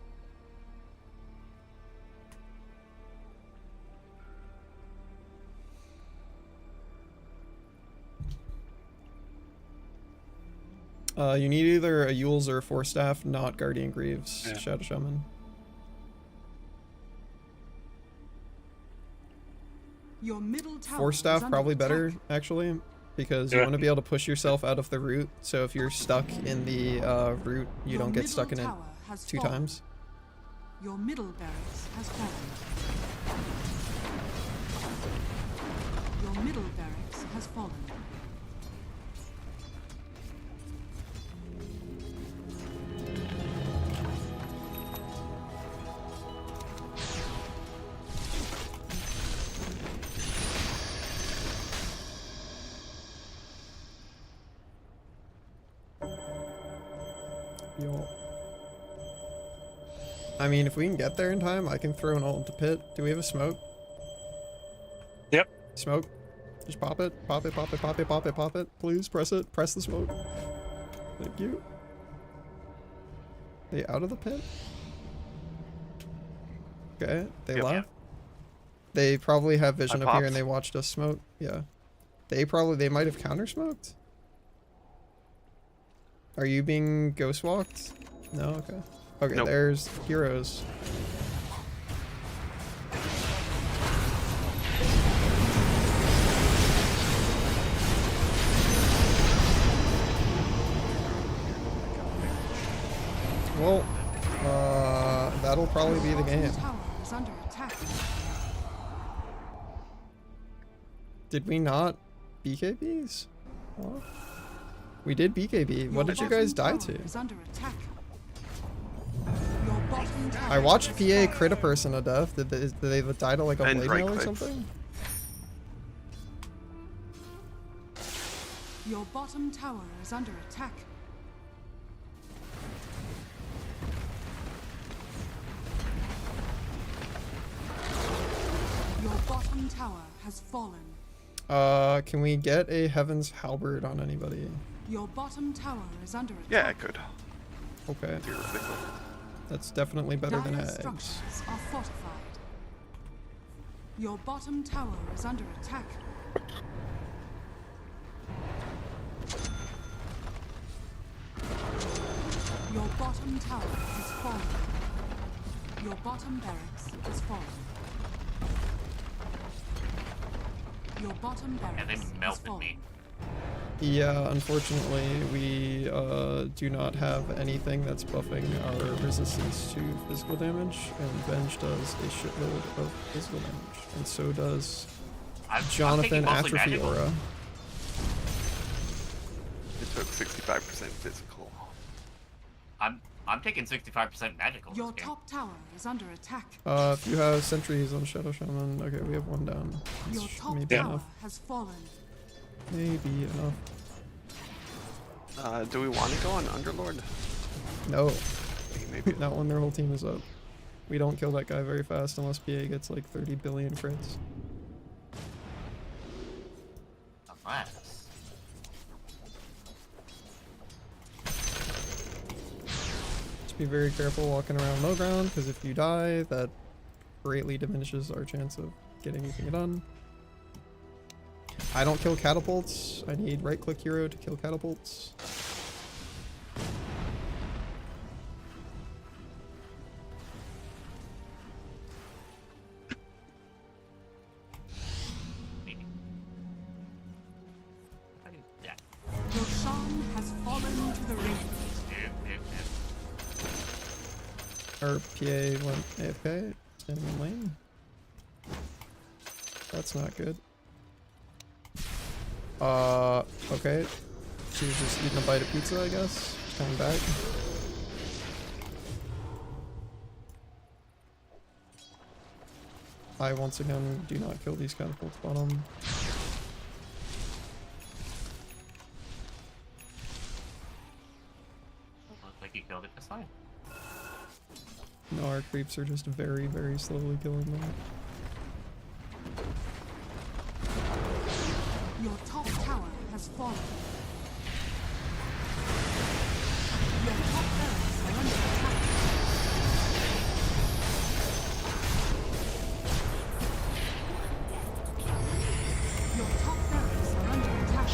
You need either a Yules or a Force Staff, not Guardian Greaves, Yeah. Shadow Shaman. Your middle tower Force is Staff under probably attack. better, actually, because you Yeah. want to be able to push yourself out of the route, so if you're stuck in the route, you Your don't get middle stuck in it tower has 2 fallen. times. Your middle barracks has fallen. Your middle barracks has fallen. Yo. I mean, if we can get there in time, I can throw an ult into pit. Do we have a smoke? Yep. Smoke. Just pop it, pop it, pop it, pop it, pop it, pop it. Please press it. Press the smoke. Thank you. They out of the pit? Okay, they Yep. left. They probably have vision I up here popped. and they watched us smoke. Yeah. They might have counter smoked. Are you being ghost walked? No, okay. Okay, Nope. there's heroes. Well, that'll probably be the game. Tower is under attack. Did we not BKBs? What? We did BKB. What did you guys die to? Is under attack. Your bottom tower I watched is PA falling. crit a person to death. Did they die to like a And blade right mail or clicks. something? Your bottom tower is under attack. Your bottom tower has fallen. Can we get a Heaven's Halberd on anybody? Your bottom tower is under attack. Yeah, I could. Okay, Theoretically. that's definitely better than Dire eggs. structures are fortified. Your bottom tower is under attack. Your bottom tower has fallen. Your bottom barracks has fallen. Your bottom Yeah, barracks they has melted fallen. me. Yeah, unfortunately, we do not have anything that's buffing our resistance to physical damage, and Venge does a shitload of physical damage, and so does I'm Jonathan taking mostly Atrophy magical. Aura. It took 65% physical. I'm taking 65% magical. Your this game. top tower is under attack. If you have sentries on Shadow Shaman, okay, we have one down. Your That's top maybe tower enough. has fallen. Maybe enough. Do we want to go on Underlord? No, Maybe. not when their whole team is up. We don't kill that guy very fast unless PA gets like 30 billion crits. Unless. Just be very careful walking around low ground, because if you die, that greatly diminishes our chance of getting anything done. I don't kill catapults. I need right-click hero to kill catapults. Yeah. Your Shan has fallen to the ring. Our PA went AFK, standing in lane. That's not good. Okay. She was just eating a bite of pizza, I guess. Coming back. I once again do not kill these catapults bottom. Looks like you killed it just fine. No, our creeps are just very, very slowly killing them. Your top tower has fallen. Your top barracks are under attack. Your top barracks are under attack.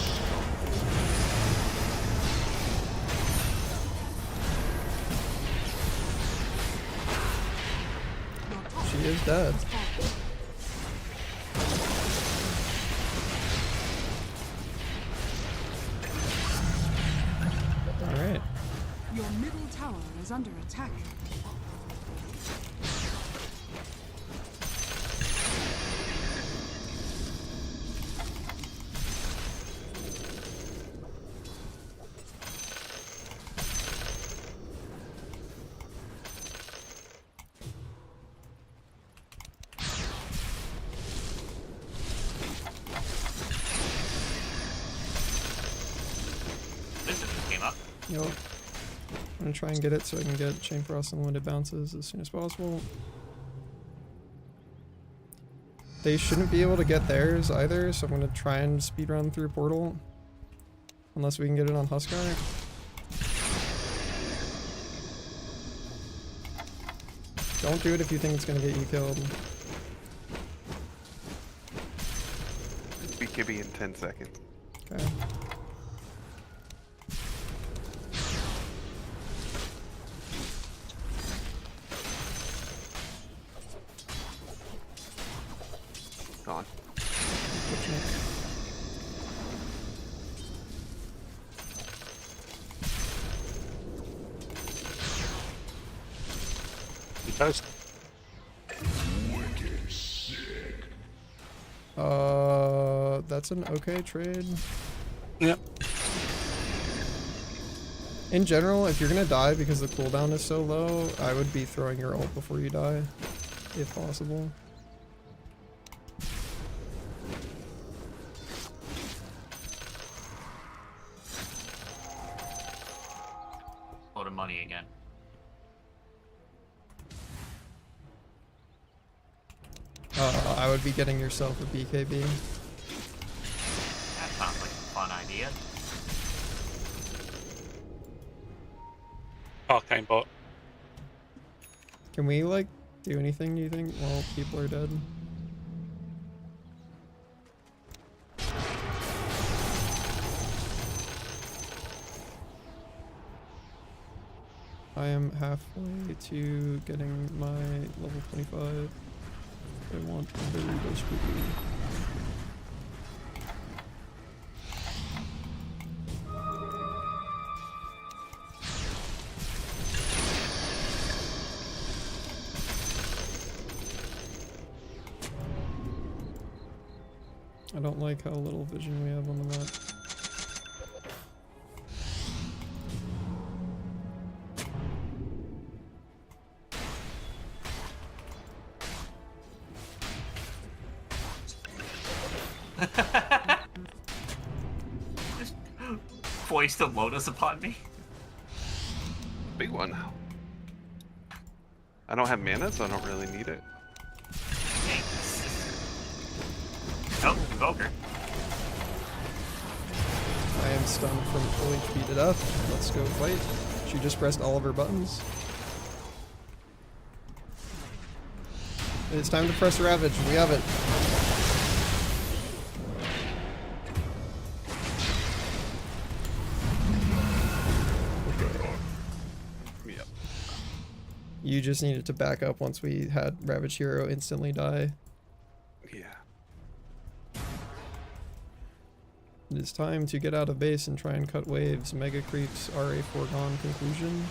Your top She is dead. has fallen. Alright. Your middle tower is under attack. This just came up. Yo. I'm gonna try and get it so I can get Chain Frost and Limited Bounces as soon as possible. They shouldn't be able to get theirs either, so I'm gonna try and speedrun through Portal. Unless we can get it on Huskar. Don't do it if you think it's gonna get you killed. BKB in 10 seconds. Okay. Gone. Fortunate. That's Wicked sick. That's an okay trade. Yep. In general, if you're gonna die because the cooldown is so low, I would be throwing your ult before you die, if possible. Load of money again. I would be getting yourself a BKB. That sounds like a fun idea. Arcane bot. Can we, like, do anything, do you think, while people are dead? I am halfway to getting my level 25. I want very desperately. I don't like how little vision we have on the map. Just foist a lotus upon me. Big one. I don't have mana, so I don't really need it. Oh, Invoker. I am stunned from full HP to death. Let's go fight. She just pressed all of her buttons. It's time to press Ravage. We have it. Yep. You just needed to back up once we had Ravage Hero instantly die. Yeah. It is time to get out of base and try and cut waves. Mega creeps are a foregone conclusion.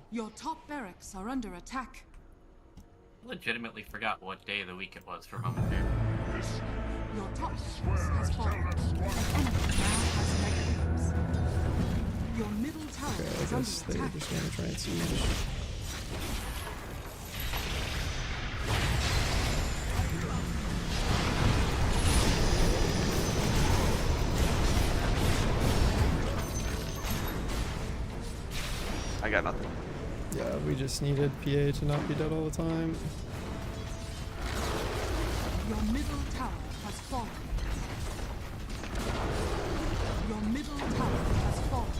Your top barracks are under attack. Legitimately forgot what day of the week it was for a moment there. Your top barracks has fallen. An enemy now has mega creeps. Your middle tower Okay, I is guess under they're attack. just gonna try and siege. I got nothing. Yeah, we just needed PA to not be dead all the time. Your middle tower has fallen. Your middle tower has fallen.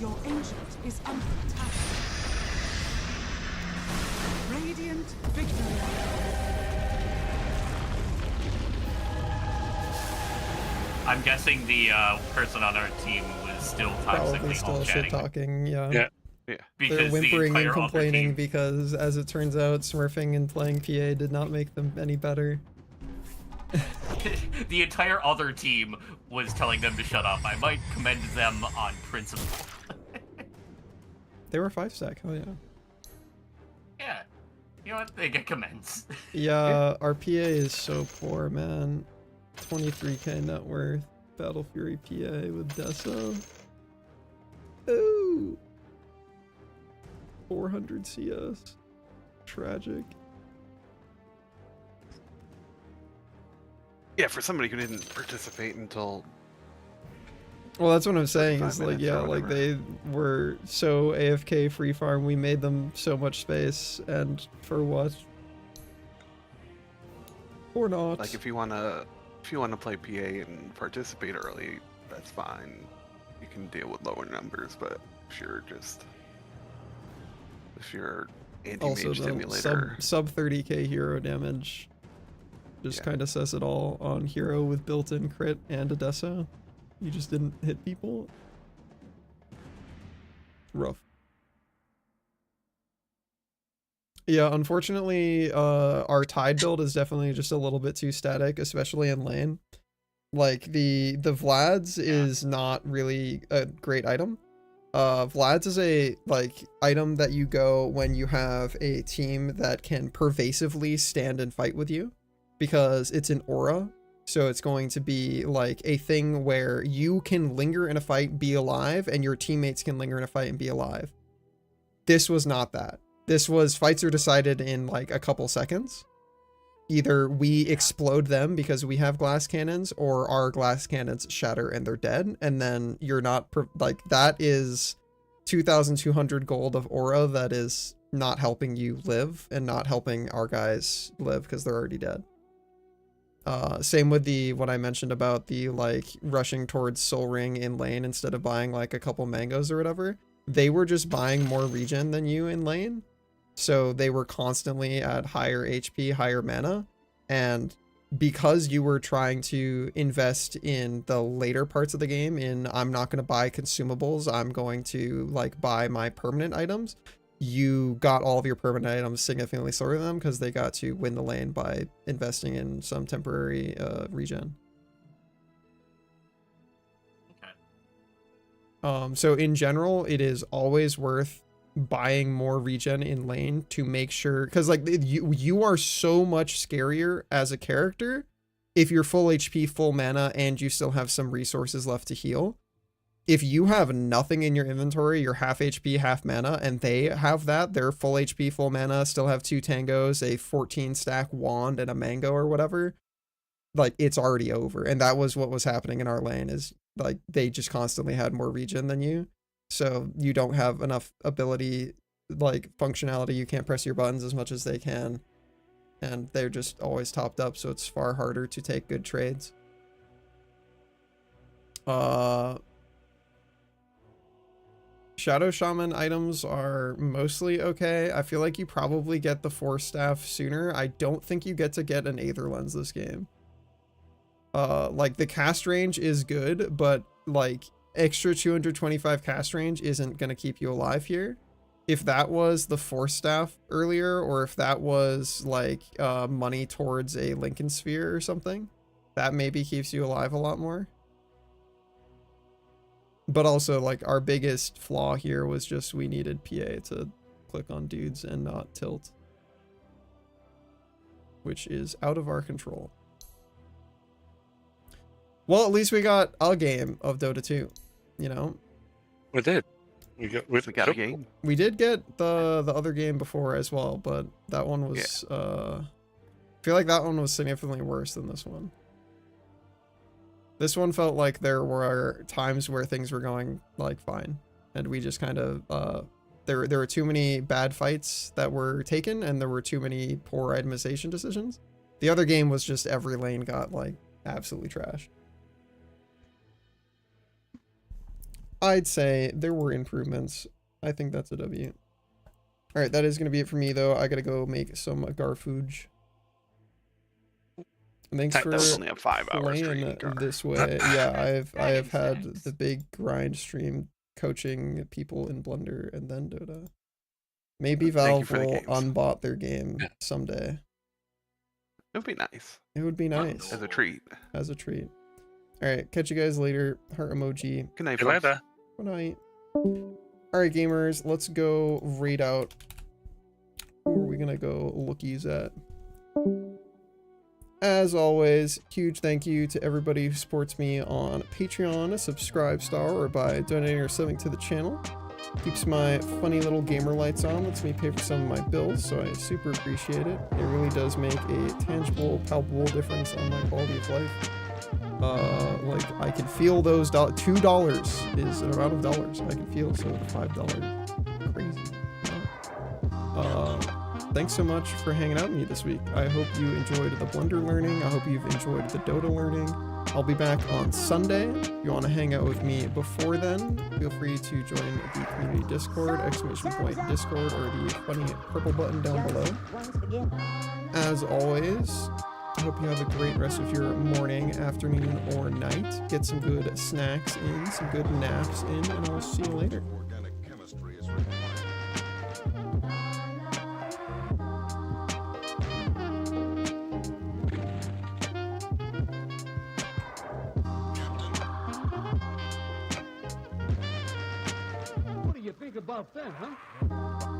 Your ancient is under attack. Radiant victory. I'm guessing the person on our team was still Probably toxically still all shit chatting. talking, yeah. Yeah. Yeah. Because They're whimpering the and entire other complaining team, because, as it turns out, smurfing and playing PA did not make them any better. the entire other team was telling them to shut up. I might commend them on principle. They were 5-stack, hell yeah. Yeah. You know what? They get commends. Yeah, our PA is so poor, man. 23k net worth. Battle Fury PA with Deso. Ooh. 400 CS. Tragic. Yeah, for somebody who didn't participate until Well, that's what I'm saying. 5 Is like, minutes or yeah, like whatever. they were so AFK free farm. We made them so much space, and for what? Or not. like if you wanna play PA and participate early, that's fine. You can deal with lower numbers, but if you're Also, anti-mage the simulator, sub 30k hero damage just Yeah. kind of says it all on hero with built-in crit and Adesso. You just didn't hit people. Rough. Yeah, unfortunately, our Tide build is definitely just a little bit too static, especially in lane. Like the Vlad's is not really a great item. Vlad's is a item that you go when you have a team that can pervasively stand and fight with you, because it's an aura. So it's going to be like a thing where you can linger in a fight, be alive, and your teammates can linger in a fight and be alive. This was not that. This was fights are decided in like a couple seconds. Either we explode them because we have glass cannons, or our glass cannons shatter and they're dead. And then you're not that is 2,200 gold of aura that is not helping you live and not helping our guys live because they're already dead. Same with what I mentioned about the rushing towards Soul Ring in lane instead of buying like a couple mangoes or whatever. They were just buying more regen than you in lane. So they were constantly at higher HP, higher mana. And because you were trying to invest in the later parts of the game I'm not going to buy consumables, I'm going to buy my permanent items, you got all of your permanent items significantly slower than them because they got to win the lane by investing in some temporary regen. Okay. So in general, it is always worth buying more regen in lane to make sure, because you are so much scarier as a character if you're full HP, full mana, and you still have some resources left to heal. If you have nothing in your inventory, you're half HP, half mana, and they have that, they're full HP, full mana, still have 2 tangos, a 14 stack wand, and a mango or whatever, it's already over. And that was what was happening in our lane, is they just constantly had more regen than you. So you don't have enough ability, functionality, you can't press your buttons as much as they can. And they're just always topped up, so it's far harder to take good trades. Shadow Shaman items are mostly okay. I feel like you probably get the 4 staff sooner. I don't think you get to get an Aether Lens this game. The cast range is good, but extra 225 cast range isn't going to keep you alive here. If that was the 4 staff earlier, or if that was money towards a Lincoln Sphere or something, that maybe keeps you alive a lot more. But also our biggest flaw here was just we needed PA to click on dudes and not tilt, which is out of our control. Well, at least we got a game of Dota 2, you know? We did. We got a game. We did get the other game before as well, but that one was, I feel like that one was significantly worse than this one. This one felt like there were times where things were going, fine. And we just kind of, there were too many bad fights that were taken, and there were too many poor itemization decisions. The other game was just every lane got, absolutely trashed. I'd say there were improvements. I think that's a W. Alright, that is going to be it for me, though. I gotta go make some garfooge. Thanks for only a 5-hour stream, this way. Yeah, I have had the big grind stream coaching people in Blender and then Dota. Maybe Valve will unbot their game someday. It would be nice. It would be nice. As a treat. As a treat. Alright, catch you guys later. Heart emoji. Good night, folks. Later. Good night. Alright, gamers, let's go raid out. Who are we gonna go lookies at? As always, huge thank you to everybody who supports me on Patreon, Subscribe Star, or by donating or subbing to the channel. Keeps my funny little gamer lights on, lets me pay for some of my bills, so I super appreciate it. It really does make a tangible, palpable difference on my quality of life. I can feel those $2 is an amount of dollars I can feel, so the $5 crazy. Thanks so much for hanging out with me this week. I hope you enjoyed the Blender learning. I hope you've enjoyed the Dota learning. I'll be back on Sunday. If you want to hang out with me before then, feel free to join the community Discord, !Discord, or the funny purple button down below. As always, I hope you have a great rest of your morning, afternoon, or night. Get some good snacks in, some good naps in, and I'll see you later. think about that, huh?